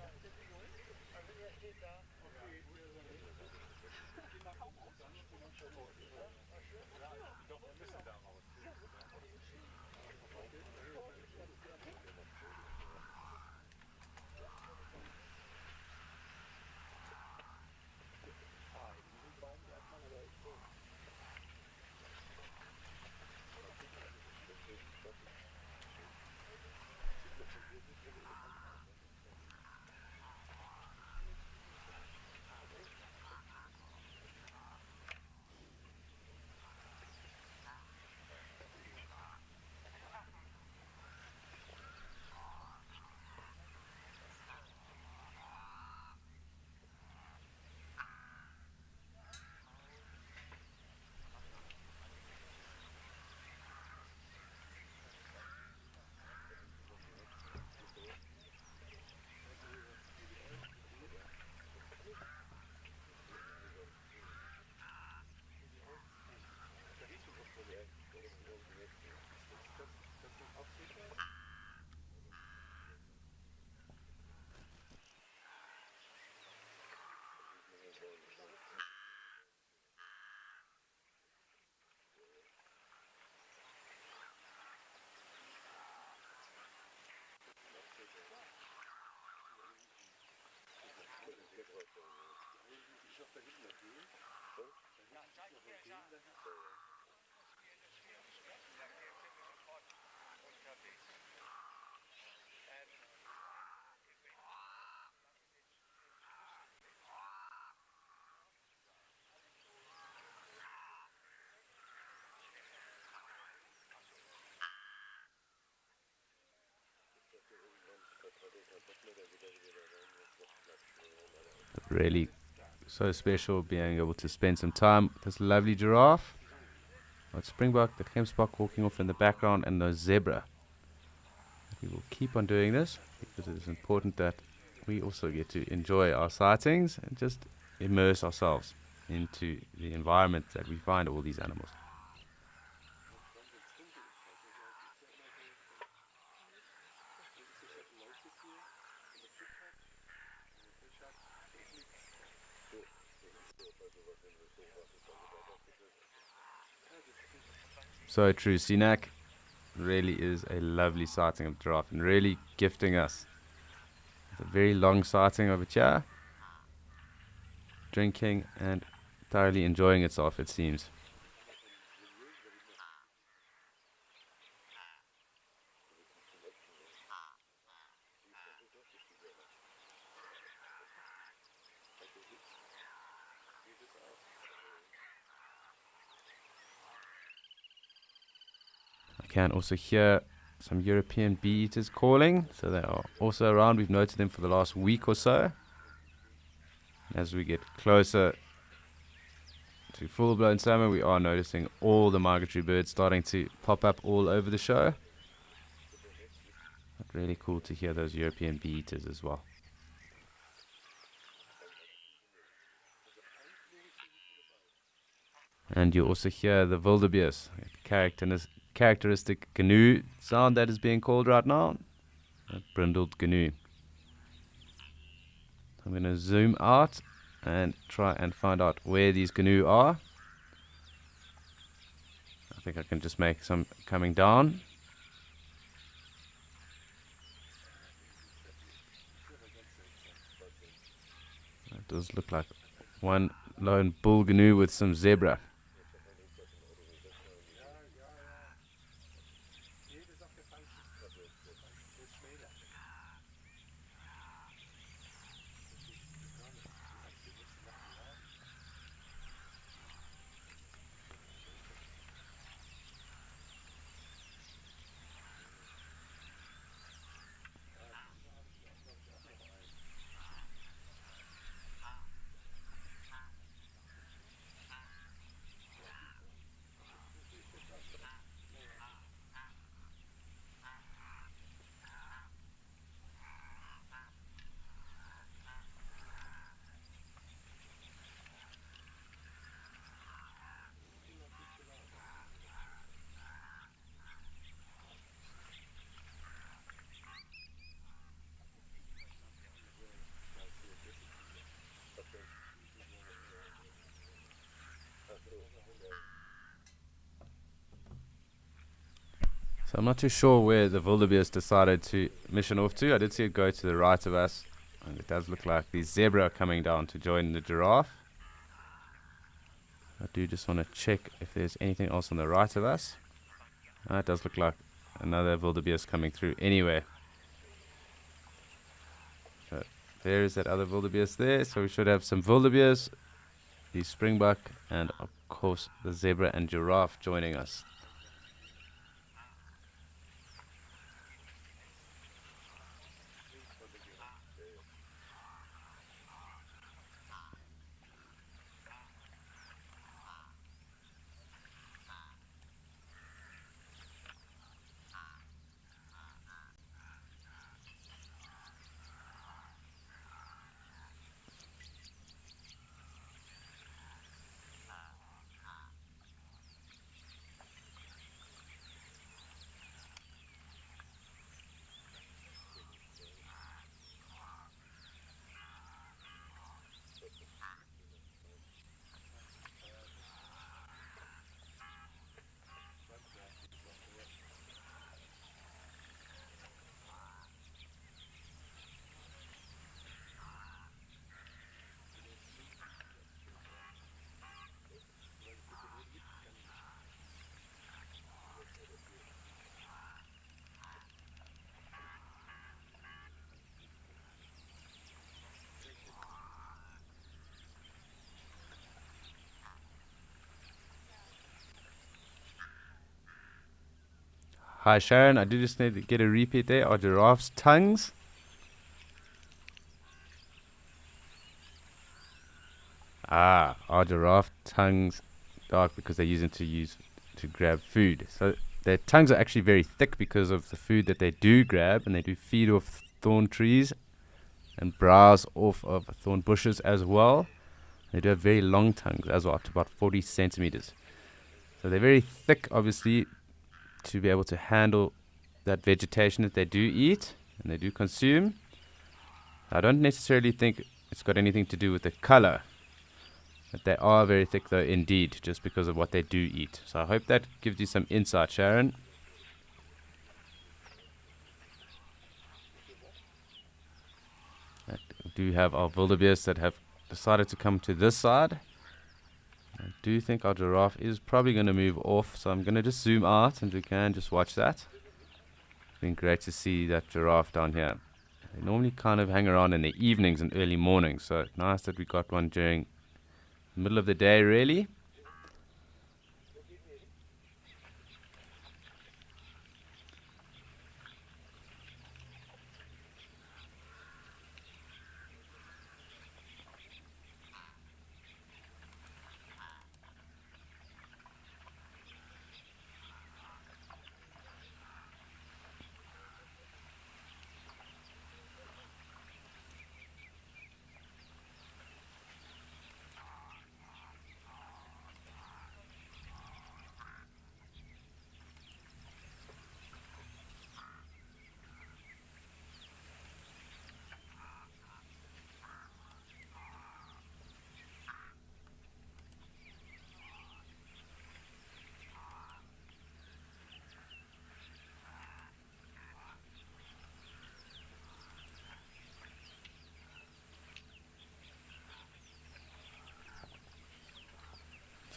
Speaker 1: Really so special being able to spend some time with this lovely giraffe. Got Springbok, the Gemsbok walking off in the background, and the zebra. We will keep on doing this because it is important that we also get to enjoy our sightings and just immerse ourselves into the environment that we find all these animals. So true, Sinak. really is a lovely sighting of giraffe and really gifting us with a very long sighting of it here. Drinking and thoroughly enjoying itself, it seems. I can also hear some European bee-eaters calling, so they are also around. We've noted them for the last week or so. As we get closer to full-blown summer, we are noticing all the migratory birds starting to pop up all over the show. But really cool to hear those European bee-eaters as well. And you also hear the wildebeest, characteristic GNU sound that is being called right now. A brindled GNU. I'm going to zoom out and try and find out where these GNU are. I think I can just make some coming down. It does look like one lone bull GNU with some zebra. So I'm not too sure where the wildebeest decided to mission off to. I did see it go to the right of us, and it does look like the zebra are coming down to join the giraffe. I do just want to check if there's anything else on the right of us. It does look like another wildebeest coming through anyway. So there is that other wildebeest there. So we should have some wildebeest, the springbuck, and of course the zebra and giraffe joining us. Hi Sharon, I do just need to get a repeat there. Are giraffes tongues? Are giraffe tongues dark because they use them to grab food? So their tongues are actually very thick because of the food that they do grab, and they do feed off thorn trees and browse off of thorn bushes as well. They do have very long tongues as well, up to about 40 centimeters. So they're very thick, obviously, to be able to handle that vegetation that they do eat and they do consume. I don't necessarily think it's got anything to do with the color, but they are very thick though indeed, just because of what they do eat. So I hope that gives you some insight, Sharon. We do have our wildebeest that have decided to come to this side. I do think our giraffe is probably going to move off, so I'm going to just zoom out and we can just watch that. It's been great to see that giraffe down here. They normally kind of hang around in the evenings and early mornings, so nice that we got one during the middle of the day, really.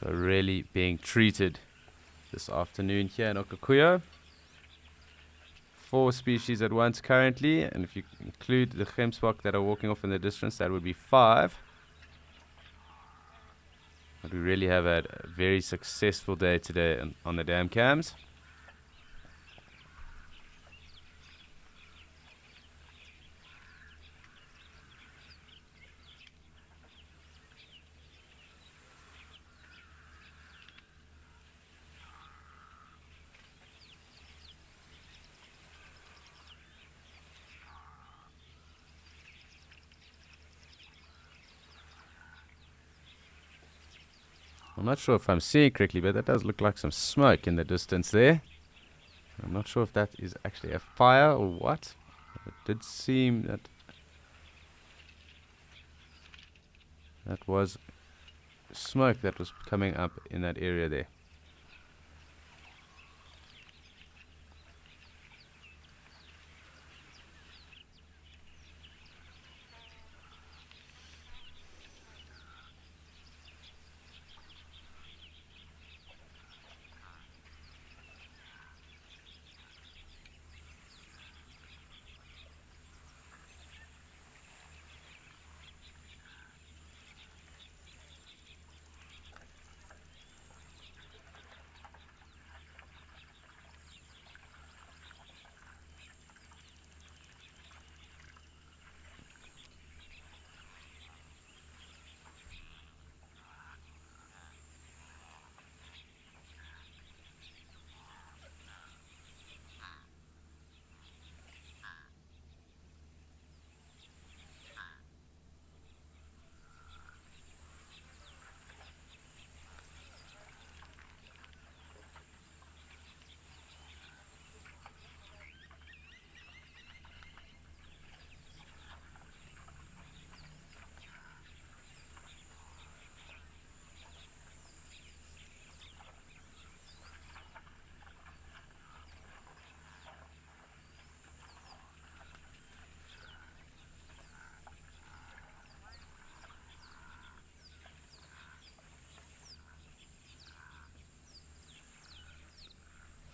Speaker 1: So really being treated this afternoon here in Okakuyo. 4 species at once currently, and if you include the gemsbok that are walking off in the distance, that would be 5. But we really have had a very successful day today on the dam cams. I'm not sure if I'm seeing correctly, but that does look like some smoke in the distance there. I'm not sure if that is actually a fire or what. It did seem that that was smoke that was coming up in that area there.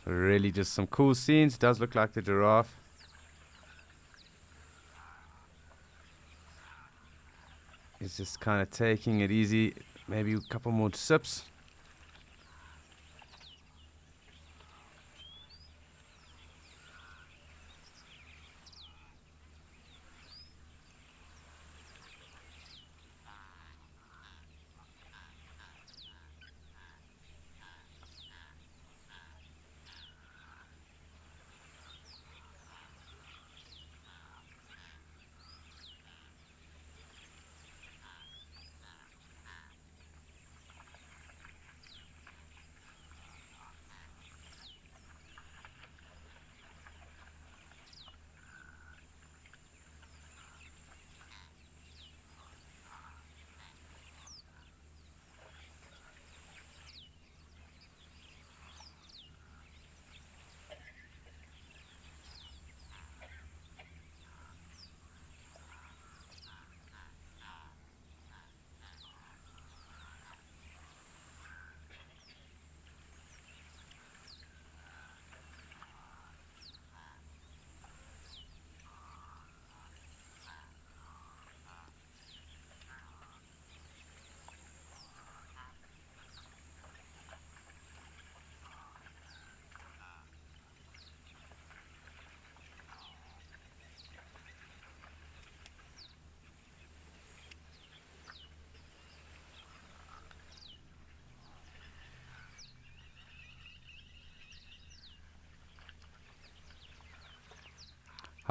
Speaker 1: So really just some cool scenes. Does look like the giraffe is just kind of taking it easy. Maybe a couple more sips.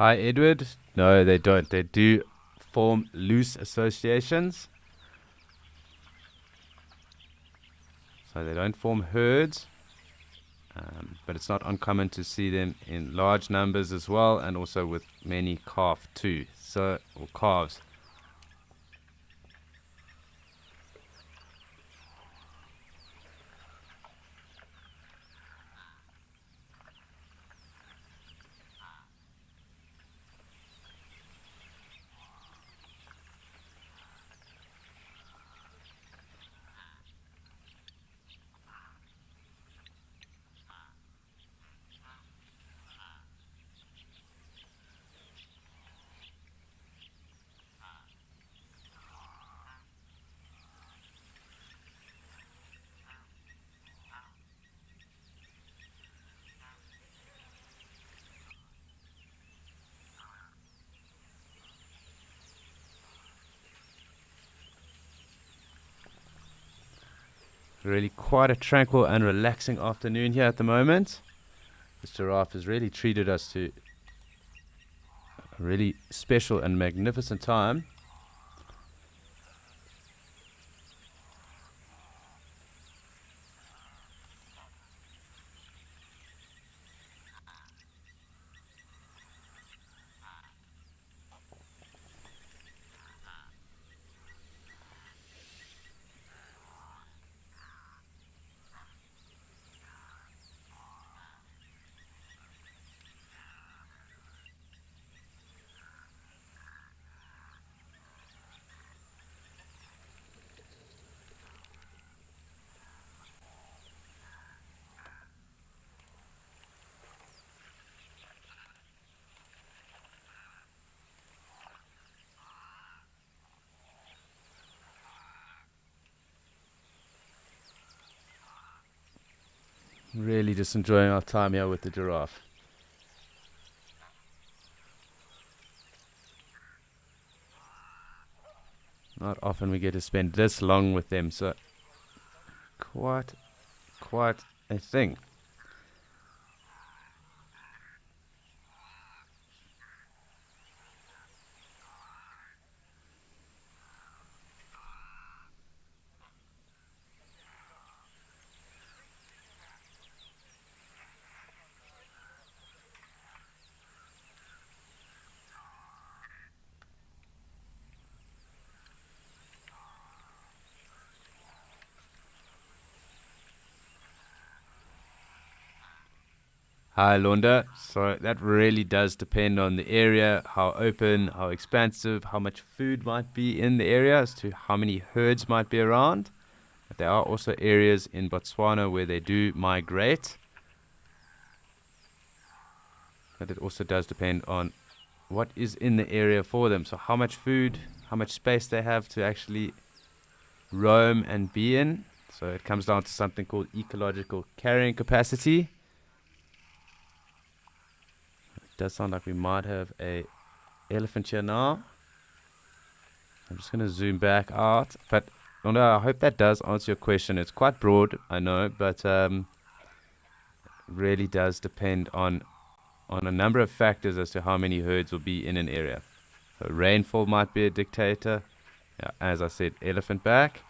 Speaker 1: Hi, Edward. No, they don't. They do form loose associations. So they don't form herds, but it's not uncommon to see them in large numbers as well, and also with many calf too. Or calves. Really quite a tranquil and relaxing afternoon here at the moment. This giraffe has really treated us to a really special and magnificent time. Really just enjoying our time here with the giraffe. Not often we get to spend this long with them, so quite a thing. Hi, Londa. So that really does depend on the area, how open, how expansive, how much food might be in the area, as to how many herds might be around. But there are also areas in Botswana where they do migrate. But it also does depend on what is in the area for them. So how much food, how much space they have to actually roam and be in. So it comes down to something called ecological carrying capacity. Does sound like we might have a elephant here now. I'm just going to zoom back out, but I hope that does answer your question. It's quite broad, I know, but really does depend on a number of factors as to how many herds will be in an area. So rainfall might be a dictator. Yeah, as I said, elephant back.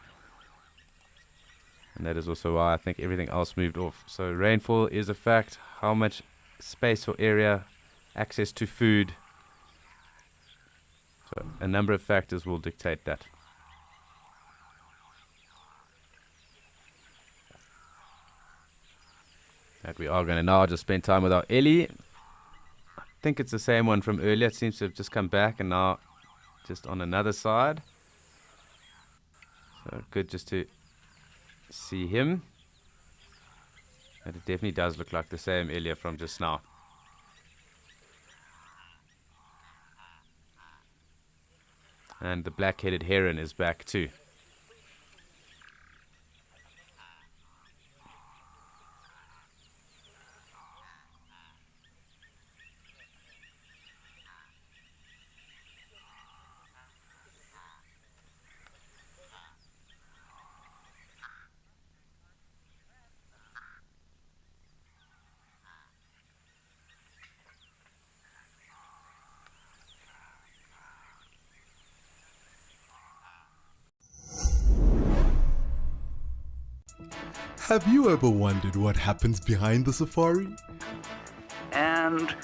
Speaker 1: And that is also why I think everything else moved off. So rainfall is a fact. How much space or area, access to food. So a number of factors will dictate that. And we are going to now just spend time with our Ellie. I think it's the same one from earlier. It seems to have just come back and now just on another side. So good just to see him. And it definitely does look like the same Ellie from just now. And the black-headed heron is back too.
Speaker 3: Have you ever wondered what happens behind the safari?
Speaker 6: And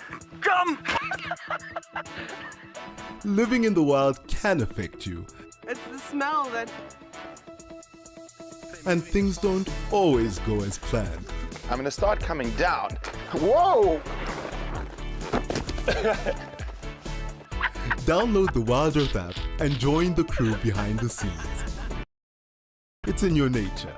Speaker 6: jump!
Speaker 3: Living in the wild can affect you,
Speaker 7: It's the smell that...
Speaker 3: and things don't always go as planned.
Speaker 8: I'm gonna start coming down. Whoa!
Speaker 3: Download the Wild Earth app and join the crew behind the scenes. It's in your nature.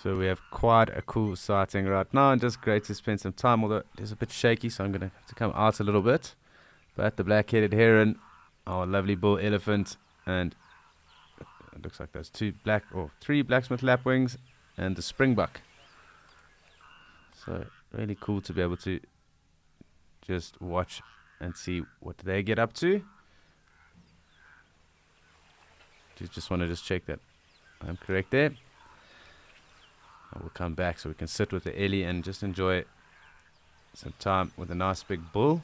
Speaker 1: So we have quite a cool sighting right now, and just great to spend some time, although it is a bit shaky, so I'm going to have to come out a little bit. But the black-headed heron, our lovely bull elephant, and it looks like there's three blacksmith lapwings, and the springbuck. So really cool to be able to just watch and see what they get up to. Just want to check that I'm correct there. I will come back so we can sit with the Ellie and just enjoy some time with a nice big bull.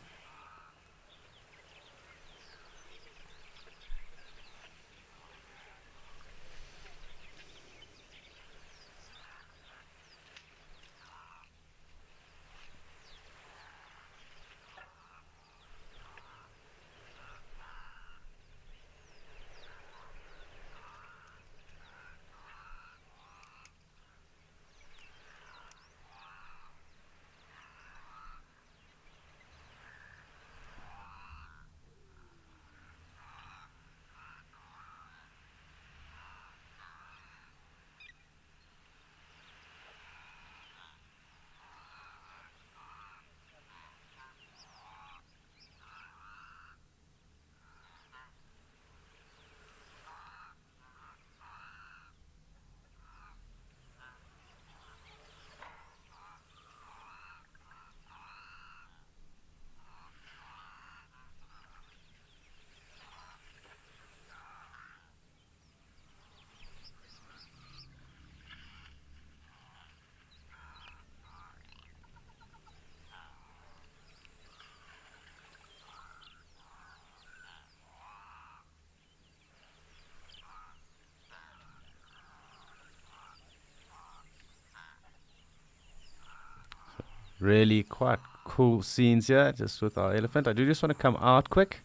Speaker 1: Really quite cool scenes here, just with our elephant. I do just want to come out quick,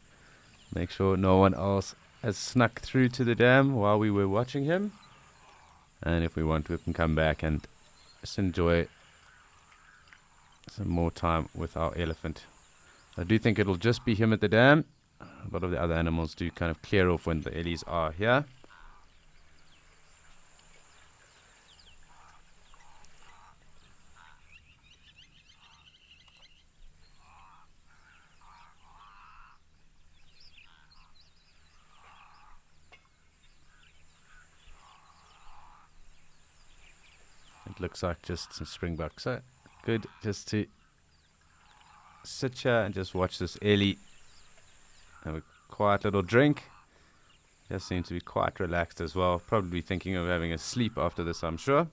Speaker 1: make sure no one else has snuck through to the dam while we were watching him. And if we want, we can come back and just enjoy some more time with our elephant. I do think it'll just be him at the dam. A lot of the other animals do kind of clear off when the ellies are here. It looks like just some springbucks. So good just to sit here and just watch this ellie have a quiet little drink. Just seems to be quite relaxed as well. Probably thinking of having a sleep after this, I'm sure.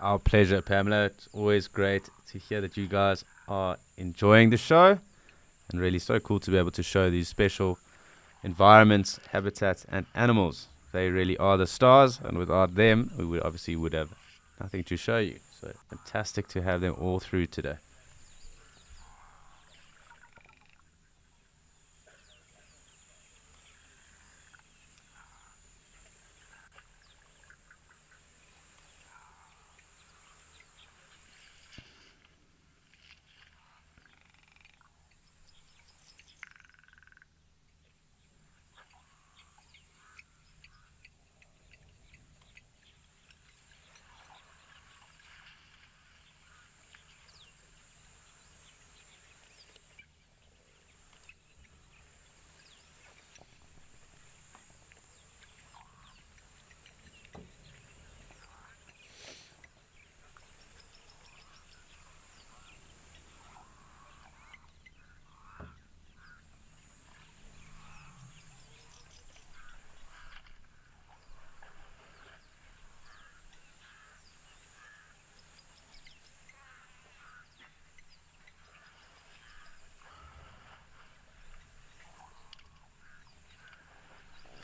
Speaker 1: Our pleasure, Pamela. It's always great to hear that you guys are enjoying the show, and really so cool to be able to show these special environments, habitats, and animals. They really are the stars, and without them, we would have nothing to show you. So fantastic to have them all through today.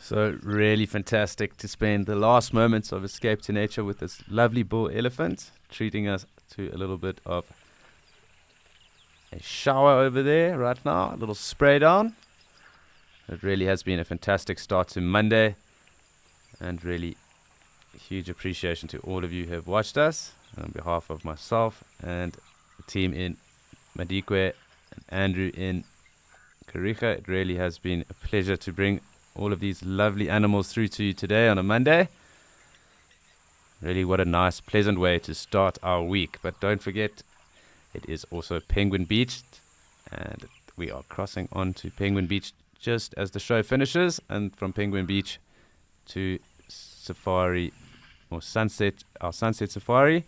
Speaker 1: So really fantastic to spend the last moments of Escape to Nature with this lovely bull elephant, treating us to a little bit of a shower over there right now, a little spray down. It really has been a fantastic start to Monday, and really huge appreciation to all of you who have watched us. On behalf of myself and the team in Madikwe and Andrew in Kariga, it really has been a pleasure to bring all of these lovely animals through to you today on a Monday. Really, what a nice, pleasant way to start our week. But don't forget, it is also Penguin Beach, and we are crossing on to Penguin Beach just as the show finishes, and from Penguin Beach to Safari, or Sunset, our Sunset Safari.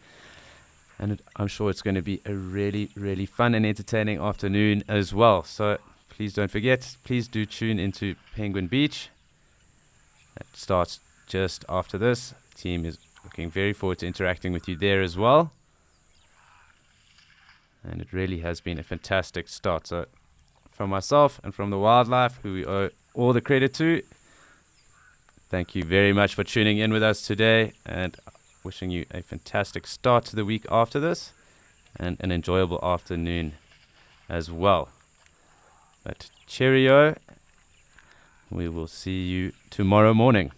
Speaker 1: And I'm sure it's going to be a really, really fun and entertaining afternoon as well. So please don't forget, please do tune into Penguin Beach. That starts just after this. The team is looking very forward to interacting with you there as well. And it really has been a fantastic start. So from myself and from the wildlife, who we owe all the credit to, thank you very much for tuning in with us today, and wishing you a fantastic start to the week after this, and an enjoyable afternoon as well. But cheerio. We will see you tomorrow morning.